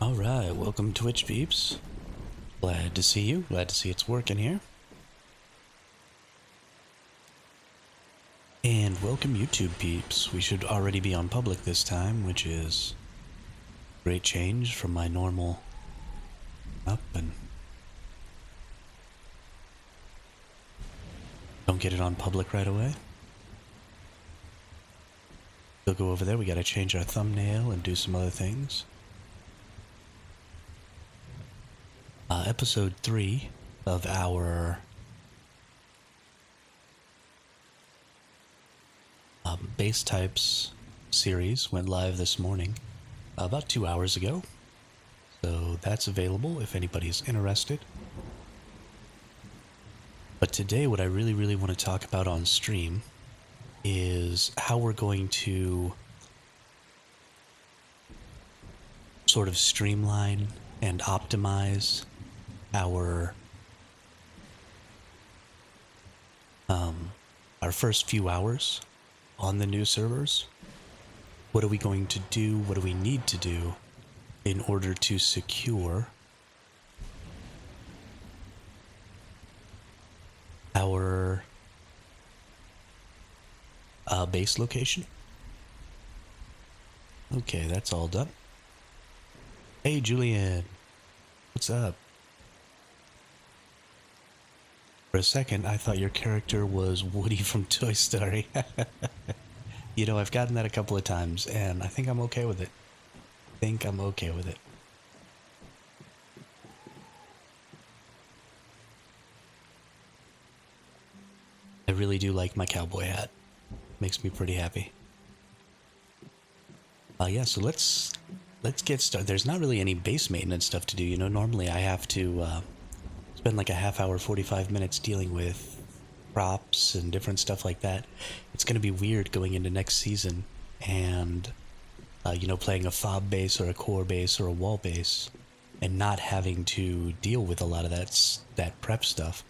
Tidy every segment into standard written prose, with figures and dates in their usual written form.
Alright, welcome Twitch peeps. Glad to see you. Glad to see it's working here. And welcome YouTube peeps. We should already be on public this time, which is a great change from my normal up and don't get it on public right away. We'll go over there. We gotta change our thumbnail and do some other things. Episode 3 of our base types series went live this morning, about 2 hours ago. So that's available if anybody's interested. But today what I really want to talk about on stream is how we're going to sort of streamline and optimize our first few hours on the new servers. What are we going to do? What do we need to do in order to secure our base location? Okay, that's all done. Hey, Julian. What's up? For a second, I thought your character was Woody from Toy Story. You know, I've gotten that a couple of times, and I think I'm okay with it. I really do like my cowboy hat. Makes me pretty happy. Yeah, so let's get started. There's not really any base maintenance stuff to do. You know, normally I have to spend like a half hour, 45 minutes dealing with props and different stuff like that. It's going to be weird going into next season and, you know, playing a fob base or a core base or a wall base and not having to deal with a lot of that prep stuff.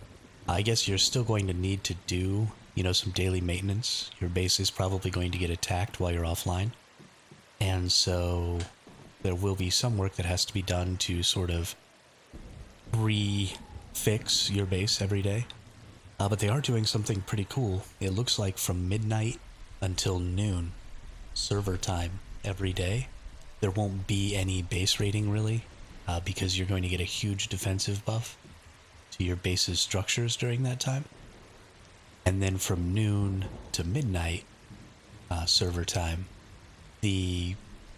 I guess you're still going to need to do, you know, some daily maintenance. Your base is probably going to get attacked while you're offline. And so there will be some work that has to be done to sort of fix your base every day. But they are doing something pretty cool. It looks like from midnight until noon server time every day, there won't be any base raiding really, because you're going to get a huge defensive buff to your base's structures during that time. And then from noon to midnight server time, the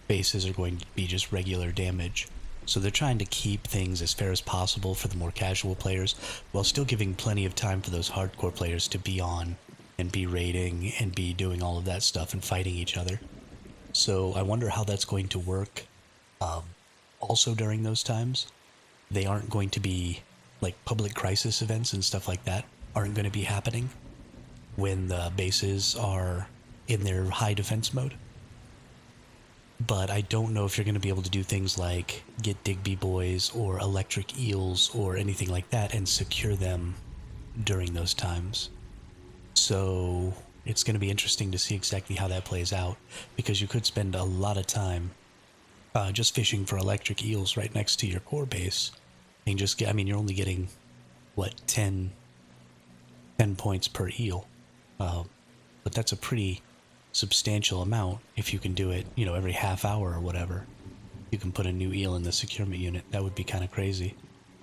bases are going to be just regular damage. So they're trying to keep things as fair as possible for the more casual players, while still giving plenty of time for those hardcore players to be on and be raiding and be doing all of that stuff and fighting each other. So I wonder how that's going to work. Also during those times, they aren't going to be, like, public crisis events and stuff like that aren't going to be happening when the bases are in their high defense mode. But I don't know if you're going to be able to do things like get Digby Boys or electric eels or anything like that and secure them during those times. So it's going to be interesting to see exactly how that plays out, because you could spend a lot of time just fishing for electric eels right next to your core base and just get, I mean, you're only getting, what, 10 points per eel. But that's a pretty substantial amount if you can do it, you know, every half hour or whatever. You can put a new eel in the securement unit. That would be kind of crazy.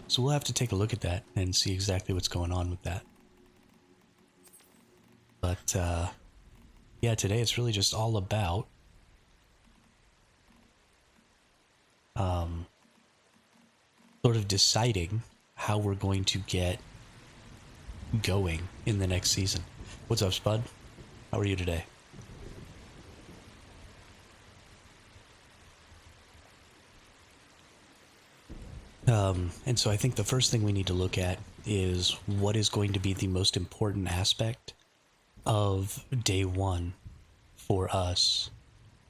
So we'll have to take a look at that and see exactly what's going on with that. But yeah, today it's really just all about sort of deciding how we're going to get going in the next season. What's up, Spud? How are you today? And so I think the first thing we need to look at is what is going to be the most important aspect of day one for us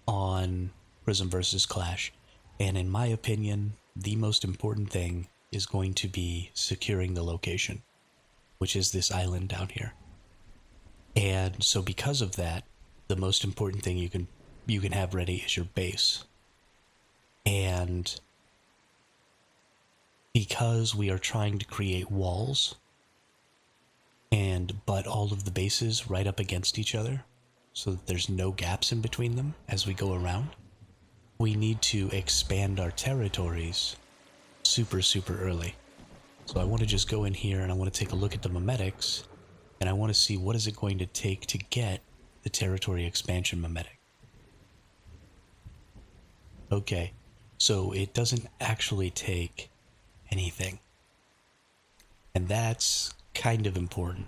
on Prismverse Clash. And in my opinion, the most important thing is going to be securing the location, which is this island down here. And so because of that, the most important thing you can have ready is your base. And because we are trying to create walls and butt all of the bases right up against each other so that there's no gaps in between them as we go around, we need to expand our territories super, super early. So I want to just go in here and I want to take a look at the memetics, and I want to see what is it going to take to get the territory expansion memetic. Okay, so it doesn't actually take anything. And that's kind of important,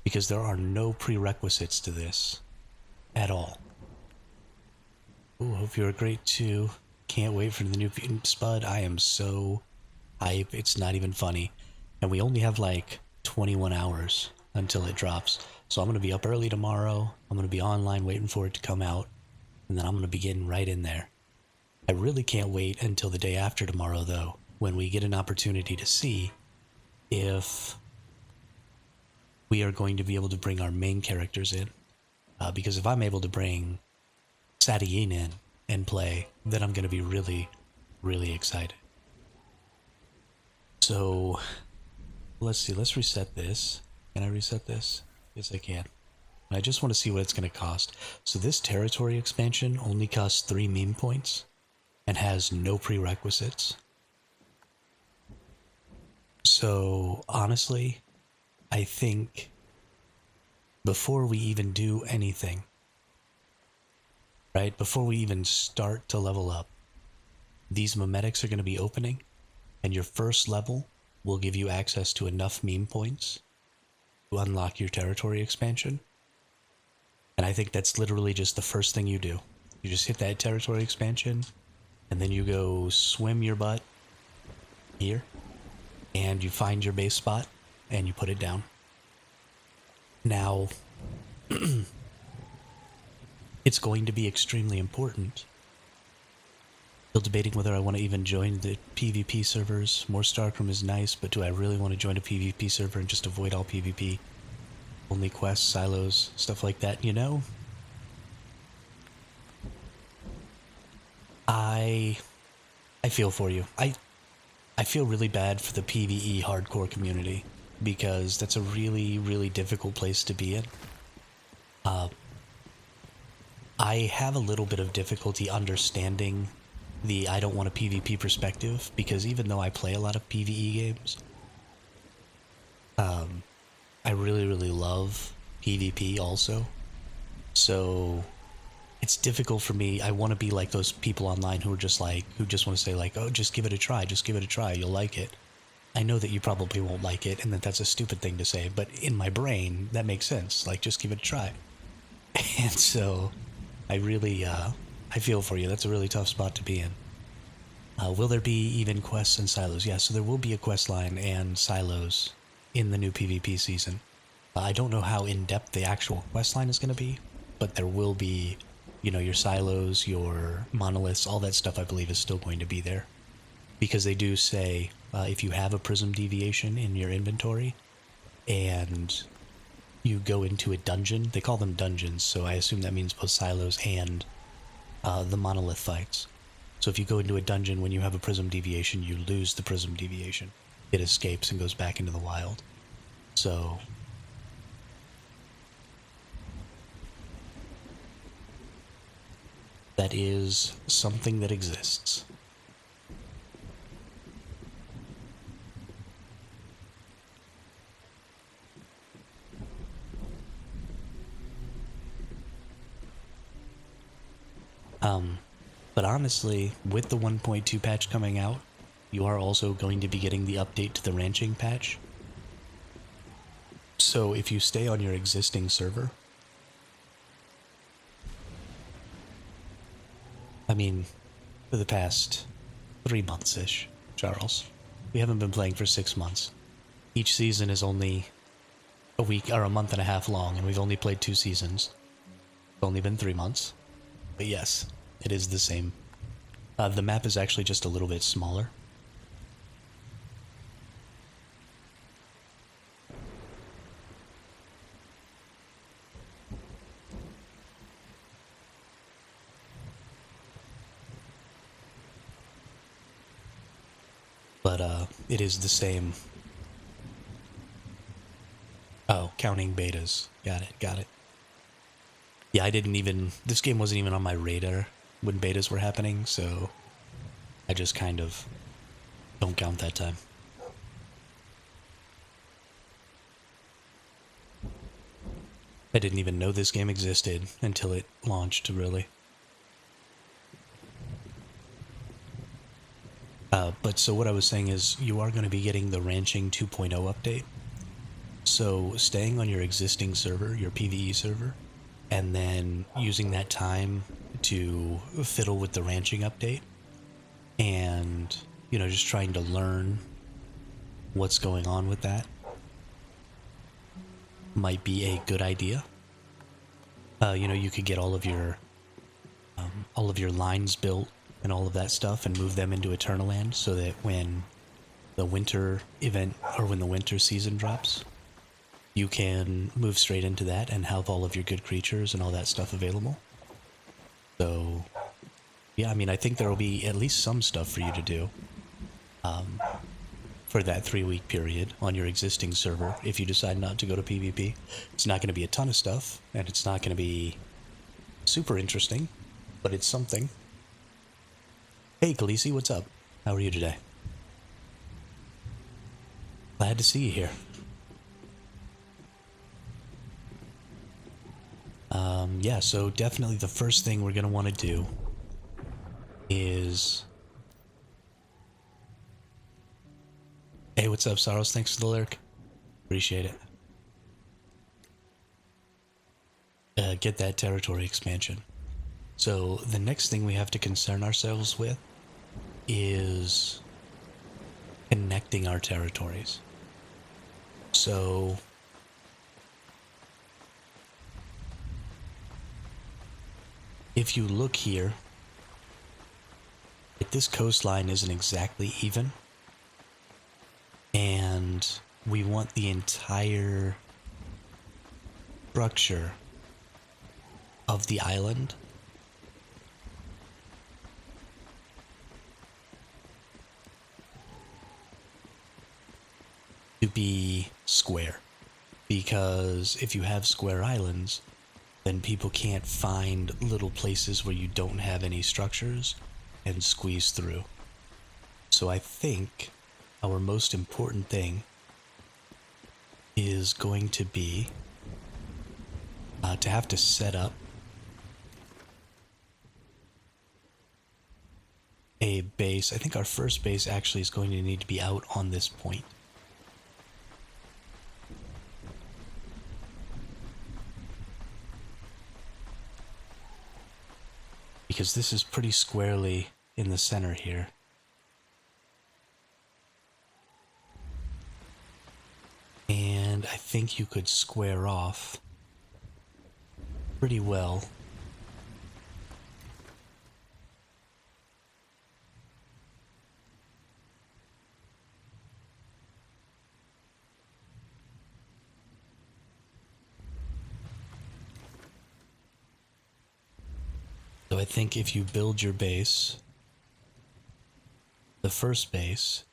because there are no prerequisites to this at all. Ooh, hope you're great too. Can't wait for the new Spud. I am so hype, it's not even funny. And we only have like 21 hours until it drops. So I'm going to be up early tomorrow. I'm going to be online waiting for it to come out. And then I'm going to be getting right in there. I really can't wait until the day after tomorrow, though, when we get an opportunity to see if we are going to be able to bring our main characters in. Because if I'm able to bring Sadiin in and play, then I'm going to be really, really excited. So, let's see, let's reset this. Can I reset this? Yes, I can. I just want to see what it's going to cost. So this territory expansion only costs 3 meme points and has no prerequisites. So, honestly, I think before we even do anything, right, before we even start to level up, these memetics are going to be opening, and your first level will give you access to enough meme points to unlock your territory expansion. And I think that's literally just the first thing you do. You just hit that territory expansion, and then you go swim your butt here, and you find your base spot, and you put it down. Now, it's going to be extremely important. Still debating whether I want to even join the PvP servers. More Starcroom is nice, but do I really want to join a PvP server and just avoid all PvP? Only quests, silos, stuff like that, you know? I feel for you. I feel really bad for the PvE hardcore community, because that's a really, really difficult place to be in. I have a little bit of difficulty understanding the I don't want a PvP perspective, because even though I play a lot of PvE games, I really, really love PvP also. So it's difficult for me. I want to be like those people online who are just like, who just want to say like, oh, just give it a try, just give it a try, you'll like it. I know that you probably won't like it, and that that's a stupid thing to say, but in my brain, that makes sense. Like, just give it a try. And so, I really, I feel for you. That's a really tough spot to be in. Will there be even quests and silos? Yeah, so there will be a quest line and silos in the new PvP season. I don't know how in-depth the actual quest line is going to be, but there will be, you know, your silos, your monoliths, all that stuff I believe is still going to be there. Because they do say, if you have a prism deviation in your inventory, and you go into a dungeon, they call them dungeons, so I assume that means both silos and the monolith fights. So if you go into a dungeon when you have a prism deviation, you lose the prism deviation. It escapes and goes back into the wild. So that is something that exists. But honestly, with the 1.2 patch coming out, you are also going to be getting the update to the ranching patch. So if you stay on your existing server, I mean, for the past 3 months-ish, Charles, we haven't been playing for 6 months. Each season is only a week or a month and a half long, and we've only played 2 seasons. It's only been 3 months. But yes, it is the same. The map is actually just a little bit smaller. But it is the same. Oh, counting betas. Got it, got it. Yeah, this game wasn't even on my radar when betas were happening, so I just kind of don't count that time. I didn't even know this game existed until it launched, really. But so what I was saying is you are going to be getting the Ranching 2.0 update. So staying on your existing server, your PvE server, and then using that time to fiddle with the ranching update and, just trying to learn what's going on with that might be a good idea. You could get all of your lines built and all of that stuff and move them into Eternaland so that when the winter event or when the winter season drops, you can move straight into that and have all of your good creatures and all that stuff available. So, yeah, I mean, I think there will be at least some stuff for you to do for that 3-week period on your existing server if you decide not to go to PvP. It's not going to be a ton of stuff, and it's not going to be super interesting, but it's something. Hey, Khaleesi, what's up? How are you today? Glad to see you here. Yeah, so definitely the first thing we're going to want to do is... Hey, what's up, Saros? Thanks for the lurk. Appreciate it. Get that territory expansion. So the next thing we have to concern ourselves with is connecting our territories. So if you look here, this coastline isn't exactly even, and we want the entire structure of the island to be square, because if you have square islands, then people can't find little places where you don't have any structures and squeeze through. So I think our most important thing is going to be to have to set up a base. I think our first base actually is going to need to be out on this point. Because this is pretty squarely in the center here. And I think you could square off pretty well. So I think if you build your base, the first base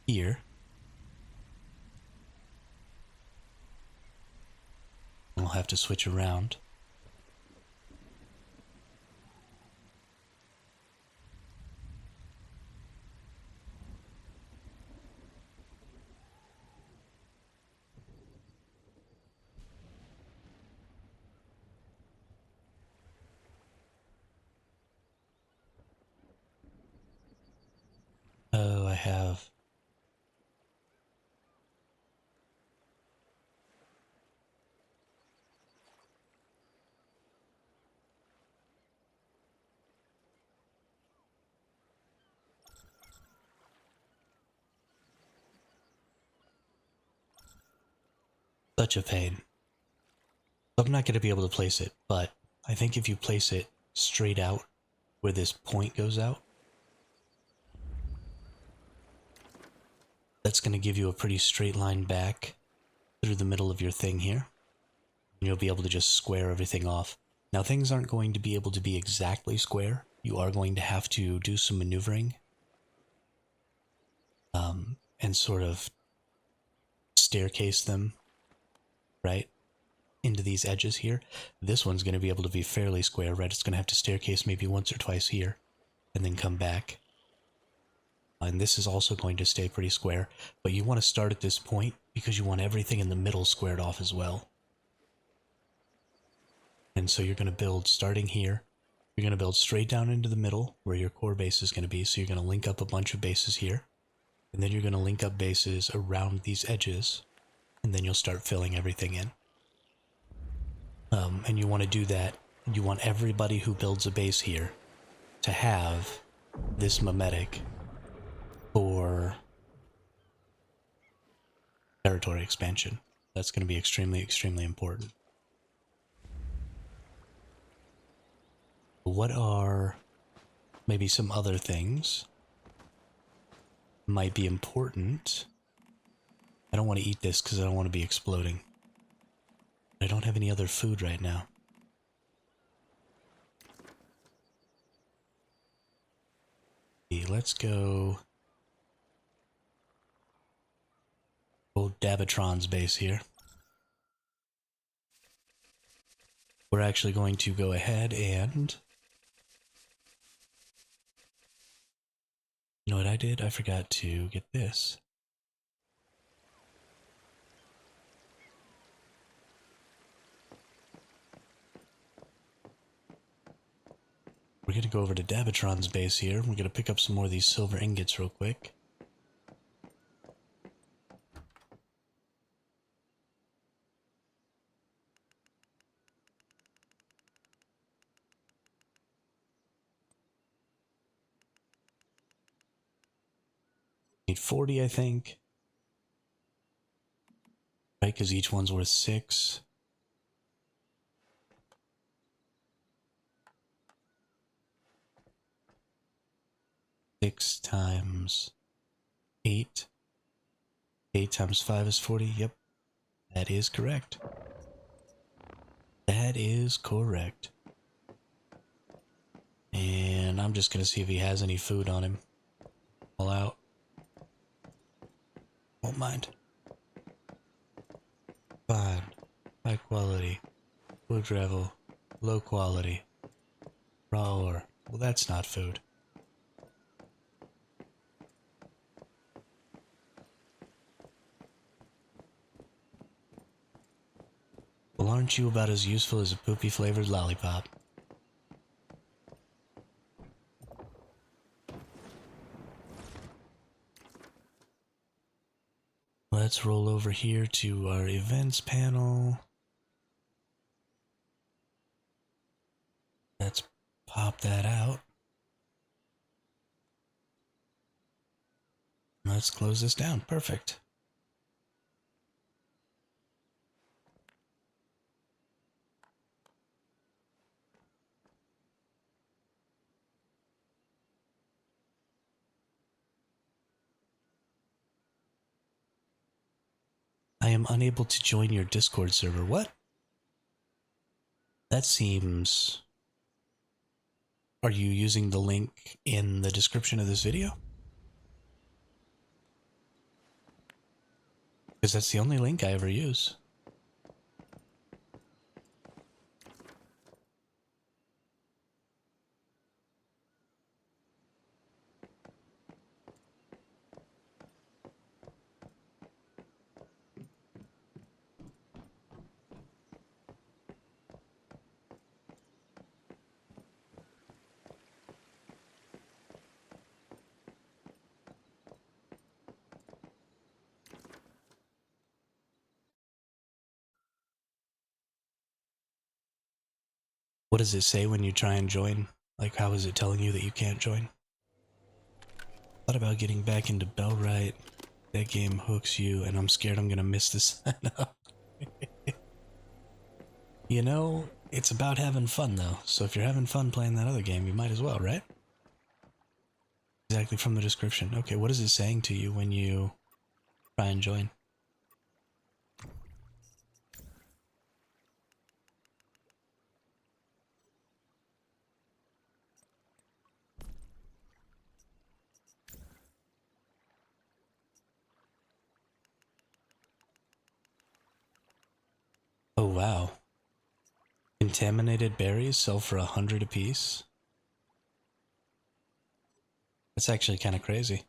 here, we'll have to switch around. Oh, I have. Such a pain. I'm not going to be able to place it, but I think if you place it straight out where this point goes out, that's going to give you a pretty straight line back through the middle of your thing here. And you'll be able to just square everything off. Now, things aren't going to be able to be exactly square. You are going to have to do some maneuvering and sort of staircase them, right, into these edges here. This one's going to be able to be fairly square, right? It's going to have to staircase maybe once or twice here and then come back. And this is also going to stay pretty square, but you want to start at this point because you want everything in the middle squared off as well. And so you're going to build starting here. You're going to build straight down into the middle where your core base is going to be. So you're going to link up a bunch of bases here. And then you're going to link up bases around these edges. And then you'll start filling everything in. And you want to do that. You want everybody who builds a base here to have this mimetic for territory expansion. That's going to be extremely, extremely important. What are maybe some other things might be important? I don't want to eat this because I don't want to be exploding. I don't have any other food right now. Let's go old Dabatron's base here. We're actually going to go ahead and... You know what I did? I forgot to get this. We're going to go over to Dabatron's base here. We're going to pick up some more of these silver ingots real quick. Need 40, I think. Right, because each one's worth 6. Six times 8. 8 times 5 is 40. Yep. That is correct. That is correct. And I'm just going to see if he has any food on him. All out. Won't mind. Fine. High quality. Wood gravel. Low quality. Raw ore. Well, that's not food. Well, aren't you about as useful as a poopy flavored lollipop? Let's roll over here to our events panel. Let's pop that out. Let's close this down. Perfect. I am unable to join your Discord server. What? That seems... Are you using the link in the description of this video? Because that's the only link I ever use. What does it say when you try and join? Like, how is it telling you that you can't join? Thought about getting back into Bellwright. That game hooks you, and I'm scared I'm gonna miss the sign up. You know, it's about having fun, though. So if you're having fun playing that other game, you might as well, right? Exactly from the description. Okay, what is it saying to you when you try and join? wow. Contaminated berries sell for 100 apiece. That's actually kind of crazy.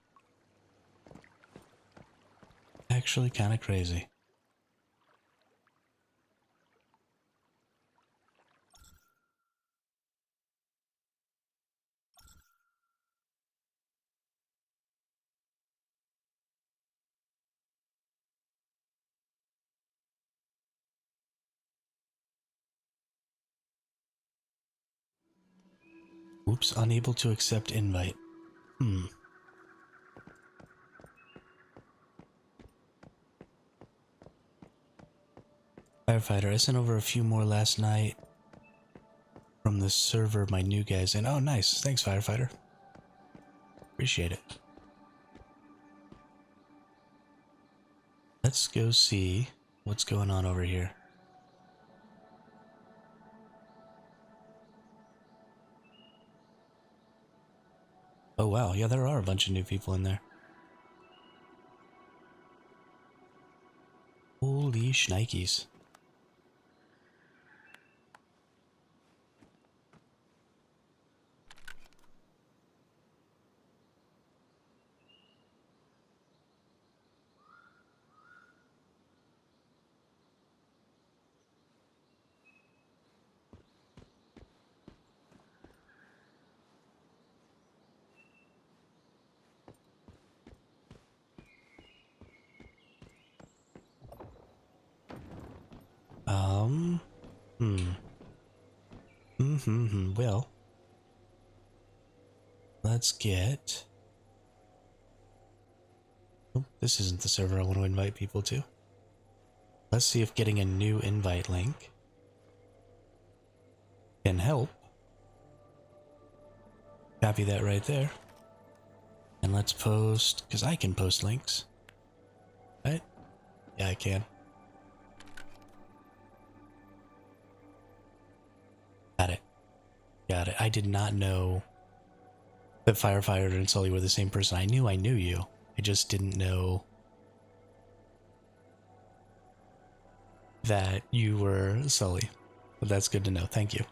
Actually kind of crazy. Oops, unable to accept invite. Firefighter, I sent over a few more last night from the server my new guys in. Oh, nice. Thanks, Firefighter. Appreciate it. Let's go see what's going on over here. Oh, wow. Yeah, there are a bunch of new people in there. Holy shnikes. Well, let's get... Oh, this isn't the server I want to invite people to. Let's see if getting a new invite link can help. Copy that right there. And let's post, because I can post links. Right? Yeah, I can. Got it. Got it. I did not know that Firefighter and Sully were the same person. I knew you. I just didn't know that you were Sully. But that's good to know. Thank you.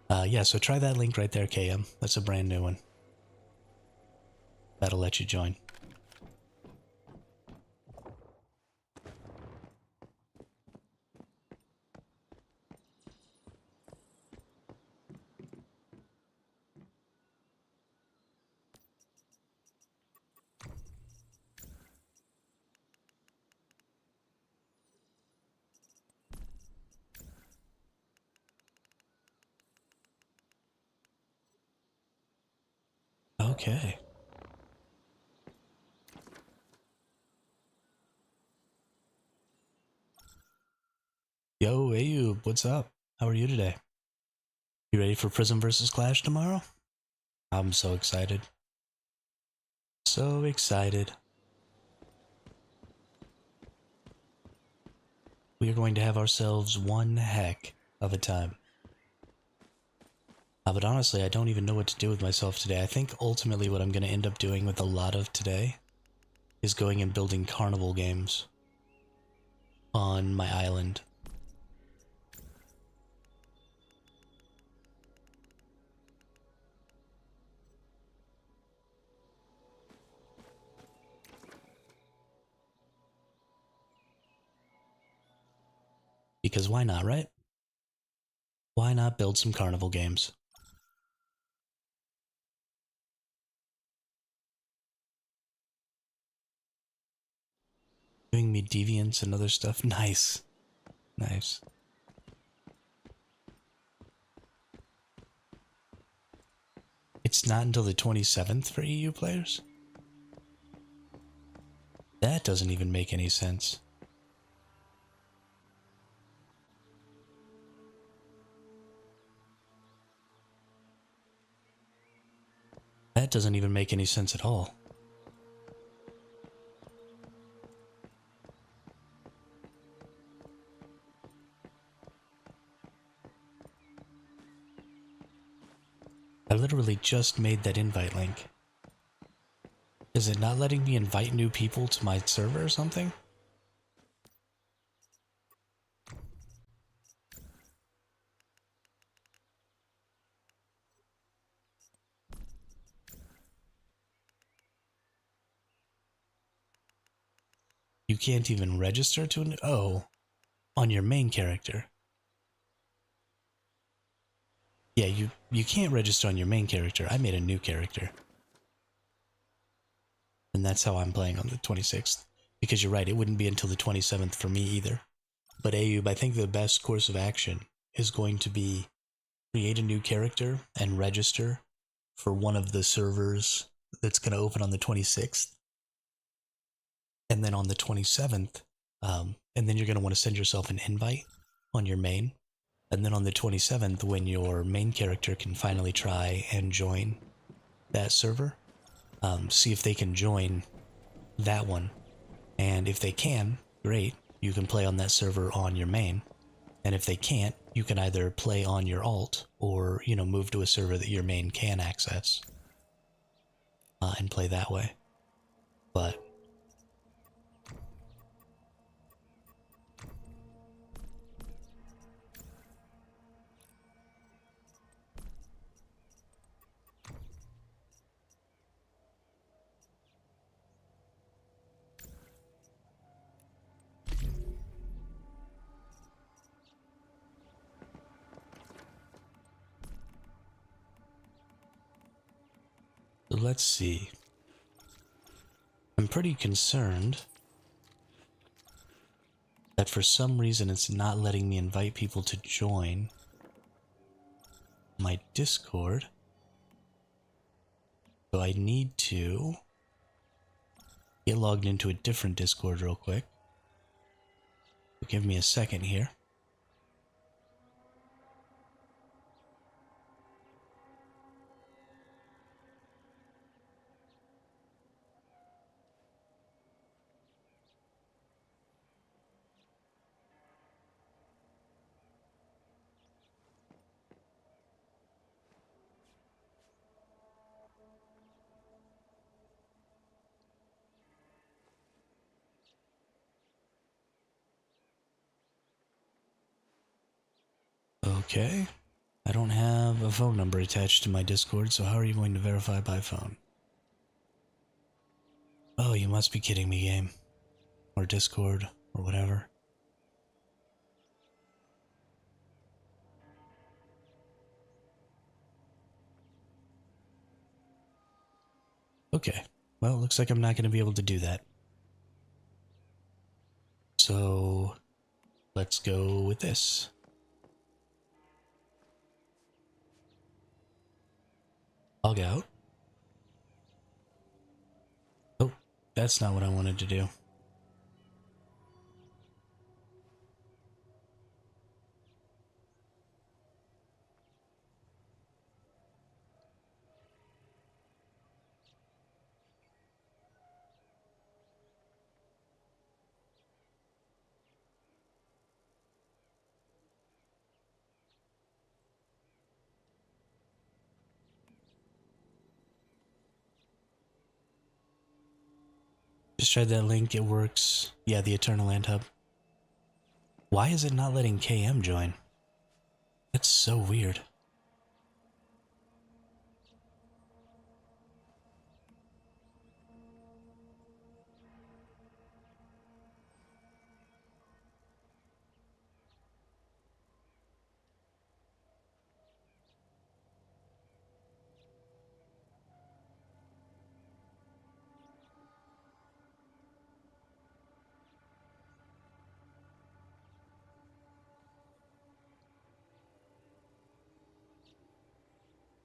Yeah, so try that link right there, KM. That's a brand new one. That'll let you join. Okay. Yo, Ayub, what's up? How are you today? You ready for Prismverse Clash tomorrow? I'm so excited. So excited. We are going to have ourselves one heck of a time. But honestly, I don't even know what to do with myself today. I think ultimately what I'm going to end up doing with a lot of today is going and building carnival games on my island. Because why not, right? Why not build some carnival games? Doing me deviants and other stuff. Nice. Nice. It's not until the 27th for EU players? That doesn't even make any sense. That doesn't even make any sense at all. I literally just made that invite link. Is it not letting me invite new people to my server or something? You can't even register to an... Oh, on your main character. Yeah, you can't register on your main character. I made a new character. And that's how I'm playing on the 26th. Because you're right, it wouldn't be until the 27th for me either. But Ayub, I think the best course of action is going to be create a new character and register for one of the servers that's going to open on the 26th. And then on the 27th, and then you're going to want to send yourself an invite on your main. And then on the 27th, when your main character can finally try and join that server, see if they can join that one. And if they can, great, you can play on that server on your main. And if they can't, you can either play on your alt or, you know, move to a server that your main can access and play that way. But let's see. I'm pretty concerned that for some reason it's not letting me invite people to join my Discord. So I need to get logged into a different Discord real quick. Give me a second here. Okay. I don't have a phone number attached to my Discord, so how are you going to verify by phone? Oh, you must be kidding me, game. Or Discord, or whatever. Okay. Well, looks like I'm not going to be able to do that. So, let's go with this. Log out. Oh, that's not what I wanted to do. Just tried that link, it works. Yeah, the Eternal Land Hub. Why is it not letting KM join? That's so weird.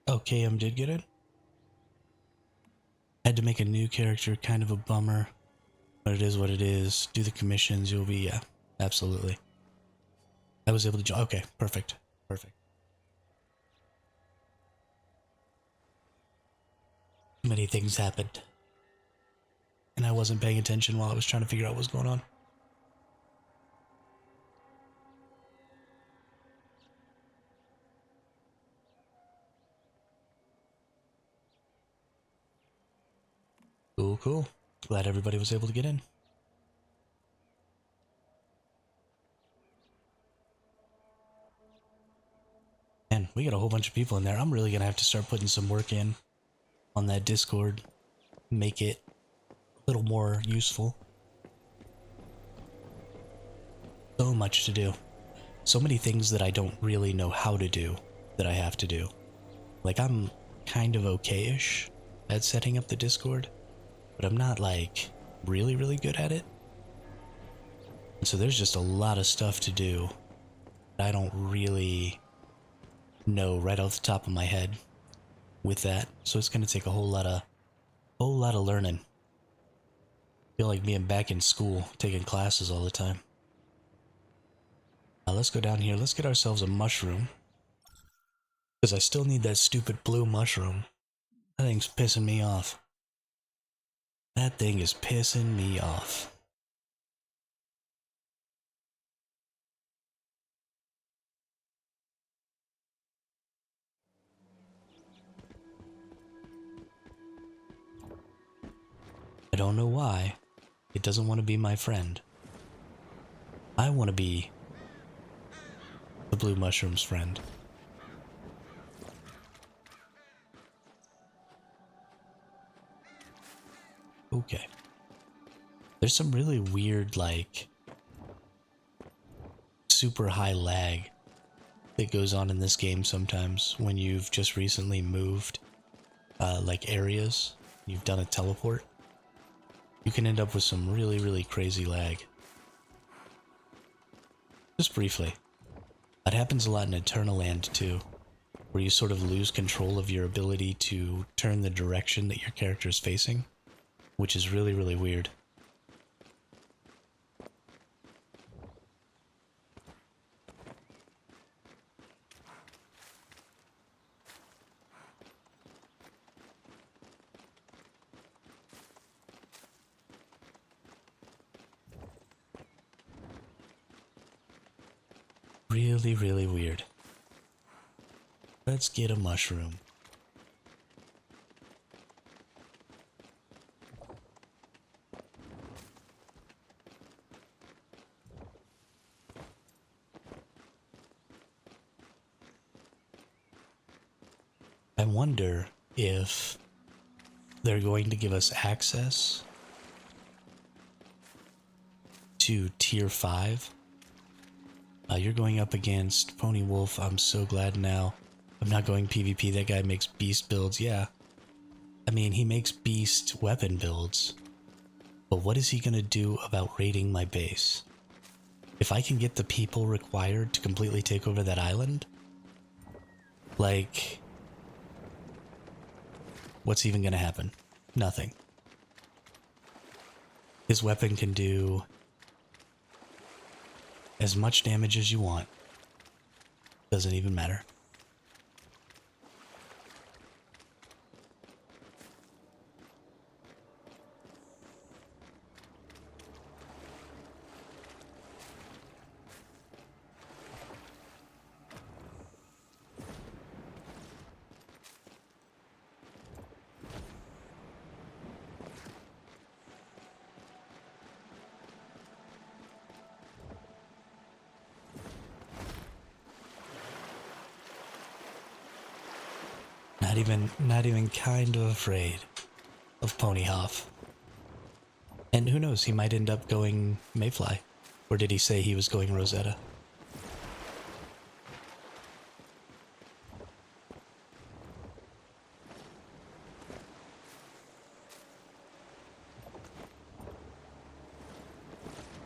Oh, KM did get it? Had to make a new character, kind of a bummer. But it is what it is. Do the commissions, you'll be, yeah, absolutely. I was able to join. Okay, perfect. Perfect. Many things happened. And I wasn't paying attention while I was trying to figure out what was going on. Cool, cool. Glad everybody was able to get in. Man, we got a whole bunch of people in there. I'm really gonna have to start putting some work in on that Discord. Make it a little more useful. So much to do. So many things that I don't really know how to do that I have to do. Like, I'm kind of okay-ish at setting up the Discord, but I'm not, like, really, really good at it. And so there's just a lot of stuff to do that I don't really know right off the top of my head with that. So it's going to take a whole lot of learning. I feel like being back in school, taking classes all the time. Now let's go down here. Let's get ourselves a mushroom. Because I still need that stupid blue mushroom. That thing's pissing me off. That thing is pissing me off. I don't know why. It doesn't want to be my friend. I want to be the blue mushroom's friend. Okay. There's some really weird, like, super high lag that goes on in this game sometimes when you've just recently moved, like, areas. You've done a teleport. You can end up with some really, really crazy lag. Just briefly. That happens a lot in Eternal Land too, where you sort of lose control of your ability to turn the direction that your character is facing, which is really, really weird. Really, really weird. Let's get a mushroom. I wonder if they're going to give us access to tier 5. You're going up against Pony Wolf. I'm so glad now. I'm not going PvP. That guy makes beast builds. Yeah. I mean, he makes beast weapon builds. But what is he going to do about raiding my base? If I can get the people required to completely take over that island, like, what's even going to happen? Nothing. His weapon can do as much damage as you want. Doesn't even matter. Not even kind of afraid of Ponyhoff. And who knows, he might end up going Mayfly. Or did he say he was going Rosetta?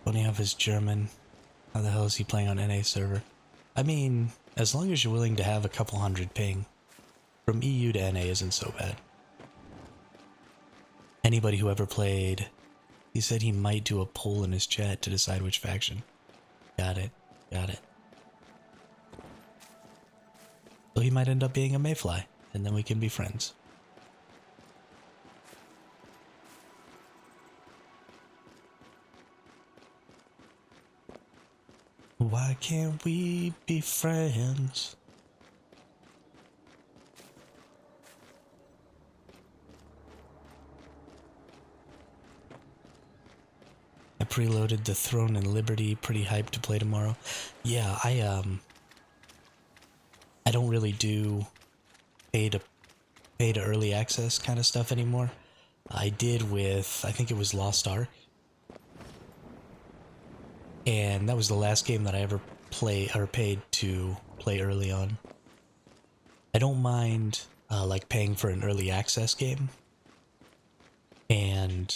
Ponyhoff is German. How the hell is he playing on NA server? I mean, as long as you're willing to have a couple hundred ping, from EU to NA isn't so bad. Anybody who ever played, he said he might do a poll in his chat to decide which faction. Got it. Got it. So he might end up being a Mayfly, and then we can be friends. Why can't we be friends? I preloaded the Throne and Liberty, pretty hyped to play tomorrow. Yeah, I don't really do pay to early access kind of stuff anymore. I did with, I think it was Lost Ark. And that was the last game that I ever paid to play early on. I don't mind like paying for an early access game and,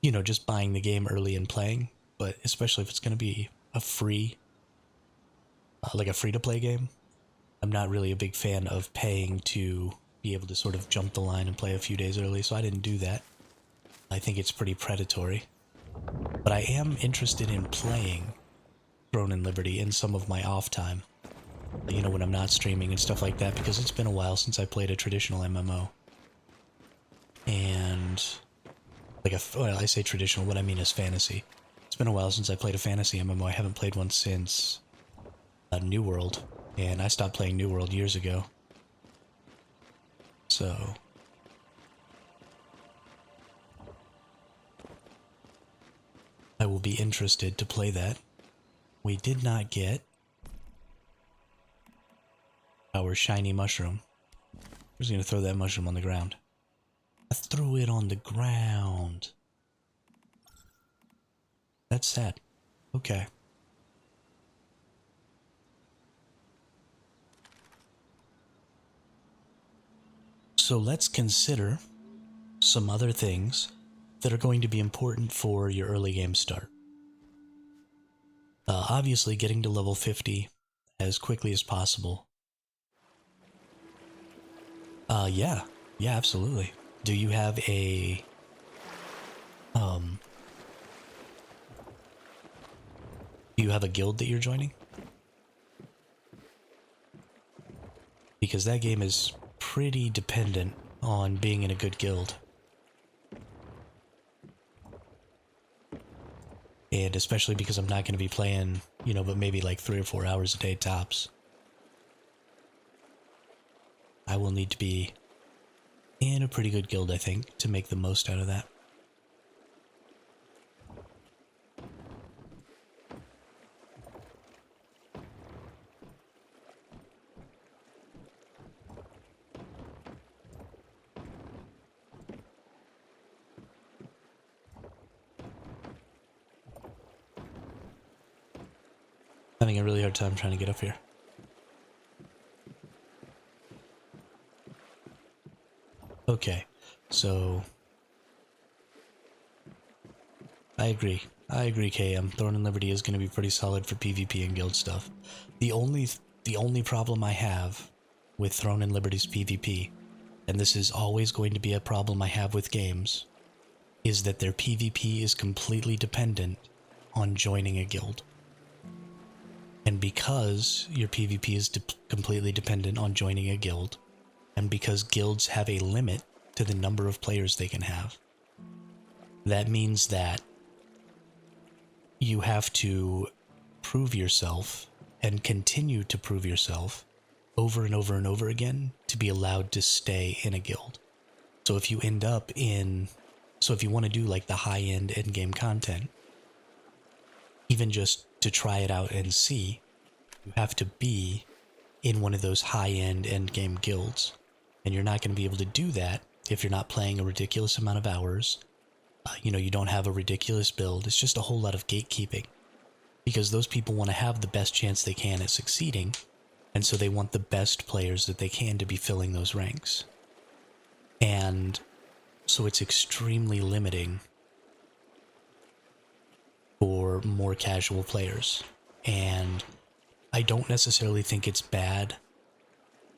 you know, just buying the game early and playing, but especially if it's going to be a free, like a free to play game, I'm not really a big fan of paying to be able to sort of jump the line and play a few days early, so I didn't do that. I think it's pretty predatory. But I am interested in playing Throne and Liberty in some of my off time. You know, when I'm not streaming and stuff like that, because it's been a while since I played a traditional MMO. And, like, well, I say traditional, what I mean is fantasy. It's been a while since I played a fantasy MMO. I haven't played one since New World, and I stopped playing New World years ago. So I will be interested to play that. We did not get our shiny mushroom. I'm just going to throw that mushroom on the ground. I threw it on the ground. That's sad. Okay. So let's consider some other things that are going to be important for your early game start. Obviously, getting to level 50 as quickly as possible. Yeah, absolutely. Do you have a, do you have a guild that you're joining? Because that game is pretty dependent on being in a good guild. And especially because I'm not going to be playing, you know, but maybe like 3 or 4 hours a day tops. I will need to be in a pretty good guild, I think, to make the most out of that. Having a really hard time trying to get up here. Okay, so I agree, KM. Throne and Liberty is going to be pretty solid for PvP and guild stuff. The only problem I have with Throne and Liberty's PvP, and this is always going to be a problem I have with games, is that their PvP is completely dependent on joining a guild. And because your PvP is completely dependent on joining a guild, and because guilds have a limit to the number of players they can have, that means that you have to prove yourself and continue to prove yourself over and over and over again to be allowed to stay in a guild. So if you end up in, so if you want to do like the high-end endgame content, even just to try it out and see, you have to be in one of those high-end endgame guilds. And you're not going to be able to do that if you're not playing a ridiculous amount of hours. You know, you don't have a ridiculous build. It's just a whole lot of gatekeeping. Because those people want to have the best chance they can at succeeding. And so they want the best players that they can to be filling those ranks. And so it's extremely limiting for more casual players. And I don't necessarily think it's bad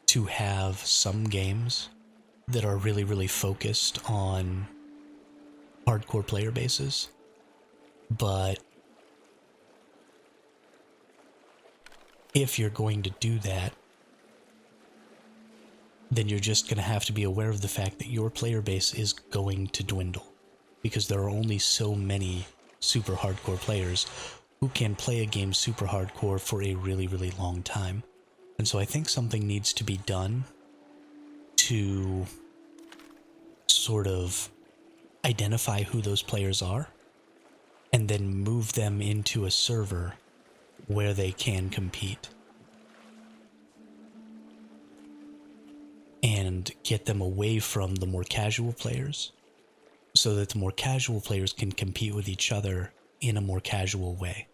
to have some games that are really, really focused on hardcore player bases. But if you're going to do that, then you're just going to have to be aware of the fact that your player base is going to dwindle. Because there are only so many super hardcore players who can play a game super hardcore for a really, really long time. And so I think something needs to be done to sort of identify who those players are and then move them into a server where they can compete. And get them away from the more casual players so that the more casual players can compete with each other in a more casual way.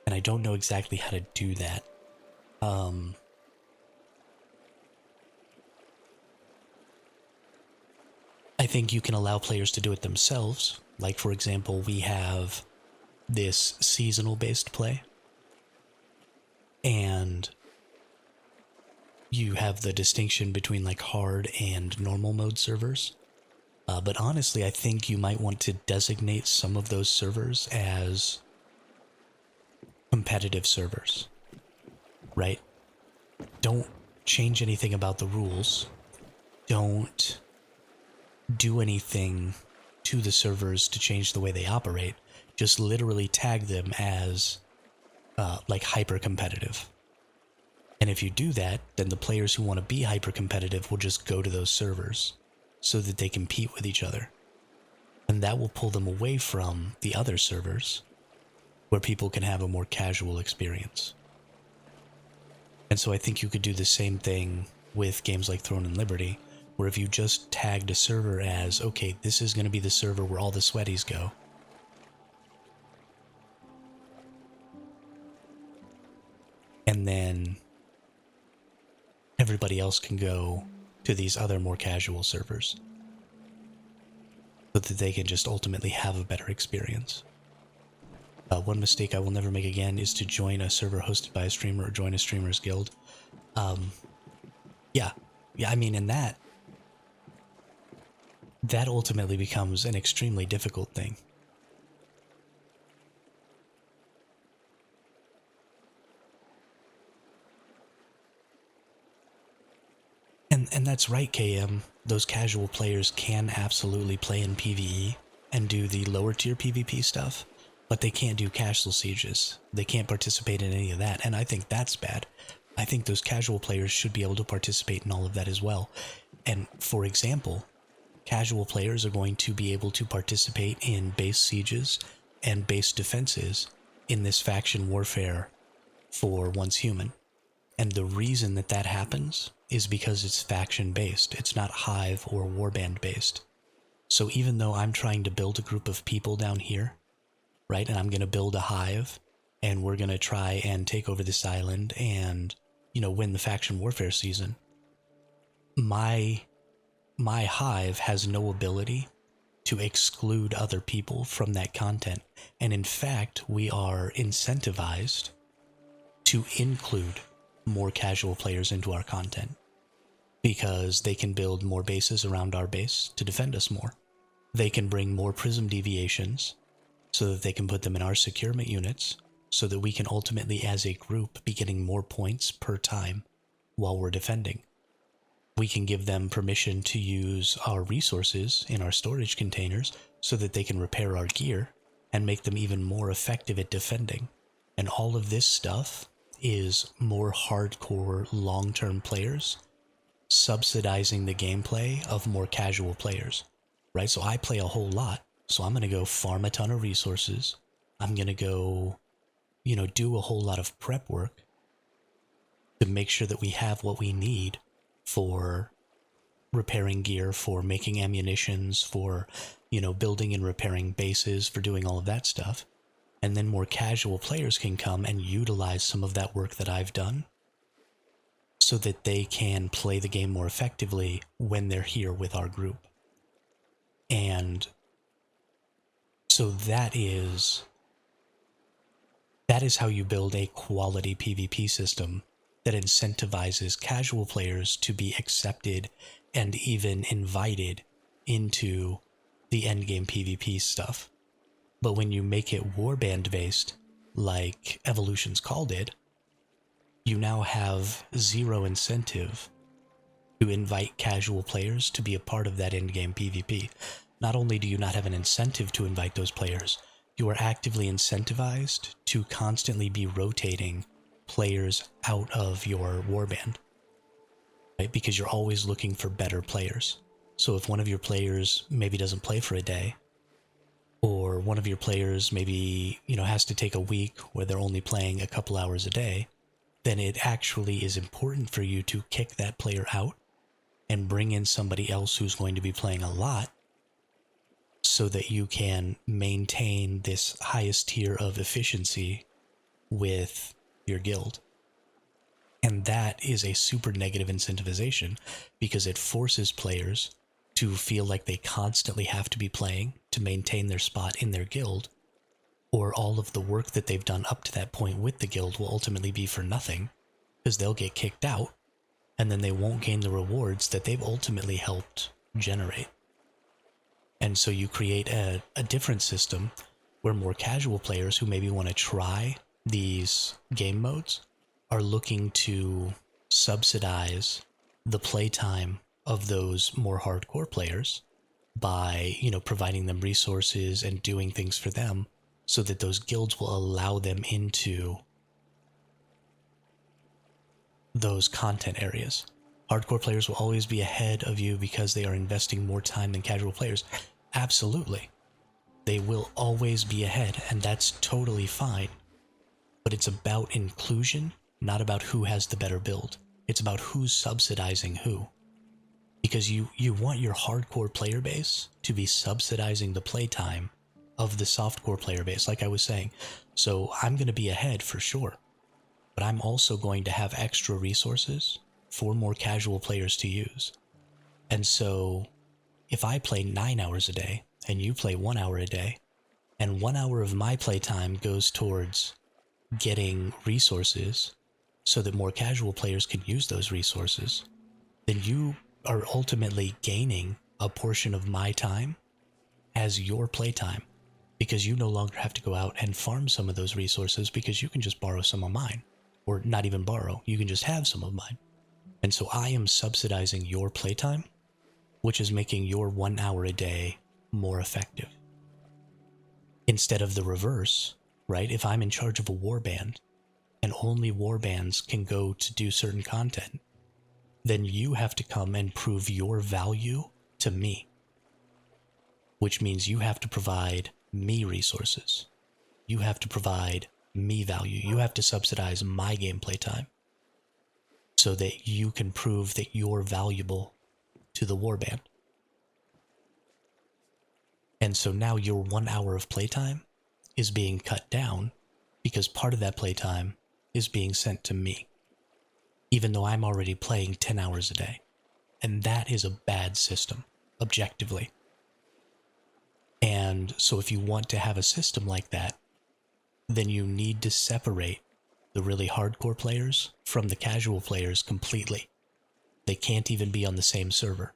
And I don't know exactly how to do that. I think you can allow players to do it themselves. Like, for example, we have this seasonal based play, and you have the distinction between like hard and normal mode servers. But honestly, I think you might want to designate some of those servers as competitive servers, right? Don't change anything about the rules. Don't do anything to the servers to change the way they operate. Just literally tag them as like hyper competitive. And if you do that, then the players who want to be hyper competitive will just go to those servers so that they compete with each other. And that will pull them away from the other servers where people can have a more casual experience. And so I think you could do the same thing with games like Throne and Liberty, where if you just tagged a server as, okay, this is going to be the server where all the sweaties go, and then everybody else can go to these other more casual servers so that they can just ultimately have a better experience. One mistake I will never make again is to join a server hosted by a streamer or join a streamer's guild. Yeah, I mean, in that ultimately becomes an extremely difficult thing. And that's right, KM. Those casual players can absolutely play in PvE and do the lower tier PvP stuff, but they can't do castle sieges. They can't participate in any of that, and I think that's bad. I think those casual players should be able to participate in all of that as well. And for example, casual players are going to be able to participate in base sieges and base defenses in this faction warfare for Once Human. And the reason that that happens is because it's faction-based. It's not Hive or Warband based. So even though I'm trying to build a group of people down here, right, and I'm going to build a Hive, and we're going to try and take over this island and, you know, win the faction warfare season, my Hive has no ability to exclude other people from that content. And in fact, we are incentivized to include more casual players into our content because they can build more bases around our base to defend us more. They can bring more prism deviations so that they can put them in our securement units so that we can ultimately as a group be getting more points per time while we're defending. We can give them permission to use our resources in our storage containers so that they can repair our gear and make them even more effective at defending. And all of this stuff is more hardcore long-term players subsidizing the gameplay of more casual players, right? So I play a whole lot, so I'm going to go farm a ton of resources. I'm going to go, you know, do a whole lot of prep work to make sure that we have what we need for repairing gear, for making ammunitions, for, you know, building and repairing bases, for doing all of that stuff. And then more casual players can come and utilize some of that work that I've done so that they can play the game more effectively when they're here with our group. And so that is how you build a quality PvP system that incentivizes casual players to be accepted and even invited into the endgame PvP stuff. But when you make it warband based, like Evolution's called it, you now have zero incentive to invite casual players to be a part of that endgame PvP. Not only do you not have an incentive to invite those players, you are actively incentivized to constantly be rotating players out of your warband, right? Because you're always looking for better players. So if one of your players maybe doesn't play for a day, or one of your players maybe, you know, has to take a week where they're only playing a couple hours a day, then it actually is important for you to kick that player out and bring in somebody else who's going to be playing a lot so that you can maintain this highest tier of efficiency with your guild. And that is a super negative incentivization because it forces players to feel like they constantly have to be playing to maintain their spot in their guild, or all of the work that they've done up to that point with the guild will ultimately be for nothing because they'll get kicked out and then they won't gain the rewards that they've ultimately helped generate. And so you create a different system where more casual players who maybe want to try these game modes are looking to subsidize the playtime of those more hardcore players by, providing them resources and doing things for them so that those guilds will allow them into those content areas. Hardcore players will always be ahead of you because they are investing more time than casual players. Absolutely. They will always be ahead, and that's totally fine. But it's about inclusion, not about who has the better build. It's about who's subsidizing who. Because you want your hardcore player base to be subsidizing the playtime of the softcore player base, like I was saying. So I'm going to be ahead for sure. But I'm also going to have extra resources for more casual players to use. And so if I play 9 hours a day and you play 1 hour a day, and 1 hour of my playtime goes towards getting resources so that more casual players can use those resources, then you are ultimately gaining a portion of my time as your playtime, because you no longer have to go out and farm some of those resources because you can just borrow some of mine. Or not even borrow, you can just have some of mine. And so I am subsidizing your playtime, which is making your 1 hour a day more effective. Instead of the reverse, right? If I'm in charge of a warband and only warbands can go to do certain content, then you have to come and prove your value to me, which means you have to provide me resources. You have to provide me value. You have to subsidize my gameplay time so that you can prove that you're valuable to the warband. And so now your 1 hour of playtime is being cut down because part of that playtime is being sent to me, even though I'm already playing 10 hours a day. And that is a bad system, objectively. And so if you want to have a system like that, then you need to separate the really hardcore players from the casual players completely. They can't even be on the same server.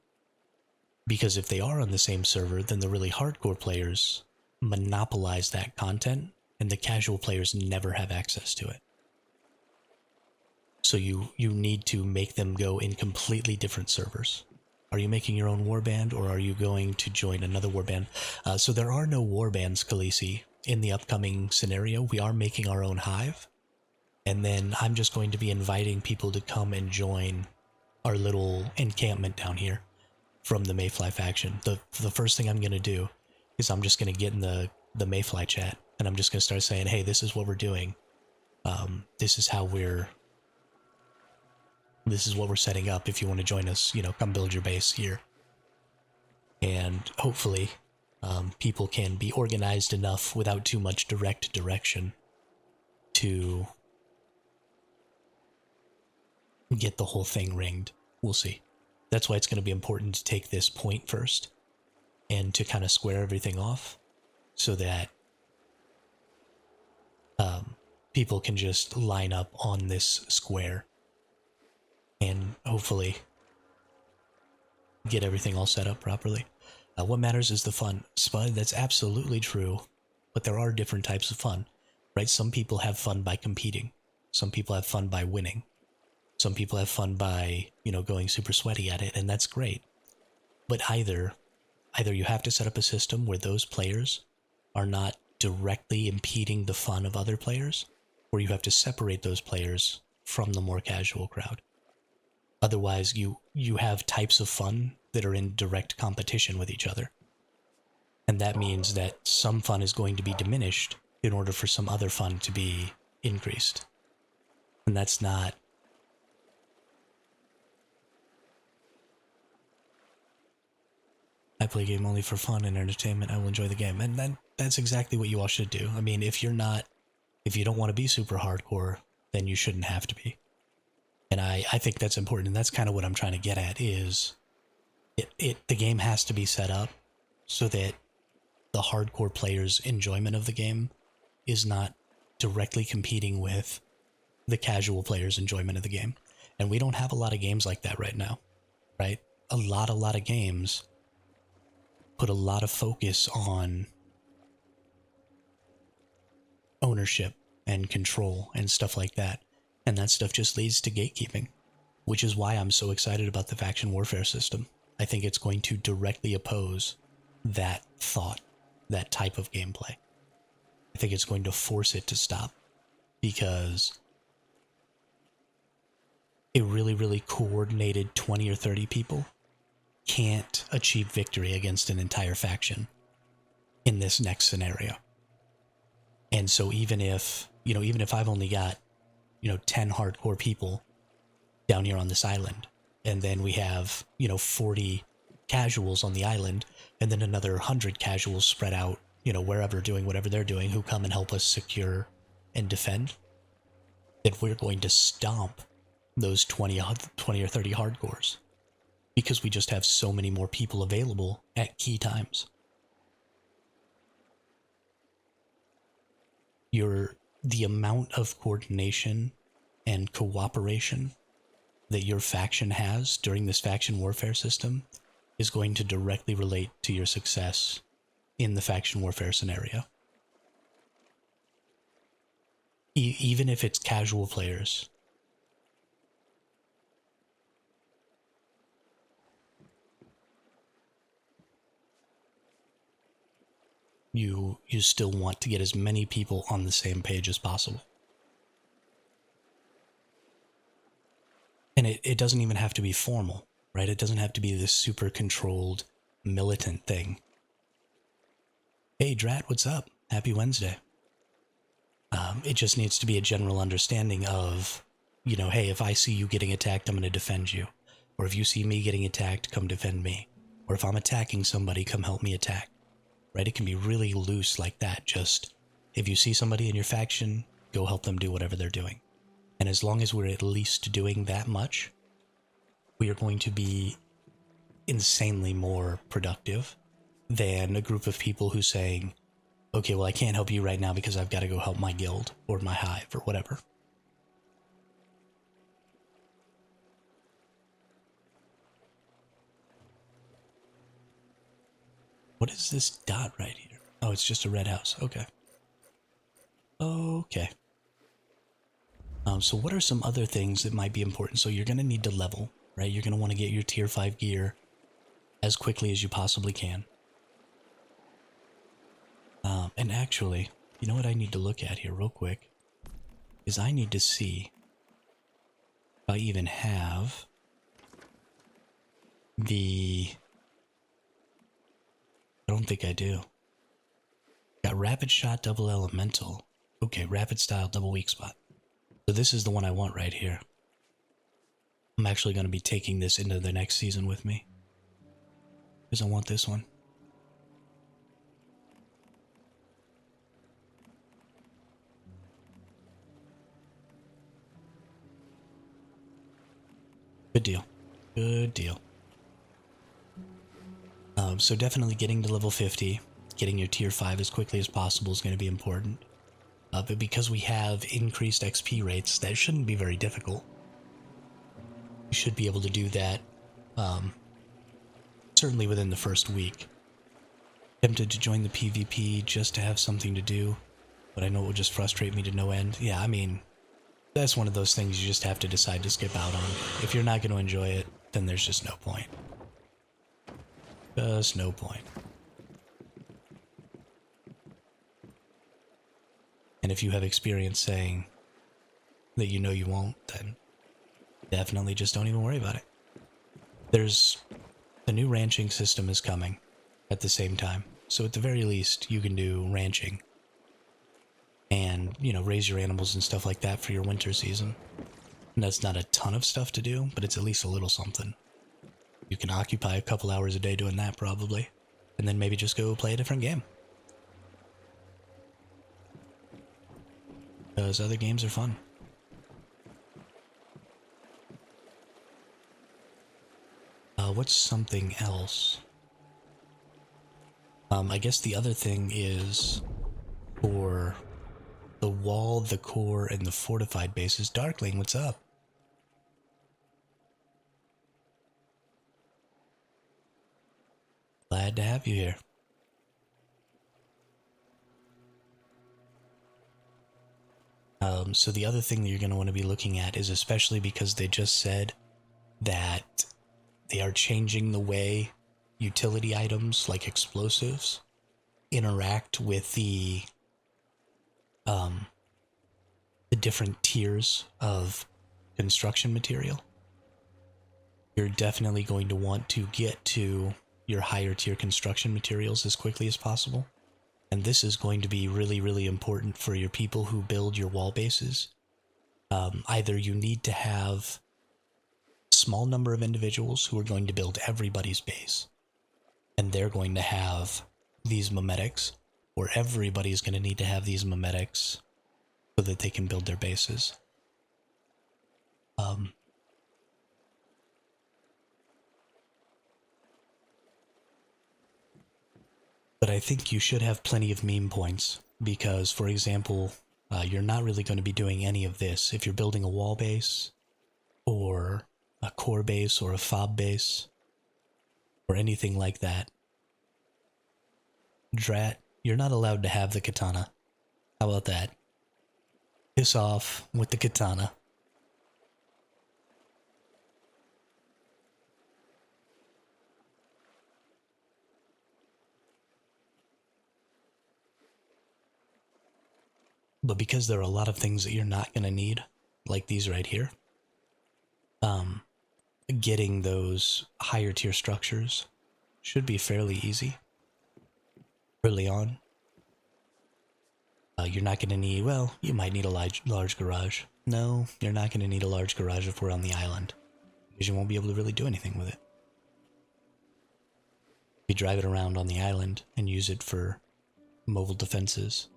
Because if they are on the same server, then the really hardcore players monopolize that content, and the casual players never have access to it. So you need to make them go in completely different servers. Are you making your own warband, or are you going to join another warband? So there are no warbands, Khaleesi, in the upcoming scenario. We are making our own hive, and then I'm just going to be inviting people to come and join our little encampment down here from the Mayfly faction. The first thing I'm going to do is I'm just going to get in the Mayfly chat, and I'm just going to start saying, hey, this is what we're doing. This is what we're setting up. If you want to join us, come build your base here. And hopefully people can be organized enough without too much direct direction to get the whole thing ringed. We'll see. That's why it's going to be important to take this point first and to kind of square everything off so that people can just line up on this square and hopefully get everything all set up properly. What matters is the fun. Spud, that's absolutely true, but there are different types of fun, right? Some people have fun by competing. Some people have fun by winning. Some people have fun by, going super sweaty at it, and that's great. But either you have to set up a system where those players are not directly impeding the fun of other players, or you have to separate those players from the more casual crowd. Otherwise, you have types of fun that are in direct competition with each other. And that means that some fun is going to be diminished in order for some other fun to be increased. And that's not... I play a game only for fun and entertainment. I will enjoy the game. And that's exactly what you all should do. I mean, if you don't want to be super hardcore, then you shouldn't have to be. And I think that's important. And that's kind of what I'm trying to get at is the game has to be set up so that the hardcore player's enjoyment of the game is not directly competing with the casual player's enjoyment of the game. And we don't have a lot of games like that right now, right? A lot of games put a lot of focus on ownership and control and stuff like that. And that stuff just leads to gatekeeping, which is why I'm so excited about the faction warfare system. I think it's going to directly oppose that thought, that type of gameplay. I think it's going to force it to stop because a really coordinated 20 or 30 people can't achieve victory against an entire faction in this next scenario. And so even if I've only got, 10 hardcore people down here on this island, and then we have, 40 casuals on the island, and then another 100 casuals spread out, wherever doing whatever they're doing, who come and help us secure and defend, then we're going to stomp those 20 or 30 hardcores because we just have so many more people available at key times. The amount of coordination and cooperation that your faction has during this faction warfare system is going to directly relate to your success in the faction warfare scenario. Even if it's casual players. You still want to get as many people on the same page as possible. And it doesn't even have to be formal, right? It doesn't have to be this super controlled, militant thing. Hey, Drat, what's up? Happy Wednesday. It just needs to be a general understanding of, hey, if I see you getting attacked, I'm going to defend you. Or if you see me getting attacked, come defend me. Or if I'm attacking somebody, come help me attack. Right? It can be really loose like that. Just, if you see somebody in your faction, go help them do whatever they're doing. And as long as we're at least doing that much, we are going to be insanely more productive than a group of people who's saying, okay, well, I can't help you right now because I've got to go help my guild or my hive or whatever. What is this dot right here? Oh, it's just a red house. Okay. Okay. So what are some other things that might be important? So you're going to need to level, right? You're going to want to get your tier 5 gear as quickly as you possibly can. And actually, you know what I need to look at here real quick? Is I need to see if I even have the... I don't think I do. Got rapid shot, double elemental. Okay, rapid style, double weak spot. So this is the one I want right here. I'm actually going to be taking this into the next season with me, because I want this one. Good deal. Good deal. So definitely getting to level 50, getting your tier 5 as quickly as possible is going to be important. But because we have increased XP rates, that shouldn't be very difficult. You should be able to do that, certainly within the first week. Tempted to join the PvP just to have something to do, but I know it will just frustrate me to no end. Yeah, I mean, that's one of those things you just have to decide to skip out on. If you're not going to enjoy it, then there's just no point. Just no point. And if you have experience saying that you know you won't, then definitely just don't even worry about it. The new ranching system is coming at the same time. So at the very least, you can do ranching and, raise your animals and stuff like that for your winter season. And that's not a ton of stuff to do, but it's at least a little something. You can occupy a couple hours a day doing that probably, and then maybe just go play a different game. Because other games are fun. What's something else? I guess the other thing is for the wall, the core, and the fortified bases. Darkling, what's up? Glad to have you here. So the other thing that you're going to want to be looking at is, especially because they just said that they are changing the way utility items like explosives interact with the different tiers of construction material. You're definitely going to want to get to your higher tier construction materials as quickly as possible. And this is going to be really, really important for your people who build your wall bases. Either you need to have a small number of individuals who are going to build everybody's base, and they're going to have these memetics, or everybody's going to need to have these memetics so that they can build their bases. But I think you should have plenty of meme points, because, for example, you're not really going to be doing any of this if you're building a wall base, or a core base, or a fob base, or anything like that. Drat, you're not allowed to have the katana. How about that? Piss off with the katana. But because there are a lot of things that you're not going to need, like these right here, getting those higher tier structures should be fairly easy early on. You're not going to need, well, you might need a large garage. No, you're not going to need a large garage if we're on the island, because you won't be able to really do anything with it. You drive it around on the island and use it for mobile defenses,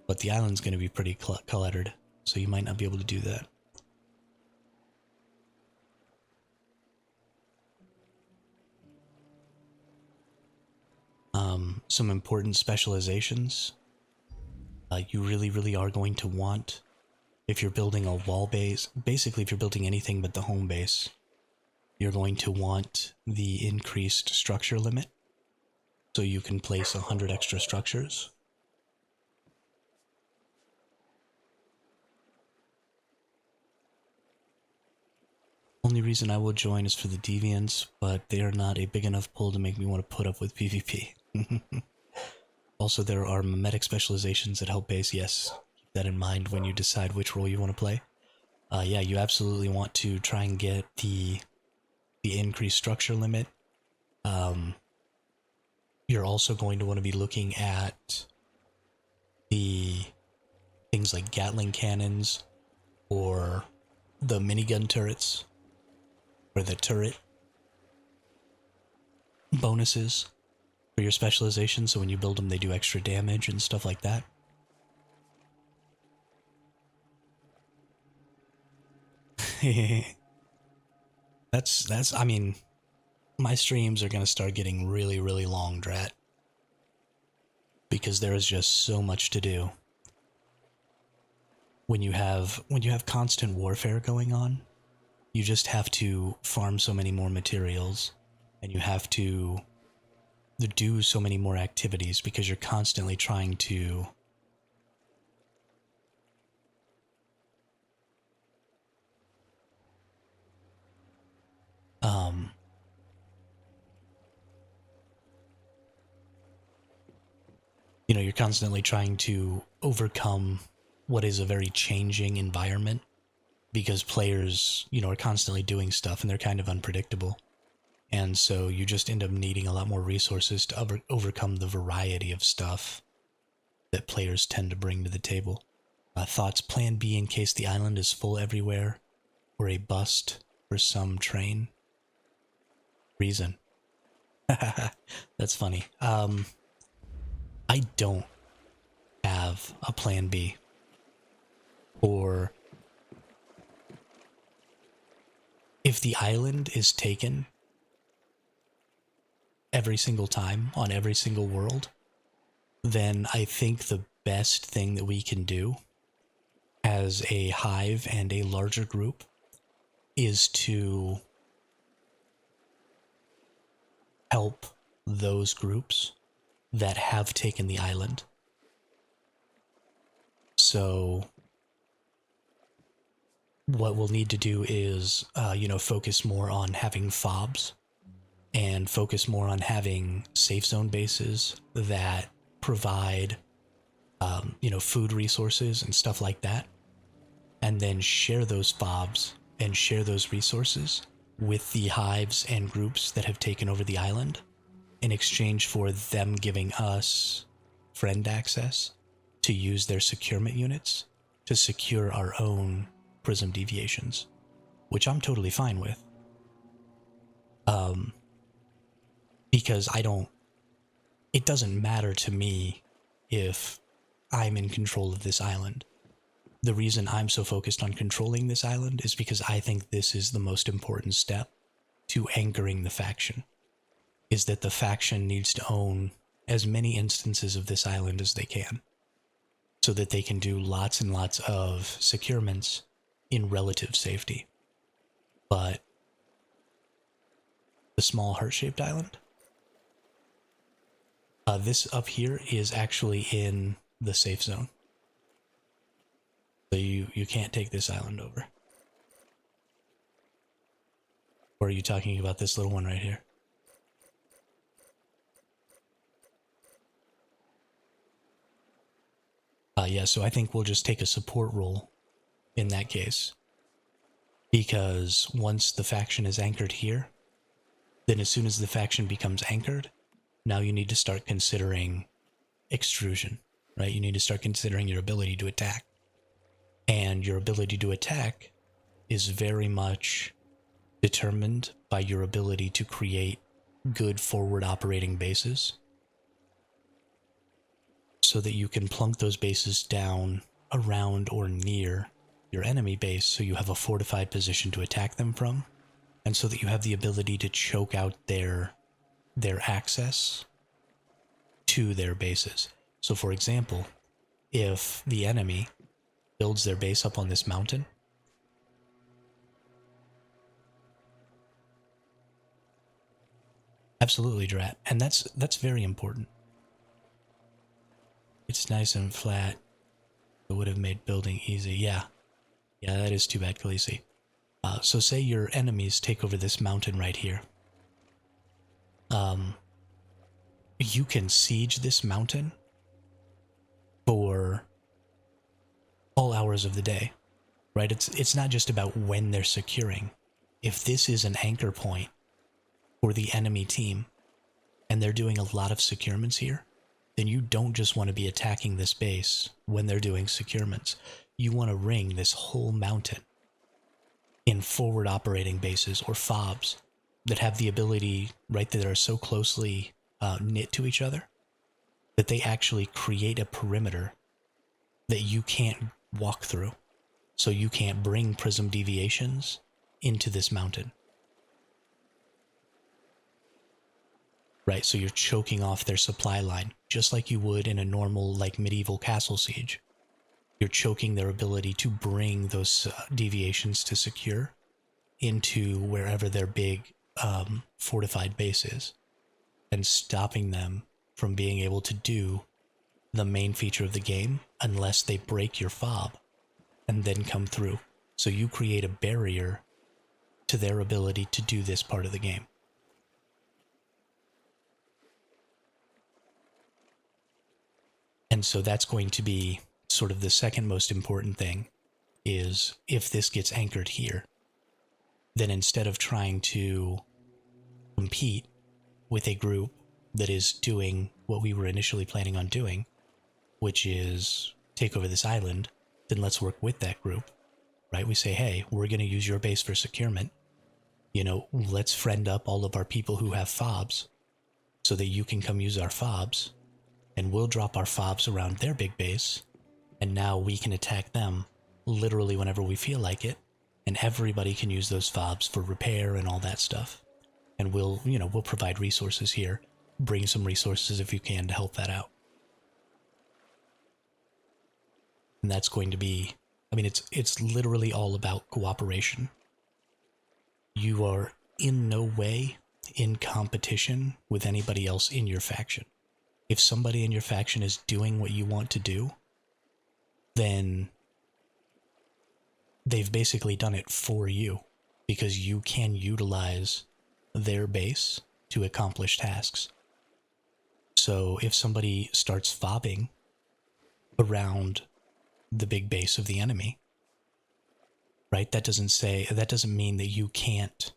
but the island's going to be pretty cluttered, so you might not be able to do that. Some important specializations you really, really are going to want if you're building a wall base. Basically, if you're building anything but the home base, you're going to want the increased structure limit, so you can place 100 extra structures. Only reason I will join is for the deviants, but they are not a big enough pull to make me want to put up with PvP. Also, there are memetic specializations that help base. Yes, keep that in mind when you decide which role you want to play. Yeah, you absolutely want to try and get the increased structure limit. You're also going to want to be looking at the things like Gatling cannons, or the minigun turrets, or the turret bonuses for your specialization, so when you build them they do extra damage and stuff like that. That's I mean, my streams are gonna start getting really, really long, Drat, because there is just so much to do when you have constant warfare going on. You just have to farm so many more materials, and you have to do so many more activities, because you're constantly trying to you're constantly trying to overcome what is a very changing environment, because players, are constantly doing stuff and they're kind of unpredictable. And so you just end up needing a lot more resources to overcome the variety of stuff that players tend to bring to the table. Thoughts, plan B in case the island is full everywhere, or a bust for some train. reason. That's funny. I don't have a plan B for if the island is taken every single time on every single world, then I think the best thing that we can do as a hive and a larger group is to help those groups that have taken the island. So what we'll need to do is, focus more on having fobs and focus more on having safe zone bases that provide, food resources and stuff like that. And then share those fobs and share those resources with the hives and groups that have taken over the island in exchange for them giving us friend access to use their securement units to secure our own prism deviations, which I'm totally fine with. Because it doesn't matter to me if I'm in control of this island. The reason I'm so focused on controlling this island is because I think this is the most important step to anchoring the faction, is that the faction needs to own as many instances of this island as they can, so that they can do lots and lots of securements in relative safety. But the small heart-shaped island, this up here is actually in the safe zone. So you can't take this island over. Or are you talking about this little one right here? Yeah, so I think we'll just take a support role in that case. Because once the faction is anchored here, then as soon as the faction becomes anchored, now you need to start considering extrusion, right? You need to start considering your ability to attack. And your ability to attack is very much determined by your ability to create good forward operating bases so that you can plunk those bases down around or near your enemy base so you have a fortified position to attack them from, and so that you have the ability to choke out their access to their bases. So for example, if the enemy builds their base up on this mountain, absolutely, Drat, and that's very important. It's nice and flat. It would have made building easy. Yeah, that is too bad, Khaleesi. So say your enemies take over this mountain right here. You can siege this mountain for all hours of the day, right? It's not just about when they're securing. If this is an anchor point for the enemy team, and they're doing a lot of securements here, then you don't just want to be attacking this base when they're doing securements. You want to ring this whole mountain in forward operating bases or fobs that have the ability, right, that are so closely knit to each other that they actually create a perimeter that you can't walk through. So you can't bring prism deviations into this mountain. Right, so you're choking off their supply line, just like you would in a normal, like, medieval castle siege. You're choking their ability to bring those deviations to secure into wherever their big fortified base is, and stopping them from being able to do the main feature of the game unless they break your fob and then come through. So you create a barrier to their ability to do this part of the game. And so that's going to be sort of the second most important thing, is if this gets anchored here, then instead of trying to compete with a group that is doing what we were initially planning on doing, which is take over this island, then let's work with that group, right? We say, hey, we're going to use your base for securement. Let's friend up all of our people who have fobs so that you can come use our fobs, and we'll drop our fobs around their big base, and now we can attack them literally whenever we feel like it, and everybody can use those fobs for repair and all that stuff. And we'll provide resources here. Bring some resources if you can to help that out. And that's going to be, it's literally all about cooperation. You are in no way in competition with anybody else in your faction. If somebody in your faction is doing what you want to do, then they've basically done it for you, because you can utilize their base to accomplish tasks. So if somebody starts fobbing around the big base of the enemy, right, that doesn't mean that you can't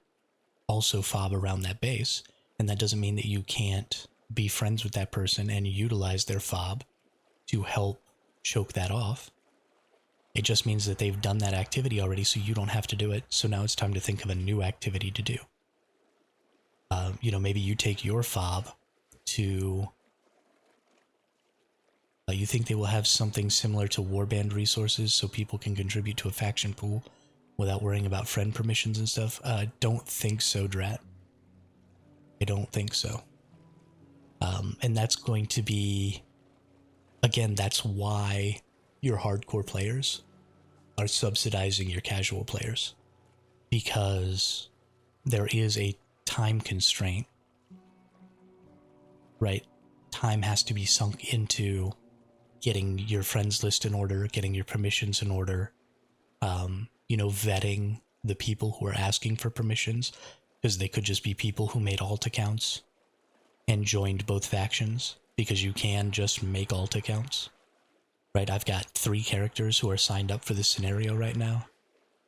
also fob around that base, and that doesn't mean that you can't be friends with that person and utilize their fob to help choke that off. It just means that they've done that activity already, so you don't have to do it. So now it's time to think of a new activity to do. Maybe you take your fob to... you think they will have something similar to warband resources so people can contribute to a faction pool without worrying about friend permissions and stuff? Don't think so, Drat. I don't think so. And that's going to be... Again, that's why your hardcore players are subsidizing your casual players. Because there is a time constraint, right? Time has to be sunk into getting your friends list in order, getting your permissions in order, vetting the people who are asking for permissions, because they could just be people who made alt accounts and joined both factions, because you can just make alt accounts, right? I've got 3 characters who are signed up for this scenario right now,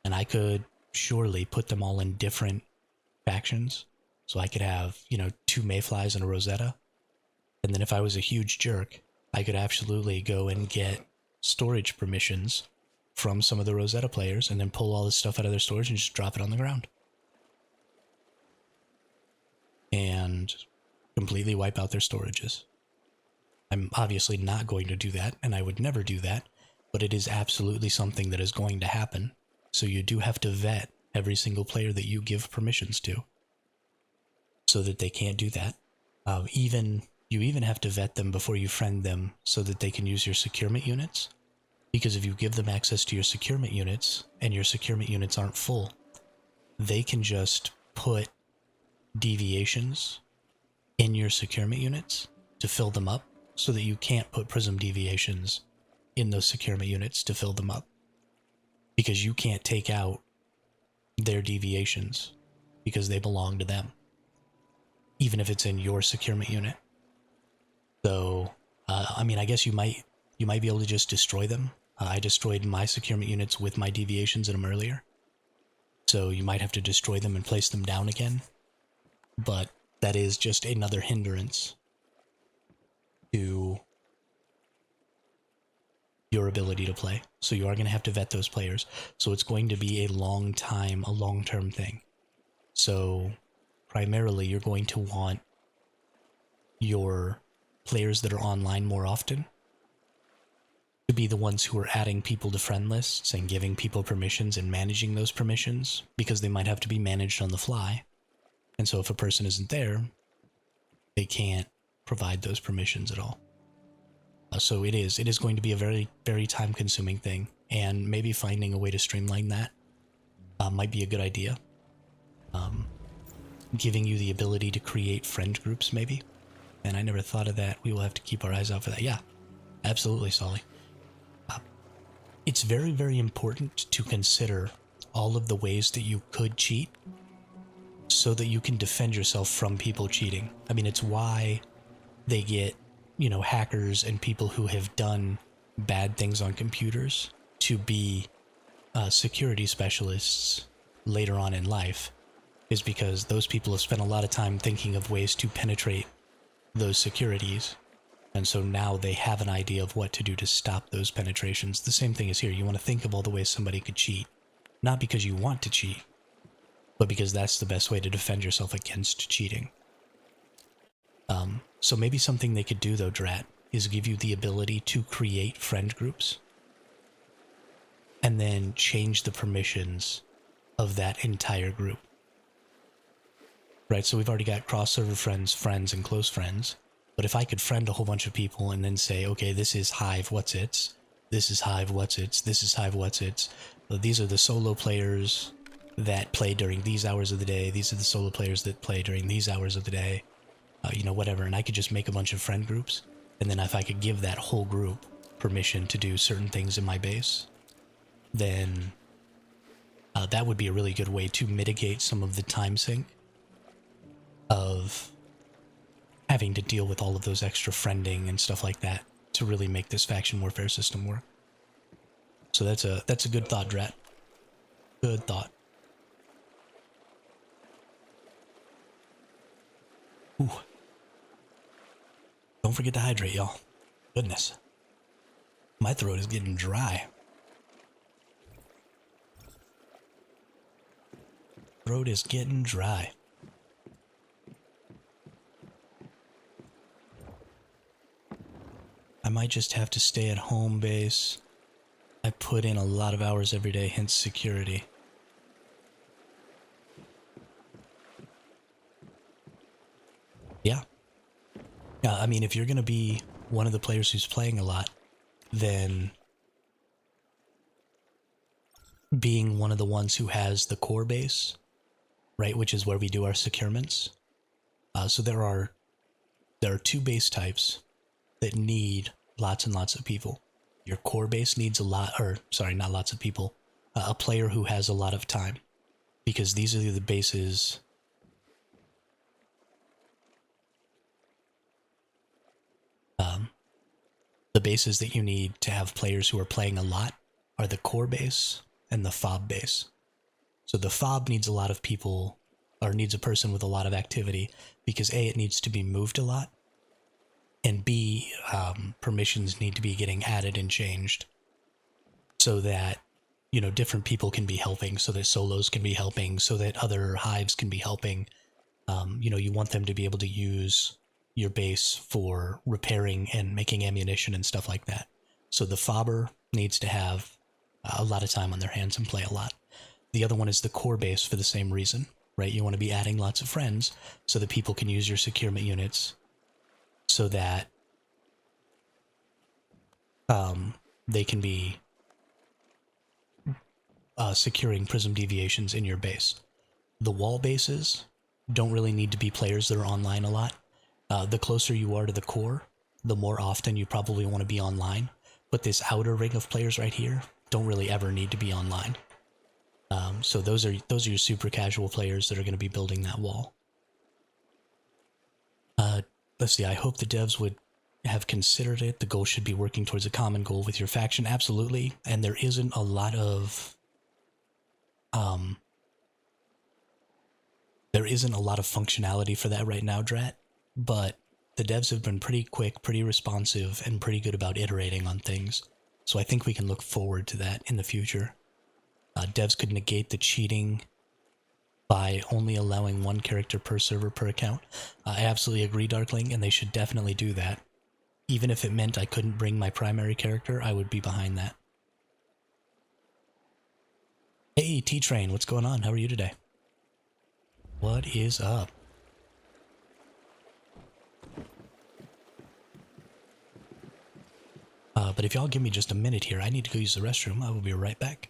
and I could surely put them all in different factions, so I could have, 2 Mayflies and a Rosetta, and then if I was a huge jerk, I could absolutely go and get storage permissions from some of the Rosetta players and then pull all this stuff out of their storage and just drop it on the ground. And completely wipe out their storages. I'm obviously not going to do that, and I would never do that, but it is absolutely something that is going to happen. So you do have to vet every single player that you give permissions to, so that they can't do that. You even have to vet them before you friend them so that they can use your securement units. Because if you give them access to your securement units, and your securement units aren't full, they can just put deviations in your securement units to fill them up, so that you can't put prism deviations in those securement units to fill them up. Because you can't take out their deviations, because they belong to them, even if it's in your securement unit. So, I guess you might be able to just destroy them. I destroyed my securement units with my deviations in them earlier. So you might have to destroy them and place them down again. But that is just another hindrance to your ability to play. So you are going to have to vet those players. So it's going to be a long-term thing. So primarily you're going to want your players that are online more often to be the ones who are adding people to friend lists and giving people permissions and managing those permissions, because they might have to be managed on the fly. And so if a person isn't there, they can't provide those permissions at all. So it is going to be a very, very time-consuming thing, and maybe finding a way to streamline that might be a good idea. Giving you the ability to create friend groups, maybe. And I never thought of that. We will have to keep our eyes out for that. Yeah, absolutely, Solly. It's very, very important to consider all of the ways that you could cheat so that you can defend yourself from people cheating. It's why they get, hackers and people who have done bad things on computers to be security specialists later on in life, is because those people have spent a lot of time thinking of ways to penetrate those securities, and so now they have an idea of what to do to stop those penetrations. The same thing is here. You want to think of all the ways somebody could cheat, not because you want to cheat, but because that's the best way to defend yourself against cheating. So maybe something they could do though, Drat, is give you the ability to create friend groups and then change the permissions of that entire group. Right, so we've already got cross-server friends, friends, and close friends. But if I could friend a whole bunch of people and then say, okay, this is Hive What's Its, this is Hive What's Its, this is Hive What's Its. These are the solo players that play during these hours of the day. These are the solo players that play during these hours of the day. You know, whatever. And I could just make a bunch of friend groups. And then if I could give that whole group permission to do certain things in my base, then that would be a really good way to mitigate some of the time sink of having to deal with all of those extra friending and stuff like that to really make this faction warfare system work. So that's a good thought, Drat. Good thought. Ooh. Don't forget to hydrate, y'all. Goodness. My throat is getting dry. Throat is getting dry. I might just have to stay at home base. I put in a lot of hours every day, hence security. Yeah. I mean, if you're going to be one of the players who's playing a lot, then being one of the ones who has the core base, right, which is where we do our securements. So there are two base types that need lots and lots of people. Your core base needs a lot, or sorry, not lots of people, a player who has a lot of time, because these are the bases. The bases that you need to have players who are playing a lot are the core base and the fob base. So the fob needs a lot of people, or needs a person with a lot of activity, because A, it needs to be moved a lot, and B, permissions need to be getting added and changed so that, you know, different people can be helping, so that solos can be helping, so that other hives can be helping. You know, you want them to be able to use your base for repairing and making ammunition and stuff like that. So the fobber needs to have a lot of time on their hands and play a lot. The other one is the core base for the same reason, right? You want to be adding lots of friends so that people can use your securement units so that they can be securing prism deviations in your base. The wall bases don't really need to be players that are online a lot. The closer you are to the core, the more often you probably want to be online. But this outer ring of players right here don't really ever need to be online. So those are your super casual players that are going to be building that wall. Let's see, I hope the devs would have considered it. The goal should be working towards a common goal with your faction. Absolutely. And there isn't a lot of functionality for that right now, Drat, but the devs have been pretty quick, pretty responsive, and pretty good about iterating on things. So I think we can look forward to that in the future. Devs could negate the cheating by only allowing one character per server per account. I absolutely agree, Darkling, and they should definitely do that. Even if it meant I couldn't bring my primary character, I would be behind that. Hey, T-Train, what's going on? How are you today? What is up? But if y'all give me just a minute here, I need to go use the restroom. I will be right back.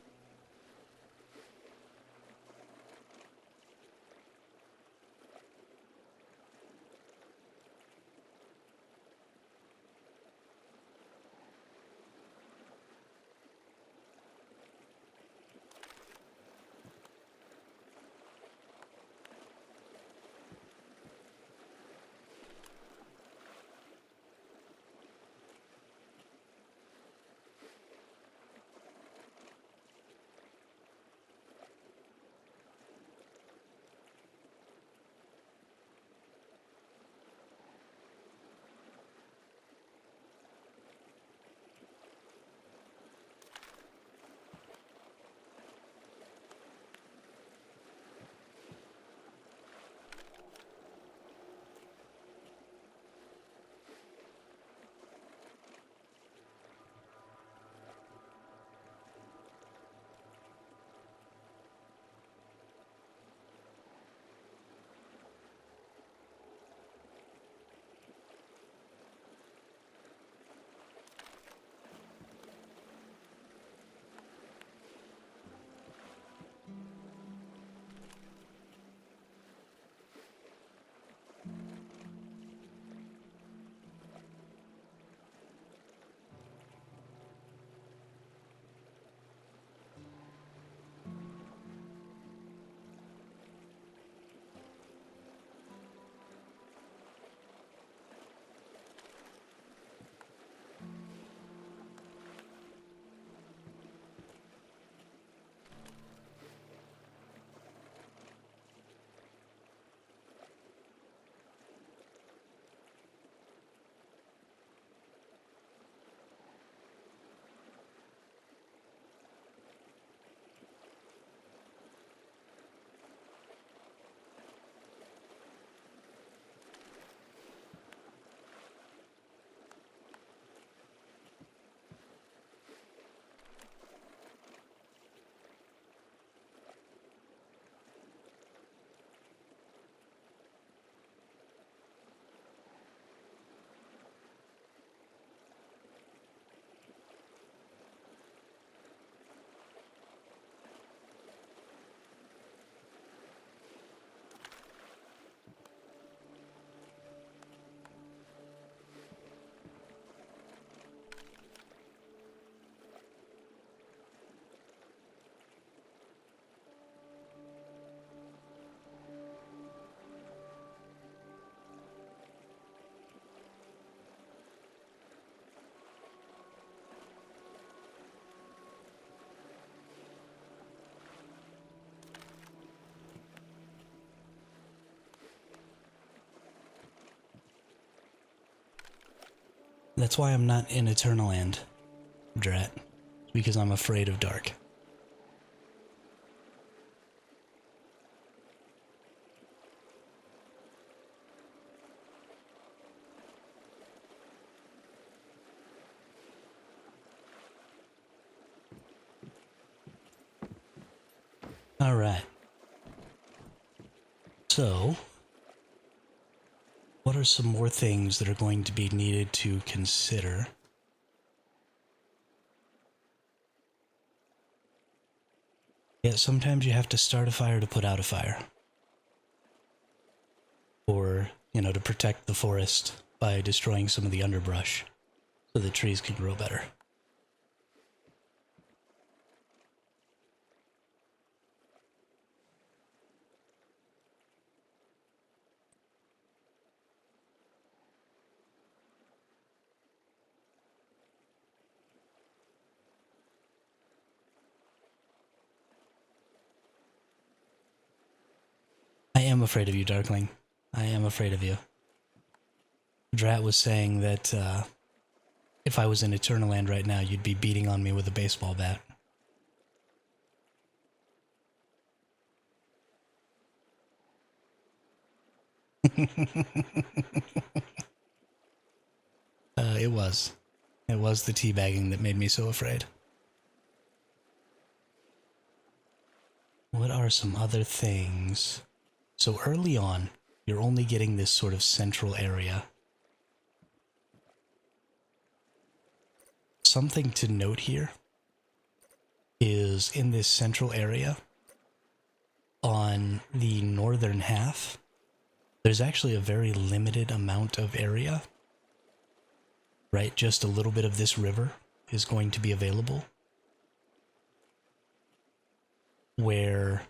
That's why I'm not in Eternal Land, Drat. Because I'm afraid of dark. Alright. So, what are some more things that are going to be needed to consider? Yeah, sometimes you have to start a fire to put out a fire. Or, to protect the forest by destroying some of the underbrush so the trees can grow better. I am afraid of you, Darkling. I am afraid of you. Drat was saying that if I was in Eternal Land right now, you'd be beating on me with a baseball bat. It was. It was the teabagging that made me so afraid. What are some other things? So early on, you're only getting this sort of central area. Something to note here is in this central area, on the northern half, there's actually a very limited amount of area. Right? Just a little bit of this river is going to be available. Where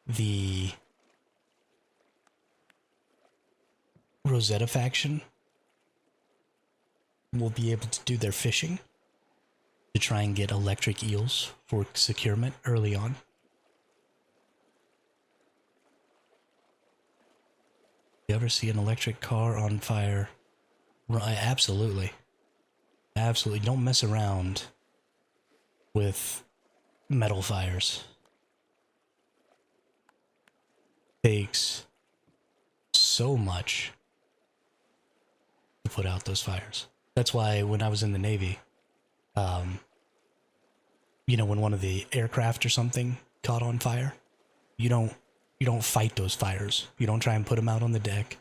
the Rosetta faction will be able to do their fishing to try and get electric eels for securement early on. You ever see an electric car on fire? Absolutely. Absolutely. Don't mess around with metal fires. Takes so much to put out those fires. That's why when I was in the Navy, when one of the aircraft or something caught on fire, you don't fight those fires. You don't try and put them out on the deck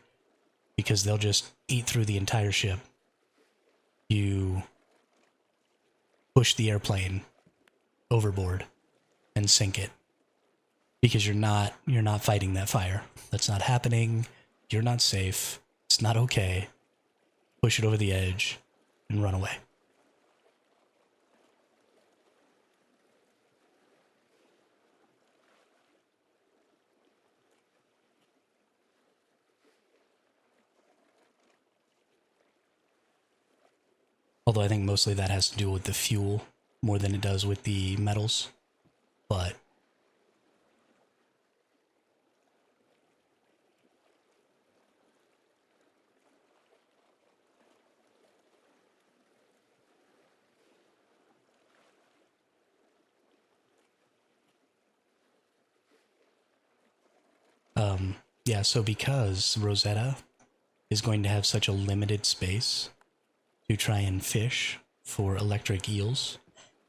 because they'll just eat through the entire ship. You push the airplane overboard and sink it because you're not fighting that fire. That's not happening. You're not safe. It's not okay. Push it over the edge and run away. Although I think mostly that has to do with the fuel more than it does with the metals. But yeah, so because Rosetta is going to have such a limited space to try and fish for electric eels,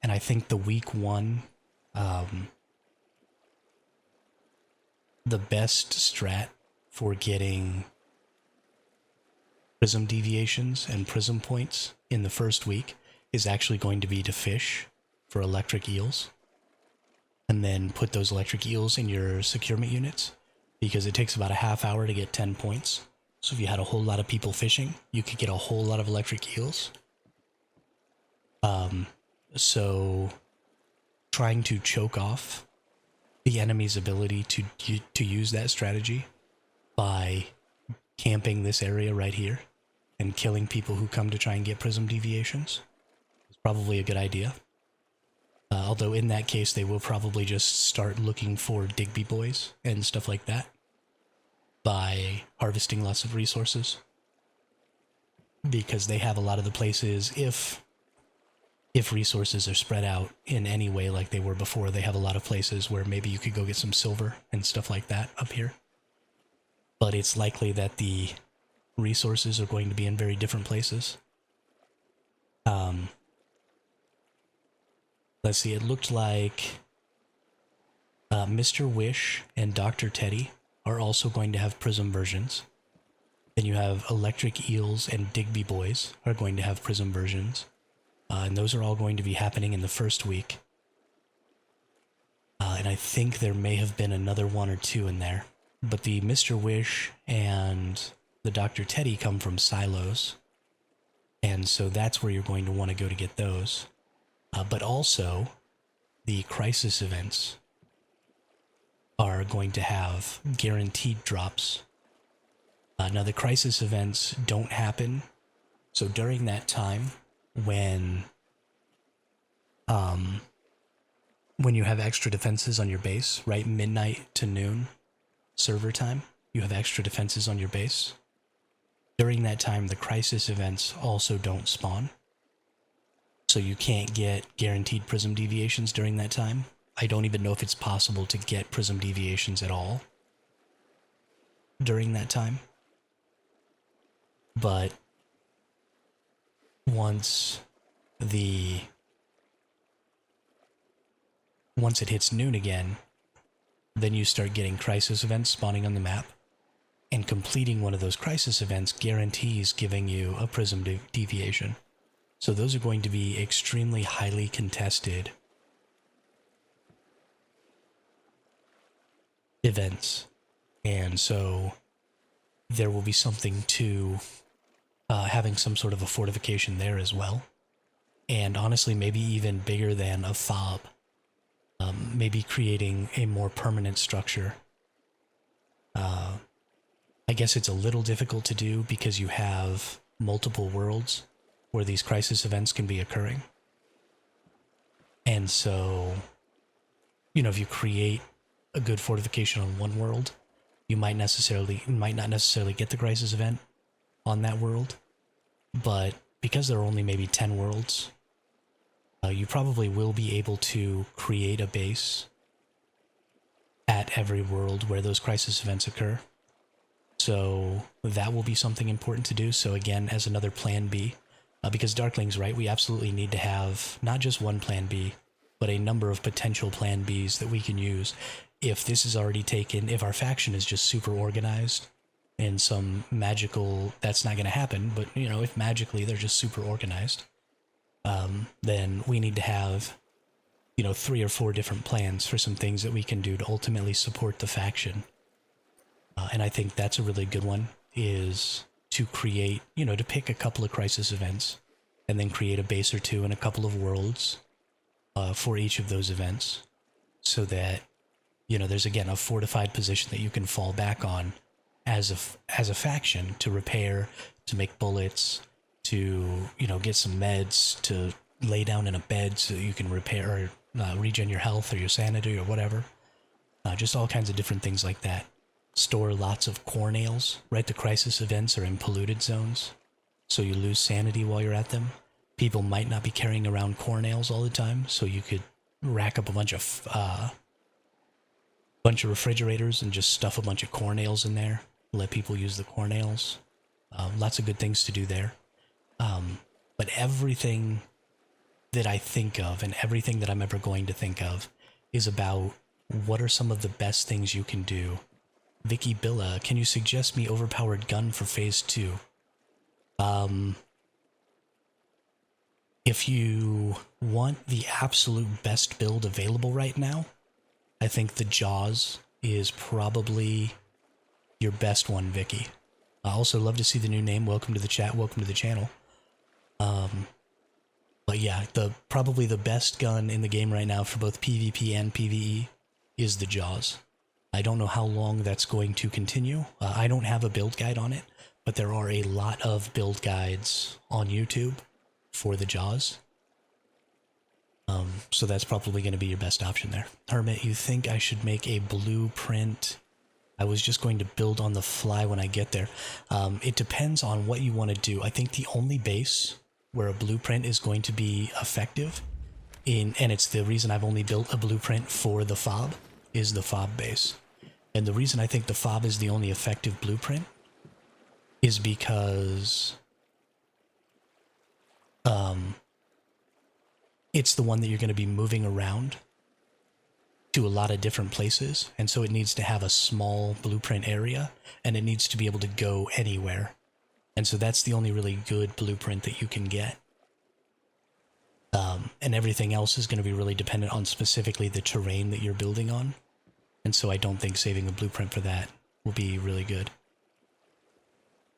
and I think the week one, the best strat for getting prism deviations and prism points in the first week is actually going to be to fish for electric eels and then put those electric eels in your securement units, because it takes about a half hour to get 10 points. So if you had a whole lot of people fishing, you could get a whole lot of electric eels. So trying to choke off the enemy's ability to use that strategy by camping this area right here and killing people who come to try and get prism deviations is probably a good idea. Although in that case, they will probably just start looking for Digby boys and stuff like that by harvesting lots of resources. because they have a lot of the places, if resources are spread out in any way like they were before, they have a lot of places where maybe you could go get some silver and stuff like that up here. But it's likely that the resources are going to be in very different places. Let's see, it looked like Mr. Wish and Dr. Teddy are also going to have Prism versions. Then you have Electric Eels and Digby Boys are going to have Prism versions. And those are all going to be happening in the first week. And I think there may have been another one or two in there. But the Mr. Wish and the Dr. Teddy come from silos. And so that's where you're going to want to go to get those. But also, the crisis events are going to have guaranteed drops. Now, the crisis events don't happen. So during that time, when you have extra defenses on your base, right, midnight to noon server time, you have extra defenses on your base. During that time, the crisis events also don't spawn. So you can't get guaranteed prism deviations during that time. I don't even know if it's possible to get prism deviations at all during that time. But once it hits noon again, then you start getting crisis events spawning on the map. And completing one of those crisis events guarantees giving you a prism deviation. So those are going to be extremely highly contested events. And so there will be something to having some sort of a fortification there as well. And honestly, maybe even bigger than a fob. Maybe creating a more permanent structure. I guess it's a little difficult to do because you have multiple worlds where these crisis events can be occurring. And so, if you create a good fortification on one world, you might not necessarily get the crisis event on that world. But because there are only maybe 10 worlds, you probably will be able to create a base at every world where those crisis events occur. So that will be something important to do. So again, as another plan B, because Darklings, right, we absolutely need to have not just one plan B, but a number of potential plan Bs that we can use. If this is already taken, if our faction is just super organized and some magical, that's not going to happen, but if magically they're just super organized, then we need to have 3 or 4 different plans for some things that we can do to ultimately support the faction. And I think that's a really good one, is to create, to pick a couple of crisis events and then create a base or two and a couple of worlds for each of those events, so that, there's again a fortified position that you can fall back on as a faction to repair, to make bullets, to, get some meds, to lay down in a bed so that you can repair or regen your health or your sanity or whatever. Just all kinds of different things like that. Store lots of core nails, right? The crisis events are in polluted zones, so you lose sanity while you're at them. People might not be carrying around core nails all the time, so you could rack up a bunch of refrigerators and just stuff a bunch of core nails in there. Let people use the core nails. Lots of good things to do there. But everything that I think of and everything that I'm ever going to think of is about what are some of the best things you can do. Vicky Billa, can you suggest me overpowered gun for phase 2? If you want the absolute best build available right now, I think the Jaws is probably your best one, Vicky. I also love to see the new name. Welcome to the chat. Welcome to the channel. But yeah, probably the best gun in the game right now for both PvP and PvE is the Jaws. I don't know how long that's going to continue. I don't have a build guide on it, but there are a lot of build guides on YouTube for the Jaws. So that's probably going to be your best option there. Hermit, you think I should make a blueprint I was just going to build on the fly when I get there. It depends on what you want to do. I think the only base where a blueprint is going to be effective and it's the reason I've only built a blueprint for the fob, is the fob base. And the reason I think the fob is the only effective blueprint is because it's the one that you're going to be moving around to a lot of different places, and so it needs to have a small blueprint area, and it needs to be able to go anywhere. And so that's the only really good blueprint that you can get. And everything else is going to be really dependent on specifically the terrain that you're building on. And so I don't think saving a blueprint for that will be really good.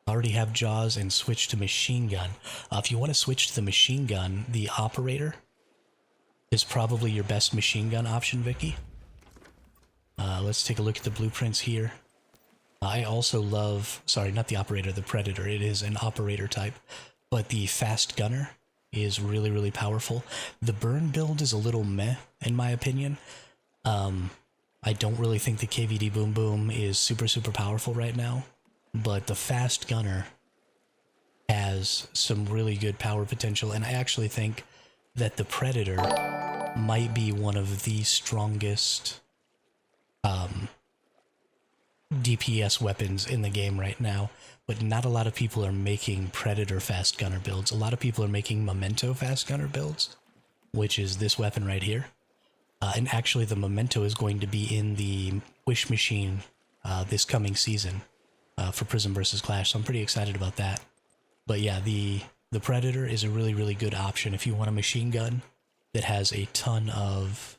I already have Jaws and switch to machine gun. If you want to switch to the machine gun, the operator is probably your best machine gun option, Vicky. Let's take a look at the blueprints here. I also love, sorry, not the operator, the predator. It is an operator type, but the fast gunner is really, really powerful. The burn build is a little meh, in my opinion. I don't really think the KVD Boom Boom is super, super powerful right now, but the fast gunner has some really good power potential, and I actually think that the predator might be one of the strongest DPS weapons in the game right now, but not a lot of people are making Predator fast gunner builds. A lot of people are making Memento fast gunner builds, which is this weapon right here. And actually the Memento is going to be in the Wish Machine this coming season for Prismverse Clash, so I'm pretty excited about that. But yeah, the Predator is a really, really good option if you want a machine gun that has a ton of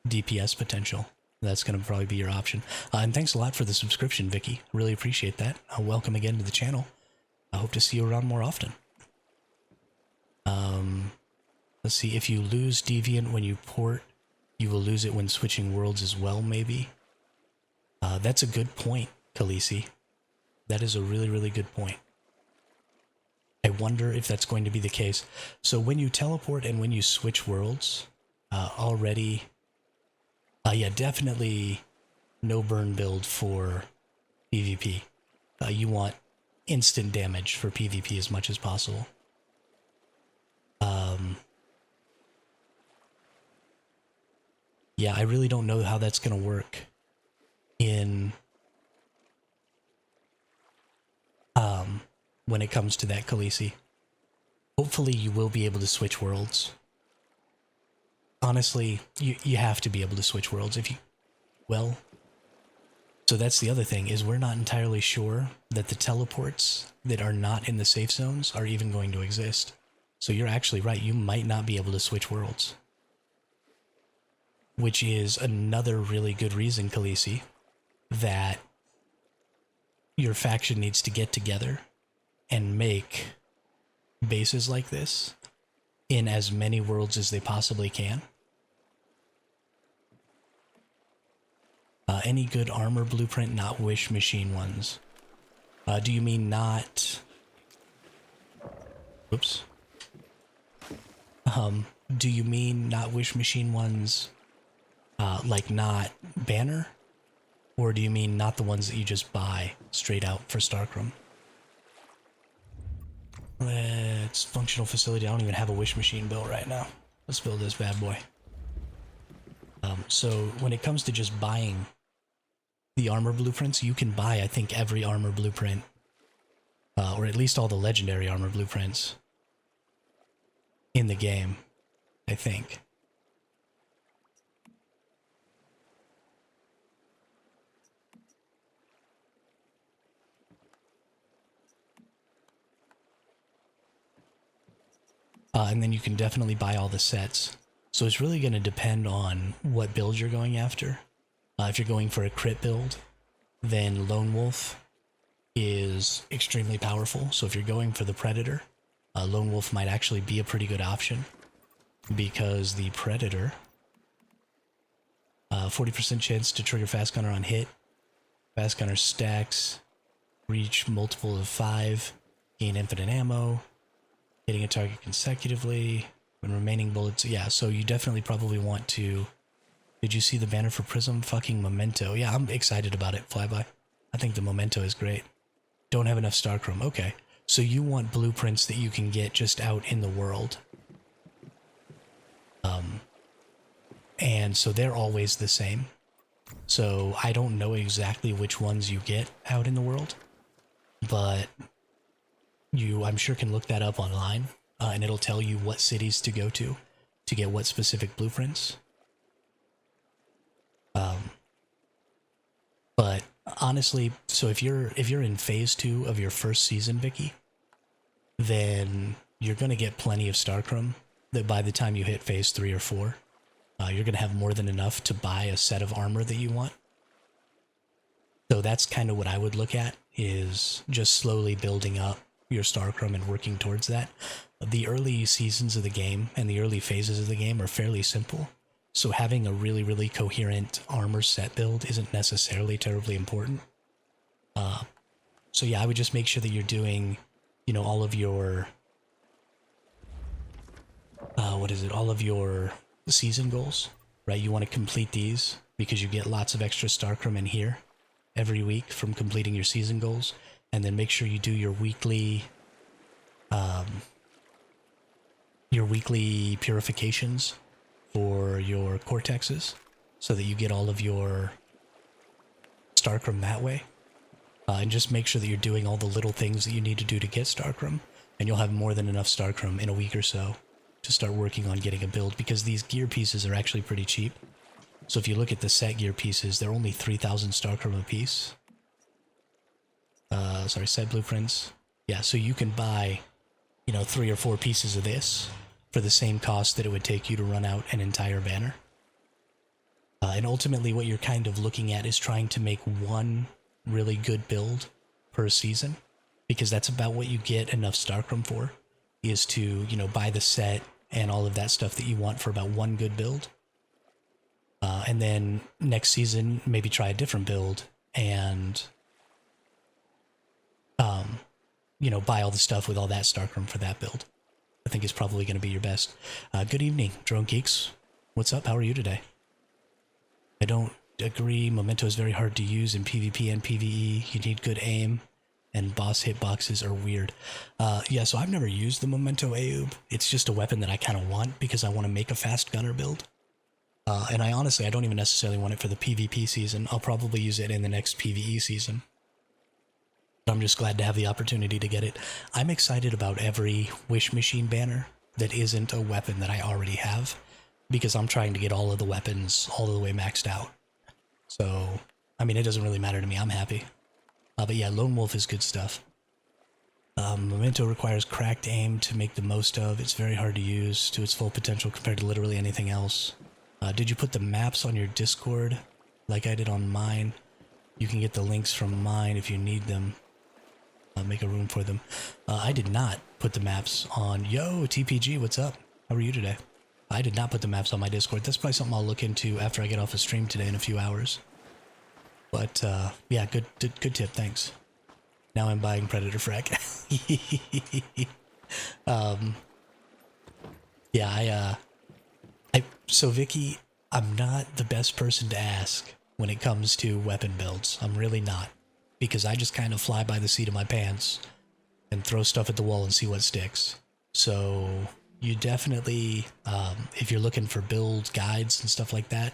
DPS potential. That's going to probably be your option. And thanks a lot for the subscription, Vicky. Really appreciate that. Welcome again to the channel. I hope to see you around more often. Let's see, if you lose Deviant when you port, you will lose it when switching worlds as well, maybe. That's a good point, Khaleesi. That is a really, really good point. I wonder if that's going to be the case. So when you teleport and when you switch worlds, already... yeah, definitely no burn build for PvP. You want instant damage for PvP as much as possible. Yeah, I really don't know how that's going to work in when it comes to that, Khaleesi. Hopefully you will be able to switch worlds. Honestly, you have to be able to switch worlds if you... Well, so that's the other thing, is we're not entirely sure that the teleports that are not in the safe zones are even going to exist. So you're actually right, you might not be able to switch worlds. Which is another really good reason, Khaleesi, that your faction needs to get together and make bases like this in as many worlds as they possibly can. Any good armor blueprint, not Wish Machine ones? Do you mean not... Oops. Do you mean not Wish Machine ones, like not Banner? Or do you mean not the ones that you just buy straight out for Starkroom? Let's functional facility. I don't even have a Wish Machine built right now. Let's build this bad boy. So when it comes to just buying the armor blueprints, you can buy, I think, every armor blueprint, or at least all the legendary armor blueprints in the game, I think. And then you can definitely buy all the sets. So it's really going to depend on what build you're going after. If you're going for a crit build, then Lone Wolf is extremely powerful. So if you're going for the Predator, Lone Wolf might actually be a pretty good option. Because the Predator, 40% chance to trigger Fast Gunner on hit. Fast Gunner stacks, reach multiple of 5, gain infinite ammo. Hitting a target consecutively when remaining bullets. Yeah, so you definitely probably want to Did you see the banner for Prism? Fucking Memento. Yeah, I'm excited about it, Flyby. I think the Memento is great. Don't have enough Starchrome. Okay. So you want blueprints that you can get just out in the world. And so they're always the same. So I don't know exactly which ones you get out in the world, but you, I'm sure, can look that up online, and it'll tell you what cities to go to get what specific blueprints. But honestly, so if you're in phase 2 of your first season, Vicky, then you're gonna get plenty of Starchrome. That by the time you hit phase 3 or 4, you're gonna have more than enough to buy a set of armor that you want. So that's kind of what I would look at, is just slowly building up your Starchrome and working towards that. The early seasons of the game and the early phases of the game are fairly simple. So having a really, really coherent armor set build isn't necessarily terribly important. So yeah, I would just make sure that you're doing, you know, all of your, all of your season goals, right? You want to complete these because you get lots of extra Starchrome in here every week from completing your season goals. And then make sure you do your weekly purifications for your cortexes, so that you get all of your Starchrome that way. And just make sure that you're doing all the little things that you need to do to get Starchrome, and you'll have more than enough Starchrome in a week or so to start working on getting a build, because these gear pieces are actually pretty cheap. So if you look at the set gear pieces, they're only 3,000 Starchrome a piece. Set blueprints. Yeah, so you can buy, you know, 3 or 4 pieces of this for the same cost that it would take you to run out an entire banner. And ultimately what you're kind of looking at is trying to make one really good build per season, because that's about what you get enough Starchrome for, is to, you know, buy the set and all of that stuff that you want for about one good build. And then next season, maybe try a different build and, you know, buy all the stuff with all that Starchrome for that build. I think is probably going to be your best. Good evening, Drone Geeks. What's up? How are you today? I don't agree. Memento is very hard to use in PvP and PvE. You need good aim, and boss hitboxes are weird. Yeah, so I've never used the Memento Aub. It's just a weapon that I kind of want because I want to make a fast gunner build. And I honestly don't even necessarily want it for the PvP season. I'll probably use it in the next PvE season. I'm just glad to have the opportunity to get it. I'm excited about every Wish Machine banner that isn't a weapon that I already have, because I'm trying to get all of the weapons all the way maxed out. So, I mean, it doesn't really matter to me. I'm happy. But yeah, Lone Wolf is good stuff. Memento requires cracked aim to make the most of. It's very hard to use to its full potential compared to literally anything else. Did you put the maps on your Discord like I did on mine? You can get the links from mine if you need them. Make a room for them. I did not put the maps on. Yo, TPG, what's up? How are you today? I did not put the maps on my Discord. That's probably something I'll look into after I get off a stream today in a few hours. But, yeah, good tip, thanks. Now I'm buying Predator Frack. Yeah, so Vicky, I'm not the best person to ask when it comes to weapon builds. I'm really not. Because I just kind of fly by the seat of my pants and throw stuff at the wall and see what sticks. So you definitely, if you're looking for build guides and stuff like that,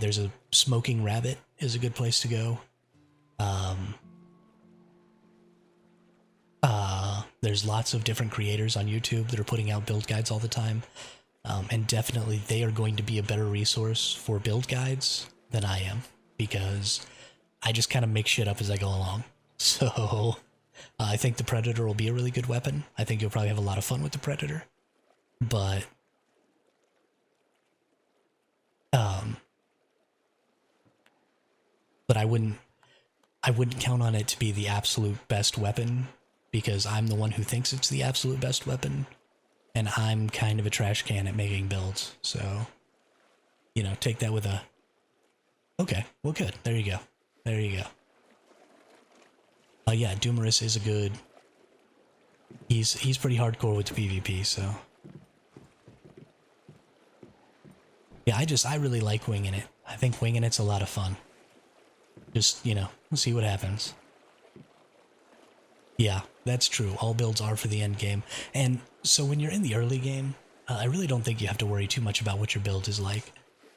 there's a Smoking Rabbit is a good place to go. There's lots of different creators on YouTube that are putting out build guides all the time. And definitely they are going to be a better resource for build guides than I am, because I just kind of make shit up as I go along. So I think the Predator will be a really good weapon. I think you'll probably have a lot of fun with the Predator. But I wouldn't count on it to be the absolute best weapon, because I'm the one who thinks it's the absolute best weapon, and I'm kind of a trash can at making builds. So, you know, take that with a... Okay, well good. There you go. There you go. Yeah, Doomerus is a good... He's pretty hardcore with the PvP, so... Yeah, I really like winging it. I think winging it's a lot of fun. Just, you know, we'll see what happens. Yeah, that's true. All builds are for the end game. And so when you're in the early game, I really don't think you have to worry too much about what your build is like.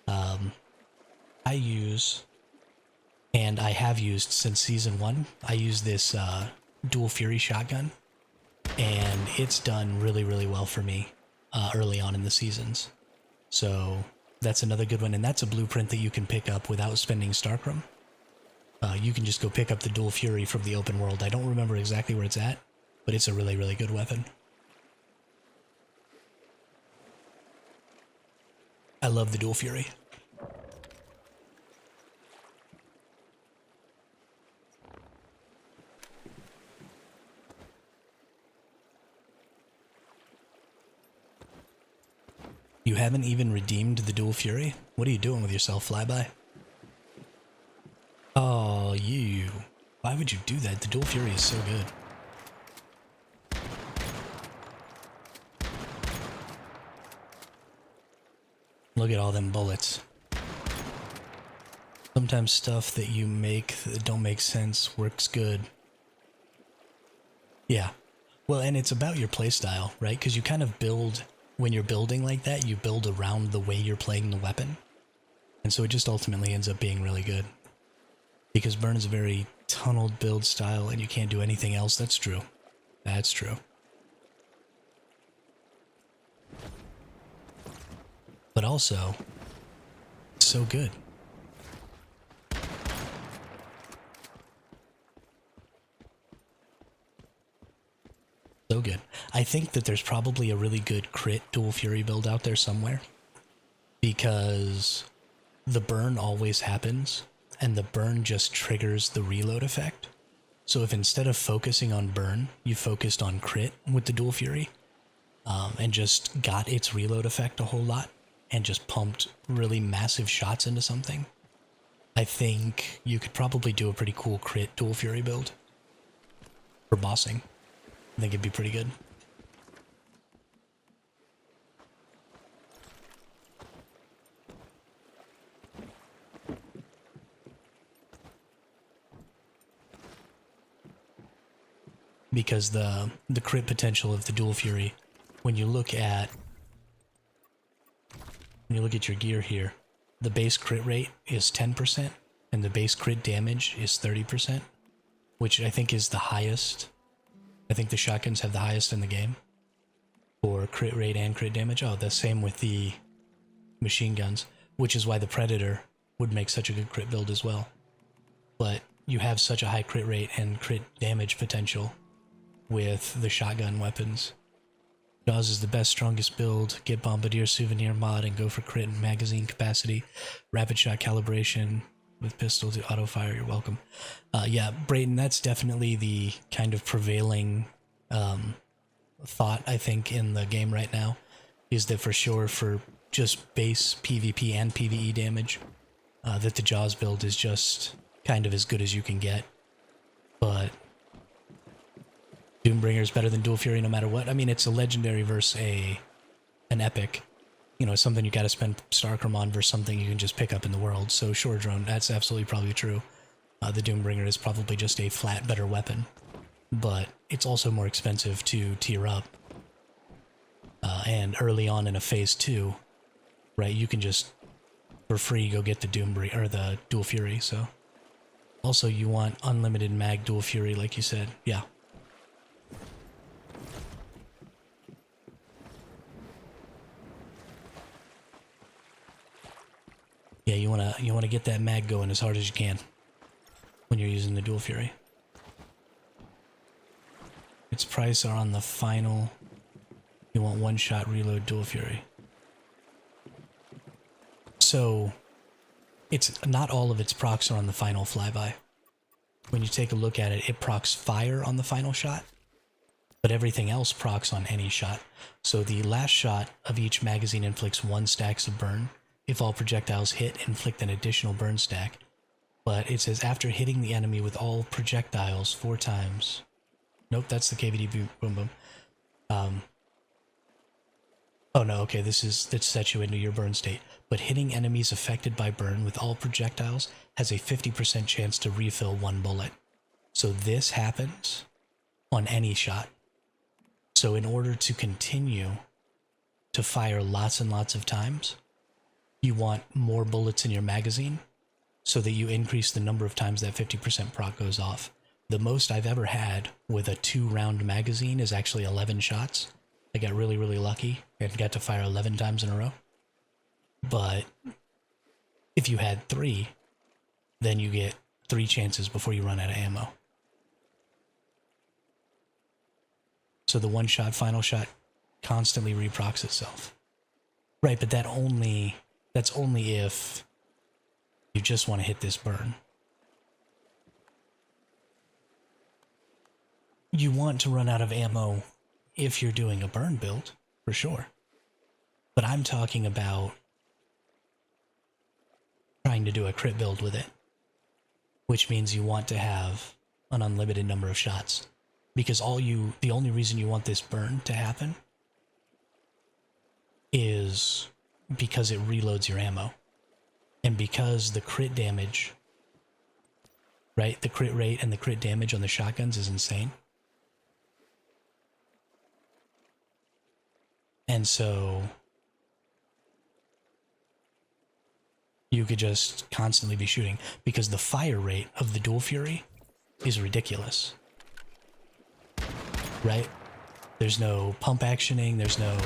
I use, and I have used since Season 1, I use this Dual Fury shotgun, and it's done really, really well for me early on in the seasons. So that's another good one, and that's a blueprint that you can pick up without spending Starcrum. You can just go pick up the Dual Fury from the open world. I don't remember exactly where it's at, but it's a really, really good weapon. I love the Dual Fury. You haven't even redeemed the Dual Fury? What are you doing with yourself, Flyby? Oh, you. Why would you do that? The Dual Fury is so good. Look at all them bullets. Sometimes stuff that you make that don't make sense works good. Yeah. Well, and it's about your playstyle, right? Because you kind of build, when you're building like that, you build around the way you're playing the weapon. And so it just ultimately ends up being really good. Because burn is a very tunneled build style and you can't do anything else. That's true. That's true. But also, so good. So good. I think that there's probably a really good crit Dual Fury build out there somewhere. Because the burn always happens, and the burn just triggers the reload effect. So if instead of focusing on burn, you focused on crit with the Dual Fury, and just got its reload effect a whole lot, and just pumped really massive shots into something, I think you could probably do a pretty cool crit Dual Fury build for bossing. I think it'd be pretty good. Because the crit potential of the Dual Fury, when you look at your gear here, the base crit rate is 10% and the base crit damage is 30%, which I think is the highest. I think the shotguns have the highest in the game for crit rate and crit damage. Oh, the same with the machine guns, which is why the Predator would make such a good crit build as well. But you have such a high crit rate and crit damage potential with the shotgun weapons. Jaws is the best, strongest build. Get Bombardier Souvenir mod and go for crit and magazine capacity. Rapid shot calibration with pistol to auto fire. You're welcome. Yeah, Brayden, that's definitely the kind of prevailing thought, I think, in the game right now. Is that for sure for just base PvP and PvE damage, that the Jaws build is just kind of as good as you can get. But Doombringer is better than Dual Fury no matter what. I mean, it's a legendary versus an epic. You know, it's something you gotta spend Starcrum on versus something you can just pick up in the world. So sure, Drone, that's absolutely probably true. The Doombringer is probably just a flat better weapon. But it's also more expensive to tier up. And early on in a phase 2, right, you can just, for free, go get the Doombringer, or the Dual Fury, so. Also, you want unlimited mag Dual Fury, like you said. Yeah. Yeah, you wanna get that mag going as hard as you can when you're using the Dual Fury. Its price are on the final. You want one-shot reload Dual Fury. So, it's not all of its procs are on the final flyby. When you take a look at it, it procs fire on the final shot, but everything else procs on any shot. So the last shot of each magazine inflicts 1 stack of burn. If all projectiles hit, inflict an additional burn stack. But it says after hitting the enemy with all projectiles 4 times. Nope, that's the KVD boom boom. Oh no, okay, that sets you into your burn state. but hitting enemies affected by burn with all projectiles has a 50% chance to refill one bullet. So this happens on any shot. So in order to continue to fire lots and lots of times, you want more bullets in your magazine so that you increase the number of times that 50% proc goes off. The most I've ever had with a 2-round magazine is actually 11 shots. I got really, really lucky and got to fire 11 times in a row. But if you had 3, then you get 3 chances before you run out of ammo. So the one-shot, final shot constantly reprocs itself. Right, but that's only if you just want to hit this burn. You want to run out of ammo if you're doing a burn build, for sure. But I'm talking about trying to do a crit build with it, which means you want to have an unlimited number of shots. Because the only reason you want this burn to happen is because it reloads your ammo. And because the crit damage, right, the crit rate and the crit damage on the shotguns is insane. And so you could just constantly be shooting because the fire rate of the Dual Fury is ridiculous. Right? There's no pump actioning, there's no...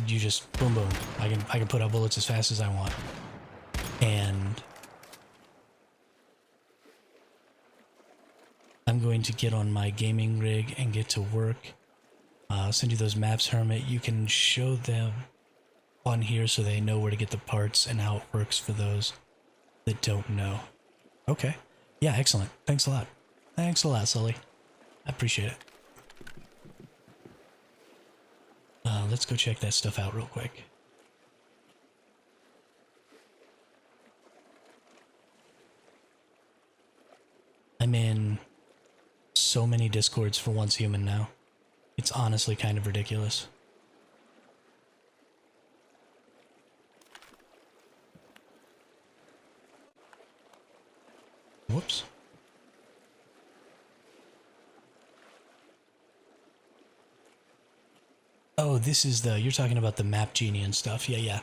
You just boom boom. I can put out bullets as fast as I want. And I'm going to get on my gaming rig and get to work. I'll send you those maps, Hermit. You can show them on here so they know where to get the parts and how it works for those that don't know. Okay. Yeah, excellent. Thanks a lot. Thanks a lot, Sully. I appreciate it. Let's go check that stuff out real quick. I'm in so many Discords for Once Human now. It's honestly kind of ridiculous. Whoops. Oh, this is you're talking about the Map Genie and stuff. Yeah.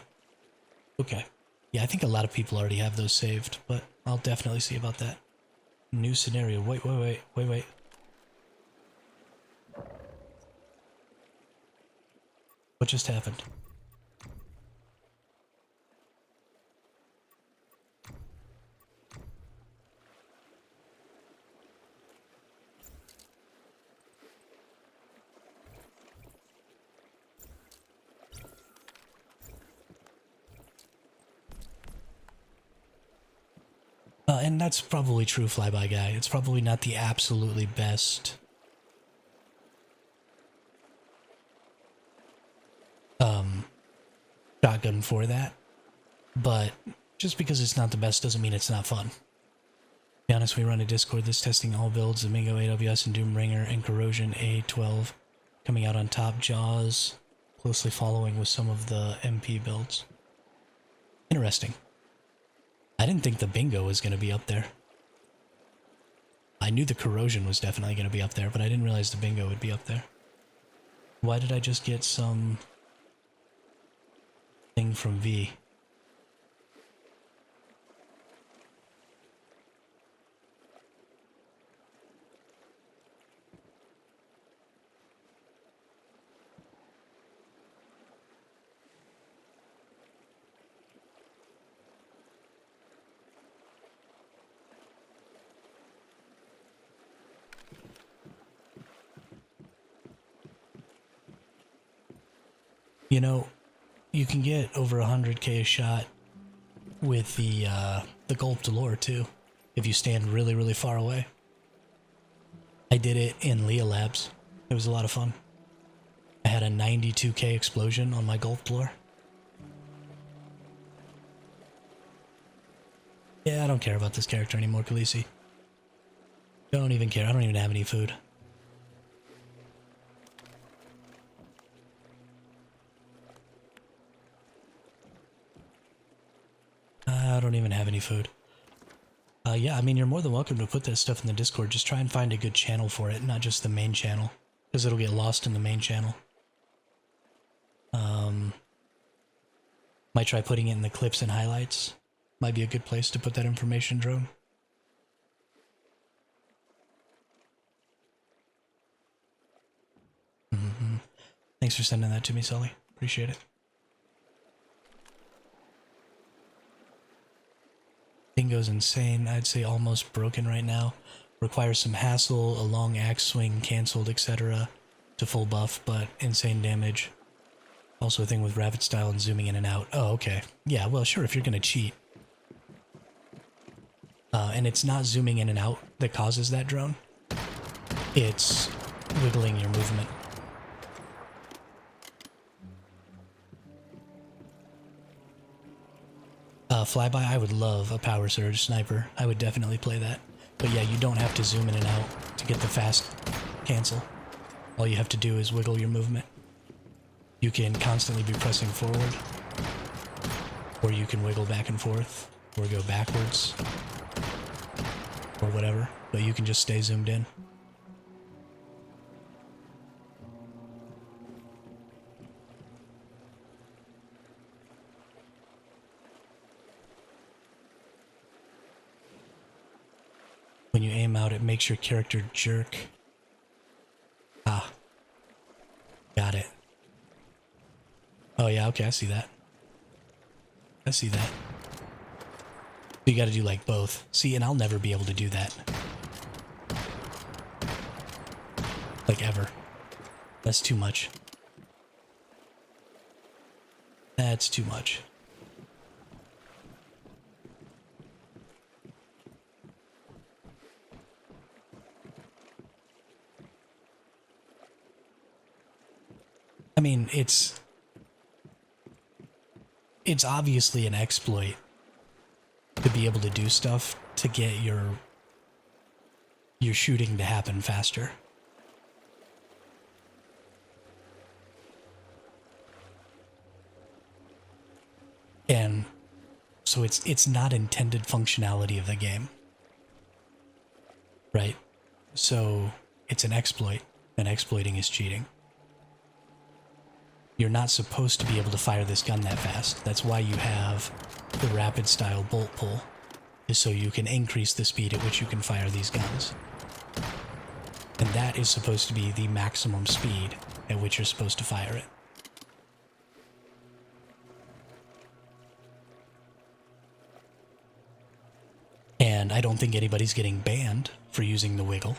Okay. Yeah, I think a lot of people already have those saved, but I'll definitely see about that. New scenario. Wait. What just happened? And that's probably true, Flyby Guy. It's probably not the absolutely best shotgun for that, but just because it's not the best doesn't mean it's not fun. To be honest, we run a Discord that's testing all builds, Domingo, AWS, and Doombringer, and Corrosion A12 coming out on top, Jaws closely following with some of the MP builds. Interesting. I didn't think the Bingo was going to be up there. I knew the Corrosion was definitely going to be up there, but I didn't realize the Bingo would be up there. Why did I just get some thing from V? You know, you can get over 100k a shot with the Gulp Delore too, if you stand really, really far away. I did it in Leah Labs. It was a lot of fun. I had a 92k explosion on my Gulp Delore. Yeah, I don't care about this character anymore, Khaleesi. Don't even care. I don't even have any food. I don't even have any food. Yeah, I mean, you're more than welcome to put that stuff in the Discord. Just try and find a good channel for it, not just the main channel, because it'll get lost in the main channel. Might try putting it in the clips and highlights. Might be a good place to put that information, Drone. Thanks for sending that to me, Sully. Appreciate it. Bingo's insane. I'd say almost broken right now. Requires some hassle, a long axe swing, cancelled, etc. to full buff, but insane damage. Also a thing with rapid style and zooming in and out. Oh, okay. Yeah, well, sure, if you're gonna cheat. And it's not zooming in and out that causes that drone. It's wiggling your movement. Flyby, I would love a power surge sniper. I would definitely play that. But yeah, you don't have to zoom in and out to get the fast cancel. All you have to do is wiggle your movement. You can constantly be pressing forward, or you can wiggle back and forth, or go backwards, or whatever, but you can just stay zoomed in. When you aim out, it makes your character jerk. Ah. Got it. Oh yeah, okay, I see that. I see that. You gotta do like both. See, and I'll never be able to do that. Like ever. That's too much. That's too much. I mean, it's obviously an exploit to be able to do stuff to get your shooting to happen faster. And so it's not intended functionality of the game. Right? So it's an exploit, and exploiting is cheating. You're not supposed to be able to fire this gun that fast. That's why you have the rapid style bolt pull, is so you can increase the speed at which you can fire these guns. And that is supposed to be the maximum speed at which you're supposed to fire it. And I don't think anybody's getting banned for using the wiggle.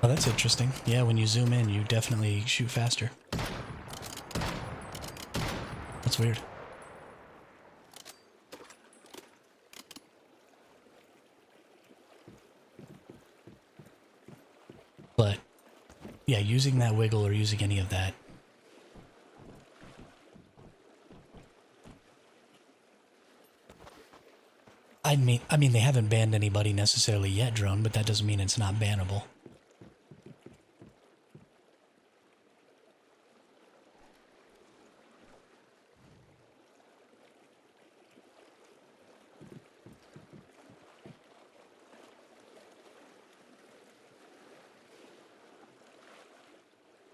Oh, that's interesting. Yeah, when you zoom in, you definitely shoot faster. That's weird. But, yeah, using that wiggle or using any of that. I mean, they haven't banned anybody necessarily yet, Drone, but that doesn't mean it's not bannable.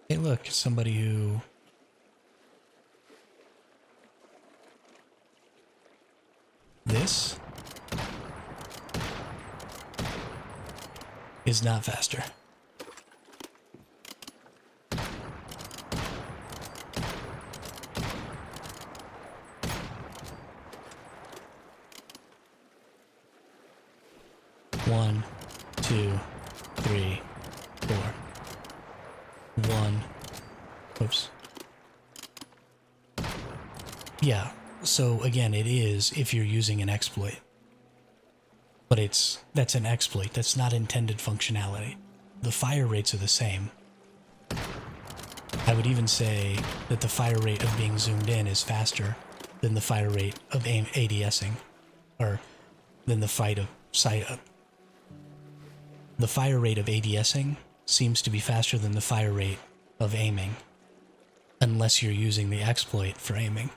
Hey, look, somebody who... This is not faster. One, two, three, four. One. Oops. Yeah, so again, it is if you're using an exploit. But that's an exploit. That's not intended functionality. The fire rates are the same. I I would even say that the fire rate of being zoomed in is faster than the fire rate of ADSing, or than the the fire rate of ADSing seems to be faster than the fire rate of aiming, unless you're using the exploit for aiming.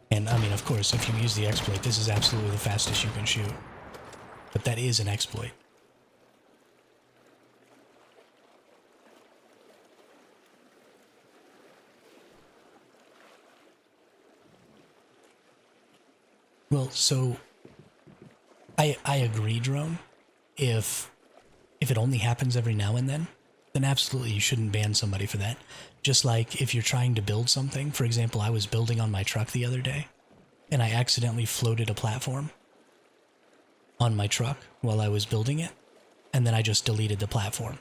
And I mean, of course, if you use the exploit, this is absolutely the fastest you can shoot. But that is an exploit. Well, so I agree, Drone. If it only happens every now and then absolutely you shouldn't ban somebody for that. Just like if you're trying to build something. For example, I was building on my truck the other day, and I accidentally floated a platform on my truck while I was building it, and then I just deleted the platform.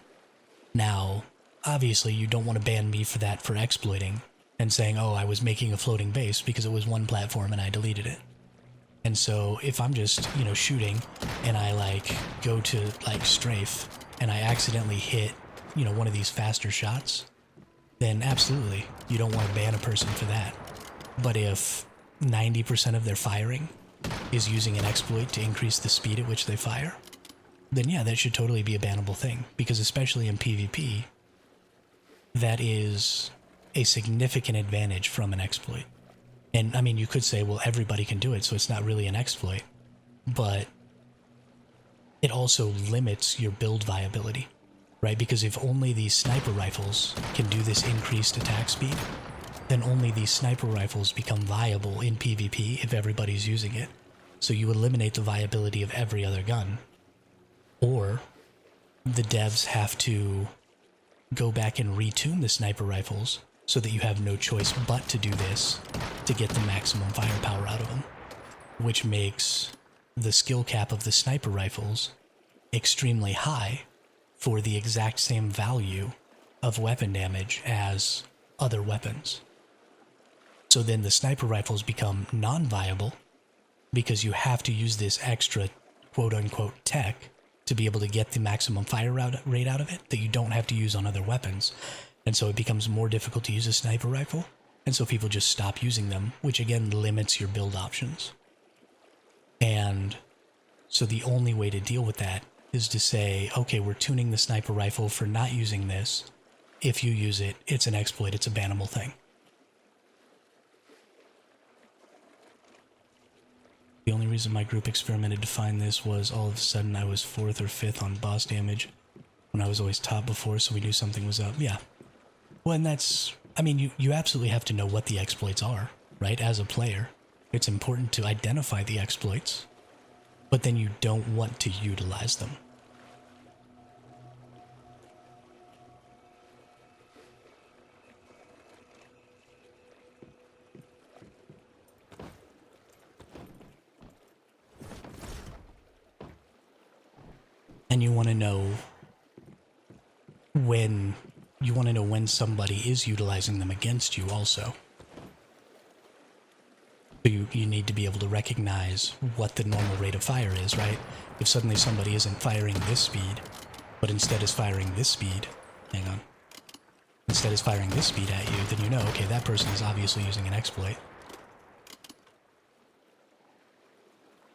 Now, obviously you don't want to ban me for that, for exploiting and saying, oh, I was making a floating base because it was one platform and I deleted it. And so if I'm just, you know, shooting and I like go to like strafe and I accidentally hit, you know, one of these faster shots, then absolutely you don't want to ban a person for that. But if 90% of their firing is using an exploit to increase the speed at which they fire, then yeah, that should totally be a bannable thing, because especially in PvP, that is a significant advantage from an exploit. And I mean, you could say, well, everybody can do it, so it's not really an exploit, but it also limits your build viability, right? Because if only these sniper rifles can do this increased attack speed, then only these sniper rifles become viable in PvP if everybody's using it. So you eliminate the viability of every other gun. Or the devs have to go back and retune the sniper rifles so that you have no choice but to do this to get the maximum firepower out of them, which makes the skill cap of the sniper rifles extremely high for the exact same value of weapon damage as other weapons. So then the sniper rifles become non-viable because you have to use this extra quote-unquote tech to be able to get the maximum fire rate out of it that you don't have to use on other weapons. And so it becomes more difficult to use a sniper rifle, and so people just stop using them, which again limits your build options. And so the only way to deal with that is to say, okay, we're tuning the sniper rifle for not using this. If you use it, it's an exploit, it's a bannable thing. The only reason my group experimented to find this was all of a sudden I was 4th or 5th on boss damage when I was always top before, so we knew something was up. Yeah. Well, and that's, I mean, you absolutely have to know what the exploits are, right? As a player, it's important to identify the exploits, but then you don't want to utilize them. And you want to know when somebody is utilizing them against you also. So you need to be able to recognize what the normal rate of fire is, right? If suddenly somebody isn't firing this speed, but instead is firing this speed, instead is firing this speed at you, then you know, okay, that person is obviously using an exploit.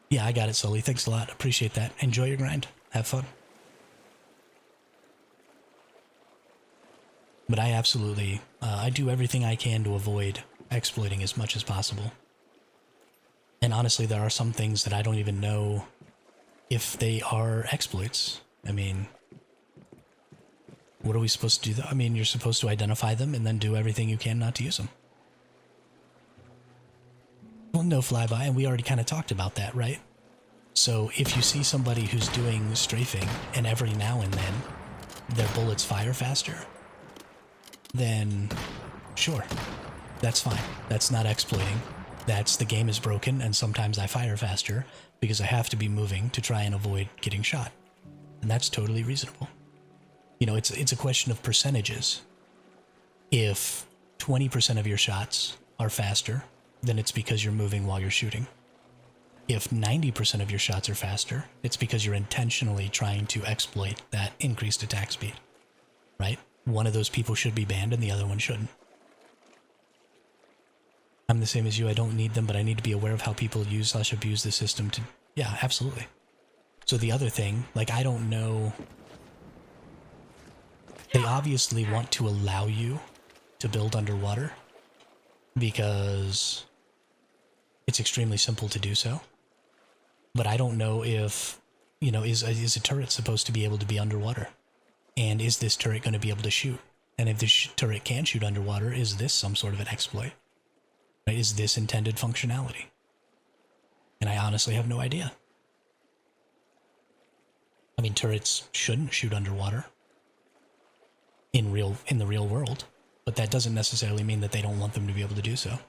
Yeah, I got it, Sully. Thanks a lot. Appreciate that. Enjoy your grind. Have fun. But I absolutely, I do everything I can to avoid exploiting as much as possible. And honestly, there are some things that I don't even know if they are exploits. I mean, what are we supposed to do? I mean, you're supposed to identify them and then do everything you can not to use them. Well, no flyby, and we already kind of talked about that, right? So if you see somebody who's doing strafing and every now and then their bullets fire faster, then sure, that's fine. That's not exploiting. That's the game is broken, and sometimes I fire faster because I have to be moving to try and avoid getting shot. And that's totally reasonable. You know, it's a question of percentages. If 20% of your shots are faster, then it's because you're moving while you're shooting. If 90% of your shots are faster, it's because you're intentionally trying to exploit that increased attack speed, right? one of those people should be banned and the other one shouldn't. I'm the same as you. I don't need them, but I need to be aware of how people use/abuse the system to... Yeah, absolutely. So the other thing, like, I don't know... They obviously want to allow you to build underwater because it's extremely simple to do so. But I don't know if, you know, is a turret supposed to be able to be underwater? And is this turret going to be able to shoot? And if this turret can shoot underwater, is this some sort of an exploit? Right? Is this intended functionality? And I honestly have no idea. I mean, turrets shouldn't shoot underwater in the real world, but that doesn't necessarily mean that they don't want them to be able to do so.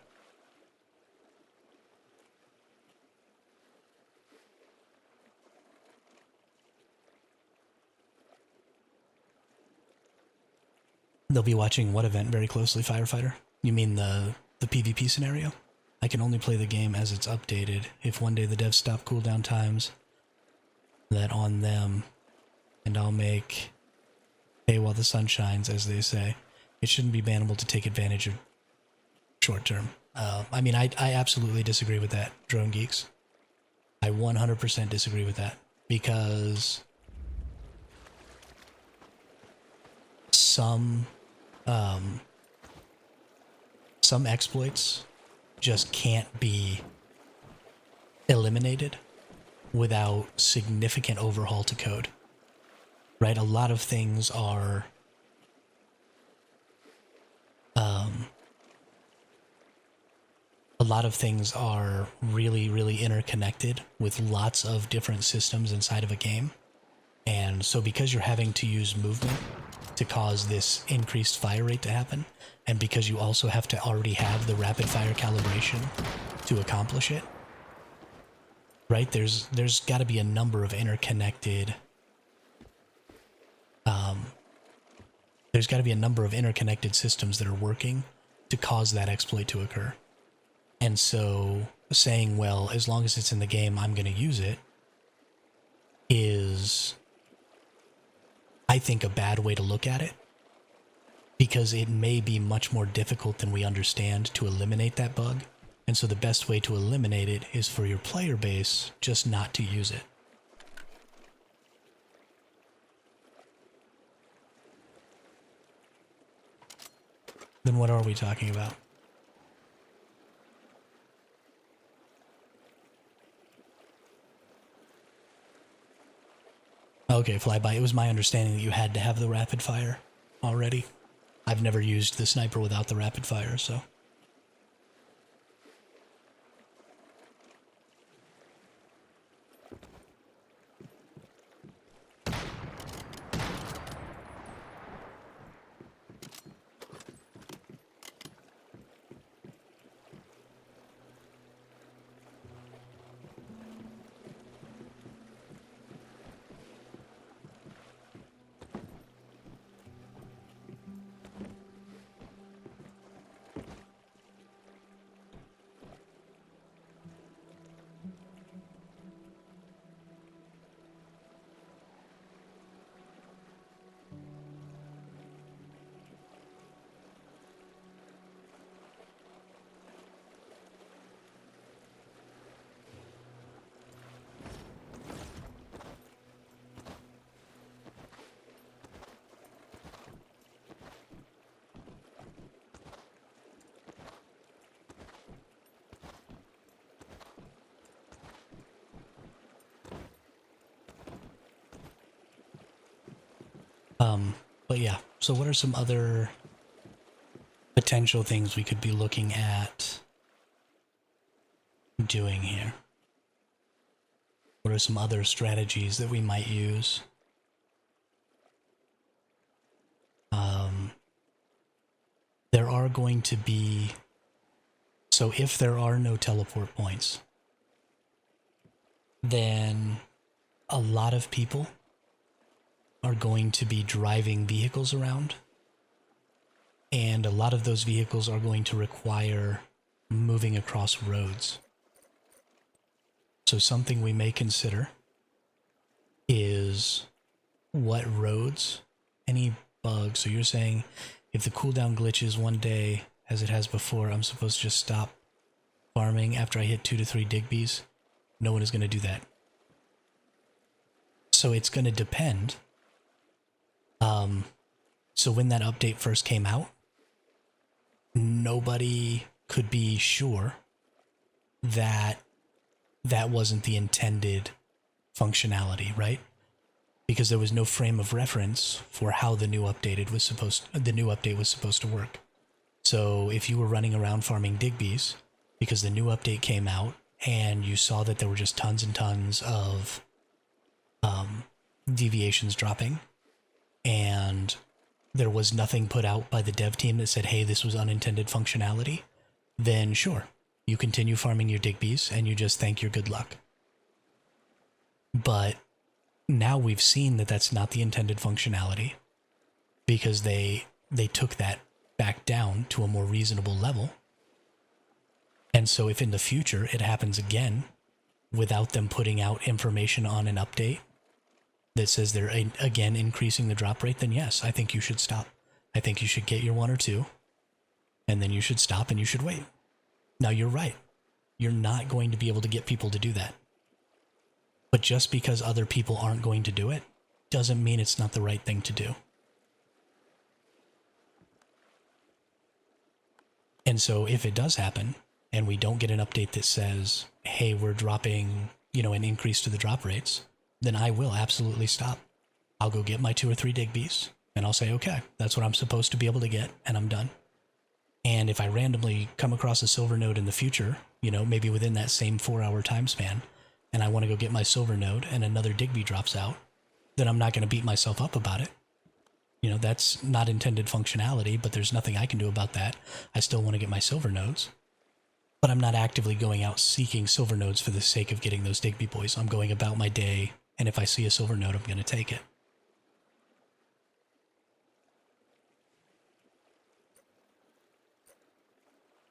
They'll be watching what event very closely, Firefighter? You mean the PvP scenario? I can only play the game as it's updated. If one day the devs stop cooldown times, that on them, and I'll make hay while the sun shines, as they say. It shouldn't be bannable to take advantage of short term. I mean, I absolutely disagree with that, Drone Geeks. I 100% disagree with that, because some exploits just can't be eliminated without significant overhaul to code. Right? A lot of things are really, really interconnected with lots of different systems inside of a game. And so because you're having to use movement to cause this increased fire rate to happen, and because you also have to already have the rapid fire calibration to accomplish it, right? There's got to be a number of interconnected systems that are working to cause that exploit to occur. And so saying, well, as long as it's in the game, I'm going to use it, is, I think, a bad way to look at it, because it may be much more difficult than we understand to eliminate that bug. And so the best way to eliminate it is for your player base just not to use it. Then what are we talking about? Okay, Flyby, it was my understanding that you had to have the rapid fire already. I've never used the sniper without the rapid fire, so... But yeah, so what are some other potential things we could be looking at doing here? What are some other strategies that we might use? There are going to be... So if there are no teleport points, then a lot of people are going to be driving vehicles around, and a lot of those vehicles are going to require moving across roads. So something we may consider is what roads any bug. So you're saying if the cooldown glitches one day as it has before, I'm supposed to just stop farming after I hit 2 to 3 Digbees? No one is going to do that. So it's going to depend. So when that update first came out, nobody could be sure that that wasn't the intended functionality, right? Because there was no frame of reference for how the new update was supposed to work. So if you were running around farming Digbees because the new update came out and you saw that there were just tons and tons of deviations dropping, and there was nothing put out by the dev team that said, hey, this was unintended functionality, then sure, you continue farming your Digbees and you just thank your good luck. But now we've seen that that's not the intended functionality, because they took that back down to a more reasonable level. And so if in the future it happens again without them putting out information on an update that says they're again increasing the drop rate, then yes, I think you should stop. I think you should get your 1 or 2, and then you should stop and you should wait. Now you're right. You're not going to be able to get people to do that. But just because other people aren't going to do it doesn't mean it's not the right thing to do. And so if it does happen and we don't get an update that says, hey, we're dropping, an increase to the drop rates, then I will absolutely stop. I'll go get my 2 or 3 Digbees and I'll say, okay, that's what I'm supposed to be able to get, and I'm done. And if I randomly come across a silver node in the future, maybe within that same 4-hour time span, and I want to go get my silver node and another Digbee drops out, then I'm not going to beat myself up about it. That's not intended functionality, but there's nothing I can do about that. I still want to get my silver nodes. But I'm not actively going out seeking silver nodes for the sake of getting those Digbee boys. I'm going about my day, and if I see a silver node, I'm going to take it.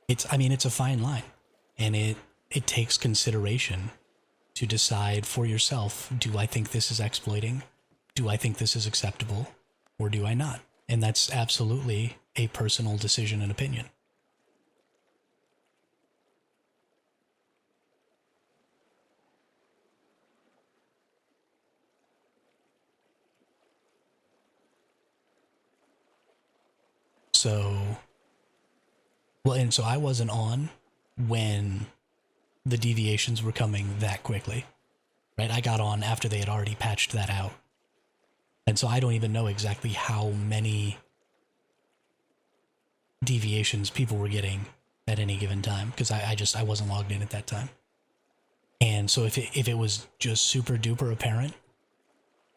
It's a fine line, and it takes consideration to decide for yourself, do I think this is exploiting? Do I think this is acceptable? Or do I not? And that's absolutely a personal decision and opinion. So I wasn't on when the deviations were coming that quickly, right? I got on after they had already patched that out. And so I don't even know exactly how many deviations people were getting at any given time, because I wasn't logged in at that time. And so if it was just super duper apparent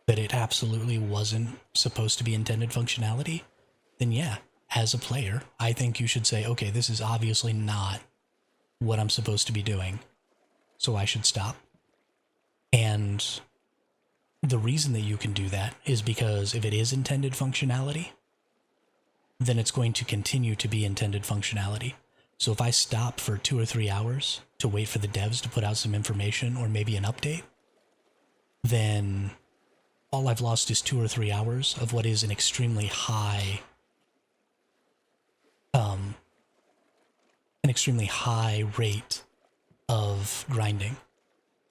that it absolutely wasn't supposed to be intended functionality, then yeah, as a player, I think you should say, okay, this is obviously not what I'm supposed to be doing, so I should stop. And the reason that you can do that is because if it is intended functionality, then it's going to continue to be intended functionality. So if I stop for 2 or 3 hours to wait for the devs to put out some information or maybe an update, then all I've lost is 2 or 3 hours of what is an extremely high rate of grinding.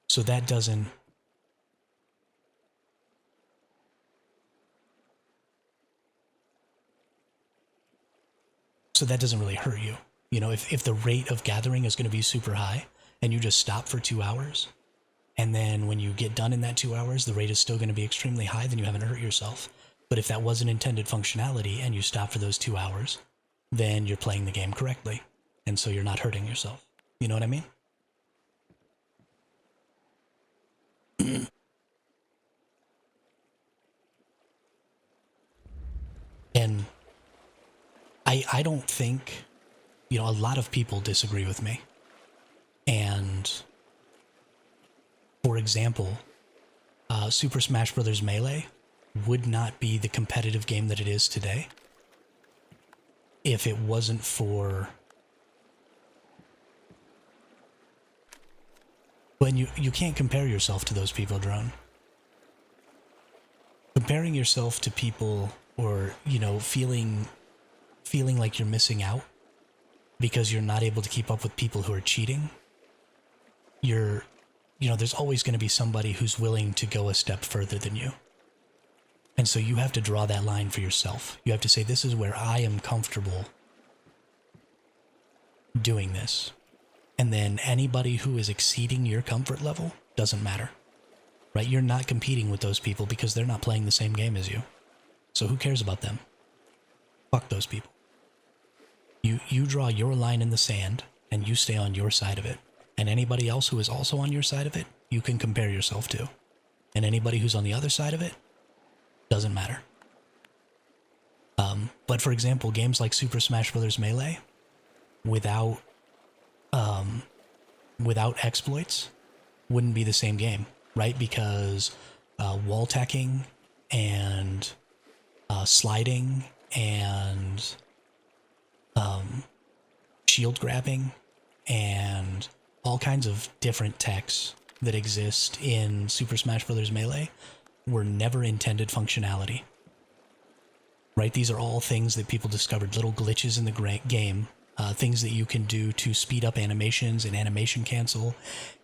So that doesn't really hurt you. If the rate of gathering is going to be super high and you just stop for 2 hours, and then when you get done in that 2 hours, the rate is still going to be extremely high, then you haven't hurt yourself. But if that wasn't intended functionality and you stop for those 2 hours, then you're playing the game correctly. And so you're not hurting yourself. You know what I mean? And I don't think, a lot of people disagree with me. And for example, Super Smash Bros. Melee would not be the competitive game that it is today if it wasn't for... But you can't compare yourself to those people, Drone. Comparing yourself to people or, you know, feeling like you're missing out because you're not able to keep up with people who are cheating, there's always going to be somebody who's willing to go a step further than you. And so you have to draw that line for yourself. You have to say, this is where I am comfortable doing this. And then anybody who is exceeding your comfort level doesn't matter, right? You're not competing with those people because they're not playing the same game as you. So who cares about them? Fuck those people. You draw your line in the sand and you stay on your side of it. And anybody else who is also on your side of it, you can compare yourself to. And anybody who's on the other side of it, doesn't matter. But for example, games like Super Smash Bros. Melee, without exploits, wouldn't be the same game, right? Because wall tacking and sliding and shield grabbing and all kinds of different techs that exist in Super Smash Bros. Melee were never intended functionality, right? These are all things that people discovered, little glitches in the game, things that you can do to speed up animations and animation cancel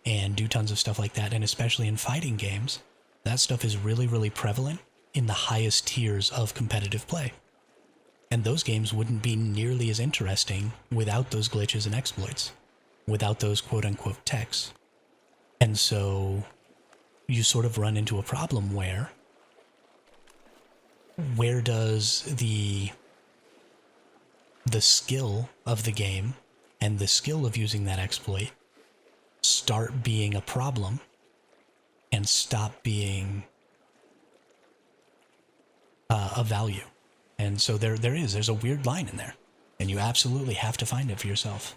and do tons of stuff like that. And especially in fighting games, that stuff is really, really prevalent in the highest tiers of competitive play. And those games wouldn't be nearly as interesting without those glitches and exploits, without those quote-unquote techs. And so you sort of run into a problem where does the skill of the game and the skill of using that exploit start being a problem and stop being a value? And so there's a weird line in there, and you absolutely have to find it for yourself.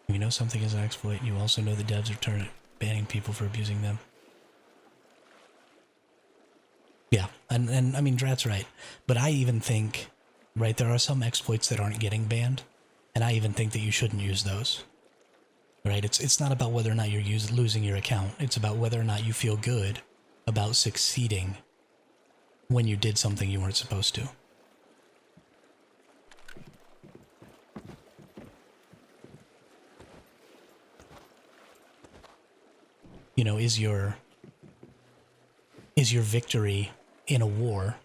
You know something is an exploit, and you also know the devs are banning people for abusing them. Yeah, and I mean, Drat's right. But I even think, right, there are some exploits that aren't getting banned, and I even think that you shouldn't use those. Right? It's not about whether or not you're losing your account. It's about whether or not you feel good about succeeding when you did something you weren't supposed to. You know, is your victory in a war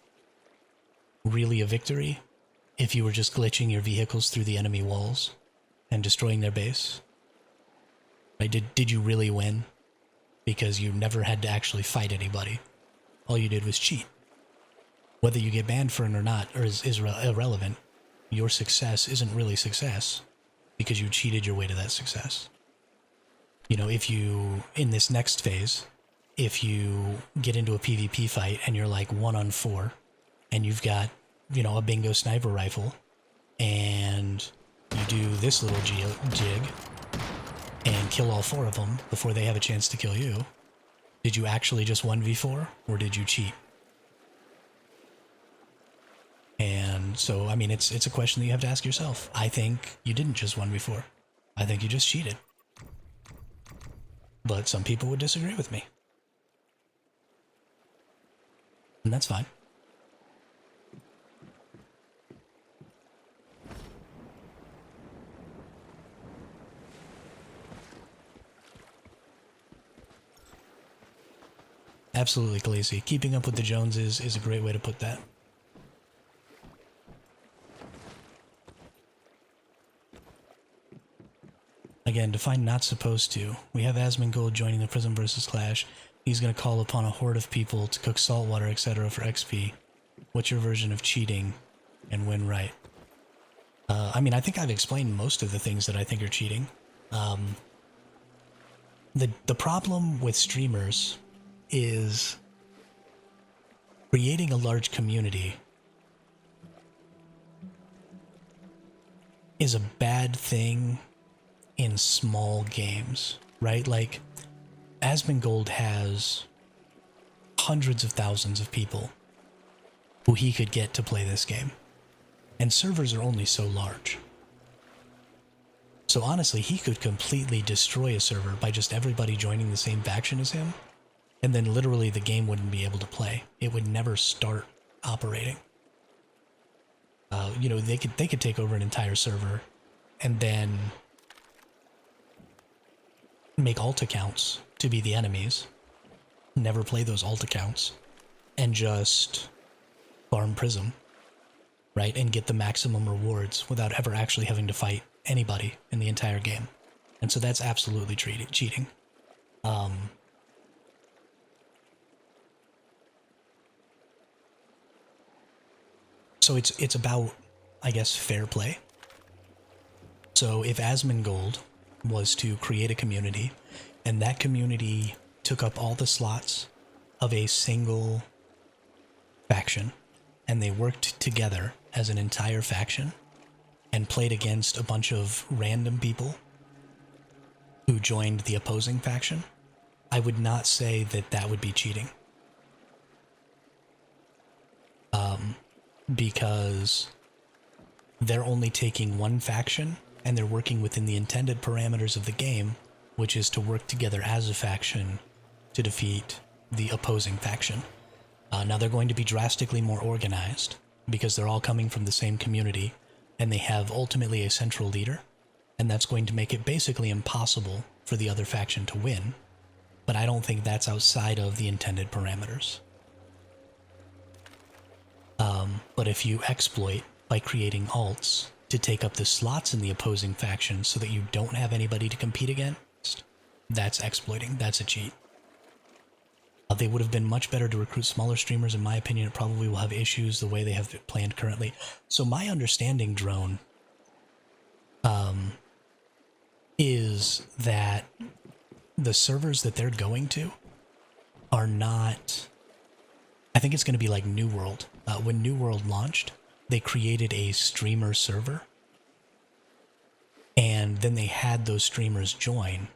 really a victory if you were just glitching your vehicles through the enemy walls and destroying their base? Right? Did you really win? Because you never had to actually fight anybody. All you did was cheat. Whether you get banned for it or not is irrelevant. Your success isn't really success because you cheated your way to that success. You know, if you, in this next phase, if you get into a PvP fight and you're like 1-on-4 and you've got, you know, a bingo sniper rifle and you do this little jig and kill all 4 of them before they have a chance to kill you, did you actually just 1v4 or did you cheat? And so, I mean, it's a question that you have to ask yourself. I think you didn't just 1v4. I think you just cheated. But some people would disagree with me. And that's fine. Absolutely, Khaleesi. Keeping up with the Joneses is a great way to put that. Again, define not supposed to. We have Asmongold joining the Prismverse clash. He's going to call upon a horde of people to cook saltwater, etc. for XP. What's your version of cheating and win right? I mean, I think I've explained most of the things that I think are cheating. The problem with streamers is creating a large community is a bad thing in small games, right? Like, Asmongold has hundreds of thousands of people who he could get to play this game. And servers are only so large. So honestly, he could completely destroy a server by just everybody joining the same faction as him, And then literally the game wouldn't be able to play. It would never start operating. You know, they could take over an entire server and then make alt accounts to be the enemies, never play those alt accounts, and just farm Prism, right? And get the maximum rewards without ever actually having to fight anybody in the entire game. And so that's absolutely cheating. So it's about, I guess, fair play. So if Asmongold was to create a community, and that community took up all the slots of a single faction, and they worked together as an entire faction, and played against a bunch of random people who joined the opposing faction, I would not say that that would be cheating. Because they're only taking one faction, and they're working within the intended parameters of the game, which is to work together as a faction to defeat the opposing faction. Now they're going to be drastically more organized, because they're all coming from the same community, and they have ultimately a central leader, and that's going to make it basically impossible for the other faction to win, but I don't think that's outside of the intended parameters. But if you exploit by creating alts to take up the slots in the opposing faction so that you don't have anybody to compete against, that's exploiting. That's a cheat. They would have been much better to recruit smaller streamers. In my opinion, it probably will have issues the way they have it planned currently. So my understanding, Drone, is that the servers that they're going to are not... I think it's going to be like New World. When New World launched, they created a streamer server, and then they had those streamers join,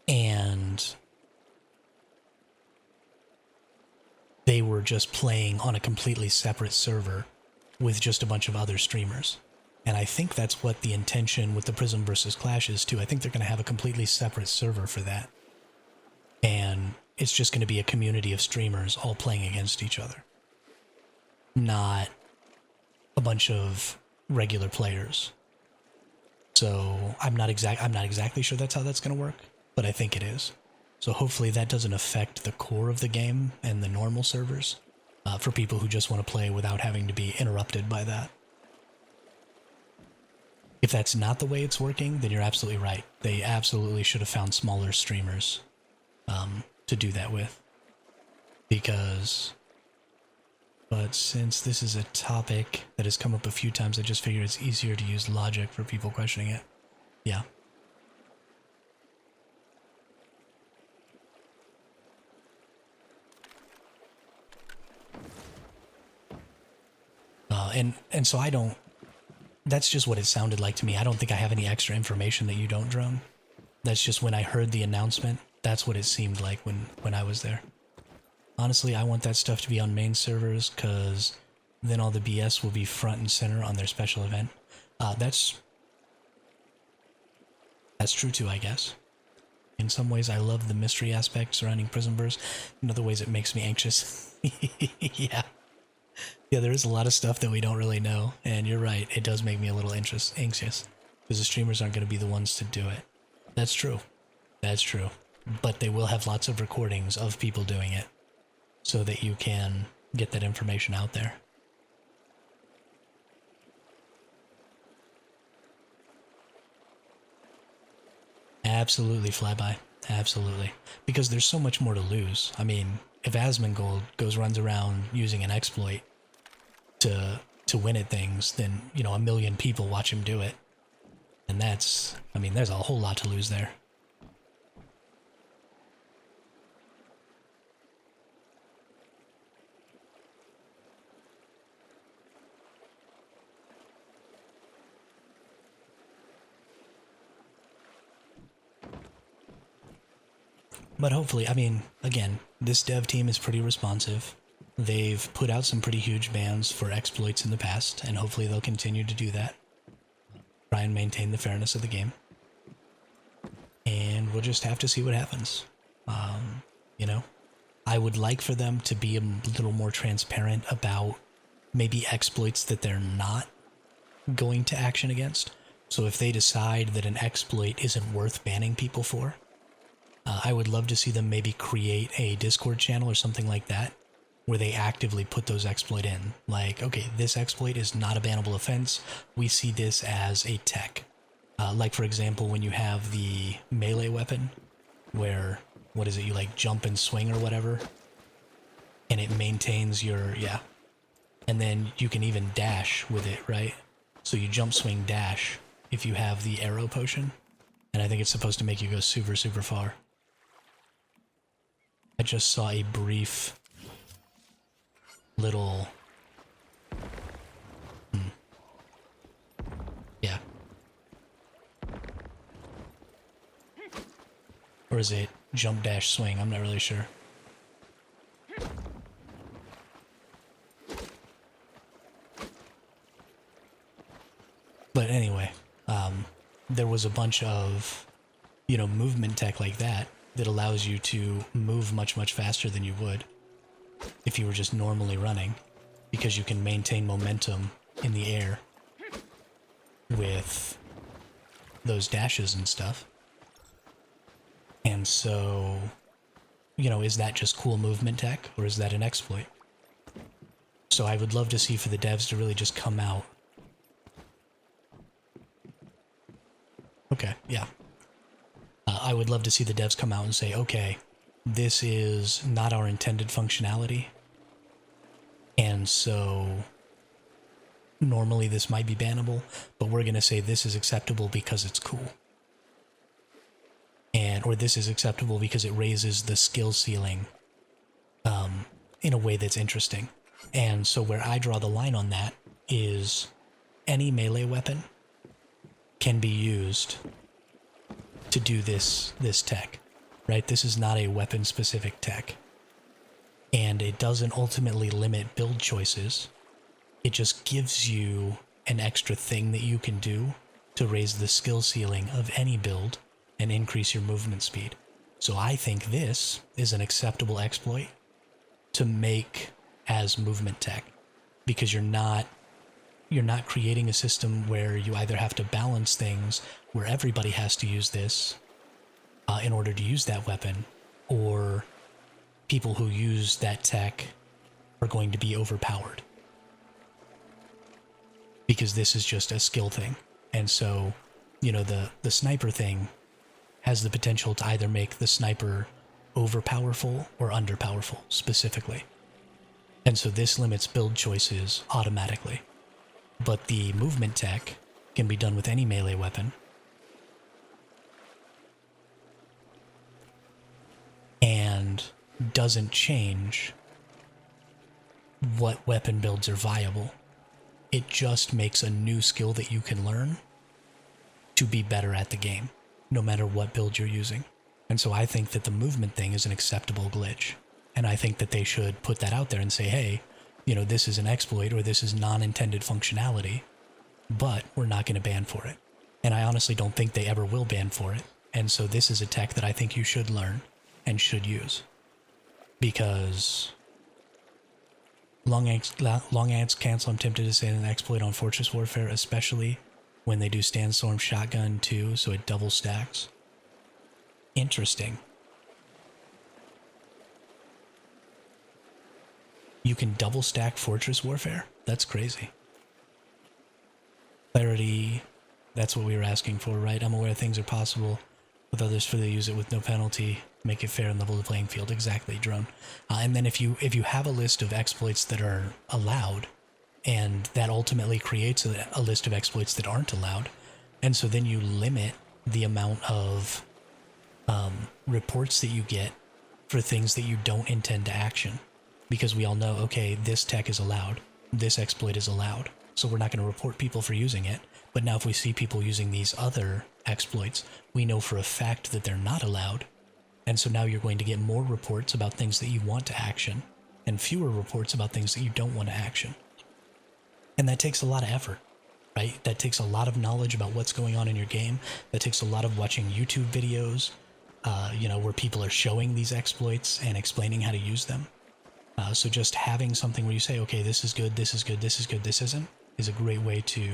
and they were just playing on a completely separate server with just a bunch of other streamers. And I think that's what the intention with the Prismverse Clash is too. I think they're going to have a completely separate server for that. And it's just going to be a community of streamers all playing against each other. Not a bunch of regular players. So I'm not exactly sure that's how that's going to work, but I think it is. So hopefully that doesn't affect the core of the game and the normal servers for people who just want to play without having to be interrupted by that. If that's not the way it's working, then you're absolutely right. They absolutely should have found smaller streamers to do that with. But since this is a topic that has come up a few times, I just figured it's easier to use logic for people questioning it. Yeah. And so I don't... That's just what it sounded like to me. I don't think I have any extra information that you don't, Drone. That's just when I heard the announcement, that's what it seemed like when I was there. Honestly, I want that stuff to be on main servers, because then all the BS will be front and center on their special event. That's true too, I guess. In some ways, I love the mystery aspect surrounding Prismverse. In other ways, it makes me anxious. Yeah. Yeah, there is a lot of stuff that we don't really know, and you're right, it does make me a little anxious, because the streamers aren't going to be the ones to do it. That's true. That's true. But they will have lots of recordings of people doing it, so that you can get that information out there. Absolutely, Flyby. Absolutely. Because there's so much more to lose. I mean, if Asmongold runs around using an exploit to win at things, then, you know, 1 million people watch him do it. And that's, I mean, there's a whole lot to lose there. But hopefully, I mean, again, this dev team is pretty responsive. They've put out some pretty huge bans for exploits in the past, and hopefully they'll continue to do that. Try and maintain the fairness of the game. and we'll just have to see what happens. You know, I would like for them to be a little more transparent about maybe exploits that they're not going to action against. So if they decide that an exploit isn't worth banning people for, I would love to see them maybe create a Discord channel or something like that where they actively put those exploit in. Like, okay, this exploit is not a bannable offense. We see this as a tech. Like, for example, when you have the melee weapon where, what is it, you like jump and swing or whatever, and it maintains your, yeah. And then you can even dash with it, right? So you jump, swing, dash if you have the arrow potion. And I think it's supposed to make you go super, super far. I just saw a brief little... Yeah. Or is it jump, dash, swing? I'm not really sure. But anyway, there was a bunch of, movement tech like that allows you to move much, much faster than you would if you were just normally running, because you can maintain momentum in the air with those dashes and stuff. And so, is that just cool movement tech, or is that an exploit? So I would love to see for the devs to really just come out. Okay, yeah. I would love to see the devs come out and say, okay, this is not our intended functionality, and so normally this might be bannable, but we're going to say this is acceptable because it's cool. Or this is acceptable because it raises the skill ceiling in a way that's interesting. And so where I draw the line on that is any melee weapon can be used to do this tech, right? This is not a weapon-specific tech. And it doesn't ultimately limit build choices. It just gives you an extra thing that you can do to raise the skill ceiling of any build and increase your movement speed. So I think this is an acceptable exploit to make as movement tech, because you're not creating a system where you either have to balance things where everybody has to use this in order to use that weapon, or people who use that tech are going to be overpowered. Because this is just a skill thing. And so, the sniper thing has the potential to either make the sniper overpowerful or underpowerful specifically. And so this limits build choices automatically. But the movement tech can be done with any melee weapon. And doesn't change what weapon builds are viable. It just makes a new skill that you can learn to be better at the game, no matter what build you're using. And so I think that the movement thing is an acceptable glitch. And I think that they should put that out there and say, hey, this is an exploit or this is non-intended functionality, but we're not going to ban for it. And I honestly don't think they ever will ban for it. And so this is a tech that I think you should learn and should use. Because long ants cancel, I'm tempted to say an exploit on Fortress Warfare, especially when they do Sandstorm Shotgun too, so it double stacks. Interesting. You can double stack Fortress Warfare? That's crazy. Clarity, that's what we were asking for, right? I'm aware things are possible with others for they use it with no penalty, make it fair and level the playing field. Exactly, Drone. And then if you have a list of exploits that are allowed, and that ultimately creates a list of exploits that aren't allowed, and so then you limit the amount of reports that you get for things that you don't intend to action. Because we all know, okay, this tech is allowed, this exploit is allowed, so we're not going to report people for using it. But now if we see people using these other exploits, we know for a fact that they're not allowed. And so now you're going to get more reports about things that you want to action, and fewer reports about things that you don't want to action. And that takes a lot of effort, right? That takes a lot of knowledge about what's going on in your game. That takes a lot of watching YouTube videos, where people are showing these exploits and explaining how to use them. So just having something where you say, okay, this is good, this is good, this is good, this isn't, is a great way to...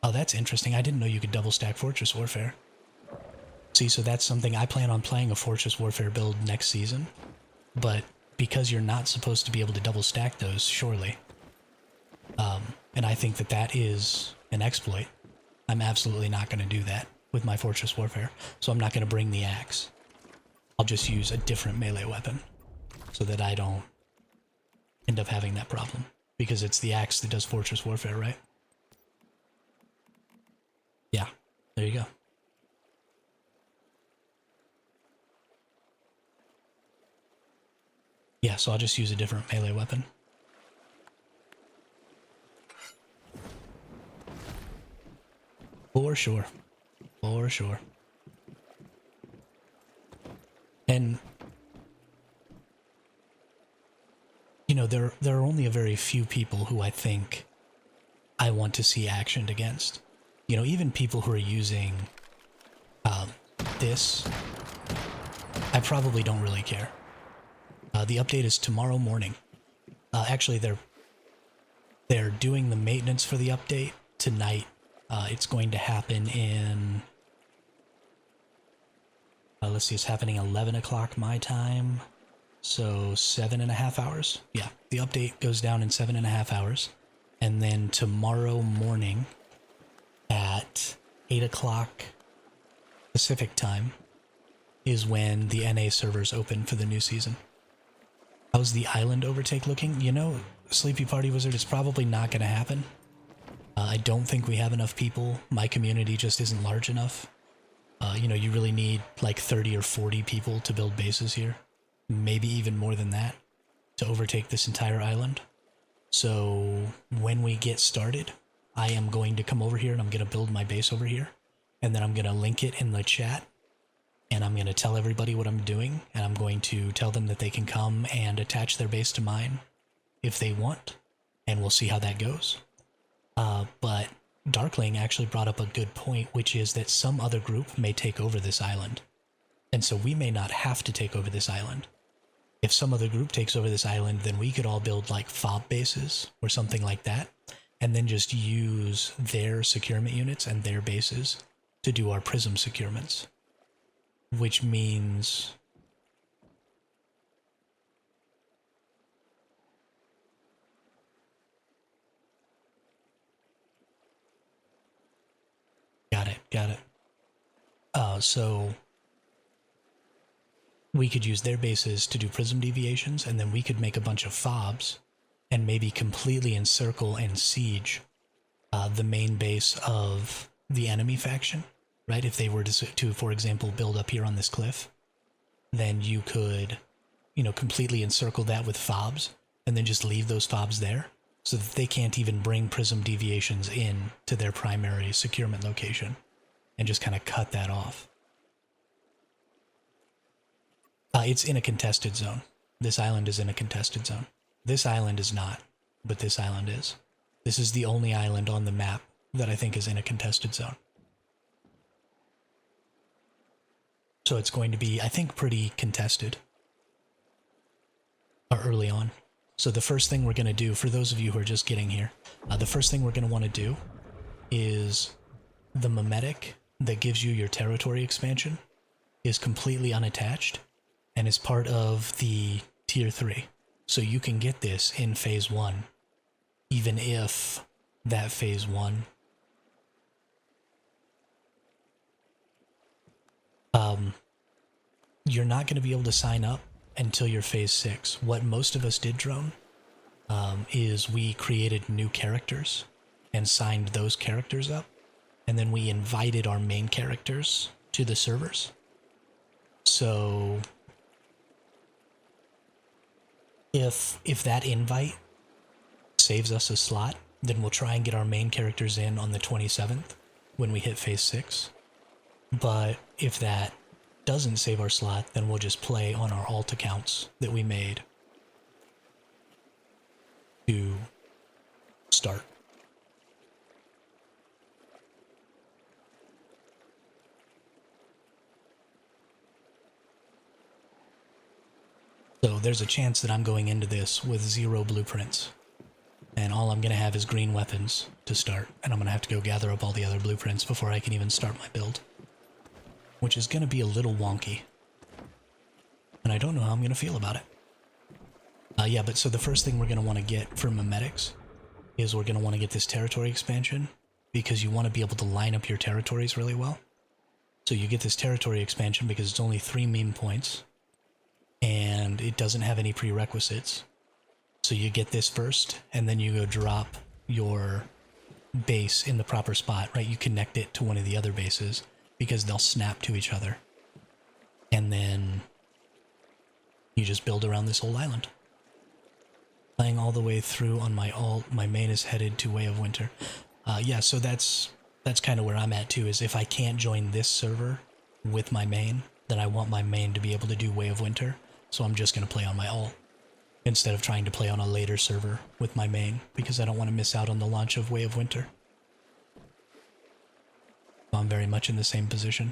Oh, that's interesting. I didn't know you could double stack Fortress Warfare. See, so that's something I plan on playing, a Fortress Warfare build next season. But because you're not supposed to be able to double stack those, surely. And I think that that is an exploit. I'm absolutely not going to do that with my Fortress Warfare. So I'm not going to bring the axe. I'll just use a different melee weapon so that I don't end up having that problem. Because it's the axe that does Fortress Warfare, right? Yeah, there you go. Yeah, so I'll just use a different melee weapon. For sure. For sure. And, you know, there are only a very few people who I think I want to see actioned against. You know, even people who are using this, I probably don't really care. The update is tomorrow morning. Actually, they're doing the maintenance for the update tonight. It's going to happen in... let's see, it's happening 11 o'clock my time. So 7.5 hours. Yeah, the update goes down in 7.5 hours. And then tomorrow morning at 8 o'clock Pacific time is when the NA servers open for the new season. How's the island overtake looking? You know, Sleepy Party Wizard, it's probably not going to happen. I don't think we have enough people. My community just isn't large enough. You know, you really need like 30 or 40 people to build bases here. Maybe even more than that to overtake this entire island. So when we get started, I am going to come over here and I'm going to build my base over here. And then I'm going to link it in the chat. And I'm going to tell everybody what I'm doing. And I'm going to tell them that they can come and attach their base to mine if they want. And we'll see how that goes. But Darkling actually brought up a good point, which is that some other group may take over this island. And so we may not have to take over this island. If some other group takes over this island, then we could all build like fob bases or something like that. And then just use their securement units and their bases to do our prism securements. Which means... Got it. So we could use their bases to do prism deviations, and then we could make a bunch of fobs and maybe completely encircle and siege the main base of the enemy faction, right? If they were to, for example, build up here on this cliff, then you could, you know, completely encircle that with fobs and then just leave those fobs there so that they can't even bring prism deviations in to their primary securement location and just kind of cut that off. It's in a contested zone. This island is in a contested zone. This island is not, but this island is. This is the only island on the map that I think is in a contested zone. So it's going to be, I think, pretty contested early on. So the first thing we're going to do, for those of you who are just getting here, the first thing we're going to want to do is the mimetic that gives you your territory expansion is completely unattached and is part of the tier 3. So you can get this in phase 1, even if that phase 1 you're not going to be able to sign up until you're phase 6. What most of us did, Drone, is we created new characters and signed those characters up, and then we invited our main characters to the servers. So if that invite saves us a slot, then we'll try and get our main characters in on the 27th when we hit phase 6. But if that doesn't save our slot, then we'll just play on our alt accounts that we made to start. So there's a chance that I'm going into this with 0 blueprints. And all I'm going to have is green weapons to start. And I'm going to have to go gather up all the other blueprints before I can even start my build. Which is going to be a little wonky. And I don't know how I'm going to feel about it. Yeah, but so the first thing we're going to want to get for memetics is we're going to want to get this territory expansion. Because you want to be able to line up your territories really well. So you get this territory expansion because it's only 3 meme points. And it doesn't have any prerequisites. So you get this first, and then you go drop your base in the proper spot, right? You connect it to one of the other bases, because they'll snap to each other. And then you just build around this whole island. Playing all the way through on my alt, my main is headed to Way of Winter. Yeah, so that's kind of where I'm at too, is if I can't join this server with my main, then I want my main to be able to do Way of Winter. So I'm just going to play on my alt, instead of trying to play on a later server with my main, because I don't want to miss out on the launch of Way of Winter. So I'm very much in the same position.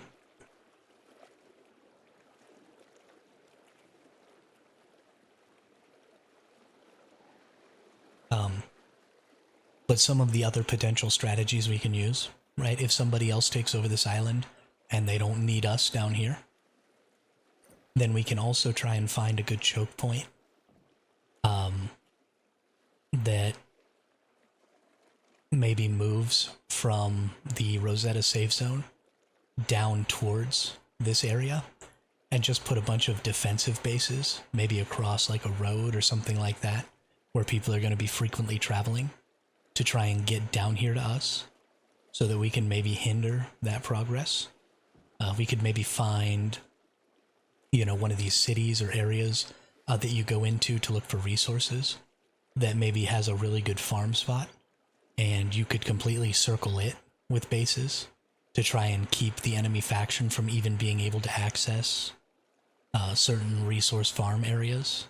But some of the other potential strategies we can use, right? If somebody else takes over this island and they don't need us down here, then we can also try and find a good choke point that maybe moves from the Rosetta safe zone down towards this area and just put a bunch of defensive bases, maybe across like a road or something like that, where people are going to be frequently traveling to try and get down here to us so that we can maybe hinder that progress. We could maybe find, you know, one of these cities or areas that you go into to look for resources that maybe has a really good farm spot, and you could completely circle it with bases to try and keep the enemy faction from even being able to access certain resource farm areas.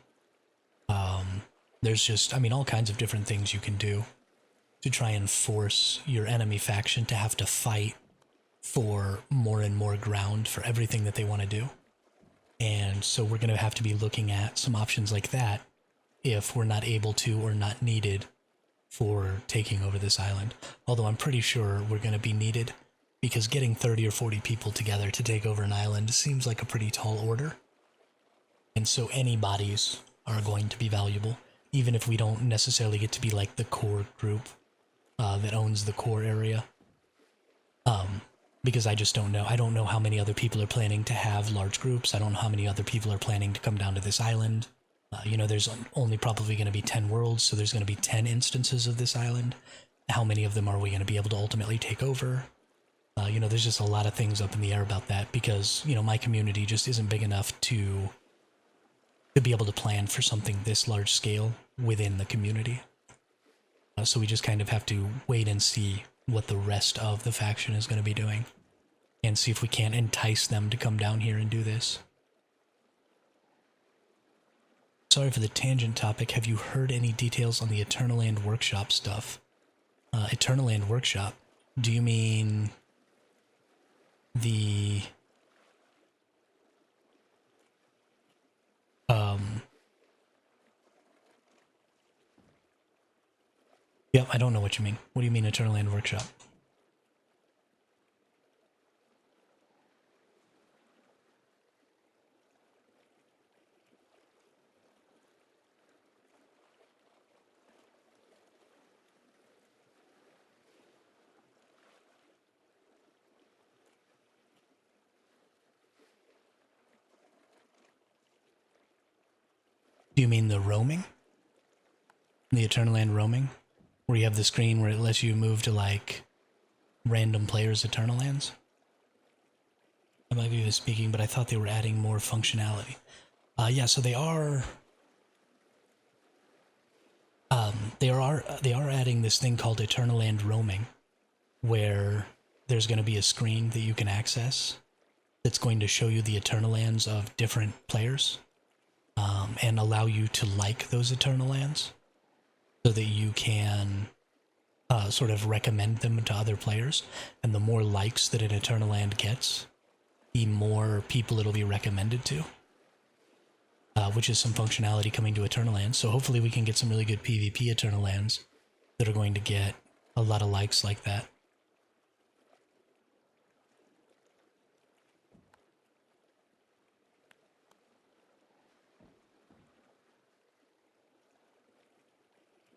There's just, I mean, all kinds of different things you can do to try and force your enemy faction to have to fight for more and more ground for everything that they want to do. And so we're going to have to be looking at some options like that if we're not able to or not needed for taking over this island. Although I'm pretty sure we're going to be needed, because getting 30 or 40 people together to take over an island seems like a pretty tall order. And so any bodies are going to be valuable, even if we don't necessarily get to be like the core group that owns the core area. Because I just don't know. I don't know how many other people are planning to have large groups. I don't know how many other people are planning to come down to this island. You know, there's only probably going to be 10 worlds, so there's going to be 10 instances of this island. How many of them are we going to be able to ultimately take over? You know, there's just a lot of things up in the air about that, because, you know, my community just isn't big enough to be able to plan for something this large scale within the community. So we just kind of have to wait and see what the rest of the faction is going to be doing, and see if we can't entice them to come down here and do this. Sorry for the tangent topic. Have you heard any details on the Eternaland Workshop stuff? Eternaland Workshop? Do you mean the... Yep, I don't know what you mean. What do you mean Eternaland Workshop? Do you mean the roaming? The Eternaland roaming? Where you have the screen where it lets you move to, like, random players' Eternalands? I might be misspeaking, but I thought they were adding more functionality. Yeah, so they are... They are adding this thing called Eternaland roaming, where there's going to be a screen that you can access that's going to show you the Eternalands of different players, and allow you to like those Eternalands, so that you can sort of recommend them to other players. And the more likes that an Eternaland gets, the more people it'll be recommended to. which is some functionality coming to Eternal Lands. So hopefully we can get some really good PvP Eternal Lands that are going to get a lot of likes like that.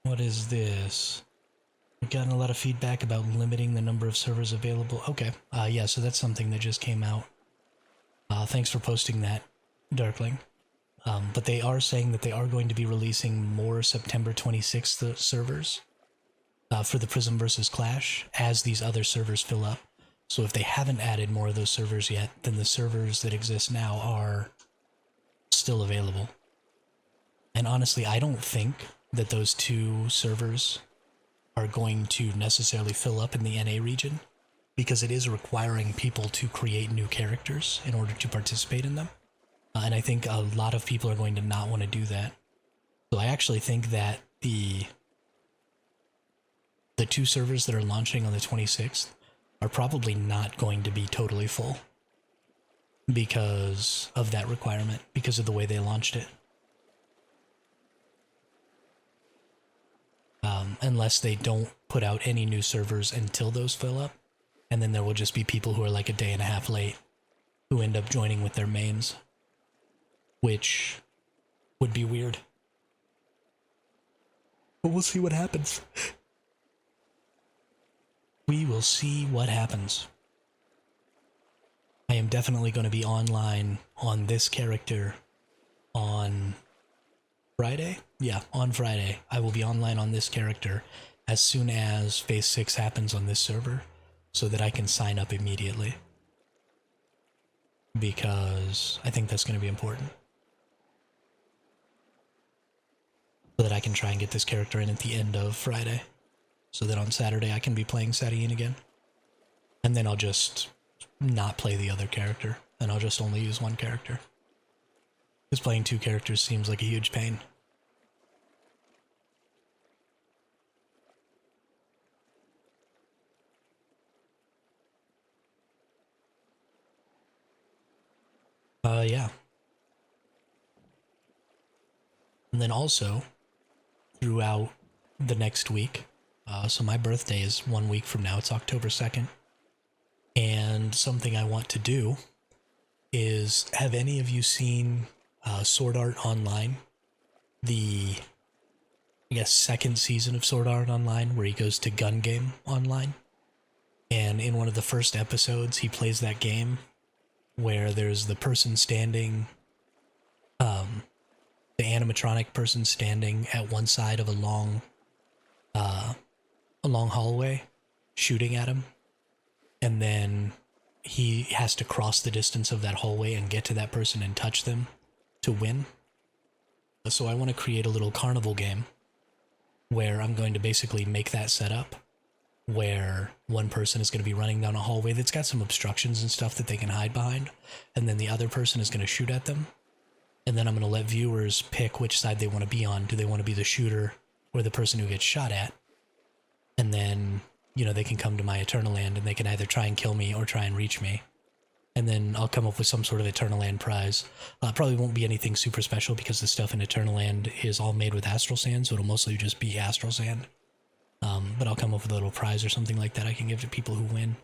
What is this? We've gotten a lot of feedback about limiting the number of servers available. Okay, yeah, so that's something that just came out. Thanks for posting that, Darkling. But they are saying that they are going to be releasing more September 26th servers for the Prismverse Clash as these other servers fill up. So if they haven't added more of those servers yet, then the servers that exist now are still available. And honestly, I don't think that those 2 servers are going to necessarily fill up in the NA region, because it is requiring people to create new characters in order to participate in them. And I think a lot of people are going to not want to do that. So I actually think that the 2 servers that are launching on the 26th are probably not going to be totally full because of that requirement, because of the way they launched it. Unless they don't put out any new servers until those fill up, and then there will just be people who are like a day and a half late who end up joining with their mains, which would be weird. But we'll see what happens. We will see what happens. I am definitely going to be online on this character on Friday? Yeah, on Friday. I will be online on this character as soon as Phase 6 happens on this server, so that I can sign up immediately. Because I think that's going to be important. So that I can try and get this character in at the end of Friday. So that on Saturday I can be playing Sadiin again. And then I'll just not play the other character, and I'll just only use one character. Because playing 2 characters seems like a huge pain. Yeah. And then also, throughout the next week, so my birthday is 1 week from now, it's October 2nd, and something I want to do is, have any of you seen Sword Art Online? The, I guess, 2nd season of Sword Art Online, where he goes to Gun Game Online. And in one of the first episodes, he plays that game where there's the person standing, the animatronic person standing at one side of a long hallway, shooting at him, and then he has to cross the distance of that hallway and get to that person and touch them to win. So I want to create a little carnival game where I'm going to basically make that setup, where one person is going to be running down a hallway that's got some obstructions and stuff that they can hide behind, and then the other person is going to shoot at them, and then I'm going to let viewers pick which side they want to be on. Do they want to be the shooter or the person who gets shot at? And then, you know, they can come to my Eternal Land and they can either try and kill me or try and reach me. And then I'll come up with some sort of Eternal Land prize. Probably won't be anything super special because the stuff in Eternal Land is all made with Astral Sand, so it'll mostly just be Astral Sand. But I'll come up with a little prize or something like that I can give to people who win.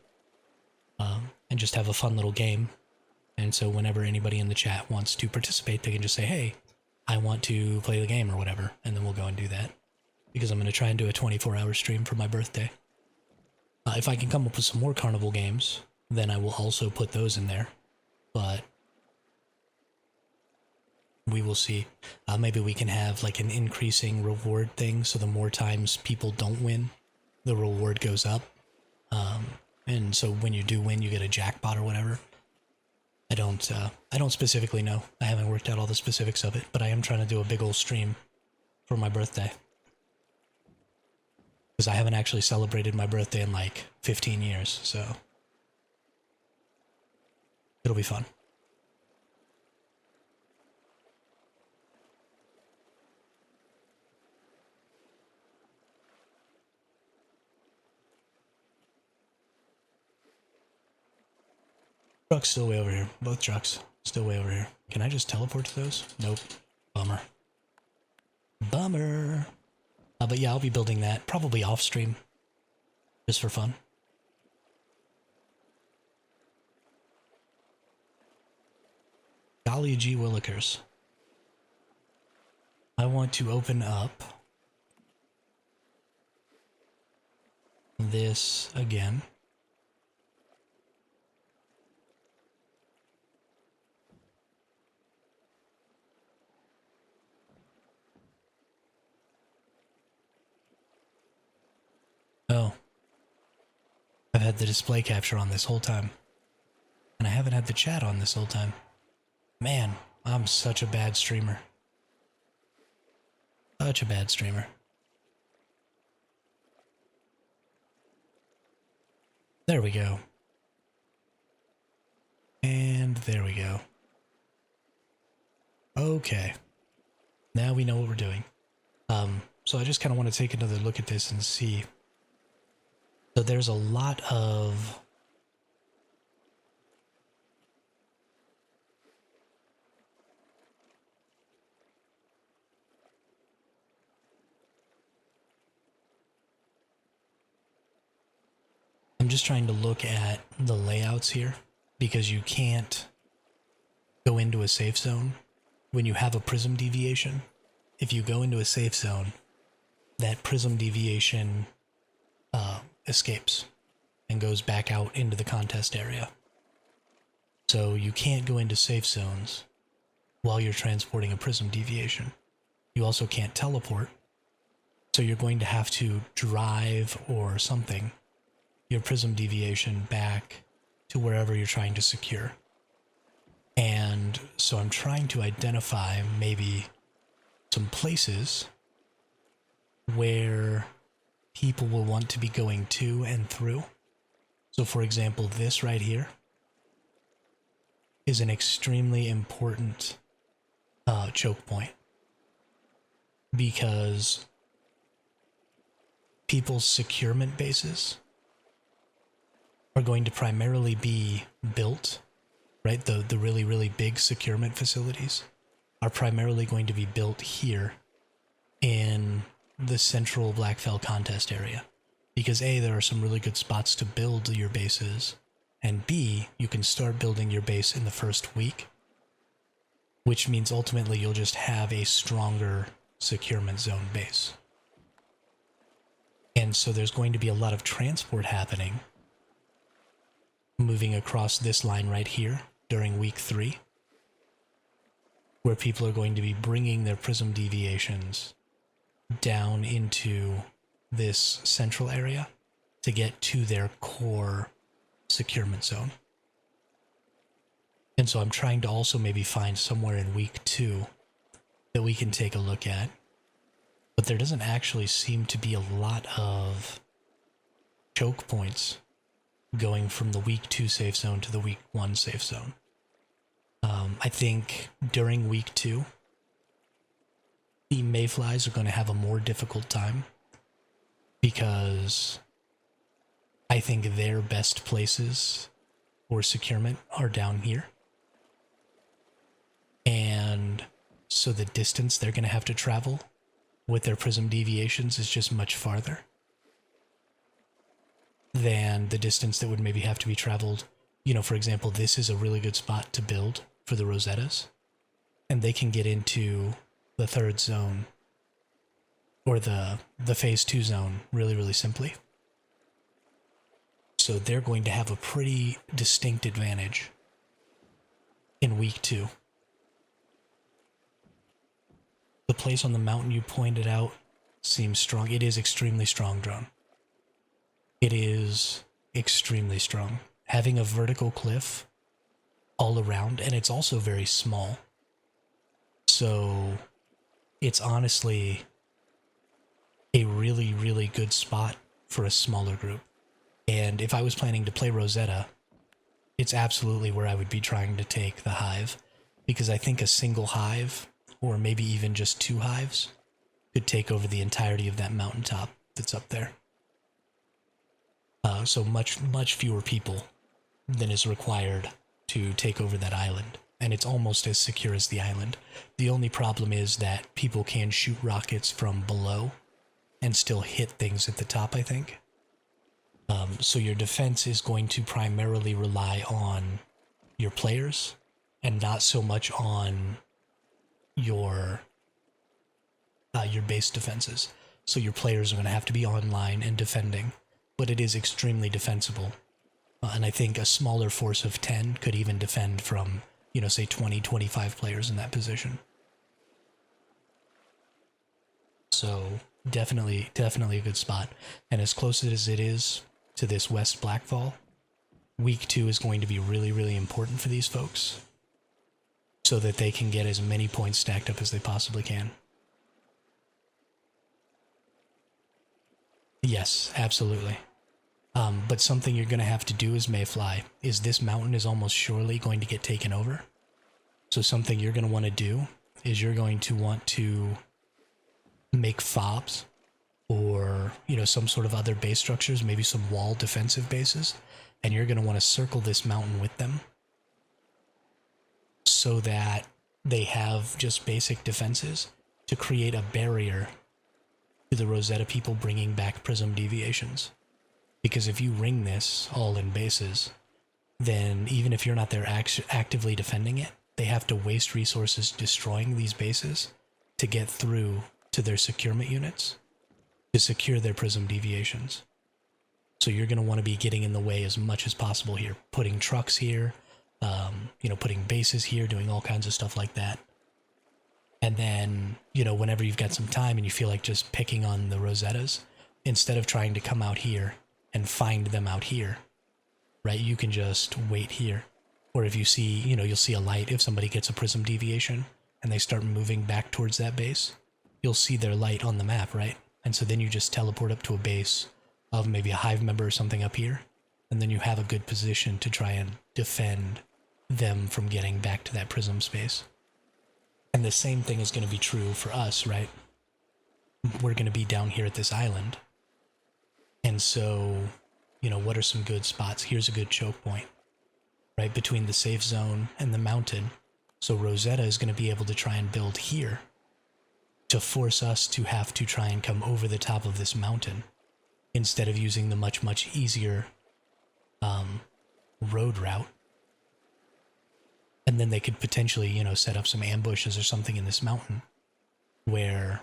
And just have a fun little game. And so whenever anybody in the chat wants to participate, they can just say, hey, I want to play the game or whatever. And then we'll go and do that. Because I'm going to try and do a 24-hour stream for my birthday. If I can come up with some more carnival games, then I will also put those in there. But we will see. Maybe we can have like an increasing reward thing, so the more times people don't win, the reward goes up. And so when you do win, you get a jackpot or whatever. I don't specifically know. I haven't worked out all the specifics of it, but I am trying to do a big old stream for my birthday. Because I haven't actually celebrated my birthday in like 15 years, so it'll be fun. Truck's still way over here. Both trucks still way over here. Can I just teleport to those? Nope. Bummer. Bummer. But yeah, I'll be building that probably off stream, just for fun. Golly gee willikers. I want to open up this again. Oh. I've had the display capture on this whole time. And I haven't had the chat on this whole time. Man, I'm such a bad streamer. Such a bad streamer. There we go. And there we go. Okay. Now we know what we're doing. So I just kind of want to take another look at this and see. So there's a lot of I'm just trying to look at the layouts here because you can't go into a safe zone when you have a prism deviation. If you go into a safe zone, that prism deviation escapes and goes back out into the contest area. So you can't go into safe zones while you're transporting a prism deviation. You also can't teleport, so you're going to have to drive or something your prism deviation back to wherever you're trying to secure. And so I'm trying to identify maybe some places where people will want to be going to and through. So for example, this right here is an extremely important choke point because people's securement bases are going to primarily be built, right? The really, really big securement facilities are primarily going to be built here in the central Blackfell contest area. Because A, there are some really good spots to build your bases, and B, you can start building your base in the first week, which means ultimately you'll just have a stronger securement zone base. And so there's going to be a lot of transport happening moving across this line right here during week 3, where people are going to be bringing their prism deviations down into this central area to get to their core securement zone. And so I'm trying to also maybe find somewhere in week 2 that we can take a look at. But there doesn't actually seem to be a lot of choke points going from the week 2 safe zone to the week 1 safe zone. I think during week 2, the mayflies are going to have a more difficult time because I think their best places for securement are down here. And so the distance they're going to have to travel with their prism deviations is just much farther than the distance that would maybe have to be traveled. You know, for example, this is a really good spot to build for the Rosettas, and they can get into the 3rd zone or the phase 2 zone really, really simply. So they're going to have a pretty distinct advantage in week 2. The place on the mountain you pointed out seems strong. It is extremely strong, Drone. It is extremely strong. Having a vertical cliff all around, and it's also very small. So it's honestly a really, really good spot for a smaller group. And if I was planning to play Rosetta, it's absolutely where I would be trying to take the hive, because I think a single hive, or maybe even just 2 hives, could take over the entirety of that mountaintop that's up there. So much fewer people than is required to take over that island. and it's almost as secure as the island. The only problem is that people can shoot rockets from below and still hit things at the top, I think. So your defense is going to primarily rely on your players and not so much on your base defenses. So your players are going to have to be online and defending, but it is extremely defensible. And I think a smaller force of 10 could even defend from, say 20, 25 players in that position. So definitely a good spot. And as close as it is to this West Blackfall, week 2 is going to be really, really important for these folks so that they can get as many points stacked up as they possibly can. Yes, absolutely. But something you're going to have to do as Mayfly is this mountain is almost surely going to get taken over. So something you're going to want to do is you're going to want to make fobs or, some sort of other base structures, maybe some wall defensive bases, and you're going to want to circle this mountain with them so that they have just basic defenses to create a barrier to the Rosetta people bringing back prism deviations. Because if you ring this all in bases, then even if you're not there actively defending it, they have to waste resources destroying these bases to get through to their securement units to secure their prism deviations. So you're going to want to be getting in the way as much as possible here, putting trucks here, putting bases here, doing all kinds of stuff like that. And then, whenever you've got some time and you feel like just picking on the Rosettas, instead of trying to come out here and find them out here, right, you can just wait here. Or if you see, you'll see a light if somebody gets a prism deviation and they start moving back towards that base, you'll see their light on the map, right? And so then you just teleport up to a base of maybe a hive member or something up here, and then you have a good position to try and defend them from getting back to that prism space. And the same thing is going to be true for us, right? We're going to be down here at this island. And so, what are some good spots? Here's a good choke point, right between the safe zone and the mountain. So Rosetta is going to be able to try and build here to force us to have to try and come over the top of this mountain instead of using the much, much easier road route. And then they could potentially, set up some ambushes or something in this mountain where...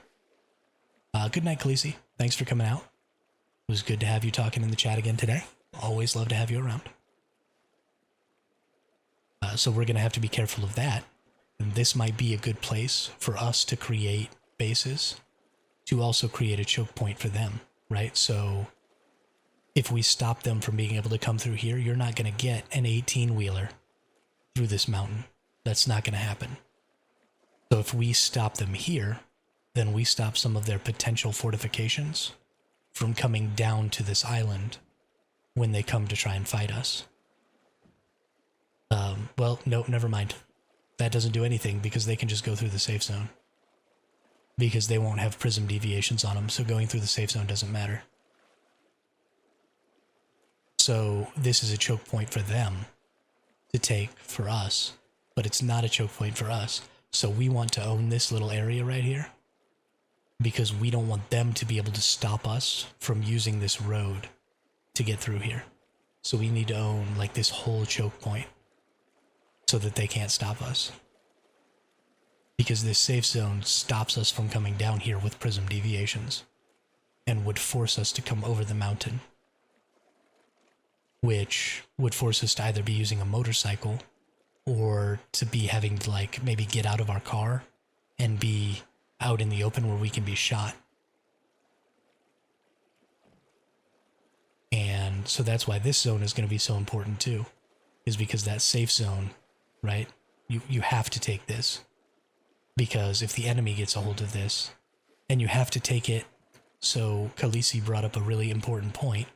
good night, Khaleesi. Thanks for coming out. It was good to have you talking in the chat again today. Always love to have you around. So we're going to have to be careful of that. And this might be a good place for us to create bases to also create a choke point for them, right? So if we stop them from being able to come through here, you're not going to get an 18-wheeler through this mountain. That's not going to happen. So if we stop them here, then we stop some of their potential fortifications from coming down to this island when they come to try and fight us. Well, no, never mind. That doesn't do anything because they can just go through the safe zone. Because they won't have prism deviations on them, so going through the safe zone doesn't matter. So this is a choke point for them to take for us, but it's not a choke point for us. So we want to own this little area right here because we don't want them to be able to stop us from using this road to get through here. So we need to own like this whole choke point so that they can't stop us. Because this safe zone stops us from coming down here with prism deviations and would force us to come over the mountain, which would force us to either be using a motorcycle or to be having to like maybe get out of our car and be out in the open where we can be shot. And so that's why this zone is going to be so important too, is because that safe zone, right? You have to take this. Because if the enemy gets a hold of this, and you have to take it, so Khaleesi brought up a really important point.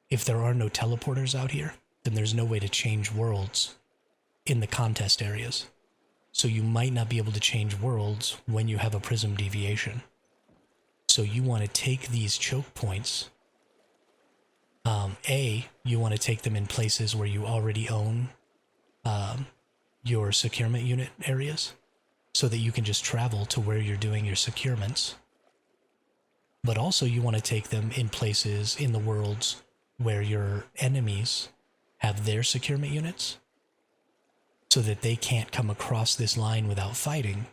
If there are no teleporters out here, then there's no way to change worlds in the contest areas. So you might not be able to change worlds when you have a prism deviation. So you want to take these choke points. You want to take them in places where you already own your securement unit areas so that you can just travel to where you're doing your securements. But also you want to take them in places in the worlds where your enemies have their securement units so that they can't come across this line without fighting.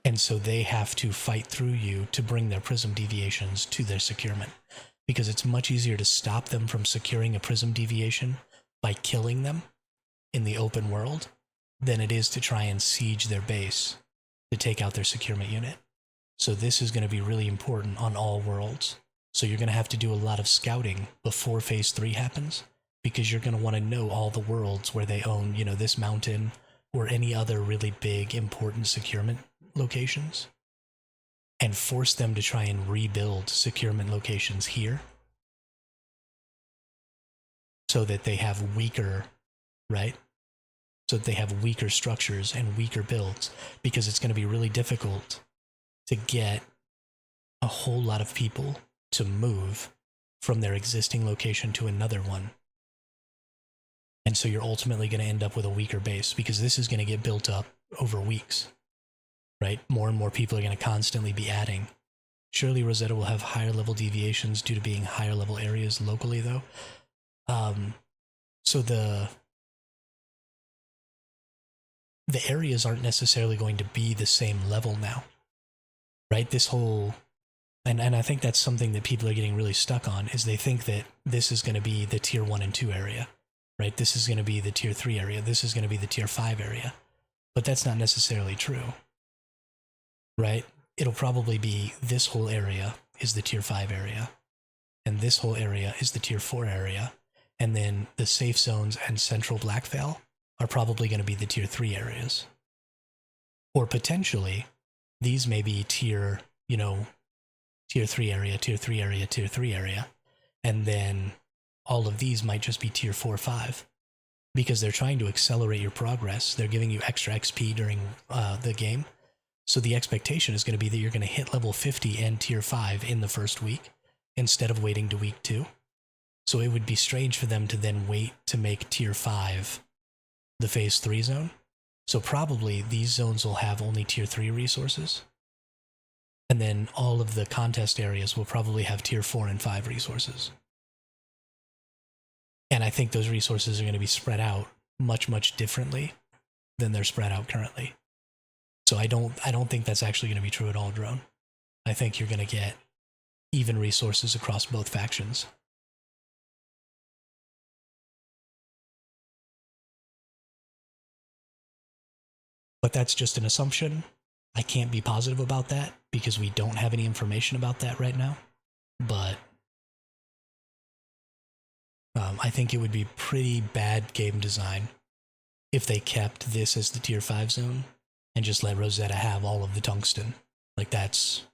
And so they have to fight through you to bring their prism deviations to their securement. Because it's much easier to stop them from securing a prism deviation by killing them in the open world than it is to try and siege their base to take out their securement unit. So this is going to be really important on all worlds. So you're going to have to do a lot of scouting before Phase 3 happens, because you're going to want to know all the worlds where they own, you know, this mountain or any other really big, important securement locations, and force them to try and rebuild securement locations here so that they have weaker, right? So that they have weaker structures and weaker builds, because it's going to be really difficult to get a whole lot of people to move from their existing location to another one. And so you're ultimately going to end up with a weaker base, because this is going to get built up over weeks, right? More and more people are going to constantly be adding. Surely Rosetta will have higher level deviations due to being higher level areas locally, though. So the areas aren't necessarily going to be the same level now, right? This whole, and I think that's something that people are getting really stuck on, is they think that this is going to be the tier 1 and 2 area, right? This is going to be the tier 3 area. This is going to be the tier 5 area. But that's not necessarily true, right? It'll probably be this whole area is the tier 5 area, and this whole area is the tier 4 area, and then the safe zones and central Blackvale are probably going to be the tier 3 areas. Or potentially, these may be tier 3 area, tier 3 area, tier 3 area, and then all of these might just be tier 4, 5, because they're trying to accelerate your progress. They're giving you extra XP during the game. So the expectation is going to be that you're going to hit level 50 and tier 5 in the first week, instead of waiting to week 2. So it would be strange for them to then wait to make tier 5 the phase 3 zone. So probably these zones will have only tier 3 resources. And then all of the contest areas will probably have tier 4 and 5 resources. And I think those resources are going to be spread out much, much differently than they're spread out currently. So I don't think that's actually going to be true at all, Drone. I think you're going to get even resources across both factions. But that's just an assumption. I can't be positive about that because we don't have any information about that right now. But I think it would be pretty bad game design if they kept this as the tier 5 zone and just let Rosetta have all of the tungsten. Like that's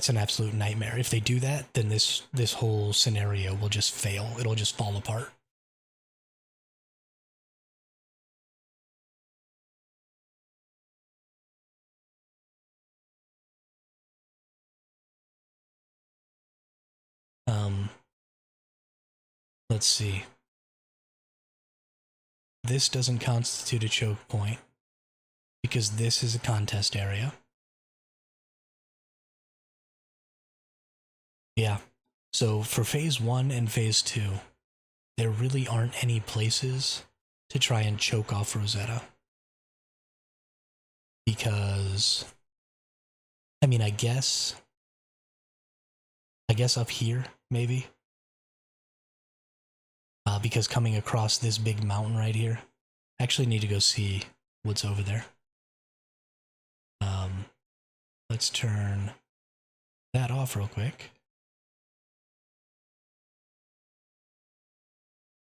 an absolute nightmare. If they do that, then this whole scenario will just fail. It'll just fall apart. Let's see. This doesn't constitute a choke point because this is a contest area. Yeah. So for phase 1 and phase 2, there really aren't any places to try and choke off Rosetta. Because, I mean, I guess up here, maybe. Because coming across this big mountain right here, I actually need to go see what's over there. Let's turn that off real quick.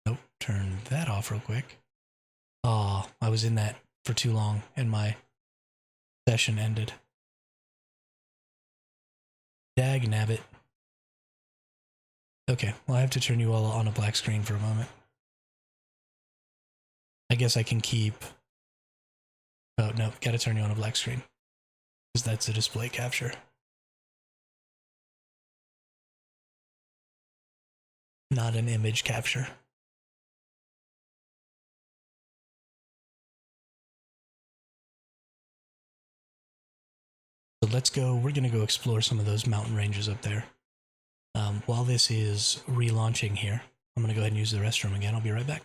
Nope, turn that off real quick. Oh, I was in that for too long and my session ended. Dag nabbit. Okay, well I have to turn you all on a black screen for a moment. I guess I can keep... Oh no, gotta turn you on a black screen. Because that's a display capture. not an image capture. So let's go, we're going to go explore some of those mountain ranges up there. While this is relaunching here, I'm going to go ahead and use the restroom again. I'll be right back.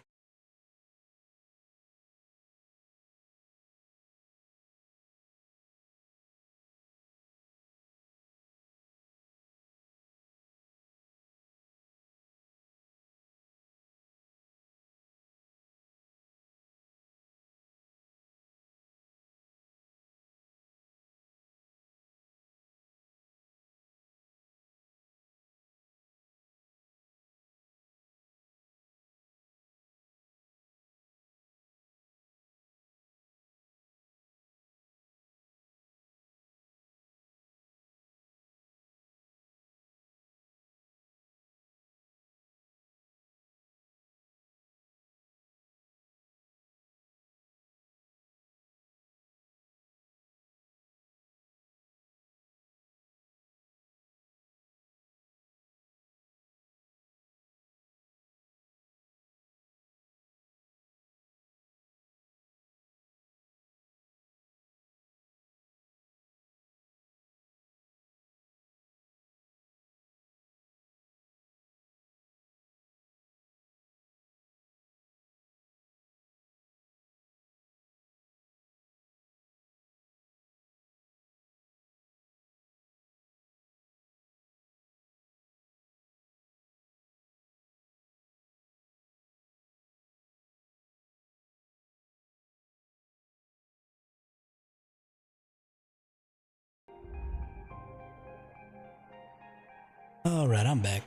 Alright, I'm back.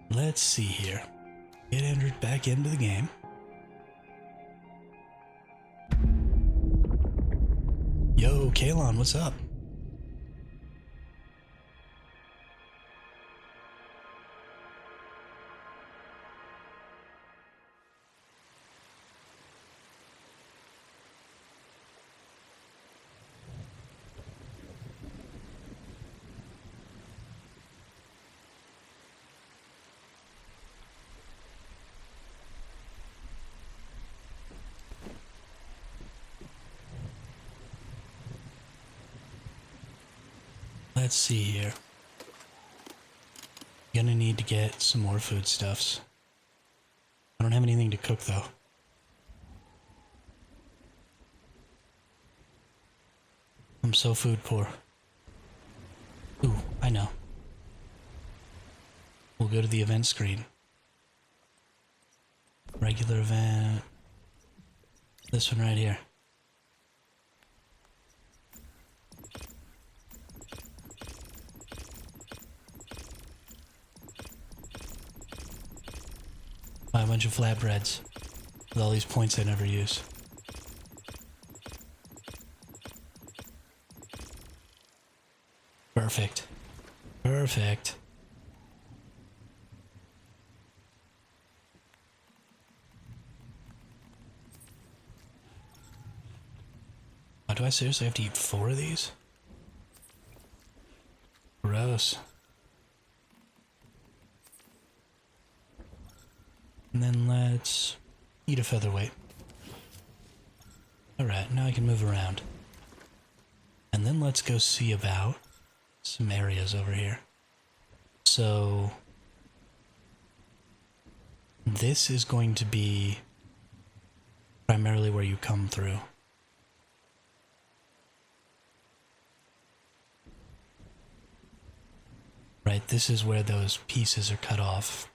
Let's see here. Get entered back into the game. Yo, Kalon, what's up? Let's see here. Gonna need to get some more foodstuffs. I don't have anything to cook though. I'm so food poor. Ooh, I know. We'll go to the event screen. Regular event. This one right here. Buy a bunch of flatbreads with all these points I never use. Perfect. Perfect. Oh, do I seriously have to eat 4 of these? Gross. And then let's eat a featherweight. Alright, now I can move around. And then let's go see about some areas over here. So this is going to be primarily where you come through. Right, this is where those pieces are cut off.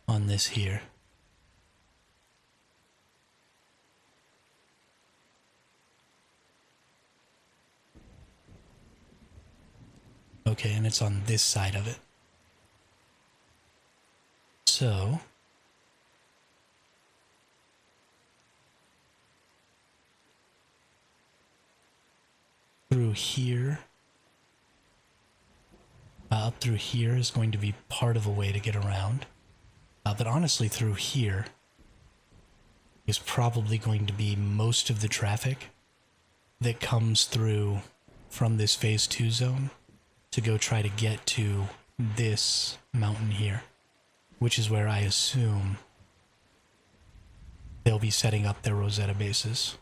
On this here. Okay, and it's on this side of it. So through here, up through here is going to be part of a way to get around. But honestly, through here is probably going to be most of the traffic that comes through from this phase 2 zone to go try to get to this mountain here, which is where I assume they'll be setting up their Rosetta bases.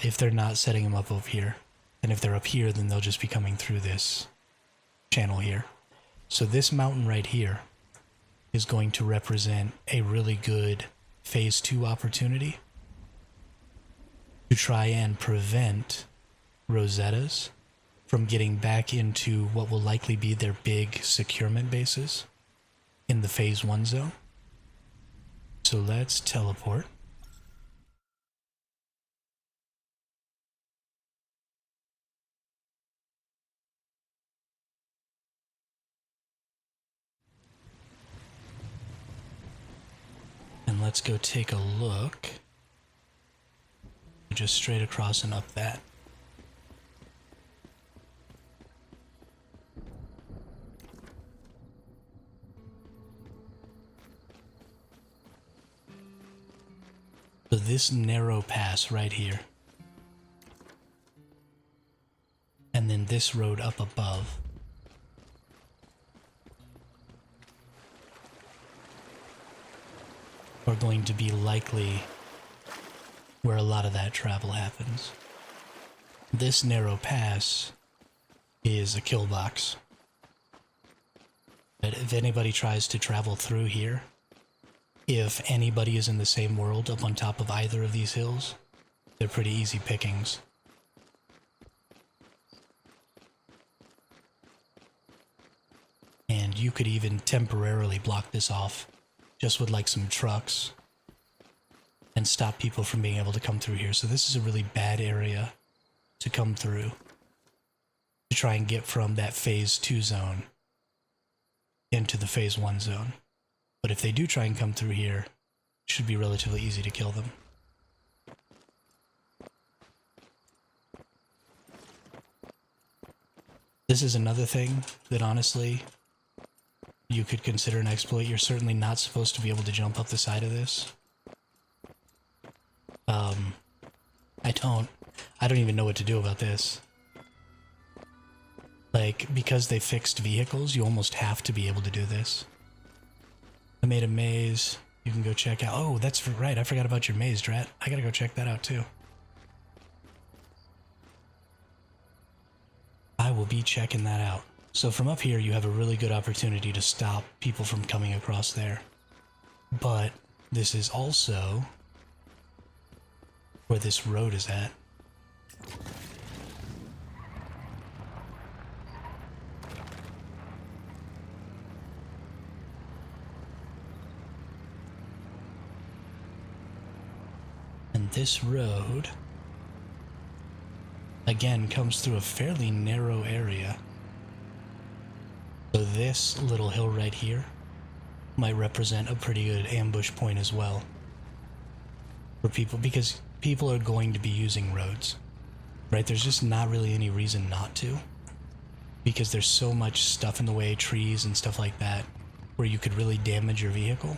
If they're not setting them up over here, and if they're up here, then they'll just be coming through this channel here. So this mountain right here is going to represent a really good phase 2 opportunity to try and prevent Rosettas from getting back into what will likely be their big securement bases in the phase 1 zone. So let's teleport. And let's go take a look. Just straight across and up that. So this narrow pass right here, and then this road up above, are going to be likely where a lot of that travel happens. This narrow pass is a kill box. But if anybody tries to travel through here, if anybody is in the same world up on top of either of these hills, they're pretty easy pickings. And you could even temporarily block this off, just with like some trucks, and stop people from being able to come through here. So this is a really bad area to come through to try and get from that phase 2 zone into the phase 1 zone. But if they do try and come through here, it should be relatively easy to kill them. This is another thing that honestly you could consider an exploit. You're certainly not supposed to be able to jump up the side of this. I don't even know what to do about this. Like, because they fixed vehicles, you almost have to be able to do this. I made a maze. You can go check out. Oh, that's right. I forgot about your maze, Drat. I gotta go check that out too. I will be checking that out. So from up here, you have a really good opportunity to stop people from coming across there. But this is also where this road is at. And this road, again, comes through a fairly narrow area. So this little hill right here might represent a pretty good ambush point as well for people, because people are going to be using roads, right? There's just not really any reason not to, because there's so much stuff in the way, trees and stuff like that, where you could really damage your vehicle.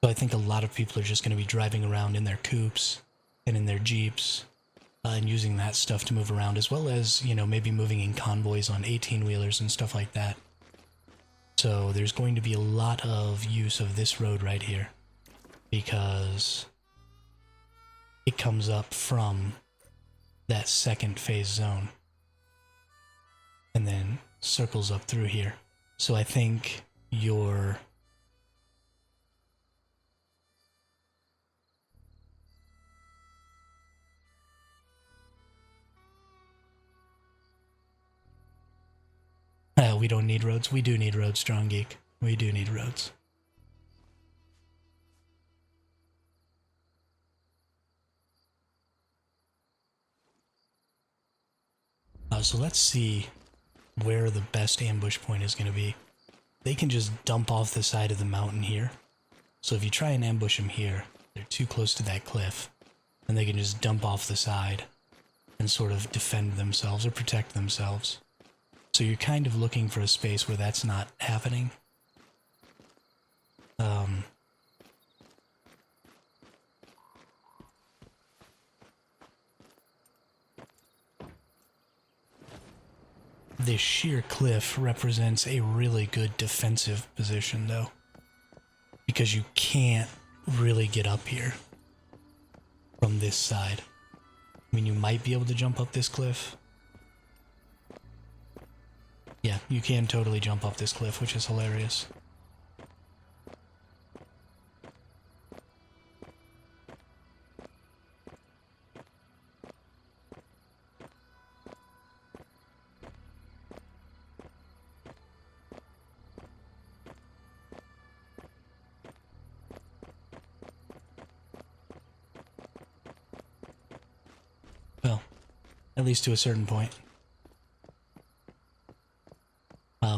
So I think a lot of people are just going to be driving around in their coupes and in their jeeps and using that stuff to move around, as well as, you know, maybe moving in convoys on 18-wheelers and stuff like that. So there's going to be a lot of use of this road right here, because it comes up from that second phase zone and then circles up through here. So I think your we don't need roads. We do need roads, Strong Geek. We do need roads. So let's see where the best ambush point is going to be. They can just dump off the side of the mountain here. So if you try and ambush them here, they're too close to that cliff, and they can just dump off the side and sort of defend themselves or protect themselves. So you're kind of looking for a space where that's not happening. This sheer cliff represents a really good defensive position, though, because you can't really get up here from this side. I mean, you might be able to jump up this cliff. Yeah, you can totally jump up this cliff, which is hilarious. Well, at least to a certain point.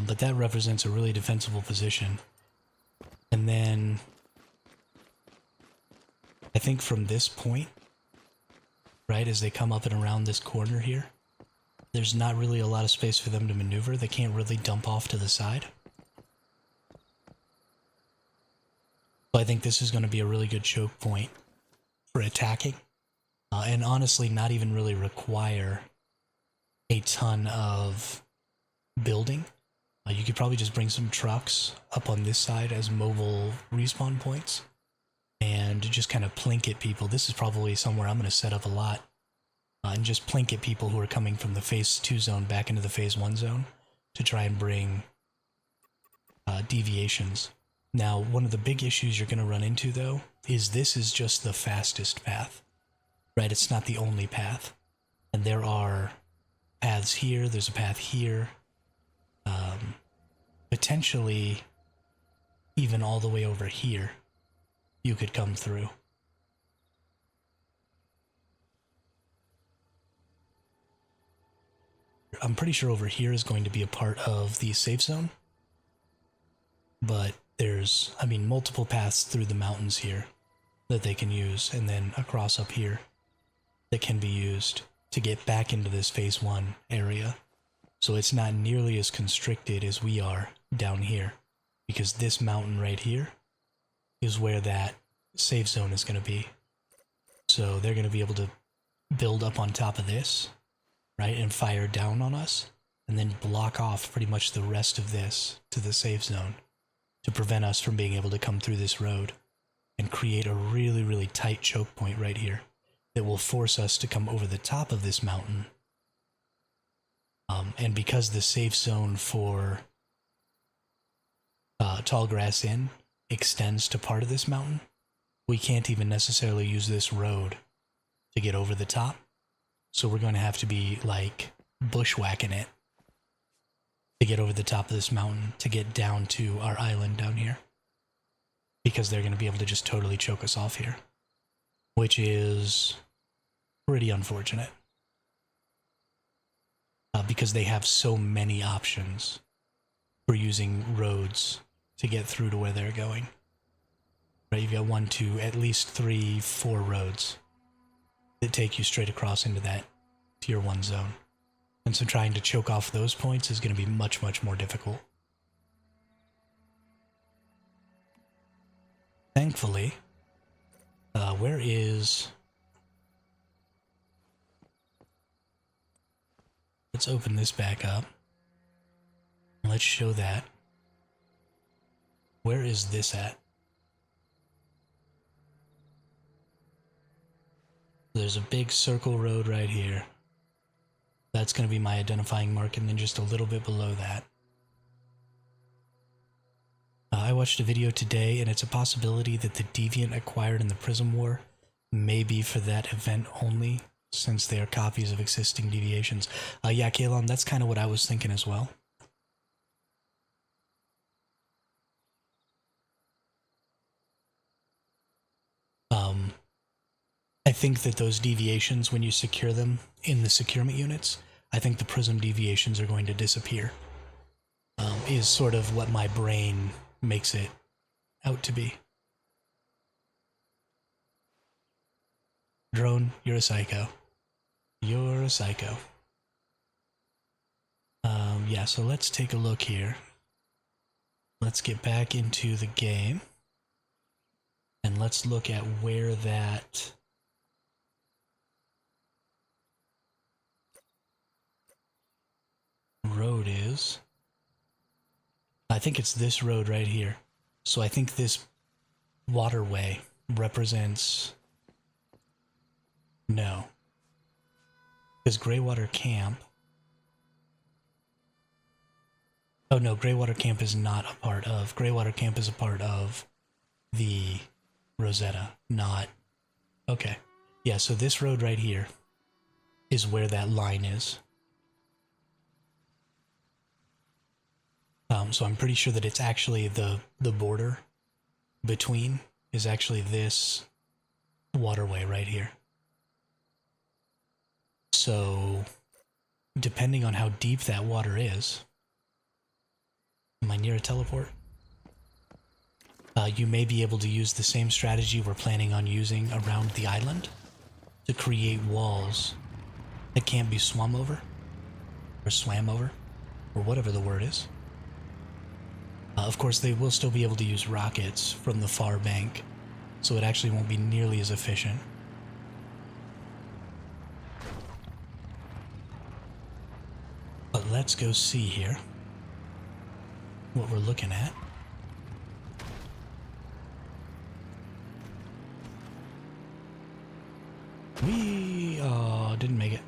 But that represents a really defensible position. And then I think from this point, right, as they come up and around this corner here, there's not really a lot of space for them to maneuver. They can't really dump off to the side. So I think this is going to be a really good choke point for attacking. And honestly, not even really require a ton of building. You could probably just bring some trucks up on this side as mobile respawn points and just kind of plinket people. This is probably somewhere I'm going to set up a lot and just plinket people who are coming from the phase 2 zone back into the phase 1 zone to try and bring deviations. Now, one of the big issues you're going to run into, though, is this is just the fastest path, right? It's not the only path. And there are paths here, there's a path here, potentially even all the way over here you could come through. I'm pretty sure over here is going to be a part of the safe zone, but there's, I mean, multiple paths through the mountains here that they can use, and then across up here that can be used to get back into this phase 1 area. So it's not nearly as constricted as we are down here, because this mountain right here is where that safe zone is going to be. So they're going to be able to build up on top of this, right, and fire down on us, and then block off pretty much the rest of this to the safe zone to prevent us from being able to come through this road and create a really, really tight choke point right here that will force us to come over the top of this mountain. And because the safe zone for Tallgrass Inn extends to part of this mountain, we can't even necessarily use this road to get over the top. So we're going to have to be like bushwhacking it to get over the top of this mountain to get down to our island down here, because they're going to be able to just totally choke us off here, which is pretty unfortunate. Because they have so many options for using roads to get through to where they're going. Right, you've got 1, 2, at least 3, 4 roads that take you straight across into that tier 1 zone. And so trying to choke off those points is going to be much, much more difficult. Thankfully, where is... Let's open this back up. Let's show that. Where is this at? There's a big circle road right here. That's going to be my identifying mark, and then just a little bit below that. I watched a video today, and it's a possibility that the deviant acquired in the Prism War may be for that event only, since they are copies of existing deviations. Yeah, Kalon, that's kind of what I was thinking as well. I think that those deviations, when you secure them in the securement units, I think the prism deviations are going to disappear, is sort of what my brain makes it out to be. Drone, you're a psycho. You're a psycho. Yeah, so let's take a look here. Let's get back into the game. And let's look at where that road is. I think it's this road right here. So I think this waterway represents... No. Because Greywater Camp... Oh no, Greywater Camp is not a part of... Greywater Camp is a part of the Rosetta, not... Okay. Yeah, so this road right here is where that line is. So I'm pretty sure that it's actually the border between is actually this waterway right here. So, depending on how deep that water is, am I near a teleport? You may be able to use the same strategy we're planning on using around the island to create walls that can't be swum over, or swam over, or whatever the word is. Of course, they will still be able to use rockets from the far bank, so it actually won't be nearly as efficient. But let's go see here what we're looking at. We didn't make it.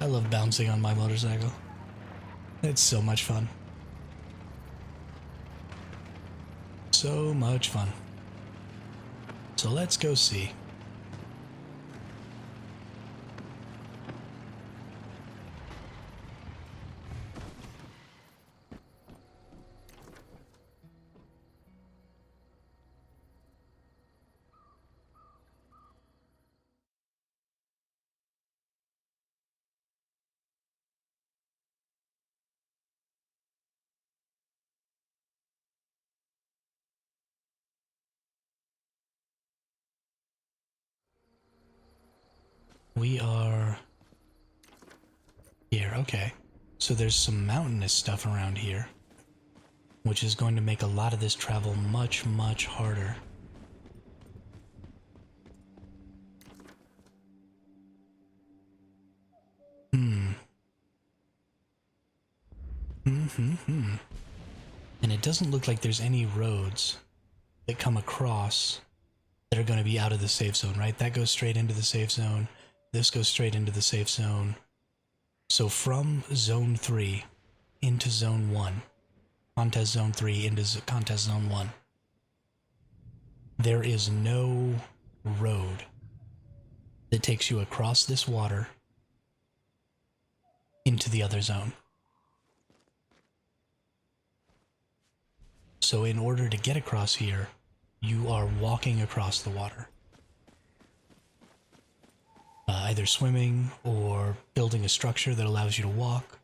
I love bouncing on my motorcycle. It's so much fun. So much fun. So let's go see. We are here, okay. So there's some mountainous stuff around here, which is going to make a lot of this travel much, much harder. And it doesn't look like there's any roads that come across that are going to be out of the safe zone, right? That goes straight into the safe zone. This goes straight into the safe zone. So from Zone 3 into Zone 1, Contest Zone 3 into Contest Zone 1, there is no road that takes you across this water into the other zone. So in order to get across here, you are walking across the water. Either swimming or building a structure that allows you to walk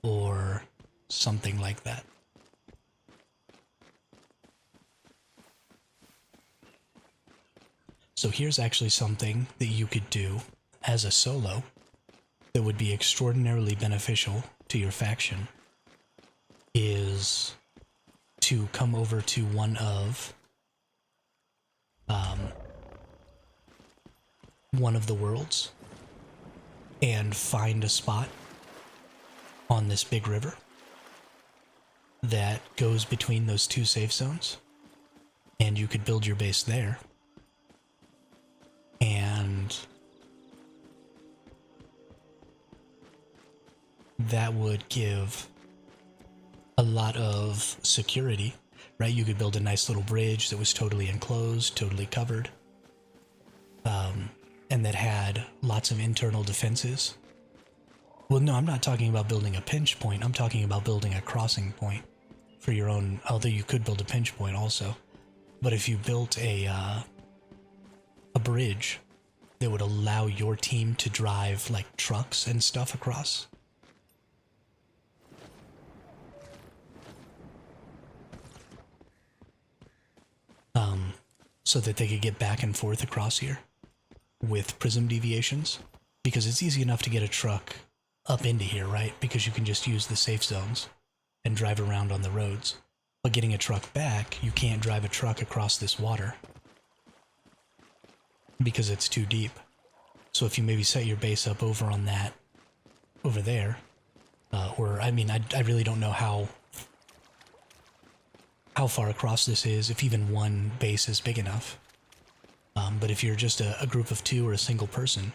or something like that. So here's actually something that you could do as a solo that would be extraordinarily beneficial to your faction, is to come over to one of the worlds and find a spot on this big river that goes between those two safe zones, and you could build your base there. And that would give a lot of security, right? You could build a nice little bridge that was totally enclosed, totally covered, and that had lots of internal defenses. Well, no, I'm not talking about building a pinch point. I'm talking about building a crossing point for your own, although you could build a pinch point also. But if you built a bridge that would allow your team to drive like trucks and stuff across. So that they could get back and forth across here with prism deviations, because it's easy enough to get a truck up into here, right? Because you can just use the safe zones and drive around on the roads. But getting a truck back, you can't drive a truck across this water because it's too deep. So if you maybe set your base up over on that, over there, or I mean, I really don't know how far across this is, if even one base is big enough. But if you're just a group of two or a single person,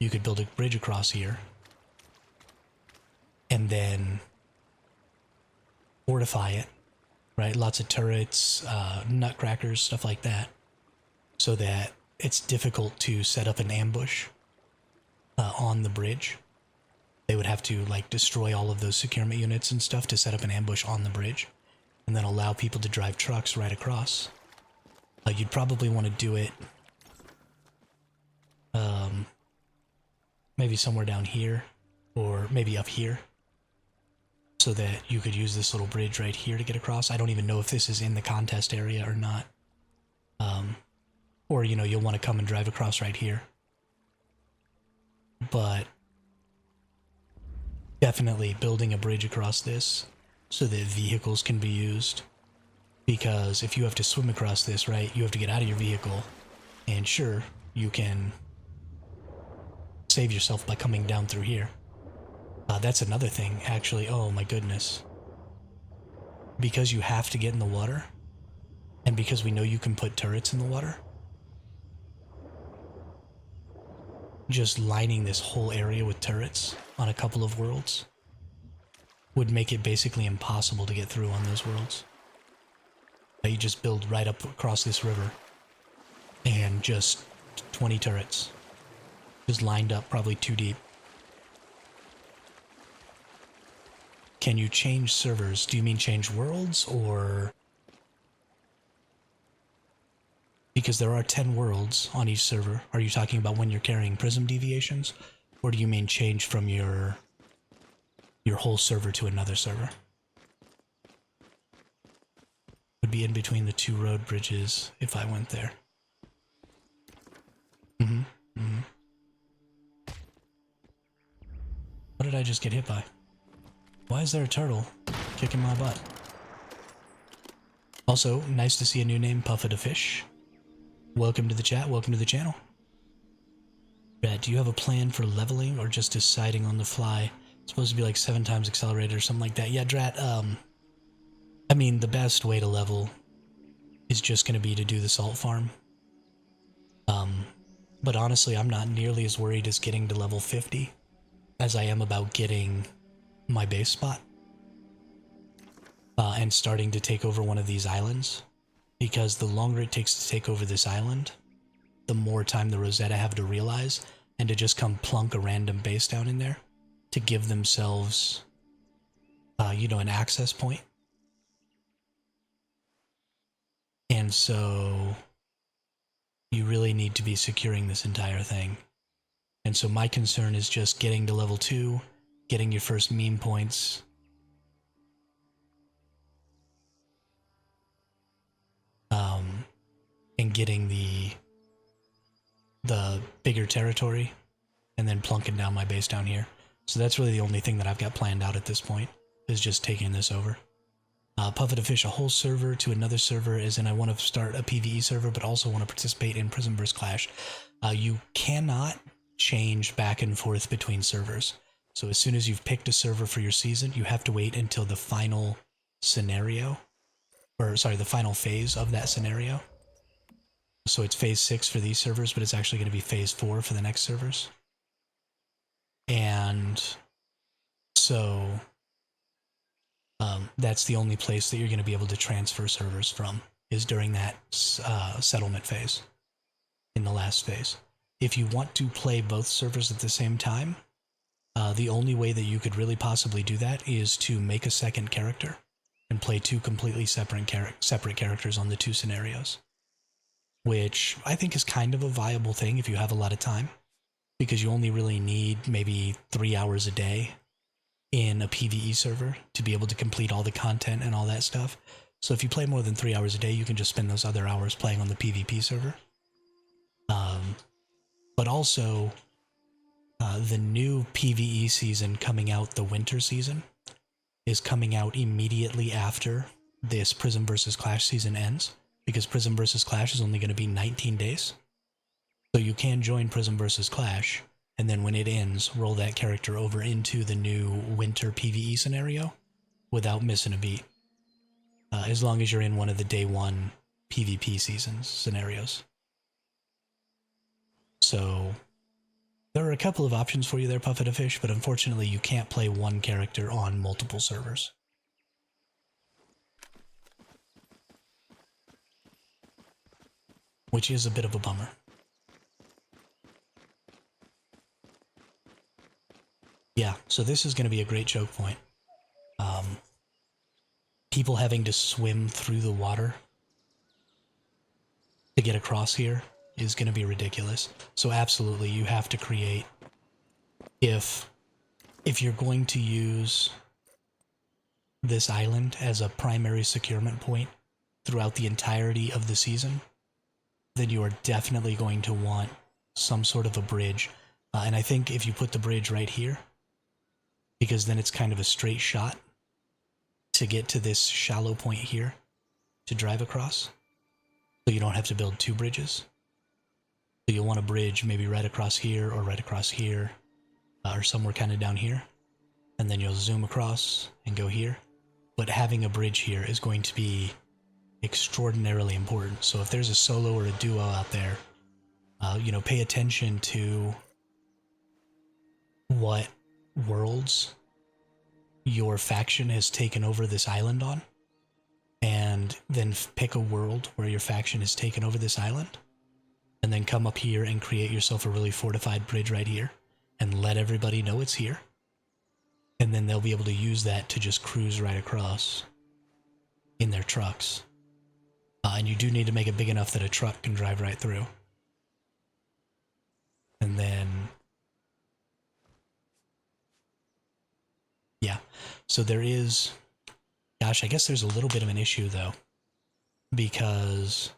you could build a bridge across here and then fortify it, right? Lots of turrets, nutcrackers, stuff like that, so that it's difficult to set up an ambush on the bridge. They would have to like destroy all of those securement units and stuff to set up an ambush on the bridge, and then allow people to drive trucks right across. You'd probably want to do it maybe somewhere down here, or maybe up here, so that you could use this little bridge right here to get across. I don't even know if this is in the contest area or not. Or, you know, you'll want to come and drive across right here. But definitely building a bridge across this so that vehicles can be used. Because if you have to swim across this, right, you have to get out of your vehicle. And sure, you can save yourself by coming down through here. That's another thing, actually. Oh my goodness. Because you have to get in the water, and because we know you can put turrets in the water, just lining this whole area with turrets on a couple of worlds would make it basically impossible to get through on those worlds. You just build right up across this river, and just 20 turrets, just lined up, probably too deep. Can you change servers? Do you mean change worlds, or... Because there are 10 worlds on each server. Are you talking about when you're carrying prism deviations? Or do you mean change from your whole server to another server? Would be in between the two road bridges if I went there. What did I just get hit by? Why is there a turtle kicking my butt? Also, nice to see a new name, Puffet a Fish. Welcome to the chat, welcome to the channel. Brad, do you have a plan for leveling or just deciding on the fly? It's supposed to be like 7 times accelerated or something like that. Yeah, Drat, I mean, the best way to level is just going to be to do the salt farm. But honestly, I'm not nearly as worried as getting to level 50 as I am about getting my base spot. And starting to take over one of these islands. Because the longer it takes to take over this island, the more time the Rosetta have to realize and to just come plunk a random base down in there to give themselves, you know, an access point. And so you really need to be securing this entire thing. And so my concern is just getting to level 2, getting your first meme points, and getting the bigger territory, and then plunking down my base down here. So that's really the only thing that I've got planned out at this point, is just taking this over. Puffet a Fish, a whole server to another server, as in I want to start a PvE server, but also want to participate in Prismverse Clash. You cannot change back and forth between servers. So as soon as you've picked a server for your season, you have to wait until the final scenario, or sorry, the final phase of that scenario. So it's phase 6 for these servers, but it's actually going to be phase 4 for the next servers. And so that's the only place that you're going to be able to transfer servers from, is during that settlement phase, in the last phase. If you want to play both servers at the same time, the only way that you could really possibly do that is to make a second character and play 2 completely separate characters on the 2 scenarios. which I think is kind of a viable thing if you have a lot of time, because you only really need maybe 3 hours a day in a PvE server to be able to complete all the content and all that stuff. So if you play more than 3 hours a day, you can just spend those other hours playing on the PvP server. But also, the new PvE season coming out, the winter season, is coming out immediately after this Prism vs. Clash season ends, because Prism vs. Clash is only going to be 19 days. So you can join Prism vs. Clash, and then when it ends, roll that character over into the new winter PvE scenario without missing a beat. As long as you're in one of the day one PvP seasons scenarios. So there are a couple of options for you there, Puffetafish, but unfortunately you can't play one character on multiple servers. Which is a bit of a bummer. Yeah, so this is going to be a great choke point. People having to swim through the water to get across here is going to be ridiculous. So absolutely, you have to create, if you're going to use this island as a primary securement point throughout the entirety of the season, then you are definitely going to want some sort of a bridge. And I think if you put the bridge right here, because then it's kind of a straight shot to get to this shallow point here to drive across, so you don't have to build two bridges. So you'll want a bridge maybe right across here or right across here, or somewhere kind of down here, and then you'll zoom across and go here. But having a bridge here is going to be extraordinarily important. So if there's a solo or a duo out there, you know, pay attention to what worlds your faction has taken over this island on, and then pick a world where your faction has taken over this island, and then come up here and create yourself a really fortified bridge right here, and let everybody know it's here, and then they'll be able to use that to just cruise right across in their trucks. And you do need to make it big enough that a truck can drive right through. And then, yeah, so there is, gosh, I guess there's a little bit of an issue though, because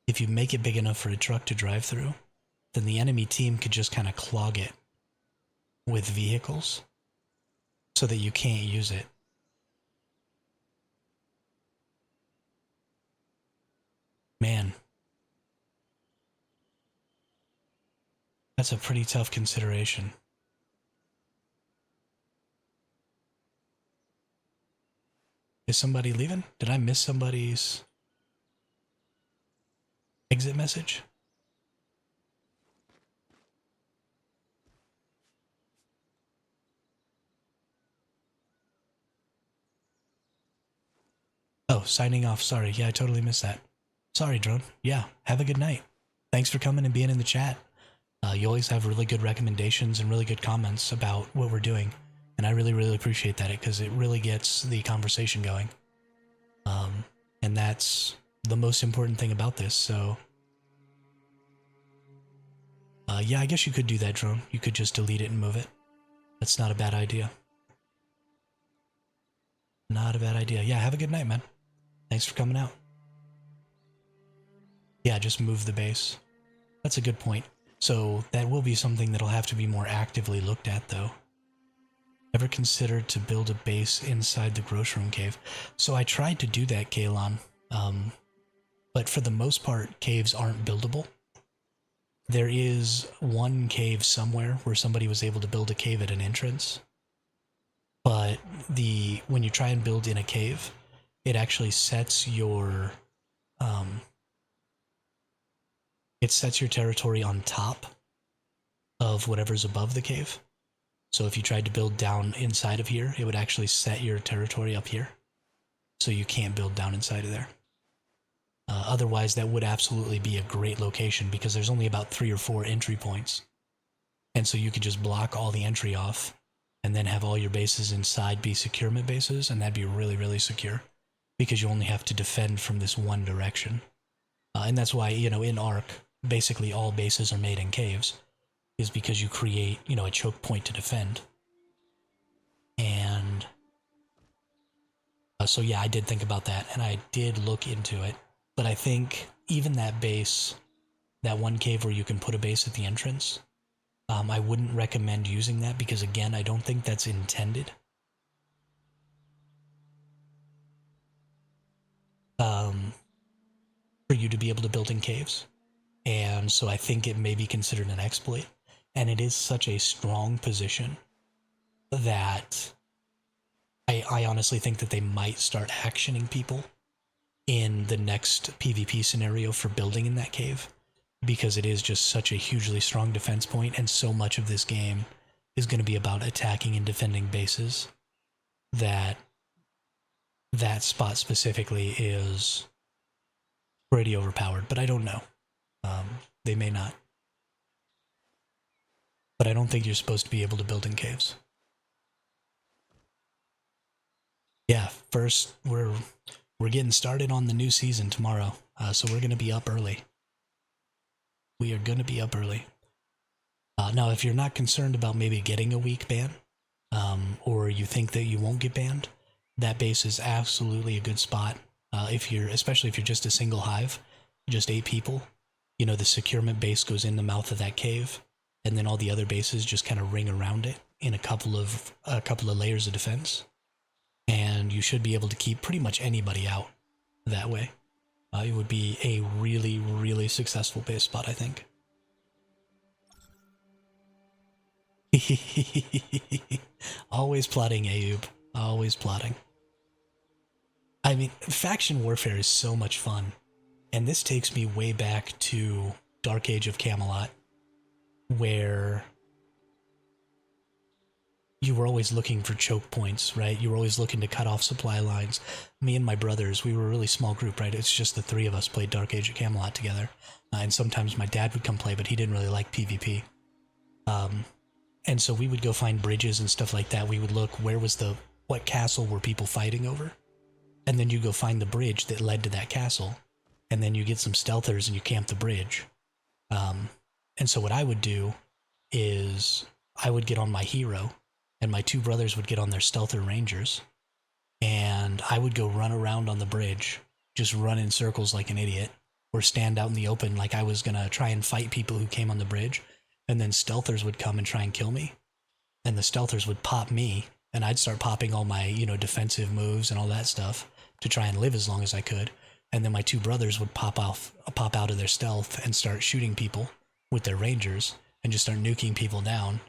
if you make it big enough for a truck to drive through, then the enemy team could just kind of clog it with vehicles so that you can't use it. Man, that's a pretty tough consideration. Is somebody leaving? Did I miss somebody's exit message? Oh, signing off. Sorry. Yeah, I totally missed that. Sorry, Drone. Yeah, have a good night. Thanks for coming and being in the chat. You always have really good recommendations and really good comments about what we're doing. And I really, really appreciate that, because it really gets the conversation going. And that's the most important thing about this, so... yeah, I guess you could do that, Drone. You could just delete it and move it. That's not a bad idea. Not a bad idea. Yeah, have a good night, man. Thanks for coming out. Yeah, just move the base. That's a good point. So that will be something that'll have to be more actively looked at, though. Ever considered to build a base inside the Gross Room Cave? So I tried to do that, Kalon, but for the most part, caves aren't buildable. There is one cave somewhere where somebody was able to build a cave at an entrance, but when you try and build in a cave, it actually sets your territory on top of whatever's above the cave. So if you tried to build down inside of here, it would actually set your territory up here. So you can't build down inside of there. Otherwise, that would absolutely be a great location, because there's only about 3 or 4 entry points. And so you could just block all the entry off, and then have all your bases inside be securement bases, and that'd be really, really secure, because you only have to defend from this one direction. And that's why, in Ark, basically all bases are made in caves, is because you create, a choke point to defend. And so, yeah, I did think about that, and I did look into it. But I think even that base, that one cave where you can put a base at the entrance, I wouldn't recommend using that because, again, I don't think that's intended. For you to be able to build in caves. And so I think it may be considered an exploit. And it is such a strong position that I honestly think that they might start actioning people in the next PvP scenario for building in that cave, because it is just such a hugely strong defense point, and so much of this game is going to be about attacking and defending bases that that spot specifically is pretty overpowered. But I don't know. They may not. But I don't think you're supposed to be able to build in caves. Yeah, first we're getting started on the new season tomorrow, so we're gonna be up early. We are gonna be up early. Now, if you're not concerned about maybe getting a week ban, or you think that you won't get banned, that base is absolutely a good spot. Especially if you're just a single hive, just 8 people. The securement base goes in the mouth of that cave, and then all the other bases just kind of ring around it in a couple of layers of defense. And you should be able to keep pretty much anybody out that way. It would be a really, really successful base spot, I think. Always plotting, Ayub. Always plotting. I mean, faction warfare is so much fun. And this takes me way back to Dark Age of Camelot, where you were always looking for choke points, right? You were always looking to cut off supply lines. Me and my brothers, we were a really small group, right? It's just the 3 of us played Dark Age of Camelot together. And sometimes my dad would come play, but he didn't really like PvP. And so we would go find bridges and stuff like that. We would look, what castle were people fighting over? And then you go find the bridge that led to that castle. And then you get some stealthers and you camp the bridge. And so what I would do is I would get on my hero, and my 2 brothers would get on their stealther rangers, and I would go run around on the bridge, just run in circles like an idiot, or stand out in the open like I was going to try and fight people who came on the bridge, and then stealthers would come and try and kill me, and the stealthers would pop me, and I'd start popping all my, defensive moves and all that stuff to try and live as long as I could, and then my 2 brothers would pop out of their stealth and start shooting people with their rangers, and just start nuking people down.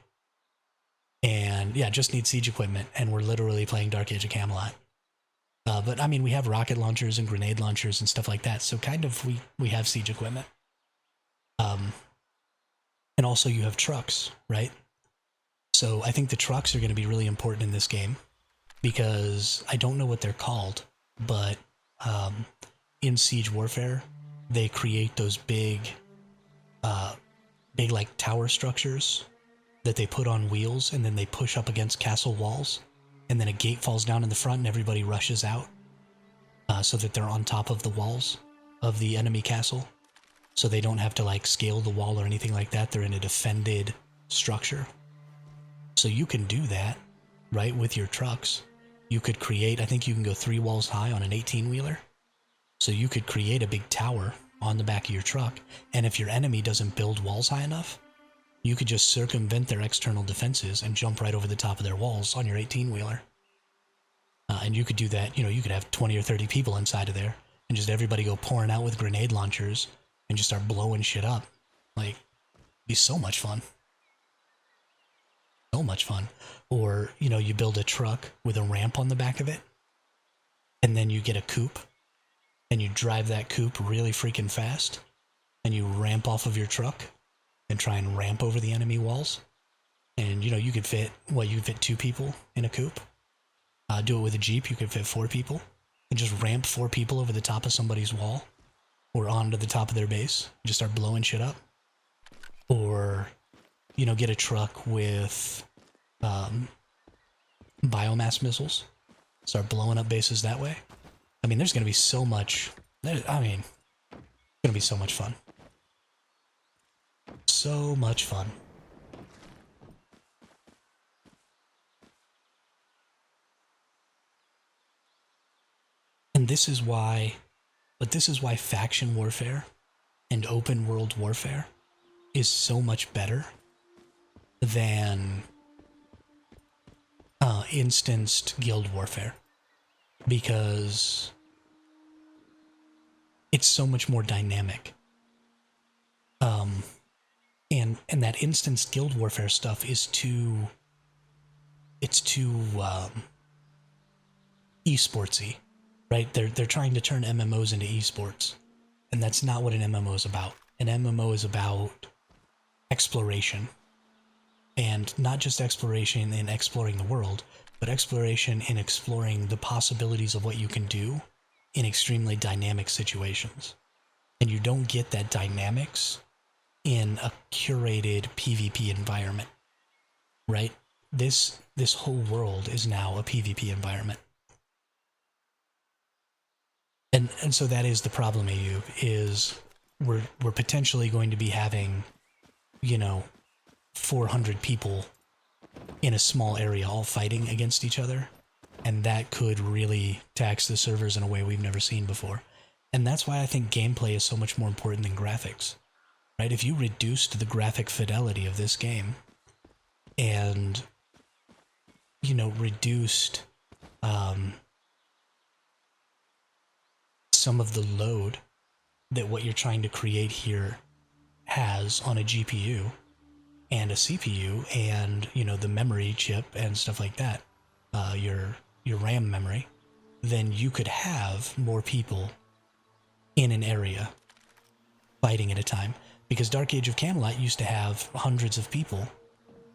And yeah, just need siege equipment, and we're literally playing Dark Age of Camelot. But I mean, we have rocket launchers and grenade launchers and stuff like that, so kind of we have siege equipment. And also you have trucks, right? So I think the trucks are going to be really important in this game, because I don't know what they're called, but in Siege Warfare, they create those big like tower structures that they put on wheels, and then they push up against castle walls, and then a gate falls down in the front and everybody rushes out, so that they're on top of the walls of the enemy castle, so they don't have to like scale the wall or anything like that. They're in a defended structure. So you can do that, right, with your trucks. You could create, I think you can go 3 walls high on an 18-wheeler. So you could create a big tower on the back of your truck, and if your enemy doesn't build walls high enough, you could just circumvent their external defenses and jump right over the top of their walls on your 18-wheeler. And you could do that, you could have 20 or 30 people inside of there, and just everybody go pouring out with grenade launchers and just start blowing shit up. Like, it'd be so much fun. So much fun. Or, you build a truck with a ramp on the back of it, and then you get a coupe, and you drive that coupe really freaking fast, and you ramp off of your truck, and try and ramp over the enemy walls. And, you could fit, you could fit 2 people in a coupe. Do it with a Jeep, you could fit 4 people. And just ramp 4 people over the top of somebody's wall, or onto the top of their base. Just start blowing shit up. Or, get a truck with biomass missiles. Start blowing up bases that way. I mean, there's going to be so much. gonna be so much fun. So much fun. And this is why, faction warfare and open world warfare is so much better than instanced guild warfare, because it's so much more dynamic. And that instanced guild warfare stuff is too, it's too esportsy, right? They're trying to turn MMOs into esports, and that's not what an MMO is about. An MMO is about exploration, and not just exploration in exploring the world, but exploration in exploring the possibilities of what you can do in extremely dynamic situations. And you don't get that dynamics in a curated PvP environment, right? This whole world is now a PvP environment. And so that is the problem, AU, is we're potentially going to be having, 400 people in a small area all fighting against each other, and that could really tax the servers in a way we've never seen before. And that's why I think gameplay is so much more important than graphics, right? If you reduced the graphic fidelity of this game and, reduced some of the load that what you're trying to create here has on a GPU and a CPU and, the memory chip and stuff like that, your RAM memory, then you could have more people in an area fighting at a time. Because Dark Age of Camelot used to have hundreds of people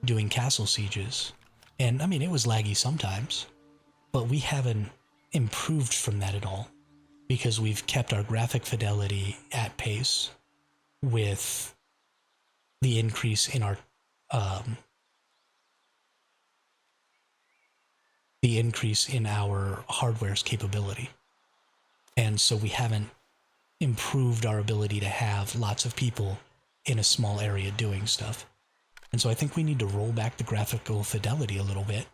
doing castle sieges. And, I mean, it was laggy sometimes, but we haven't improved from that at all, because we've kept our graphic fidelity at pace with the increase in our hardware's capability. And so we haven't improved our ability to have lots of people in a small area doing stuff. And so I think we need to roll back the graphical fidelity a little bit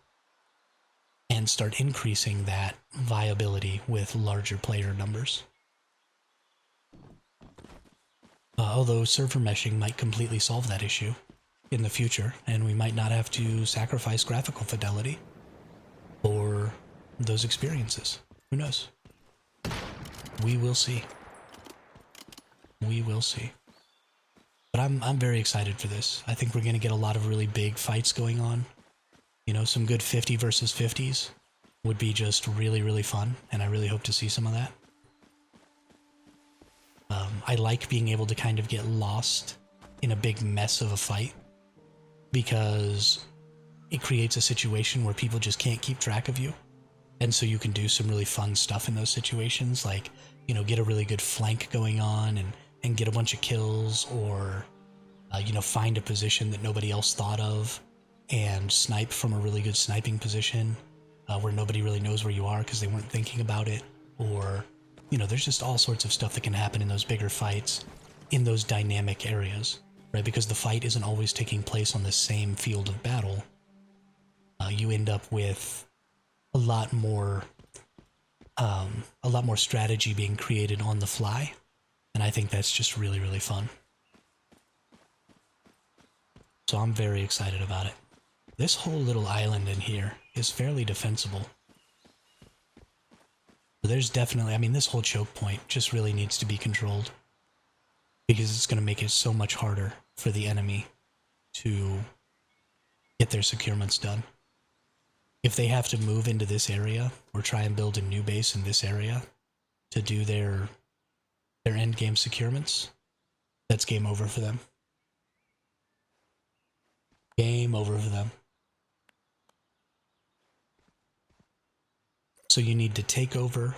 and start increasing that viability with larger player numbers. Although server meshing might completely solve that issue in the future, and we might not have to sacrifice graphical fidelity for those experiences. Who knows? We will see. We will see. But I'm very excited for this. I think we're going to get a lot of really big fights going on. Some good 50 versus 50s would be just really, really fun, and I really hope to see some of that. I like being able to kind of get lost in a big mess of a fight, because it creates a situation where people just can't keep track of you. And so you can do some really fun stuff in those situations, like, get a really good flank going on and get a bunch of kills, or, find a position that nobody else thought of and snipe from a really good sniping position where nobody really knows where you are because they weren't thinking about it. Or, there's just all sorts of stuff that can happen in those bigger fights in those dynamic areas, right? Because the fight isn't always taking place on the same field of battle. You end up with a lot more strategy being created on the fly, and I think that's just really, really fun. So I'm very excited about it. This whole little island in here is fairly defensible. There's definitely, this whole choke point just really needs to be controlled, because it's going to make it so much harder for the enemy to get their securements done. If they have to move into this area or try and build a new base in this area to do their endgame securements, that's game over for them. Game over for them. So you need to take over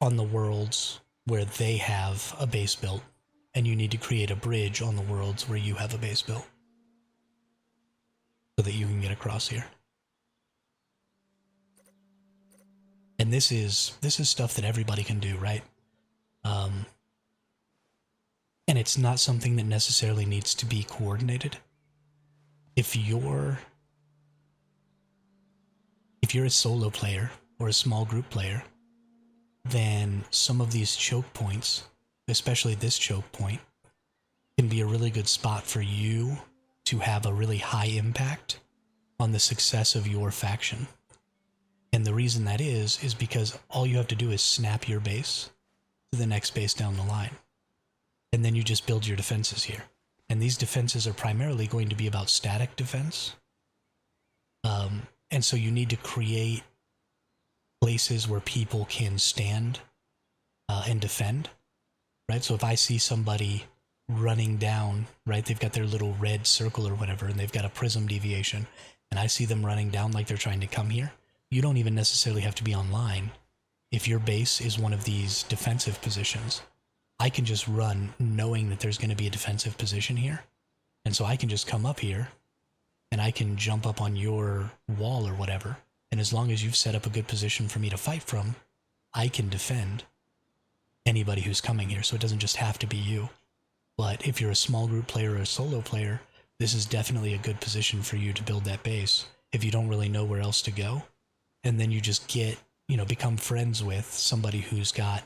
on the worlds where they have a base built, and you need to create a bridge on the worlds where you have a base built, so that you can get across here. And this is stuff that everybody can do, right? it's not something that necessarily needs to be coordinated. If you're a solo player or a small group player, then some of these choke points, especially this choke point, can be a really good spot for you to have a really high impact on the success of your faction. And the reason that is because all you have to do is snap your base to the next base down the line. And then you just build your defenses here. And these defenses are primarily going to be about static defense. And so you need to create places where people can stand and defend, right? So if I see somebody running down, right, they've got their little red circle or whatever, and they've got a prism deviation, and I see them running down like they're trying to come here, you don't even necessarily have to be online. If your base is one of these defensive positions, I can just run knowing that there's going to be a defensive position here. And so I can just come up here, and I can jump up on your wall or whatever, and as long as you've set up a good position for me to fight from, I can defend anybody who's coming here, so it doesn't just have to be you. But if you're a small group player or a solo player, this is definitely a good position for you to build that base if you don't really know where else to go. And then you just get, become friends with somebody who's got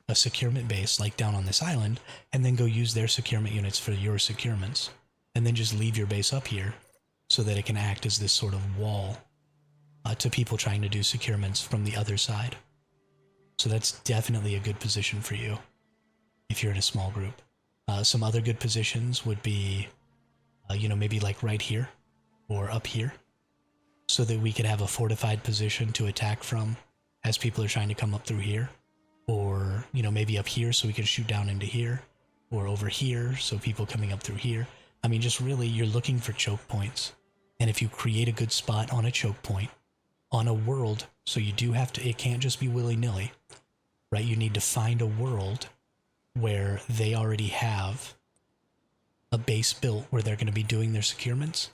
a securement base like down on this island, and then go use their securement units for your securements. And then just leave your base up here so that it can act as this sort of wall to people trying to do securements from the other side. So that's definitely a good position for you if you're in a small group. Some other good positions would be, maybe like right here or up here, so that we could have a fortified position to attack from as people are trying to come up through here. Or, maybe up here so we can shoot down into here, or over here so people coming up through here. I mean, just really, you're looking for choke points. And if you create a good spot on a choke point, on a world, so you do have to, it can't just be willy-nilly, right? You need to find a world where they already have a base built where they're going to be doing their securements,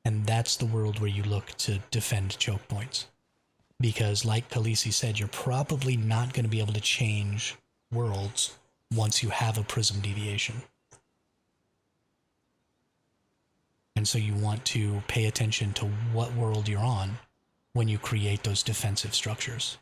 and that's the world where you look to defend choke points. Because like Khaleesi said, you're probably not going to be able to change worlds once you have a prism deviation. And so you want to pay attention to what world you're on when you create those defensive structures.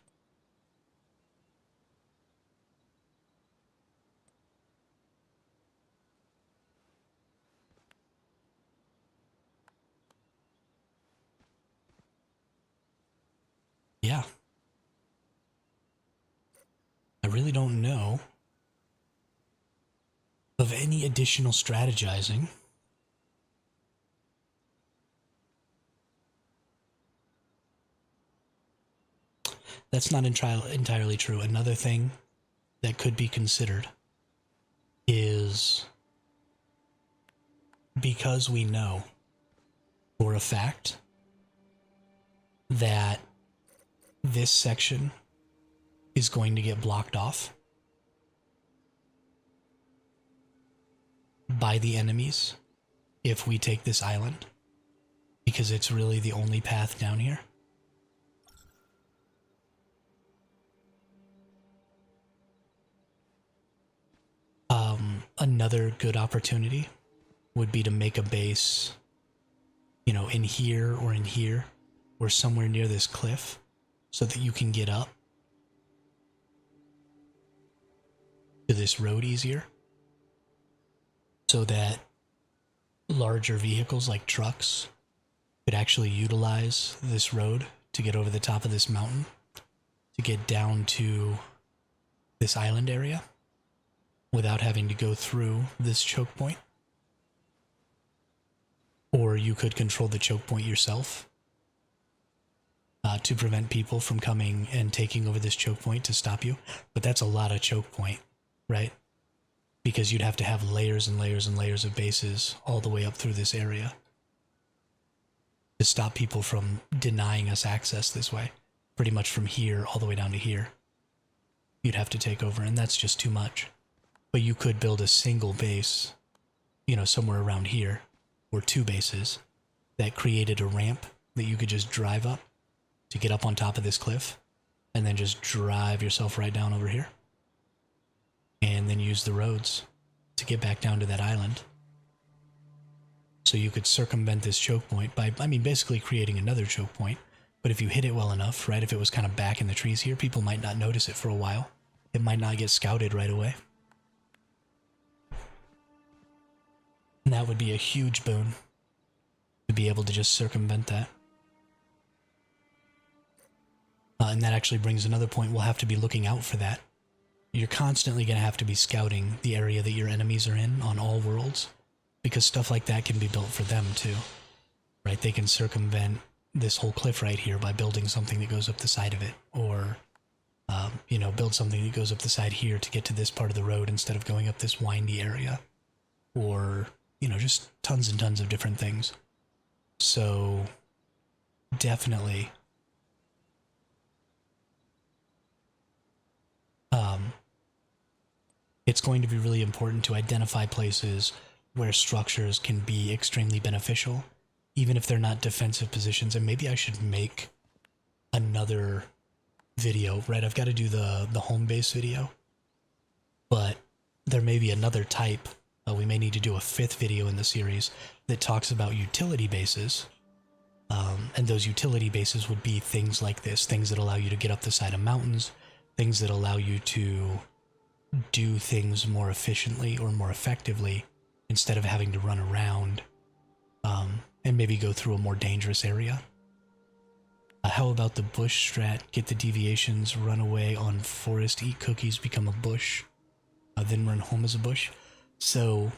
Yeah. I really don't know of any additional strategizing. That's not entirely true. Another thing that could be considered is, because we know for a fact that this section is going to get blocked off by the enemies if we take this island, because it's really the only path down here. Another good opportunity would be to make a base, in here or somewhere near this cliff, so that you can get up to this road easier, so that larger vehicles like trucks could actually utilize this road to get over the top of this mountain to get down to this island area without having to go through this choke point. Or you could control the choke point yourself to prevent people from coming and taking over this choke point to stop you. But that's a lot of choke point, right? Because you'd have to have layers and layers and layers of bases all the way up through this area to stop people from denying us access this way. Pretty much from here all the way down to here. You'd have to take over, and that's just too much. But you could build a single base, somewhere around here, or two bases, that created a ramp that you could just drive up to get up on top of this cliff, and then just drive yourself right down over here. And then use the roads to get back down to that island. So you could circumvent this choke point by, I mean, basically creating another choke point. But if you hit it well enough, right, if it was kind of back in the trees here, people might not notice it for a while. It might not get scouted right away. And that would be a huge boon to be able to just circumvent that. And that actually brings another point. We'll have to be looking out for that. You're constantly going to have to be scouting the area that your enemies are in on all worlds, because stuff like that can be built for them too, right? They can circumvent this whole cliff right here by building something that goes up the side of it, or, you know, build something that goes up the side here to get to this part of the road instead of going up this windy area, or, you know, just tons and tons of different things. So, definitely, it's going to be really important to identify places where structures can be extremely beneficial, even if they're not defensive positions. And maybe I should make another video, right? I've got to do the home base video, but there may be another type. We may need to do a 5th video in the series that talks about utility bases. And those utility bases would be things like this, things that allow you to get up the side of mountains, things that allow you to do things more efficiently or more effectively instead of having to run around, and maybe go through a more dangerous area. How about the bush strat? Get the deviations, run away on forest, eat cookies, become a bush, then run home as a bush. So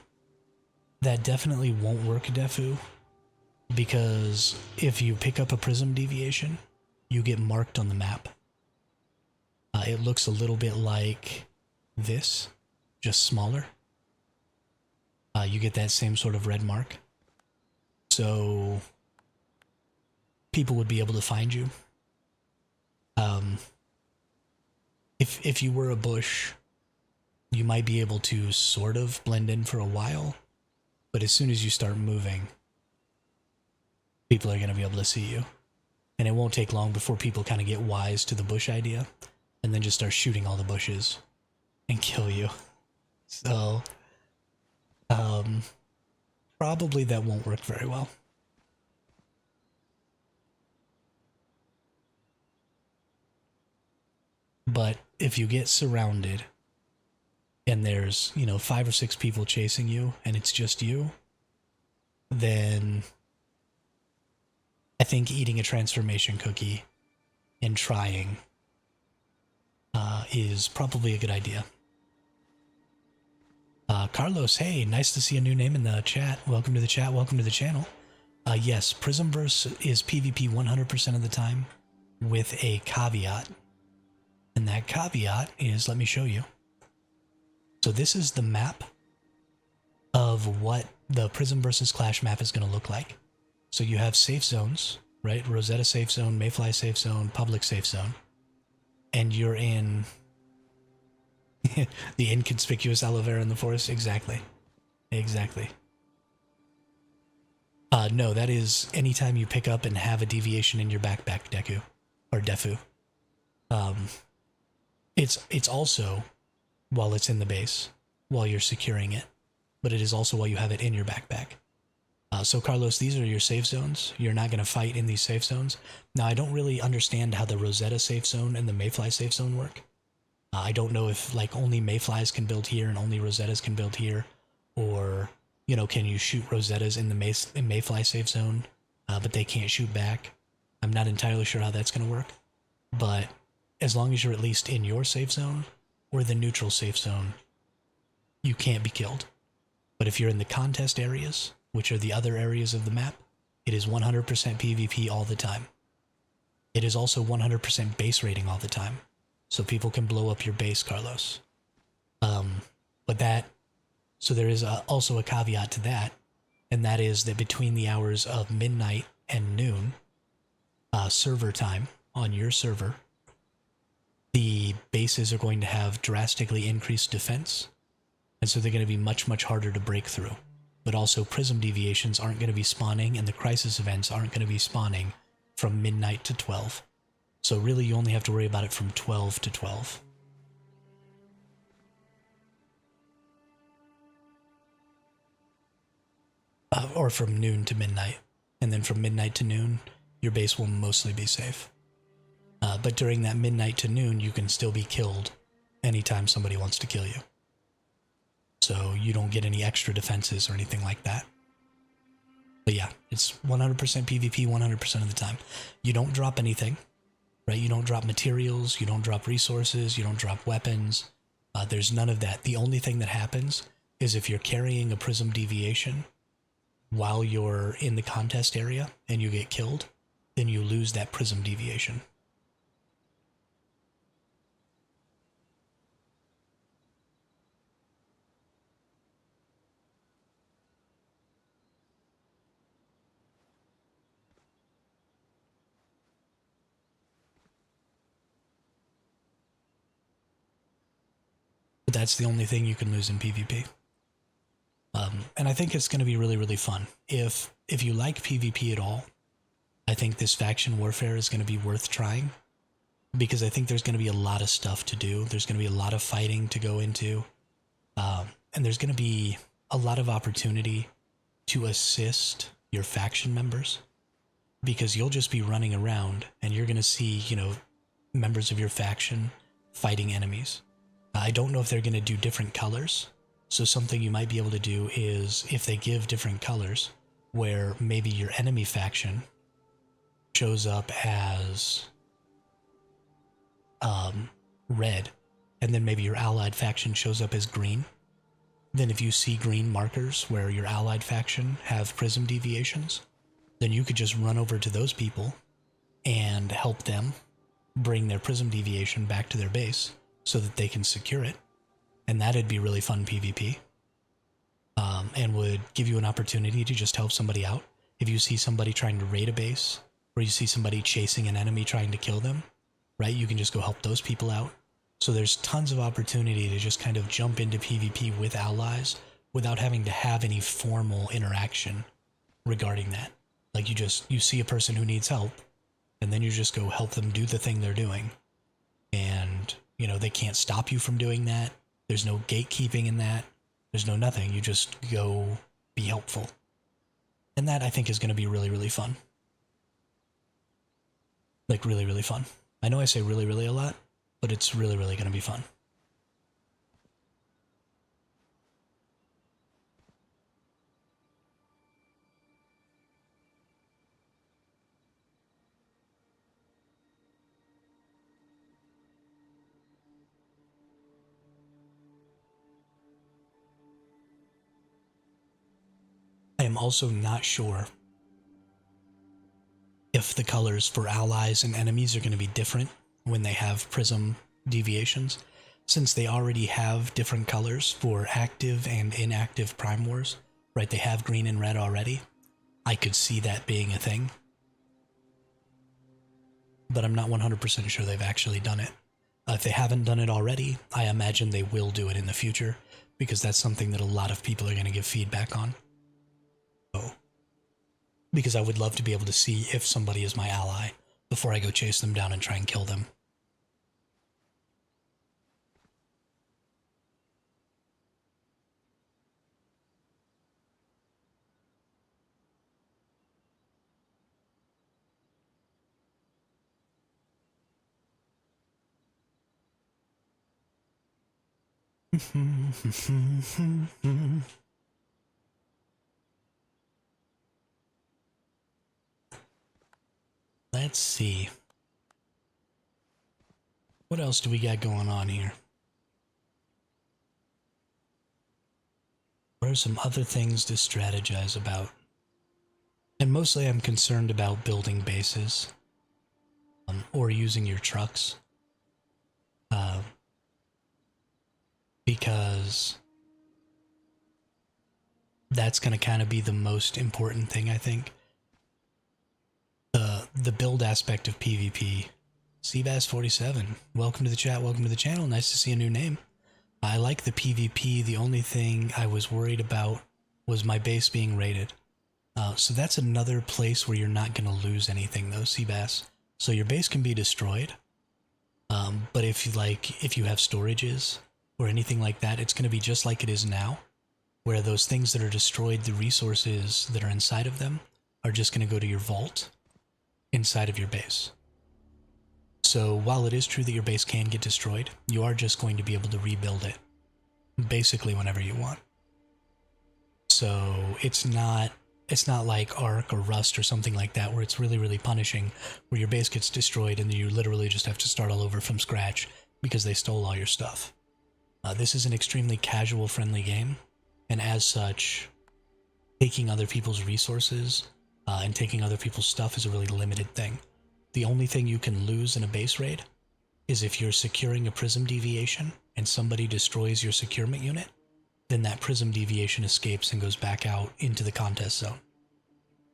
that definitely won't work, Defu, because if you pick up a prism deviation, you get marked on the map. It looks a little bit like this, just smaller. You get that same sort of red mark. So people would be able to find you. If you were a bush, you might be able to sort of blend in for a while, but as soon as you start moving, people are going to be able to see you. And it won't take long before people kind of get wise to the bush idea and then just start shooting all the bushes and kill you. So, probably that won't work very well. But if you get surrounded and there's, you know, 5 or 6 people chasing you and it's just you, then I think eating a transformation cookie and trying is probably a good idea. Carlos, hey, nice to see a new name in the chat. Welcome to the chat, welcome to the channel. Yes, Prismverse is PvP 100% of the time with a caveat. And that caveat is, let me show you. So this is the map of what the Prismverse Clash map is going to look like. So you have safe zones, right? Rosetta safe zone, Mayfly safe zone, public safe zone. And you're in the inconspicuous aloe vera in the forest. Exactly. Exactly. No, that is anytime you pick up and have a deviation in your backpack, Deku. Or Defu. It's also while it's in the base, while you're securing it. But it is also while you have it in your backpack. So Carlos, these are your safe zones. You're not going to fight in these safe zones. Now, I don't really understand how the Rosetta safe zone and the Mayfly safe zone work. I don't know if, like, only Mayflies can build here and only Rosettas can build here. Or, you know, can you shoot Rosettas in the Mayfly safe zone, but they can't shoot back? I'm not entirely sure how that's going to work. But as long as you're at least in your safe zone or the neutral safe zone, you can't be killed. But if you're in the contest areas, which are the other areas of the map, it is 100% PvP all the time. It is also 100% base rating all the time. So people can blow up your base, Carlos. So there is also a caveat to that, and that is that between the hours of midnight and noon, server time on your server, the bases are going to have drastically increased defense, and so they're going to be much, much harder to break through. But also prism deviations aren't going to be spawning, and the crisis events aren't going to be spawning from midnight to 12. So really you only have to worry about it from 12 to 12. or from noon to midnight. And then from midnight to noon, your base will mostly be safe. But during that midnight to noon, you can still be killed anytime somebody wants to kill you. So you don't get any extra defenses or anything like that. But yeah, it's 100% PvP 100% of the time. You don't drop anything, right? You don't drop materials, you don't drop resources, you don't drop weapons. There's none of that. The only thing that happens is if you're carrying a prism deviation while you're in the contest area and you get killed, then you lose that prism deviation. But that's the only thing you can lose in PvP. And I think it's going to be really, really fun. If you like PvP at all, I think this faction warfare is going to be worth trying, because I think there's going to be a lot of stuff to do. There's going to be a lot of fighting to go into, and there's going to be a lot of opportunity to assist your faction members, because you'll just be running around and you're going to see, you know, members of your faction fighting enemies. I don't know if they're going to do different colors. So something you might be able to do is, if they give different colors, where maybe your enemy faction shows up as red, and then maybe your allied faction shows up as green, then if you see green markers where your allied faction have prism deviations, then you could just run over to those people and help them bring their prism deviation back to their base so that they can secure it. And that'd be really fun PvP, and would give you an opportunity to just help somebody out. If you see somebody trying to raid a base, or you see somebody chasing an enemy trying to kill them, right, you can just go help those people out. So there's tons of opportunity to just kind of jump into PvP with allies without having to have any formal interaction regarding that. Like, you see a person who needs help, and then you just go help them do the thing they're doing. And, you know, they can't stop you from doing that. There's no gatekeeping in that. There's no nothing. You just go be helpful. And that, I think, is going to be really, really fun. Like, really, really fun. I know I say really, really a lot, but it's really, really going to be fun. I am also not sure if the colors for allies and enemies are going to be different when they have prism deviations, since they already have different colors for active and inactive Prime Wars, right? They have green and red already. I could see that being a thing, but I'm not 100% sure they've actually done it. If they haven't done it already, I imagine they will do it in the future, because that's something that a lot of people are going to give feedback on. So, because I would love to be able to see if somebody is my ally before I go chase them down and try and kill them. Let's see. What else do we got going on here? What are some other things to strategize about? And mostly I'm concerned about building bases, or using your trucks. Because that's going to kind of be the most important thing, I think. The build aspect of PvP. Seabass47, welcome to the chat, welcome to the channel, nice to see a new name. I like the PvP, the only thing I was worried about was my base being raided. So that's another place where you're not going to lose anything though, Seabass. So your base can be destroyed, but if you have storages or anything like that, it's going to be just like it is now. where those things that are destroyed, the resources that are inside of them, are just going to go to your vault inside of your base. So while it is true that your base can get destroyed, you are just going to be able to rebuild it basically whenever you want. So it's not like Ark or Rust or something like that, where it's really, really punishing, where your base gets destroyed and you literally just have to start all over from scratch because they stole all your stuff. This is an extremely casual, friendly game, and as such, taking other people's resources and taking other people's stuff is a really limited thing. The only thing you can lose in a base raid is if you're securing a prism deviation and somebody destroys your securement unit, then that prism deviation escapes and goes back out into the contest zone.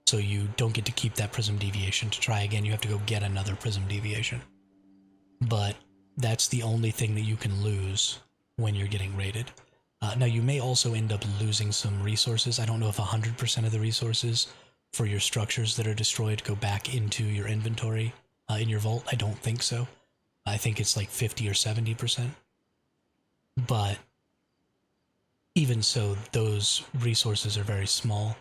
So you don't get to keep that prism deviation to try again. You have to go get another prism deviation. But that's the only thing that you can lose when you're getting raided. Now you may also end up losing some resources. I don't know if 100% of the resources for your structures that are destroyed go back into your inventory in your vault. I don't think so. I think it's like 50 or 70%. But even so, those resources are very small,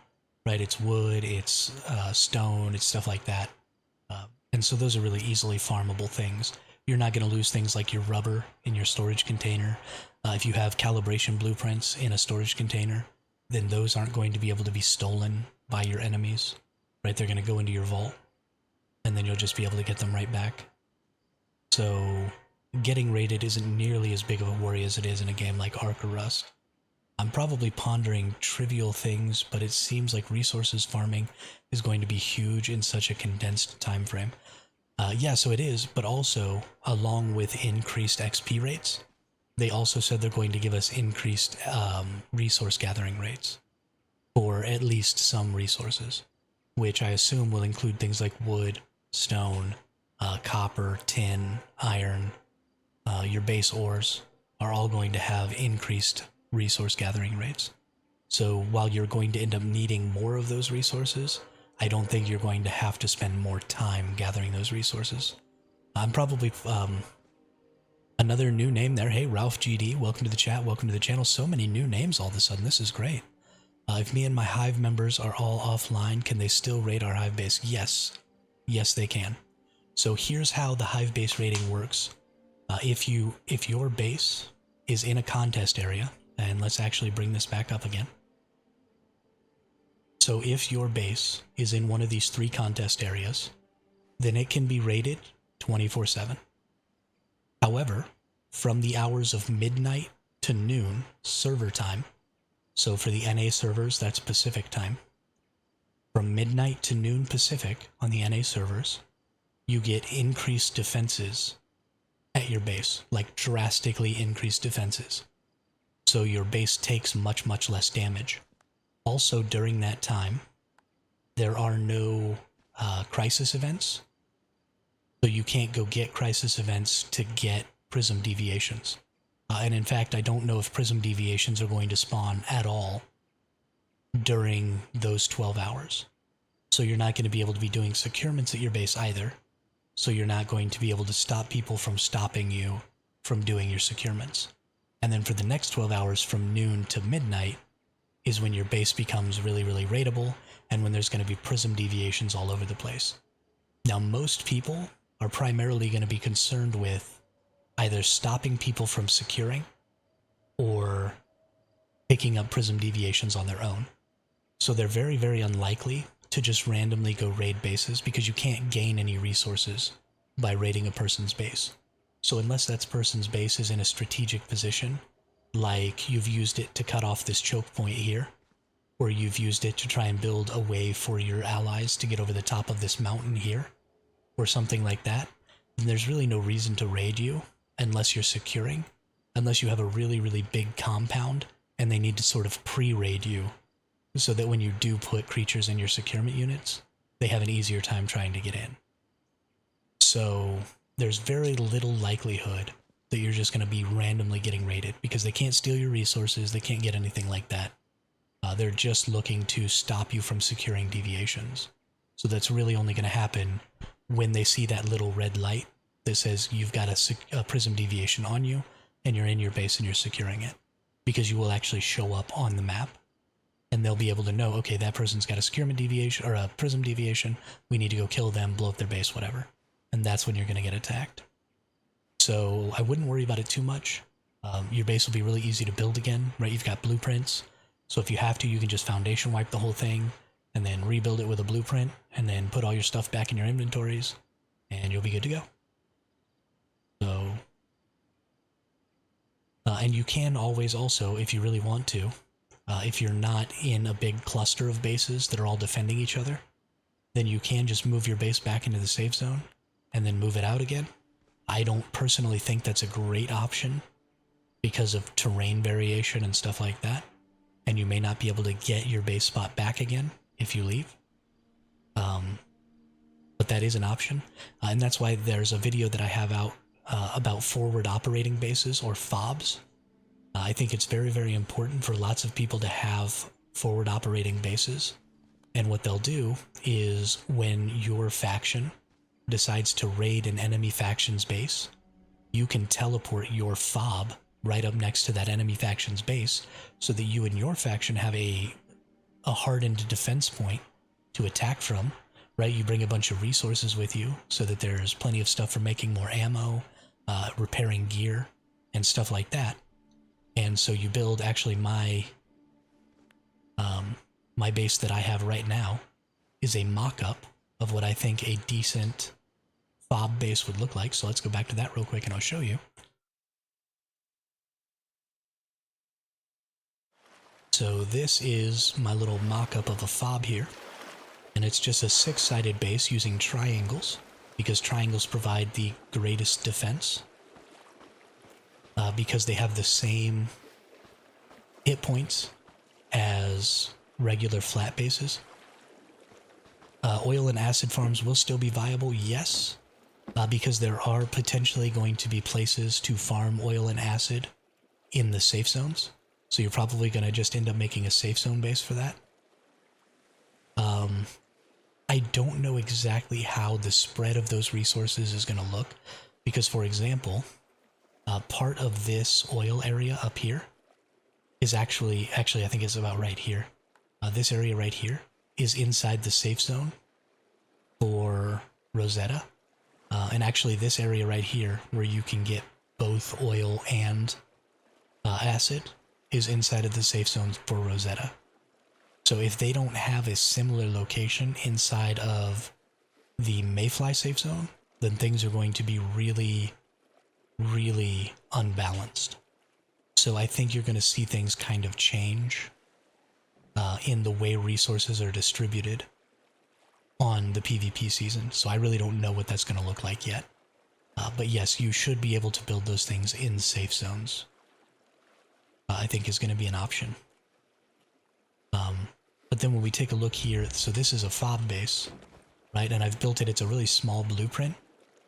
right? It's wood, it's stone, it's stuff like that. And so those are really easily farmable things. You're not going to lose things like your rubber in your storage container. If you have calibration blueprints in a storage container, then those aren't going to be able to be stolen by your enemies, right? They're going to go into your vault, and then you'll just be able to get them right back. So getting raided isn't nearly as big of a worry as it is in a game like Ark or Rust. I'm probably pondering trivial things, but it seems like resources farming is going to be huge in such a condensed time frame. Yeah, so it is, but also, along with increased XP rates, they also said they're going to give us increased resource gathering rates for at least some resources, which I assume will include things like wood, stone, copper, tin, iron. Your base ores are all going to have increased resource gathering rates. So while you're going to end up needing more of those resources, I don't think you're going to have to spend more time gathering those resources. I'm probably another new name there. Hey, Ralph GD, welcome to the chat, welcome to the channel. So many new names all of a sudden. This is great. If me and my Hive members are all offline, can they still raid our Hive base? Yes. Yes, they can. So here's how the Hive base raiding works. If your base is in a contest area, and let's actually bring this back up again. So if your base is in one of these 3 contest areas, then it can be raided 24/7. However, from the hours of midnight to noon server time, so for the NA servers, that's Pacific time, from midnight to noon Pacific on the NA servers, you get increased defenses at your base, like drastically increased defenses. So your base takes much, much less damage. Also, during that time, there are no crisis events, so you can't go get crisis events to get prism deviations. And in fact, I don't know if prism deviations are going to spawn at all during those 12 hours. So you're not going to be able to be doing securements at your base either. So you're not going to be able to stop people from stopping you from doing your securements. And then for the next 12 hours from noon to midnight is when your base becomes really, really raidable and when there's going to be prism deviations all over the place. Now, most people are primarily going to be concerned with either stopping people from securing or picking up prism deviations on their own. So they're very, very unlikely to just randomly go raid bases because you can't gain any resources by raiding a person's base. So unless that person's base is in a strategic position, like you've used it to cut off this choke point here, or you've used it to try and build a way for your allies to get over the top of this mountain here, or something like that, then there's really no reason to raid you unless you're securing, unless you have a really, really big compound and they need to sort of pre-raid you so that when you do put creatures in your securement units, they have an easier time trying to get in. So there's very little likelihood that you're just going to be randomly getting raided because they can't steal your resources, they can't get anything like that. They're just looking to stop you from securing deviations. So that's really only going to happen when they see that little red light that says you've got a prism deviation on you and you're in your base and you're securing it. because you will actually show up on the map. And they'll be able to know, okay, that person's got a securement deviation or a prism deviation. We need to go kill them, blow up their base, whatever. And that's when you're going to get attacked. So I wouldn't worry about it too much. Your base will be really easy to build again, right? You've got blueprints. So if you have to, you can just foundation wipe the whole thing and then rebuild it with a blueprint and then put all your stuff back in your inventories and you'll be good to go. So, and you can always also, if you really want to, if you're not in a big cluster of bases that are all defending each other, then you can just move your base back into the safe zone and then move it out again. I don't personally think that's a great option because of terrain variation and stuff like that. And you may not be able to get your base spot back again if you leave. But that is an option. And that's why there's a video that I have out about forward operating bases, or FOBs. I think it's very, very important for lots of people to have forward operating bases. And what they'll do is when your faction decides to raid an enemy faction's base, you can teleport your FOB right up next to that enemy faction's base so that you and your faction have a hardened defense point to attack from, right? You bring a bunch of resources with you so that there's plenty of stuff for making more ammo, repairing gear, and stuff like that. And so you build, actually my base that I have right now is a mock-up of what I think a decent FOB base would look like. So let's go back to that real quick and I'll show you. So this is my little mock-up of a FOB here. And it's just a 6-sided base using triangles, because triangles provide the greatest defense. Because they have the same hit points as regular flat bases. Oil and acid farms will still be viable, yes, because there are potentially going to be places to farm oil and acid in the safe zones. So you're probably going to just end up making a safe zone base for that. I don't know exactly how the spread of those resources is going to look, because, for example, part of this oil area up here is actually I think it's about right here. This area right here is inside the safe zone for Rosetta. And actually this area right here, where you can get both oil and acid, is inside of the safe zones for Rosetta. So if they don't have a similar location inside of the Mayfly safe zone, then things are going to be really, really unbalanced. So I think you're going to see things kind of change in the way resources are distributed on the PvP season. So I really don't know what that's going to look like yet. But yes, you should be able to build those things in safe zones. I think is going to be an option. But then when we take a look here, so this is a FOB base, right? And I've built it, it's a really small blueprint,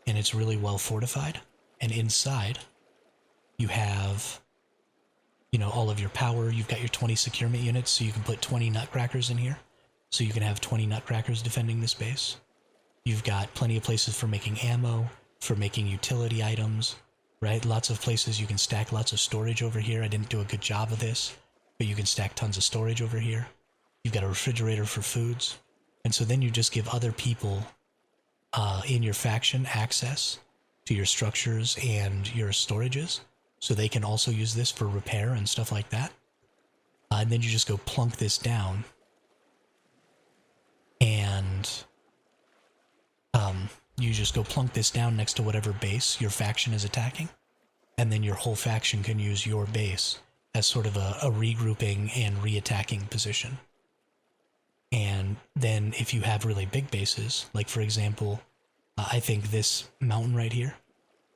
and it's really well fortified. And inside, you have, you know, all of your power. You've got your 20 securement units, so you can put 20 nutcrackers in here. So you can have 20 nutcrackers defending this base. You've got plenty of places for making ammo, for making utility items, right? Lots of places you can stack lots of storage over here. I didn't do a good job of this, but you can stack tons of storage over here. You've got a refrigerator for foods. And so then you just give other people in your faction access to your structures and your storages, so they can also use this for repair and stuff like that. And then you just go plunk this down, and you just go plunk this down next to whatever base your faction is attacking, and then your whole faction can use your base as sort of a regrouping and re-attacking position. And then if you have really big bases, like for example, I think this mountain right here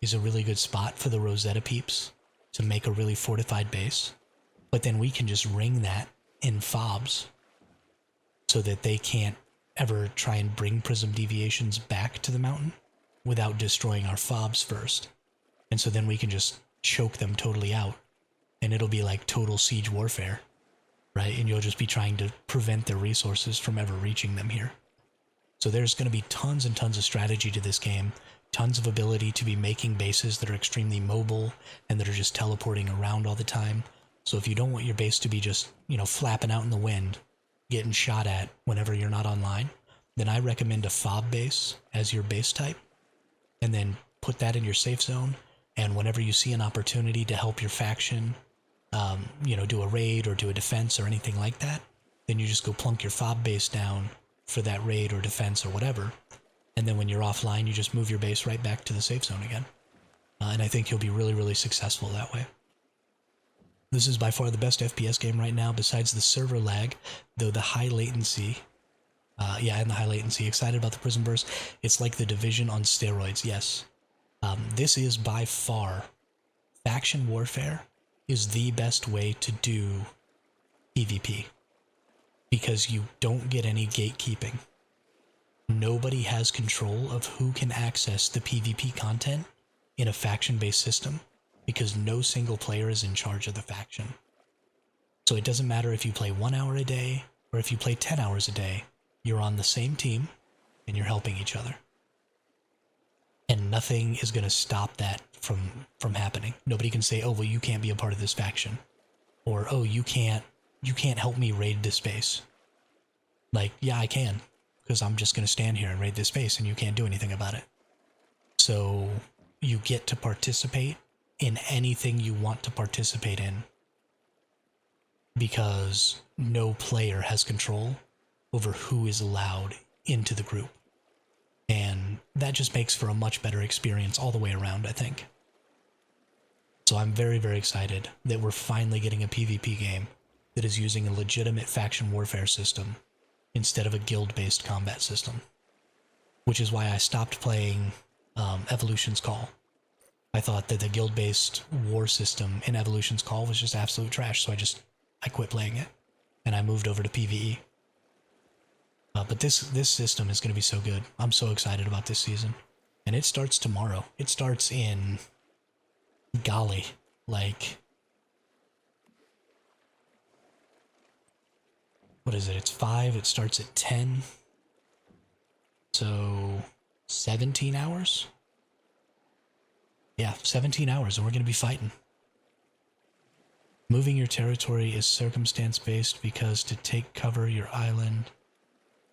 is a really good spot for the Rosetta peeps to make a really fortified base. But then we can just ring that in FOBs so that they can't ever try and bring prism deviations back to the mountain without destroying our FOBs first. And so then we can just choke them totally out, and it'll be like total siege warfare, right? And you'll just be trying to prevent their resources from ever reaching them here. So there's going to be tons and tons of strategy to this game, tons of ability to be making bases that are extremely mobile and that are just teleporting around all the time. So if you don't want your base to be just, flapping out in the wind, getting shot at whenever you're not online, then I recommend a fob base as your base type, and then put that in your safe zone. And whenever you see an opportunity to help your faction, do a raid or do a defense or anything like that, then you just go plunk your fob base down for that raid or defense or whatever. And then when you're offline, you just move your base right back to the safe zone again. And I think you'll be really, really successful that way. This is by far the best FPS game right now, besides the server lag, though the high latency. And the high latency. Excited about the Prismverse. It's like the Division on steroids, yes. This is by far, faction warfare is the best way to do PvP. Because you don't get any gatekeeping. Nobody has control of who can access the PvP content in a faction-based system, because no single player is in charge of the faction. So it doesn't matter if you play 1 hour a day, or if you play 10 hours a day, you're on the same team, and you're helping each other. And nothing is going to stop that from happening. Nobody can say, oh, well, you can't be a part of this faction. Or, oh, you can't help me raid this base. Like, yeah, I can, because I'm just going to stand here and raid this base, and you can't do anything about it. So you get to participate in anything you want to participate in, because no player has control over who is allowed into the group. And that just makes for a much better experience all the way around, I think. So I'm very, very excited that we're finally getting a PvP game that is using a legitimate faction warfare system instead of a guild-based combat system. Which is why I stopped playing Evolution's Call. I thought that the guild-based war system in Evolution's Call was just absolute trash, so I quit playing it, and I moved over to PvE. But this system is going to be so good. I'm so excited about this season. And it starts tomorrow. It starts in... golly. Like... what is it? It's 5. It starts at 10. So... 17 hours? Yeah, 17 hours, and we're going to be fighting. Moving your territory is circumstance-based, because to take cover your island...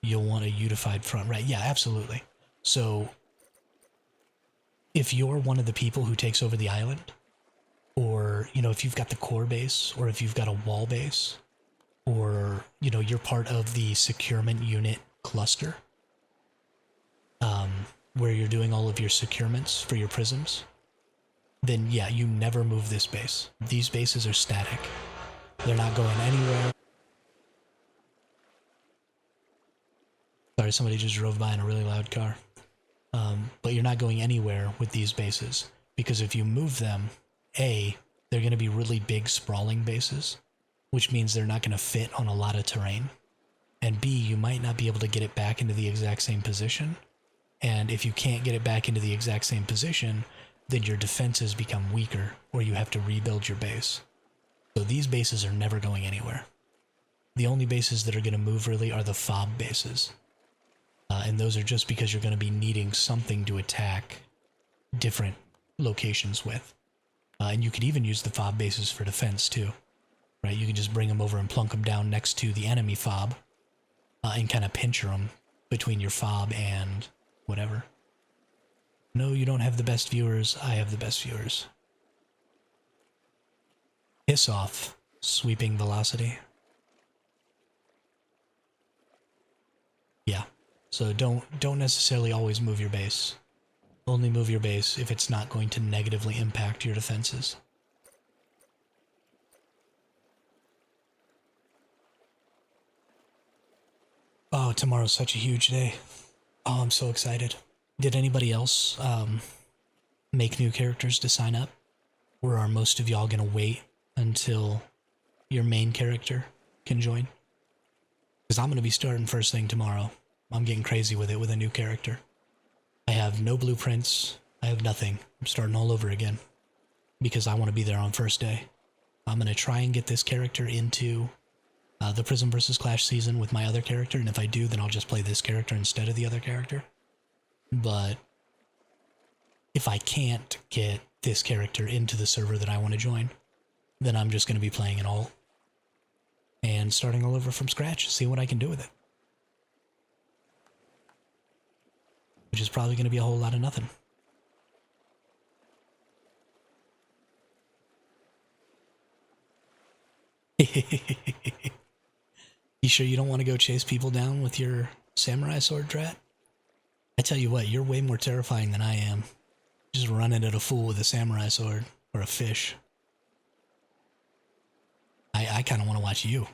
you'll want a unified front, right? Yeah, absolutely. So, if you're one of the people who takes over the island, or, if you've got the core base, or if you've got a wall base, or, you're part of the securement unit cluster, where you're doing all of your securements for your prisms, then yeah, you never move this base. These bases are static. They're not going anywhere. Sorry, somebody just drove by in a really loud car. But you're not going anywhere with these bases, because if you move them, A, they're going to be really big sprawling bases, which means they're not going to fit on a lot of terrain, and B, you might not be able to get it back into the exact same position, and if you can't get it back into the exact same position, then your defenses become weaker, or you have to rebuild your base. So these bases are never going anywhere. The only bases that are going to move really are the fob bases. And those are just because you're going to be needing something to attack different locations with. And you could even use the fob bases for defense too. Right? You can just bring them over and plunk them down next to the enemy fob. And kind of pincher them between your fob and whatever. No, you don't have the best viewers. I have the best viewers. Piss off, sweeping velocity. Yeah. So don't necessarily always move your base. Only move your base if it's not going to negatively impact your defenses. Oh, tomorrow's such a huge day. Oh, I'm so excited. Did anybody else make new characters to sign up? Or are most of y'all gonna wait until your main character can join? Because I'm gonna be starting first thing tomorrow. I'm getting crazy with it with a new character. I have no blueprints. I have nothing. I'm starting all over again. Because I want to be there on first day. I'm going to try and get this character into the Prismverse Clash season with my other character, and if I do, then I'll just play this character instead of the other character. But if I can't get this character into the server that I want to join, then I'm just going to be playing it all and starting all over from scratch, see what I can do with it. Which is probably going to be a whole lot of nothing. You sure you don't want to go chase people down with your samurai sword, Drat? I tell you what, you're way more terrifying than I am. Just running at a fool with a samurai sword or a fish. I kind of want to watch you.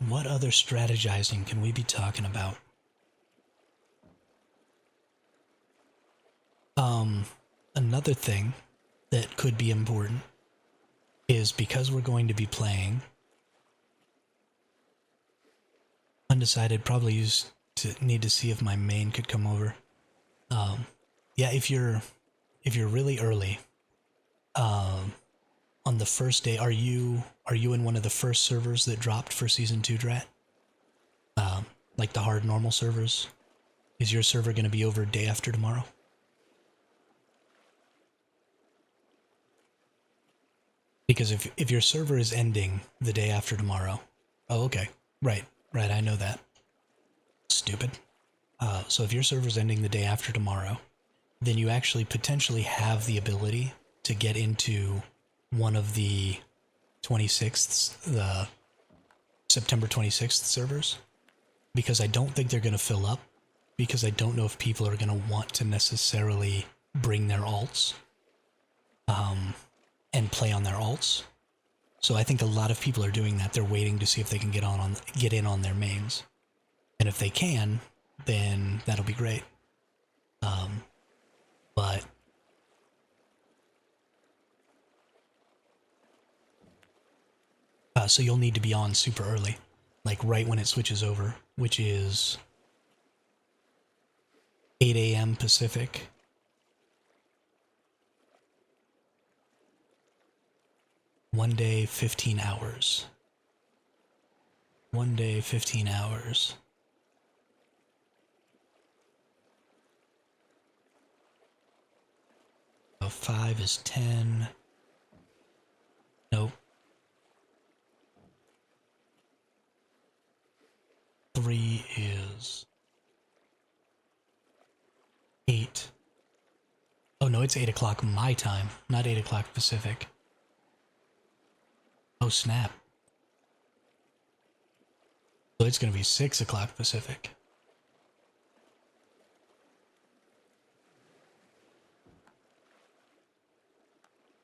What other strategizing can we be talking about? Another thing that could be important is because we're going to be playing undecided, probably need to see if my main could come over. Yeah, if you're really early, on the first day, are you in one of the first servers that dropped for season 2, Drat? Like the hard normal servers? Is your server going to be over day after tomorrow? Because if your server is ending the day after tomorrow, oh, okay, right, I know that. Stupid. So if your server's ending the day after tomorrow, then you actually potentially have the ability to get into one of the 26th, the September 26th servers, because I don't think they're going to fill up, because I don't know if people are going to want to necessarily bring their alts and play on their alts. So I think a lot of people are doing that. They're waiting to see if they can get in on their mains. And if they can, then that'll be great. But so you'll need to be on super early, like right when it switches over, which is 8 a.m. Pacific. One day, 15 hours. 1 day, 15 hours. So 5 is 10. Nope. 3 is 8. Oh no, it's 8 o'clock my time, not 8 o'clock Pacific. Oh snap. So it's going to be 6 o'clock Pacific.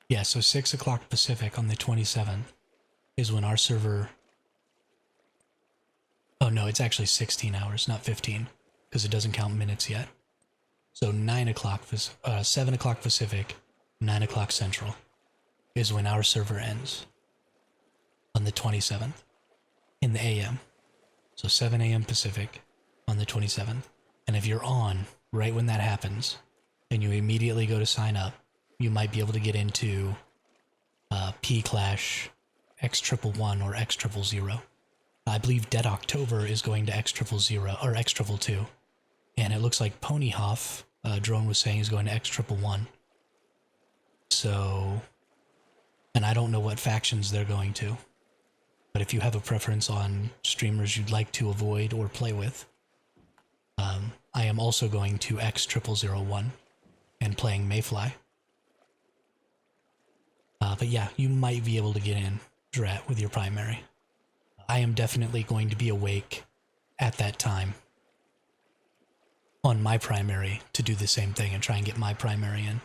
Yeah, so 6 o'clock Pacific on the 27th is when our server... Oh no, it's actually 16 hours, not 15, because it doesn't count minutes yet. So 9 o'clock, 7 o'clock Pacific, 9 o'clock Central is when our server ends on the 27th in the AM. So 7 a.m. Pacific on the 27th. And if you're on right when that happens and you immediately go to sign up, you might be able to get into P-Clash X111 or X000. I believe Dead October is going to X000 or X222. And it looks like Ponyhoff, Drone was saying, is going to X111. So, and I don't know what factions they're going to. But if you have a preference on streamers you'd like to avoid or play with, I am also going to X0001 and playing Mayfly. But yeah, you might be able to get in, Drat, with your primary. I am definitely going to be awake at that time on my primary to do the same thing and try and get my primary in.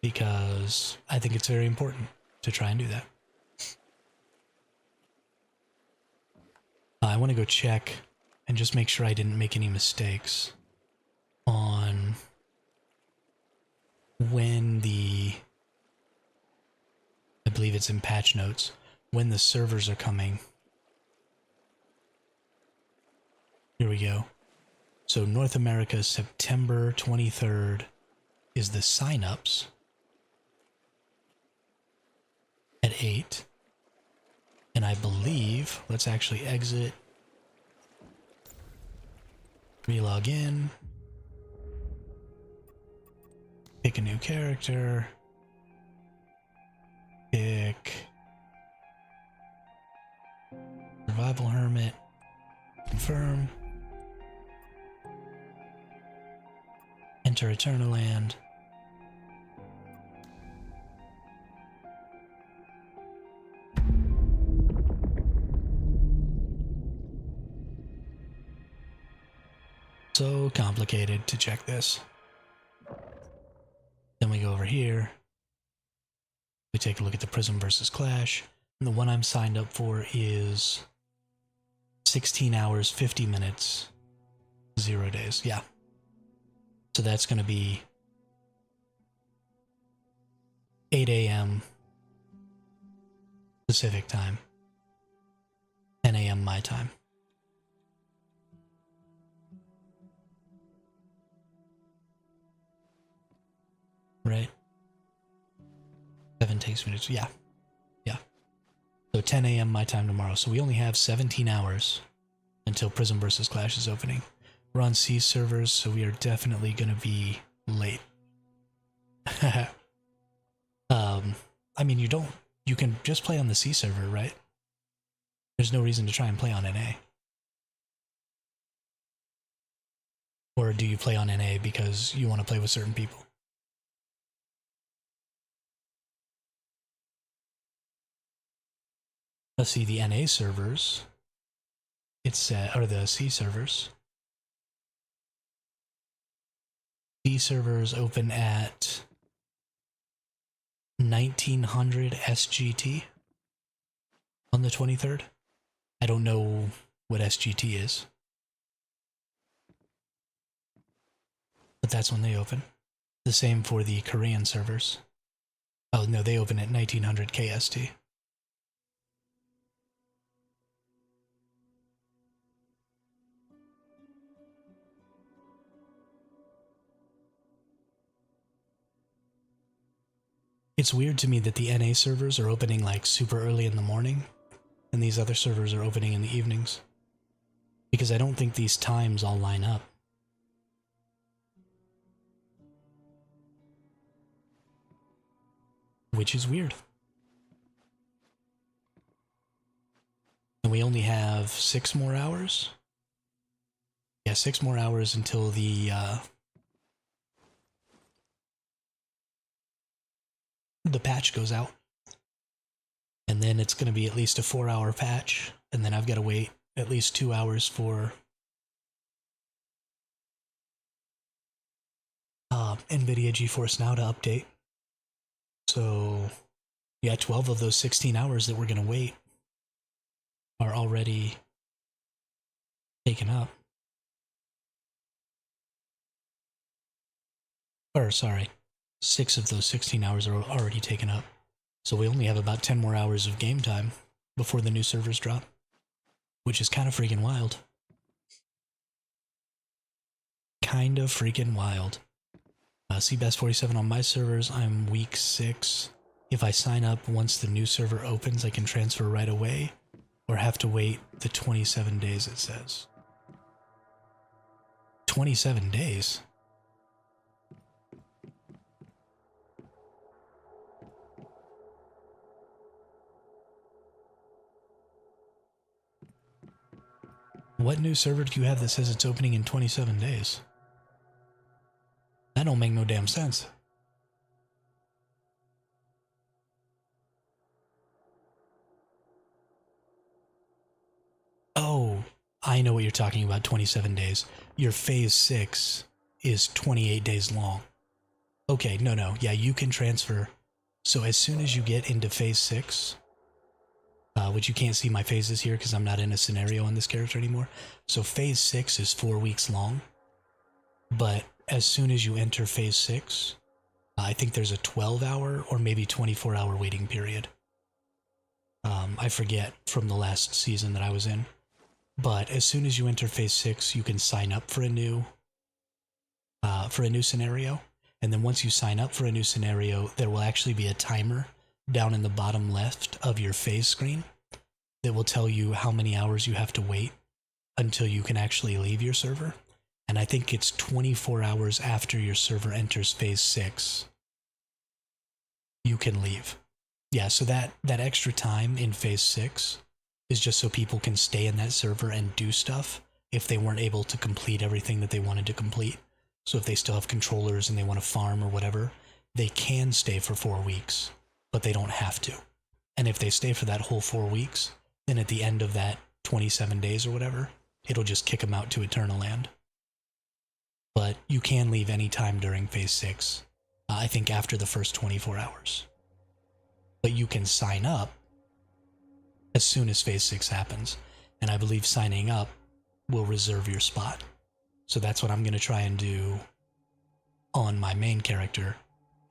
Because I think it's very important to try and do that. I want to go check and just make sure I didn't make any mistakes on when I believe it's in patch notes, when the servers are coming. Here we go. So North America, September 23rd is the signups at 8. And I believe, let's actually exit, relog in, pick a new character, pick Survival Hermit, confirm, enter Eternaland. So complicated to check this. Then we go over here. We take a look at the Prismverse Clash. And the one I'm signed up for is 16 hours, 50 minutes, 0 days. Yeah. So that's going to be 8 a.m. Pacific time, 10 a.m. my time. Right? 7 takes minutes. Yeah. Yeah. So 10 a.m. my time tomorrow. So we only have 17 hours until Prismverse Clash is opening. We're on C servers, so we are definitely going to be late. I mean, you can just play on the C server, right? There's no reason to try and play on NA. Or do you play on NA because you want to play with certain people? Let's see, the NA servers, or the C servers. C servers open at 1900 SGT on the 23rd. I don't know what SGT is, but that's when they open. The same for the Korean servers. Oh no, they open at 1900 KST. It's weird to me that the NA servers are opening like super early in the morning, and these other servers are opening in the evenings. Because I don't think these times all line up. Which is weird. And we only have 6 more hours? Yeah, 6 more hours until the patch goes out. And then it's going to be at least a 4-hour patch. And then I've got to wait at least 2 hours for NVIDIA GeForce Now to update. So, yeah, 12 of those 16 hours that we're going to wait are already taken up. Or, sorry, 6 of those 16 hours are already taken up. So we only have about 10 more hours of game time before the new servers drop, which is kind of freaking wild. Kind of freaking wild. CBest47 on my servers, I'm week 6. If I sign up once the new server opens, I can transfer right away, or have to wait the 27 days it says. 27 days? What new server do you have that says it's opening in 27 days? That don't make no damn sense. Oh, I know what you're talking about, 27 days. Your phase 6 is 28 days long. Okay, no, yeah, you can transfer. So as soon as you get into phase 6, which you can't see my phases here because I'm not in a scenario on this character anymore. So phase 6 is 4 weeks long. But as soon as you enter phase 6, I think there's a 12-hour or maybe 24-hour waiting period. I forget from the last season that I was in. But as soon as you enter phase 6, you can sign up for a new scenario. And then once you sign up for a new scenario, there will actually be a timer down in the bottom left of your phase screen that will tell you how many hours you have to wait until you can actually leave your server. And I think it's 24 hours after your server enters phase 6, you can leave. Yeah, so that extra time in phase 6 is just so people can stay in that server and do stuff if they weren't able to complete everything that they wanted to complete. So if they still have controllers and they want to farm or whatever, they can stay for 4 weeks, but they don't have to. And if they stay for that whole 4 weeks, then at the end of that 27 days or whatever, it'll just kick them out to Eternal Land. But you can leave any time during phase 6, I think after the first 24 hours. But you can sign up as soon as phase 6 happens, and I believe signing up will reserve your spot. So that's what I'm going to try and do on my main character,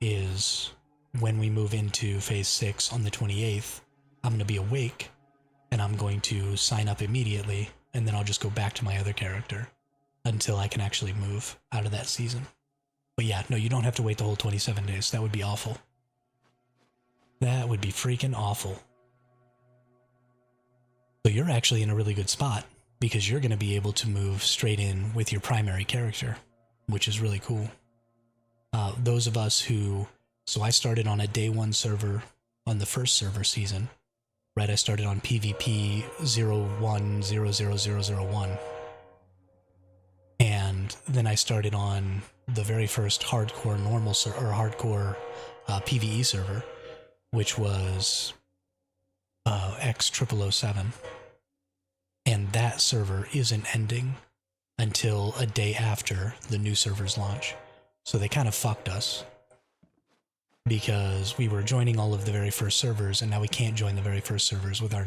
is when we move into phase 6 on the 28th, I'm going to be awake, and I'm going to sign up immediately, and then I'll just go back to my other character until I can actually move out of that season. But yeah, no, you don't have to wait the whole 27 days. That would be awful. That would be freaking awful. So you're actually in a really good spot, because you're going to be able to move straight in with your primary character, which is really cool. Those of us who... So I started on a day 1 server on the first server season, right? I started on PvP 0100001. And then I started on the very first hardcore normal hardcore PvE server, which was X0007. And that server isn't ending until a day after the new server's launch. So they kind of fucked us, because we were joining all of the very first servers, and now we can't join the very first servers with our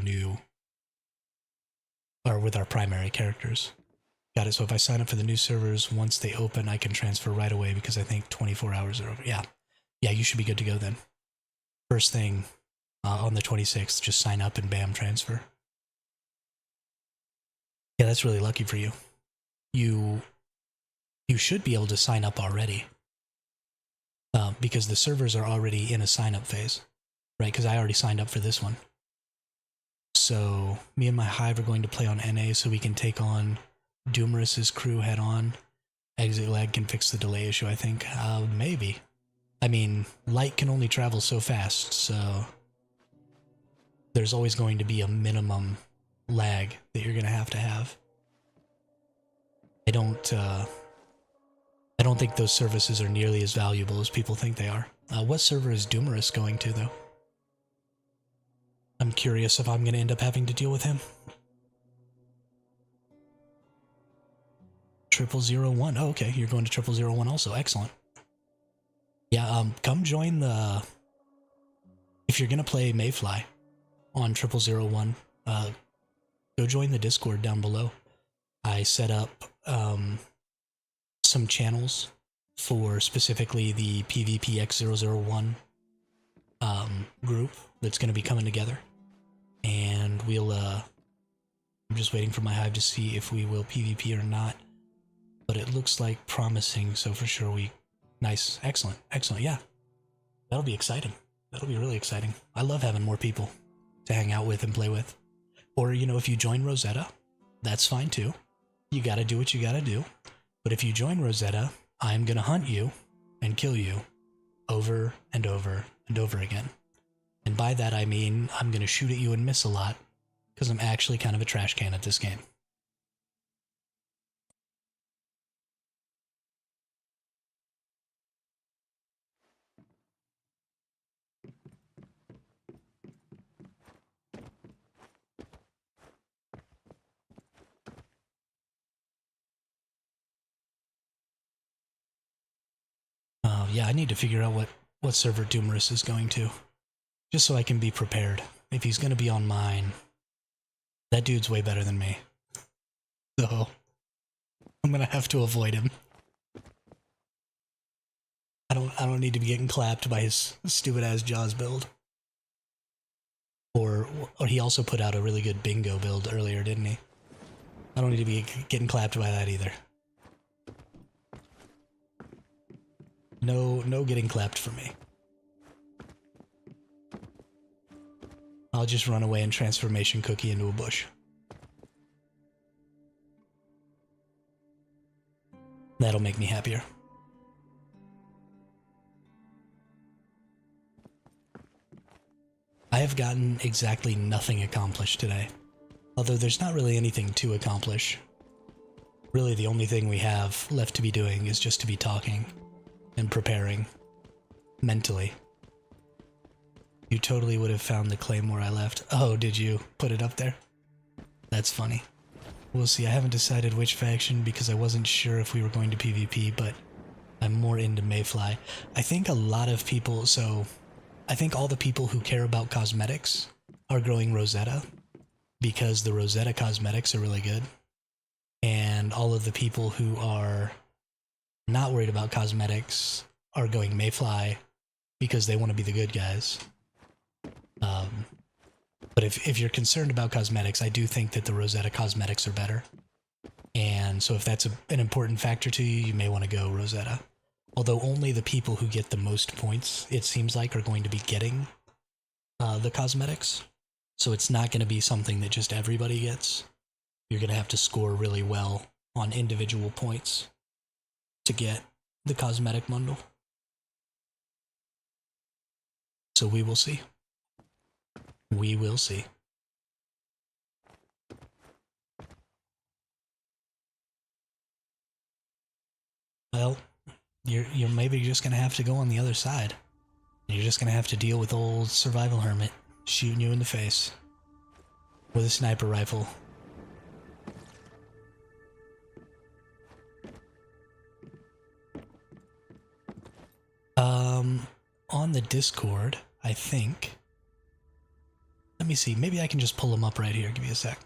with our primary characters. Got it. So if I sign up for the new servers, once they open, I can transfer right away, because I think 24 hours are over. Yeah, you should be good to go then. First thing on the 26th, just sign up and bam, transfer. Yeah, that's really lucky for you. You should be able to sign up already, because the servers are already in a sign-up phase, right? Because I already signed up for this one. So me and my Hive are going to play on NA so we can take on Doomerus's crew head-on. Exit lag can fix the delay issue, I think. Maybe. I mean, light can only travel so fast, so there's always going to be a minimum lag that you're going to have. I don't think those services are nearly as valuable as people think they are. What server is Doomerus going to, though? I'm curious if I'm going to end up having to deal with him. 0001. Oh, okay, you're going to 0001 also. Excellent. Yeah, come join the... If you're going to play Mayfly on 0001, go join the Discord down below. I set up some channels for specifically the PvP X001 group that's going to be coming together. And we'll... I'm just waiting for my Hive to see if we will PvP or not. But it looks like promising, so for sure we... Nice. Excellent. Excellent, yeah. That'll be exciting. That'll be really exciting. I love having more people to hang out with and play with. Or, you know, if you join Rosetta, that's fine too. You gotta do what you gotta do. But if you join Rosetta, I'm gonna hunt you and kill you over and over and over again. And by that I mean I'm gonna shoot at you and miss a lot, because I'm actually kind of a trash can at this game. Yeah, I need to figure out what server Doomerus is going to, just so I can be prepared. If he's going to be on mine, that dude's way better than me. So, I'm going to have to avoid him. I don't need to be getting clapped by his stupid-ass Jaws build. Or he also put out a really good bingo build earlier, didn't he? I don't need to be getting clapped by that either. No getting clapped for me. I'll just run away and transformation cookie into a bush. That'll make me happier. I have gotten exactly nothing accomplished today. Although there's not really anything to accomplish. Really the only thing we have left to be doing is just to be talking and preparing mentally. You totally would have found the claymore I left. Oh, did you put it up there? That's funny. We'll see. I haven't decided which faction because I wasn't sure if we were going to PvP, but I'm more into Mayfly. I think a lot of people, I think all the people who care about cosmetics are growing Rosetta because the Rosetta cosmetics are really good. And all of the people who are not worried about cosmetics are going Mayfly because they want to be the good guys. But if you're concerned about cosmetics, I do think that the Rosetta cosmetics are better. And so if that's an important factor to you, you may want to go Rosetta. Although only the people who get the most points, it seems like, are going to be getting the cosmetics. So it's not going to be something that just everybody gets. You're going to have to score really well on individual points to get the cosmetic bundle. So we will see. We will see. Well, you're maybe just going to have to go on the other side. You're just going to have to deal with old survival hermit shooting you in the face with a sniper rifle. On the Discord, I think. Let me see, maybe I can just pull them up right here. Give me a sec.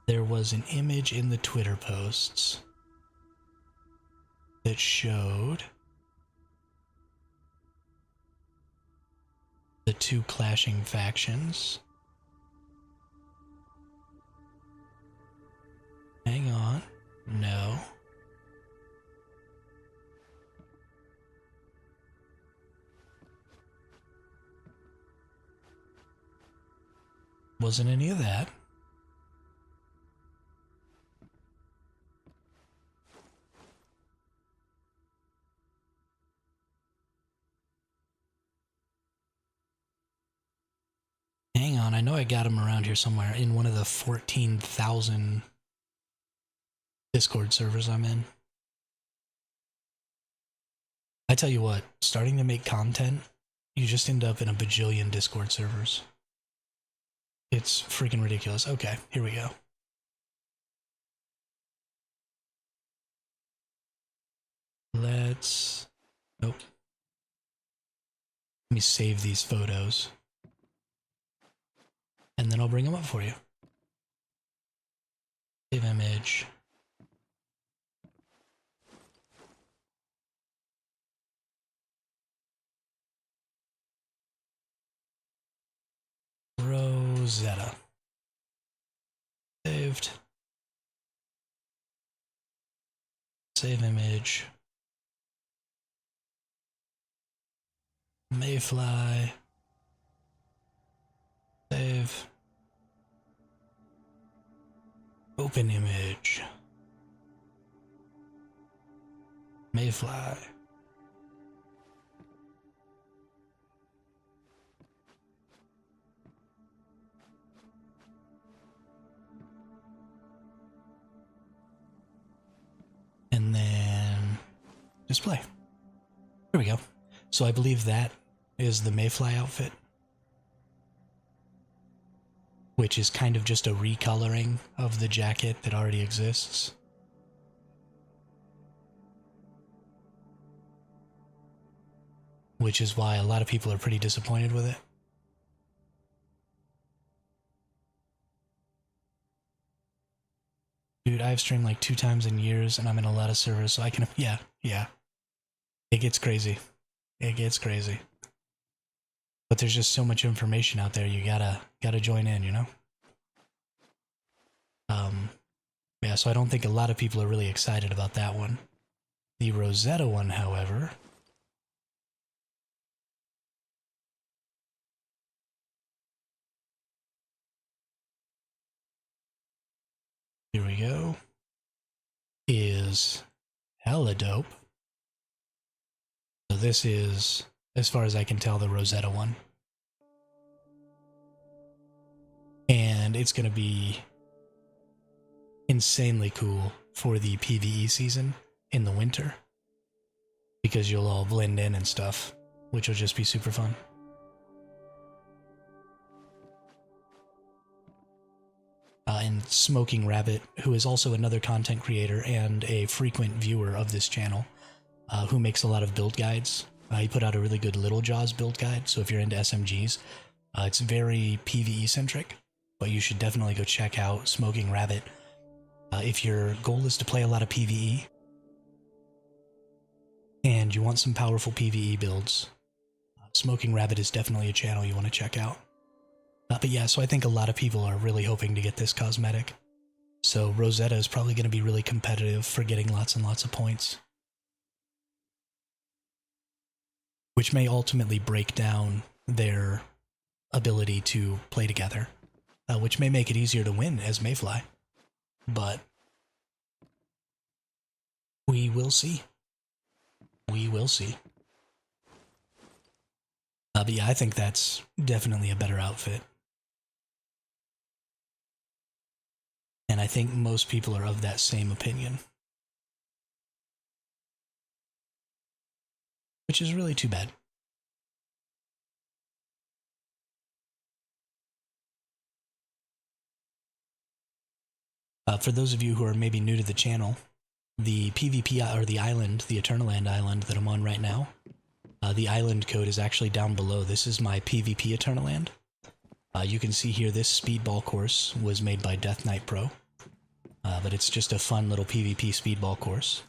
There was an image in the Twitter posts that showed the two clashing factions. Hang on. No. Wasn't any of that. Hang on, I know I got him around here somewhere in one of the 14,000 Discord servers I'm in. I tell you what, starting to make content, you just end up in a bajillion Discord servers. It's freaking ridiculous. Okay, here we go. Let's... Nope. Let me save these photos. And then I'll bring them up for you. Save image. Rosetta. Saved. Save image. Mayfly. Save. Open image. Mayfly. And then display. There we go. So I believe that is the Mayfly outfit, which is kind of just a recoloring of the jacket that already exists. Which is why a lot of people are pretty disappointed with it. Dude, I've streamed like 2 times in years and I'm in a lot of servers, so I can, yeah. It gets crazy. It gets crazy. But there's just so much information out there, you gotta join in, you know? Yeah, so I don't think a lot of people are really excited about that one. The Rosetta one, however, here we go, is hella dope. So this is, as far as I can tell, the Rosetta one. And it's going to be insanely cool for the PvE season in the winter, because you'll all blend in and stuff, which will just be super fun. And Smoking Rabbit, who is also another content creator and a frequent viewer of this channel, who makes a lot of build guides. He put out a really good Little Jaws build guide, so if you're into SMGs, it's very PvE centric, but you should definitely go check out Smoking Rabbit. If your goal is to play a lot of PvE, and you want some powerful PvE builds, Smoking Rabbit is definitely a channel you want to check out. But yeah, so I think a lot of people are really hoping to get this cosmetic. So Rosetta is probably going to be really competitive for getting lots and lots of points, which may ultimately break down their ability to play together, which may make it easier to win as Mayfly. But we will see. We will see. But yeah, I think that's definitely a better outfit. And I think most people are of that same opinion. Which is really too bad. For those of you who are maybe new to the channel, the PvP, or the island, the Eternaland island that I'm on right now, the island code is actually down below. This is my PvP Eternaland. You can see here this speedball course was made by Death Knight Pro, but it's just a fun little PvP speedball course.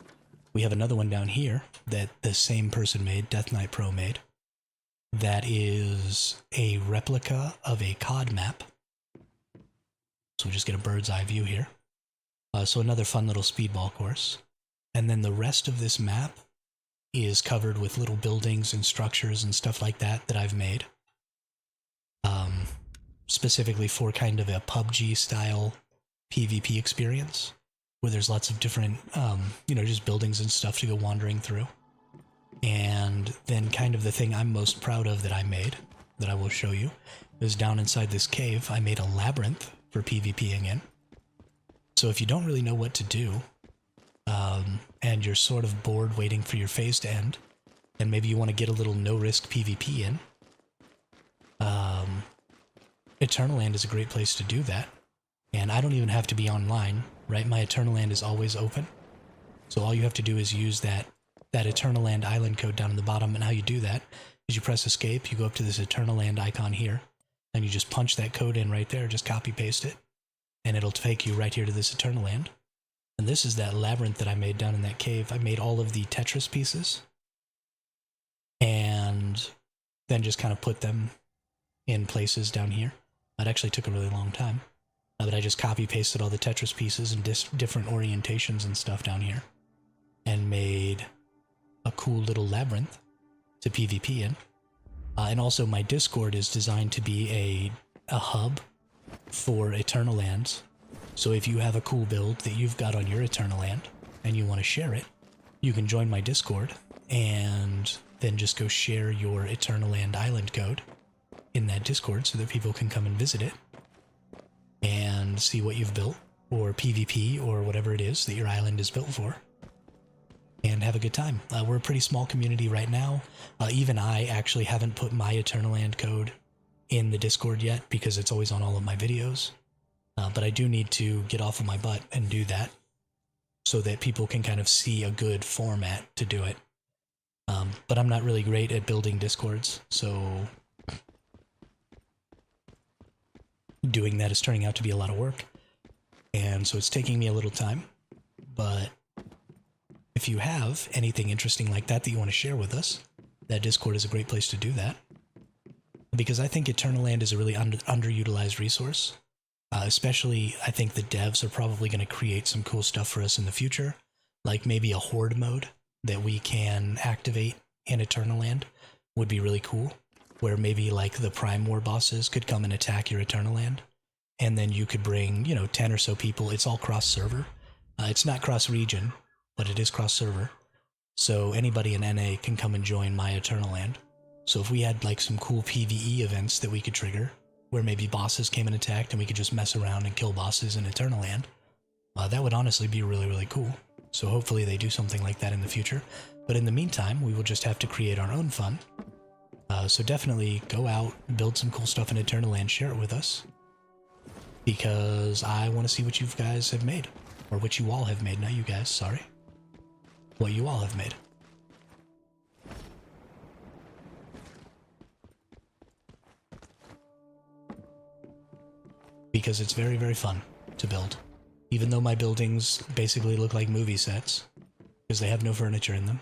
We have another one down here that the same person made, Death Knight Pro made, that is a replica of a COD map. So we'll just get a bird's eye view here. So another fun little speedball course. And then the rest of this map is covered with little buildings and structures and stuff like that that I've made. Specifically for kind of a PUBG style PvP experience, where there's lots of different, just buildings and stuff to go wandering through. And then kind of the thing I'm most proud of that I made, that I will show you, is down inside this cave, I made a labyrinth for PvPing in. So if you don't really know what to do, and you're sort of bored waiting for your phase to end, and maybe you want to get a little no-risk PvP in, Eternaland is a great place to do that. And I don't even have to be online, right? My Eternaland is always open. So all you have to do is use that Eternaland island code down in the bottom, and how you do that is you press escape, you go up to this Eternaland icon here, and you just punch that code in right there, just copy paste it, and it'll take you right here to this Eternaland. And this is that labyrinth that I made down in that cave. I made all of the Tetris pieces, and then just kind of put them in places down here. That actually took a really long time. But I just copy pasted all the Tetris pieces and different orientations and stuff down here, and made a cool little labyrinth to PvP in. And also my Discord is designed to be a hub for Eternalands. So if you have a cool build that you've got on your Eternaland and you want to share it, you can join my Discord and then just go share your Eternaland island code in that Discord so that people can come and visit it and see what you've built, or PvP, or whatever it is that your island is built for, and have a good time. We're a pretty small community right now. Even I actually haven't put my Eternaland code in the Discord yet, because it's always on all of my videos. But I do need to get off of my butt and do that, so that people can kind of see a good format to do it. But I'm not really great at building Discords, so doing that is turning out to be a lot of work. And so it's taking me a little time. But if you have anything interesting like that you want to share with us, that Discord is a great place to do that. Because I think Eternaland is a really underutilized resource. Especially, I think the devs are probably going to create some cool stuff for us in the future, like maybe a horde mode that we can activate in Eternal Land would be really cool, where maybe like the Prime War bosses could come and attack your Eternal Land, and then you could bring, 10 or so people. It's all cross-server. It's not cross-region, but it is cross-server. So anybody in NA can come and join my Eternal Land. So if we had like some cool PvE events that we could trigger, where maybe bosses came and attacked and we could just mess around and kill bosses in Eternal Land, that would honestly be really, really cool. So hopefully they do something like that in the future. But in the meantime, we will just have to create our own fun. So definitely go out, build some cool stuff in Eternal Land, share it with us. Because I want to see what you guys have made. Or what you all have made. Not you guys, sorry. What you all have made. Because it's very, very fun to build. Even though my buildings basically look like movie sets. Because they have no furniture in them.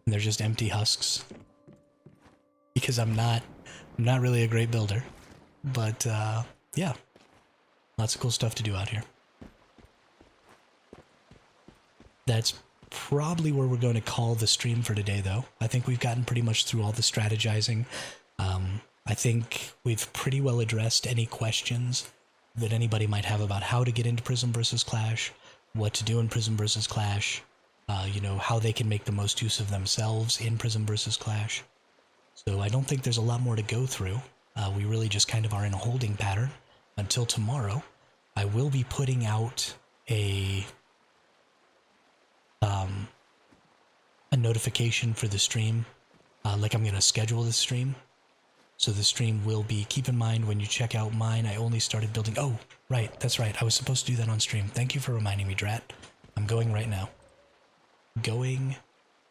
And they're just empty husks. Because I'm not really a great builder. But, yeah. Lots of cool stuff to do out here. That's probably where we're going to call the stream for today, though. I think we've gotten pretty much through all the strategizing. I think we've pretty well addressed any questions that anybody might have about how to get into Prismverse Clash, what to do in Prismverse Clash, how they can make the most use of themselves in Prismverse Clash. So I don't think there's a lot more to go through. We really just kind of are in a holding pattern until tomorrow. I will be putting out a notification for the stream, like I'm going to schedule the stream. So the stream will be, keep in mind when you check out mine, I only started building, oh, right, that's right, I was supposed to do that on stream. Thank you for reminding me, Drat. I'm going right now. Going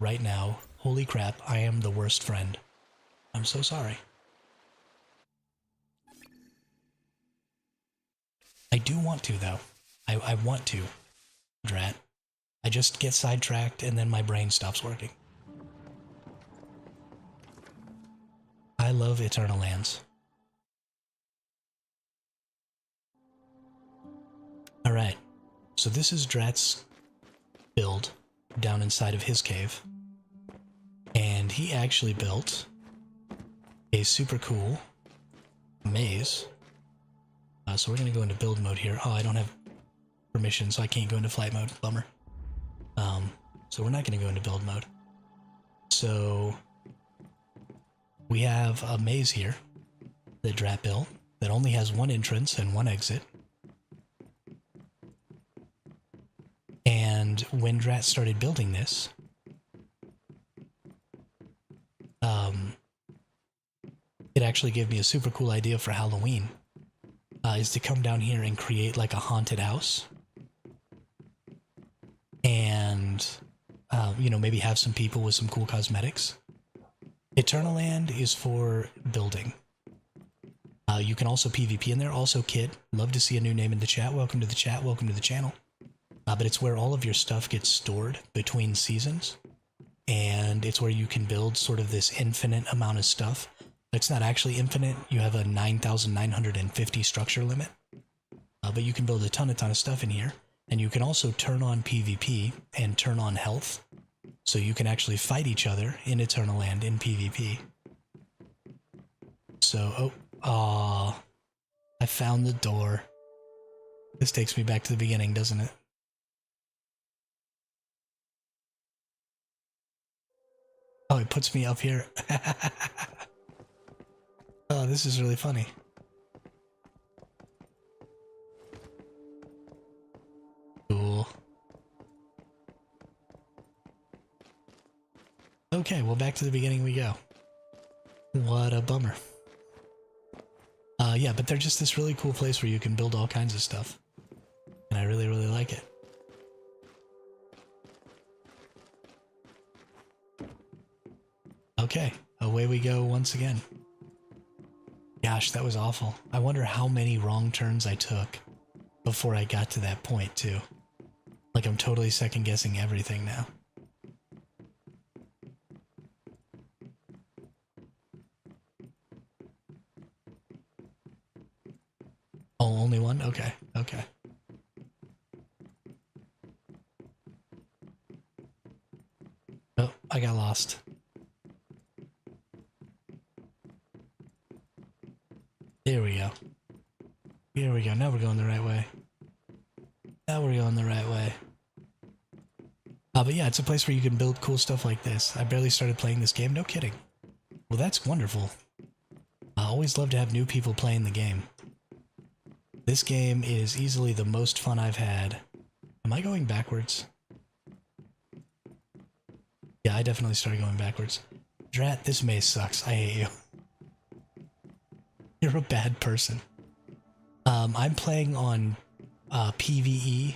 right now. Holy crap, I am the worst friend. I'm so sorry. I do want to, though. I want to, Drat. I just get sidetracked and then my brain stops working. I love Eternal Lands. Alright, so this is Drat's build down inside of his cave. And he actually built a super cool maze. So we're going to go into build mode here. Oh, I don't have permission, so I can't go into flight mode. Bummer. So we're not going to go into build mode. So we have a maze here that Drat built that only has one entrance and one exit. And when Drat started building this, it actually gave me a super cool idea for Halloween, is to come down here and create like a haunted house. And, maybe have some people with some cool cosmetics. Eternal Land is for building. You can also PvP in there. Also, Kid, love to see a new name in the chat. Welcome to the chat. Welcome to the channel. But it's where all of your stuff gets stored between seasons. And it's where you can build sort of this infinite amount of stuff. It's not actually infinite. You have a 9,950 structure limit. But you can build a ton of stuff in here. And you can also turn on PvP and turn on health. So you can actually fight each other in Eternal Land in PvP. So, I found the door. This takes me back to the beginning, doesn't it? Oh, it puts me up here. Oh, this is really funny. Cool. Okay, well, back to the beginning we go. What a bummer. Yeah, but they're just this really cool place where you can build all kinds of stuff. And I really, really like it. Okay, away we go once again. Gosh, that was awful. I wonder how many wrong turns I took before I got to that point, too. Like, I'm totally second-guessing everything now. Oh, only one? Okay, okay. Oh, I got lost. There we go. Here we go. Now we're going the right way. Now we're going the right way. But yeah, it's a place where you can build cool stuff like this. I barely started playing this game. No kidding. Well, that's wonderful. I always love to have new people playing the game. This game is easily the most fun I've had. Am I going backwards? Yeah, I definitely started going backwards. Drat, this maze sucks. I hate you. You're a bad person. I'm playing on PvE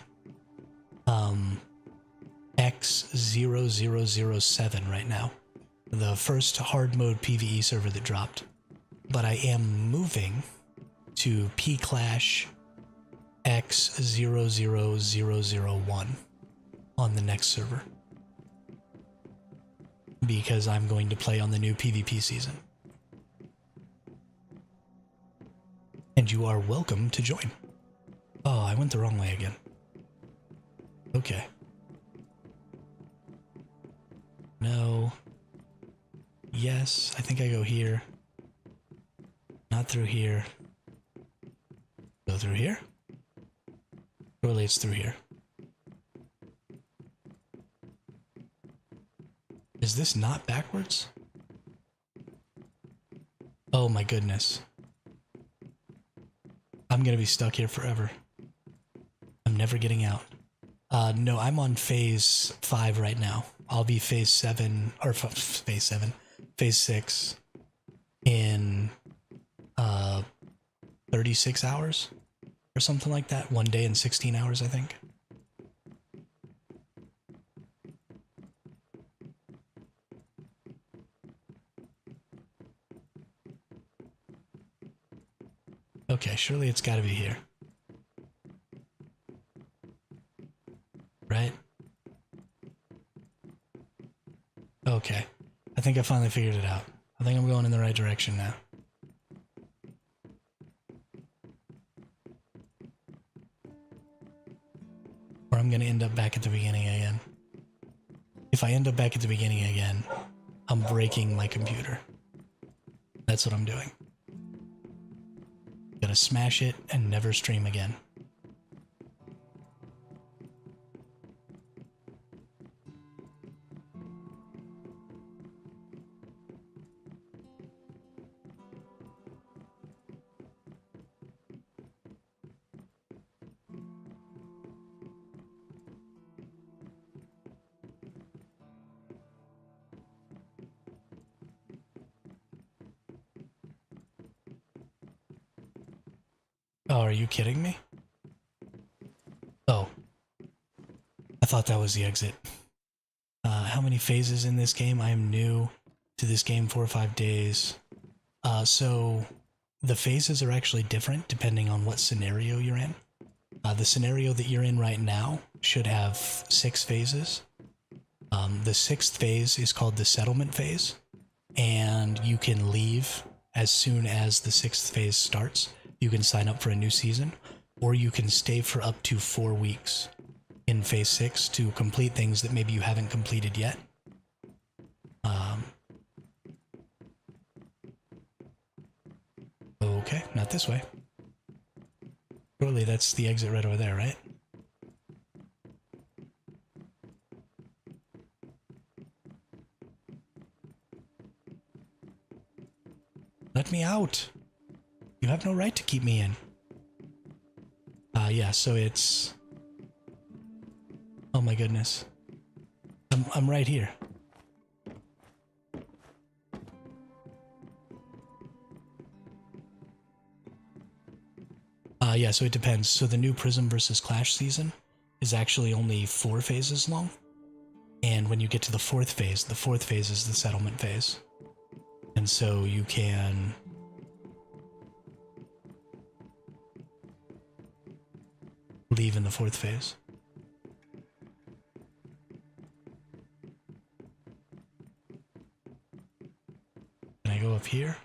X0007 right now. The first hard mode PvE server that dropped. But I am moving to P-Clash X00001 on the next server. Because I'm going to play on the new PvP season. And you are welcome to join. Oh, I went the wrong way again. Okay. No. Yes, I think I go here. Not through here. Go through here? Surely it's through here. Is this not backwards? Oh my goodness. I'm gonna be stuck here forever. I'm never getting out. No, I'm on phase 5 right now. I'll be phase 7, or phase 7, phase 6 in 36 hours or something like that. 1 day and 16 hours, I think. Okay, surely it's gotta be here. Right? Okay. I think I finally figured it out. I think I'm going in the right direction now. Or I'm gonna end up back at the beginning again. If I end up back at the beginning again, I'm breaking my computer. That's what I'm doing. Gonna smash it and never stream again. Oh, are you kidding me? Oh. I thought that was the exit. How many phases in this game? I am new to this game, 4 or 5 days. So the phases are actually different depending on what scenario you're in. The scenario that you're in right now should have 6 phases. The 6th phase is called the settlement phase, and you can leave as soon as the 6th phase starts. You can sign up for a new season, or you can stay for up to 4 weeks in phase 6 to complete things that maybe you haven't completed yet. Okay, not this way. Surely that's the exit right over there, right? Let me out! You have no right to keep me in. Yeah, so it's... Oh my goodness. I'm right here. Yeah, so it depends. So the new Prismverse Clash season is actually only 4 phases long. And when you get to the 4th phase, the 4th phase is the settlement phase. And so you can... leave in the 4th phase. Can I go up here?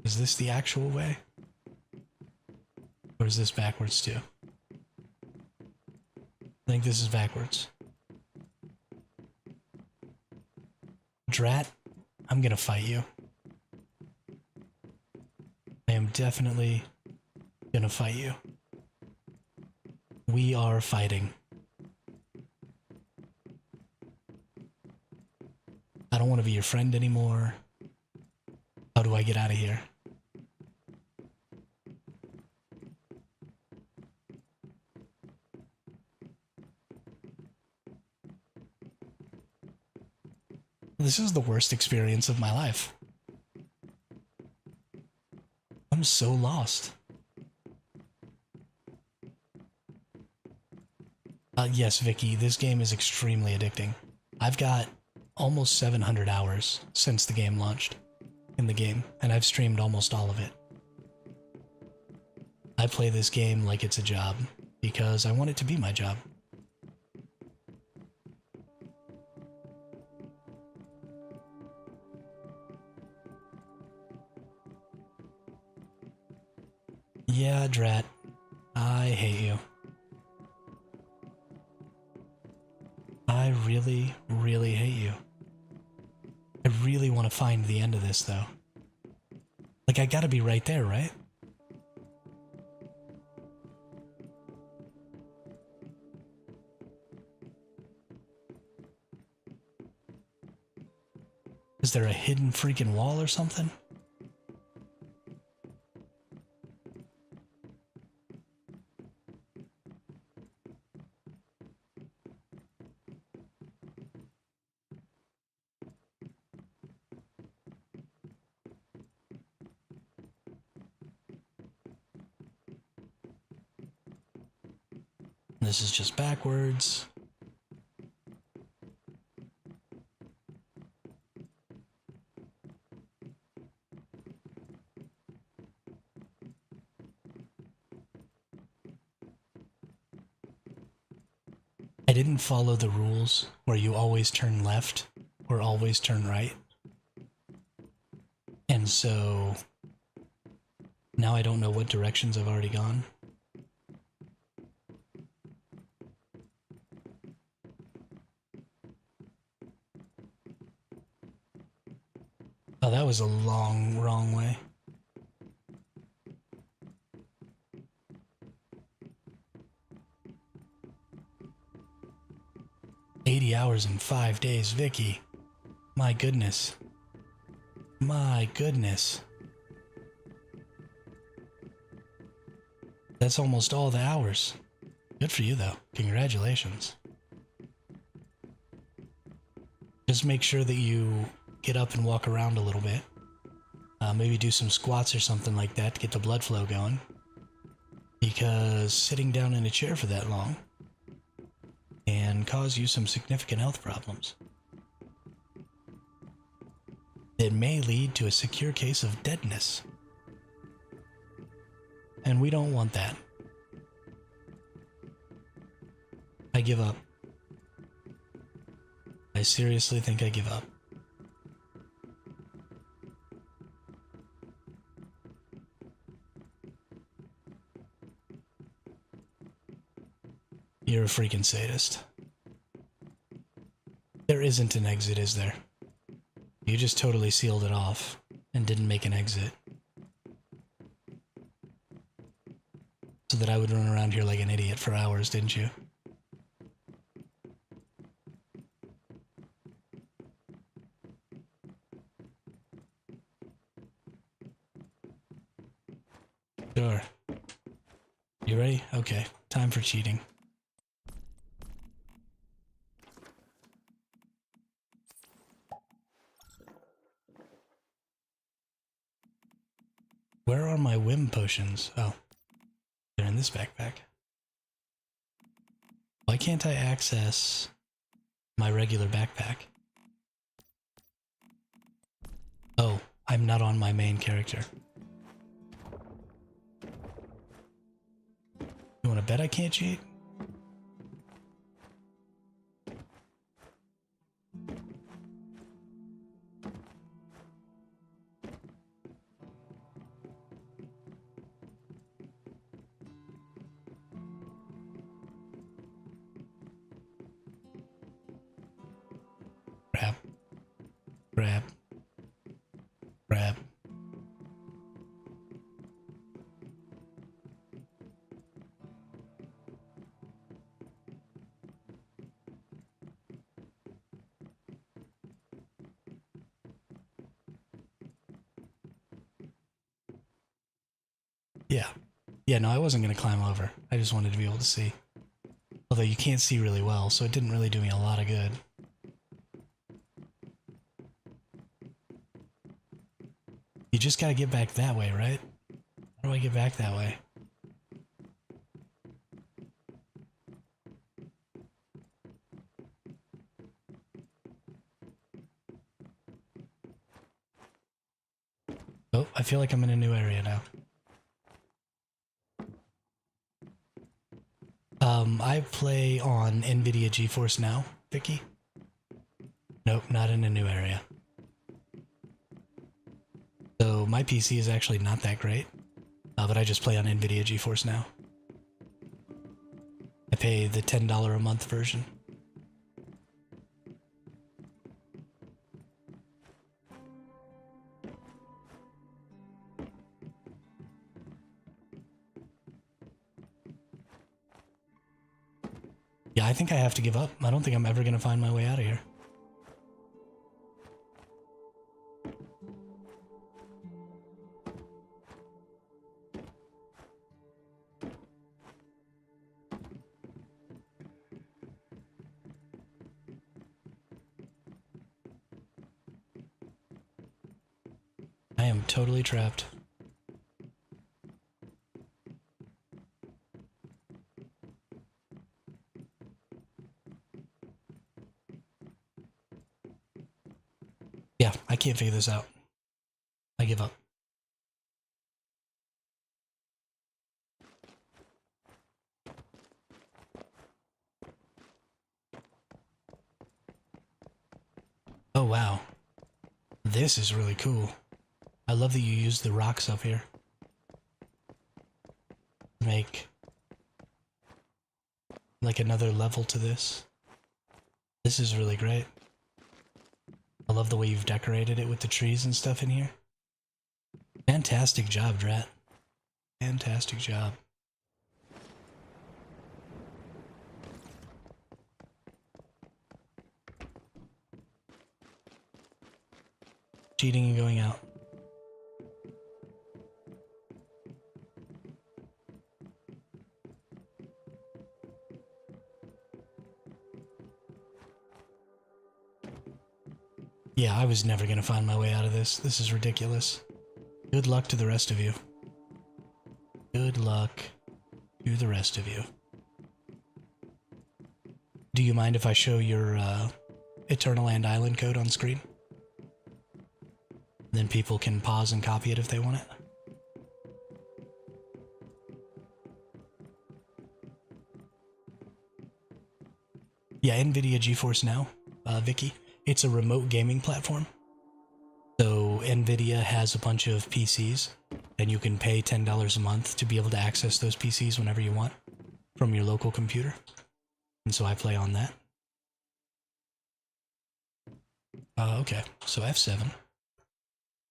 Is this the actual way? Or is this backwards too? I think this is backwards. Drat, I'm gonna fight you. I am definitely gonna fight you. We are fighting. I don't want to be your friend anymore. How do I get out of here? This is the worst experience of my life. I'm so lost. Yes, Vicky, this game is extremely addicting. I've got almost 700 hours since the game launched in the game, and I've streamed almost all of it. I play this game like it's a job, because I want it to be my job. Yeah, Drat. I hate you. I really, really hate you. I really want to find the end of this, though. Like, I gotta be right there, right? Is there a hidden freaking wall or something? This is just backwards. I didn't follow the rules where you always turn left or always turn right. And so now I don't know what directions I've already gone. Oh, that was a long, wrong way. $80 hours in 5 days, Vicky. My goodness. My goodness. That's almost all the hours. Good for you, though. Congratulations. Just make sure that you get up and walk around a little bit. Maybe do some squats or something like that to get the blood flow going. Because sitting down in a chair for that long can cause you some significant health problems. It may lead to a severe case of deadness. And we don't want that. I give up. I seriously think I give up. You're a freaking sadist. There isn't an exit, is there? You just totally sealed it off and didn't make an exit. So that I would run around here like an idiot for hours, didn't you? Sure. You ready? Okay, time for cheating. Where are my whim potions? Oh, they're in this backpack. Why can't I access my regular backpack? Oh, I'm not on my main character. You wanna bet I can't cheat? Grab. Grab. Yeah. Yeah, no, I wasn't going to climb over. I just wanted to be able to see. Although you can't see really well, so it didn't really do me a lot of good. You just gotta get back that way, right? How do I get back that way? Oh, I feel like I'm in a new area now. I play on NVIDIA GeForce Now, Vicky. Nope, not in a new area. So my PC is actually not that great, but I just play on NVIDIA GeForce Now. I pay the $10 a month version. Yeah, I think I have to give up. I don't think I'm ever going to find my way out of here. I am totally trapped. Yeah, I can't figure this out. I give up. Oh wow. This is really cool. I love that you use the rocks up here. Make like another level to this. This is really great. I love the way you've decorated it with the trees and stuff in here. Fantastic job, Drat. Fantastic job. Cheating and going out. Yeah, I was never gonna find my way out of this. This is ridiculous. Good luck to the rest of you. Good luck to the rest of you. Do you mind if I show your Eternal Land Island code on screen? Then people can pause and copy it if they want it. Yeah, NVIDIA GeForce Now, Vicky. It's a remote gaming platform. So NVIDIA has a bunch of PCs, and you can pay $10 a month to be able to access those PCs whenever you want from your local computer. And so I play on that. Okay, so F7.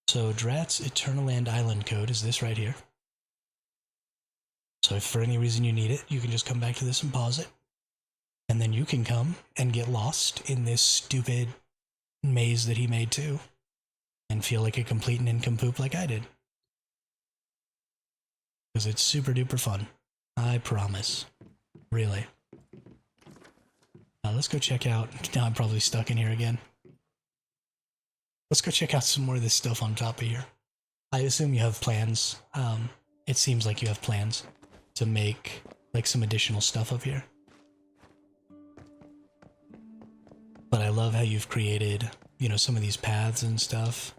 So Drat's Eternal Land Island code is this right here. So if for any reason you need it, you can just come back to this and pause it. And then you can come and get lost in this stupid maze that he made too. And feel like a complete nincompoop like I did. Because it's super duper fun. I promise. Really. Let's go check out... Now I'm probably stuck in here again. Let's go check out some more of this stuff on top of here. I assume you have plans. It seems like you have plans to make like some additional stuff up here. But I love how you've created, you know, some of these paths and stuff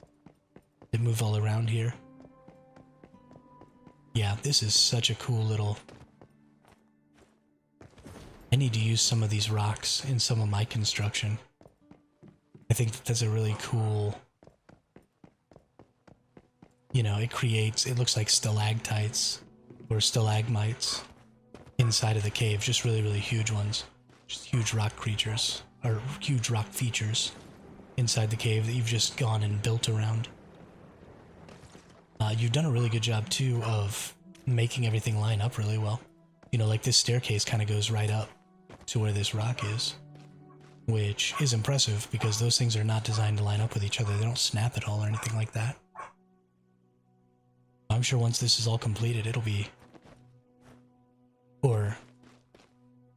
that move all around here. Yeah, this is such a cool little... I need to use some of these rocks in some of my construction. I think that's a really cool... You know, it looks like stalactites or stalagmites inside of the cave. Just really, really huge ones. Just huge rock creatures, or huge rock features. inside the cave that you've just gone and built around. You've done a really good job too of making everything line up really well. You know, like this staircase kind of goes right up to where this rock is, which is impressive because those things are not designed to line up with each other. They don't snap at all or anything like that. I'm sure once this is all completed, it'll be...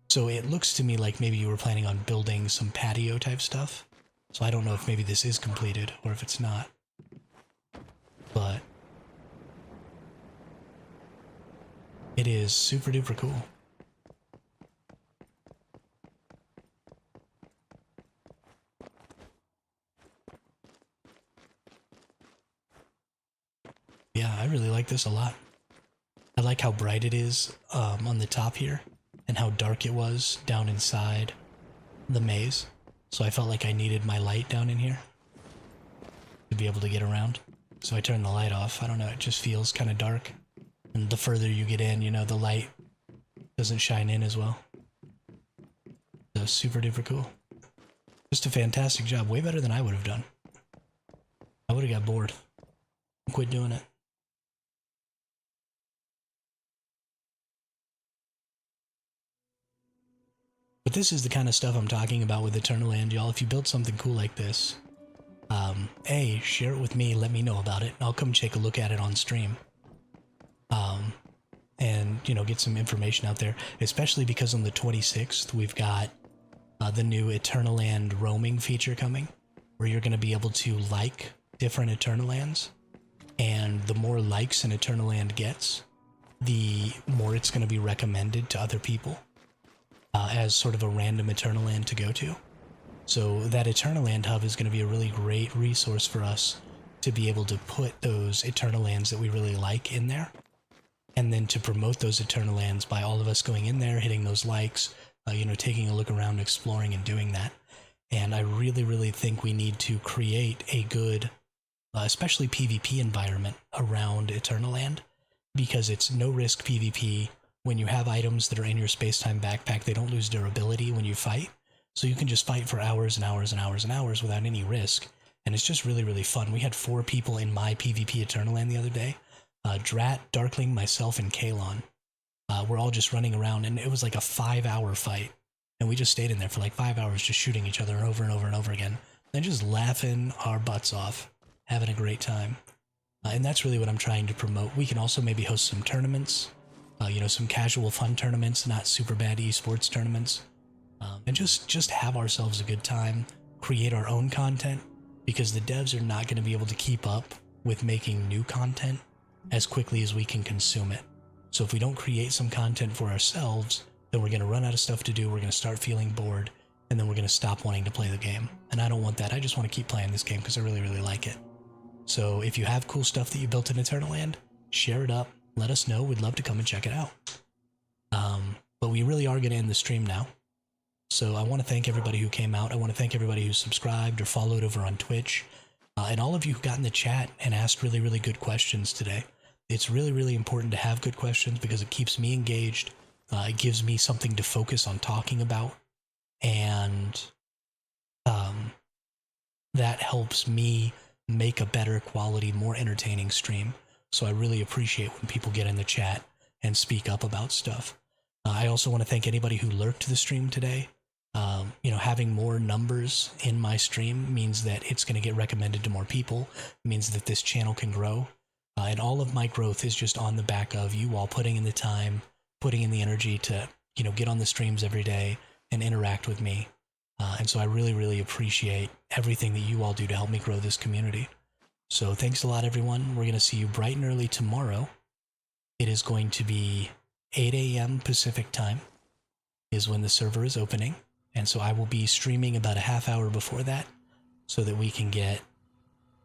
So it looks to me like maybe you were planning on building some patio type stuff. So I don't know if maybe this is completed or if it's not. But it is super duper cool. Yeah, I really like this a lot. I like how bright it is on the top here, and how dark it was down inside the maze. So I felt like I needed my light down in here to be able to get around. So I turned the light off. I don't know, it just feels kind of dark. And the further you get in, you know, the light doesn't shine in as well. So super duper cool. Just a fantastic job, way better than I would have done. I would have got bored and quit doing it. But this is the kind of stuff I'm talking about with Eternal Land, y'all. If you build something cool like this, A, share it with me, let me know about it. I'll come take a look at it on stream. And, you know, get some information out there. Especially because on the 26th, we've got the new Eternal Land roaming feature coming, where you're going to be able to like different Eternal Lands. And the more likes an Eternal Land gets, the more it's going to be recommended to other people. As sort of a random Eternal Land to go to. So that Eternal Land hub is going to be a really great resource for us to be able to put those Eternal Lands that we really like in there. And then to promote those Eternal Lands by all of us going in there, hitting those likes, you know, taking a look around, exploring and doing that. And I really, really think we need to create a good, especially PvP environment around Eternal Land, because it's no risk PvP. When you have items that are in your space-time backpack, they don't lose durability when you fight. So you can just fight for hours and hours and hours and hours without any risk. And it's just really, really fun. We had 4 people in my PvP Eternal Land the other day. Drat, Darkling, myself, and Kalon. We're all just running around, and it was like a 5-hour fight. And we just stayed in there for like 5 hours just shooting each other over and over and over again. And just laughing our butts off, having a great time. And that's really what I'm trying to promote. We can also maybe host some tournaments. You know, some casual fun tournaments, not super bad esports tournaments, and just have ourselves a good time, create our own content, because the devs are not going to be able to keep up with making new content as quickly as we can consume it. So if we don't create some content for ourselves, then we're going to run out of stuff to do, we're going to start feeling bored, and then we're going to stop wanting to play the game. And I don't want that. I just want to keep playing this game because I really, really like it. So if you have cool stuff that you built in Eternal Land, share it up. Let us know. We'd love to come and check it out. But we really are going to end the stream now. So I want to thank everybody who came out. I want to thank everybody who subscribed or followed over on Twitch. And all of you who got in the chat and asked really, really good questions today. It's really, really important to have good questions because it keeps me engaged. It gives me something to focus on talking about. And that helps me make a better quality, more entertaining stream. So I really appreciate when people get in the chat and speak up about stuff. I also want to thank anybody who lurked the stream today. You know, having more numbers in my stream means that it's going to get recommended to more people. It means that this channel can grow. And all of my growth is just on the back of you all putting in the time, putting in the energy to, you know, get on the streams every day and interact with me. And so I really, really appreciate everything that you all do to help me grow this community. So thanks a lot, everyone. We're going to see you bright and early tomorrow. It is going to be 8 a.m. Pacific time is when the server is opening. And so I will be streaming about a half hour before that so that we can get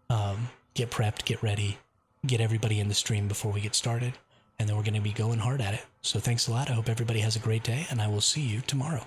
prepped, get ready, get everybody in the stream before we get started. And then we're going to be going hard at it. So thanks a lot. I hope everybody has a great day, and I will see you tomorrow.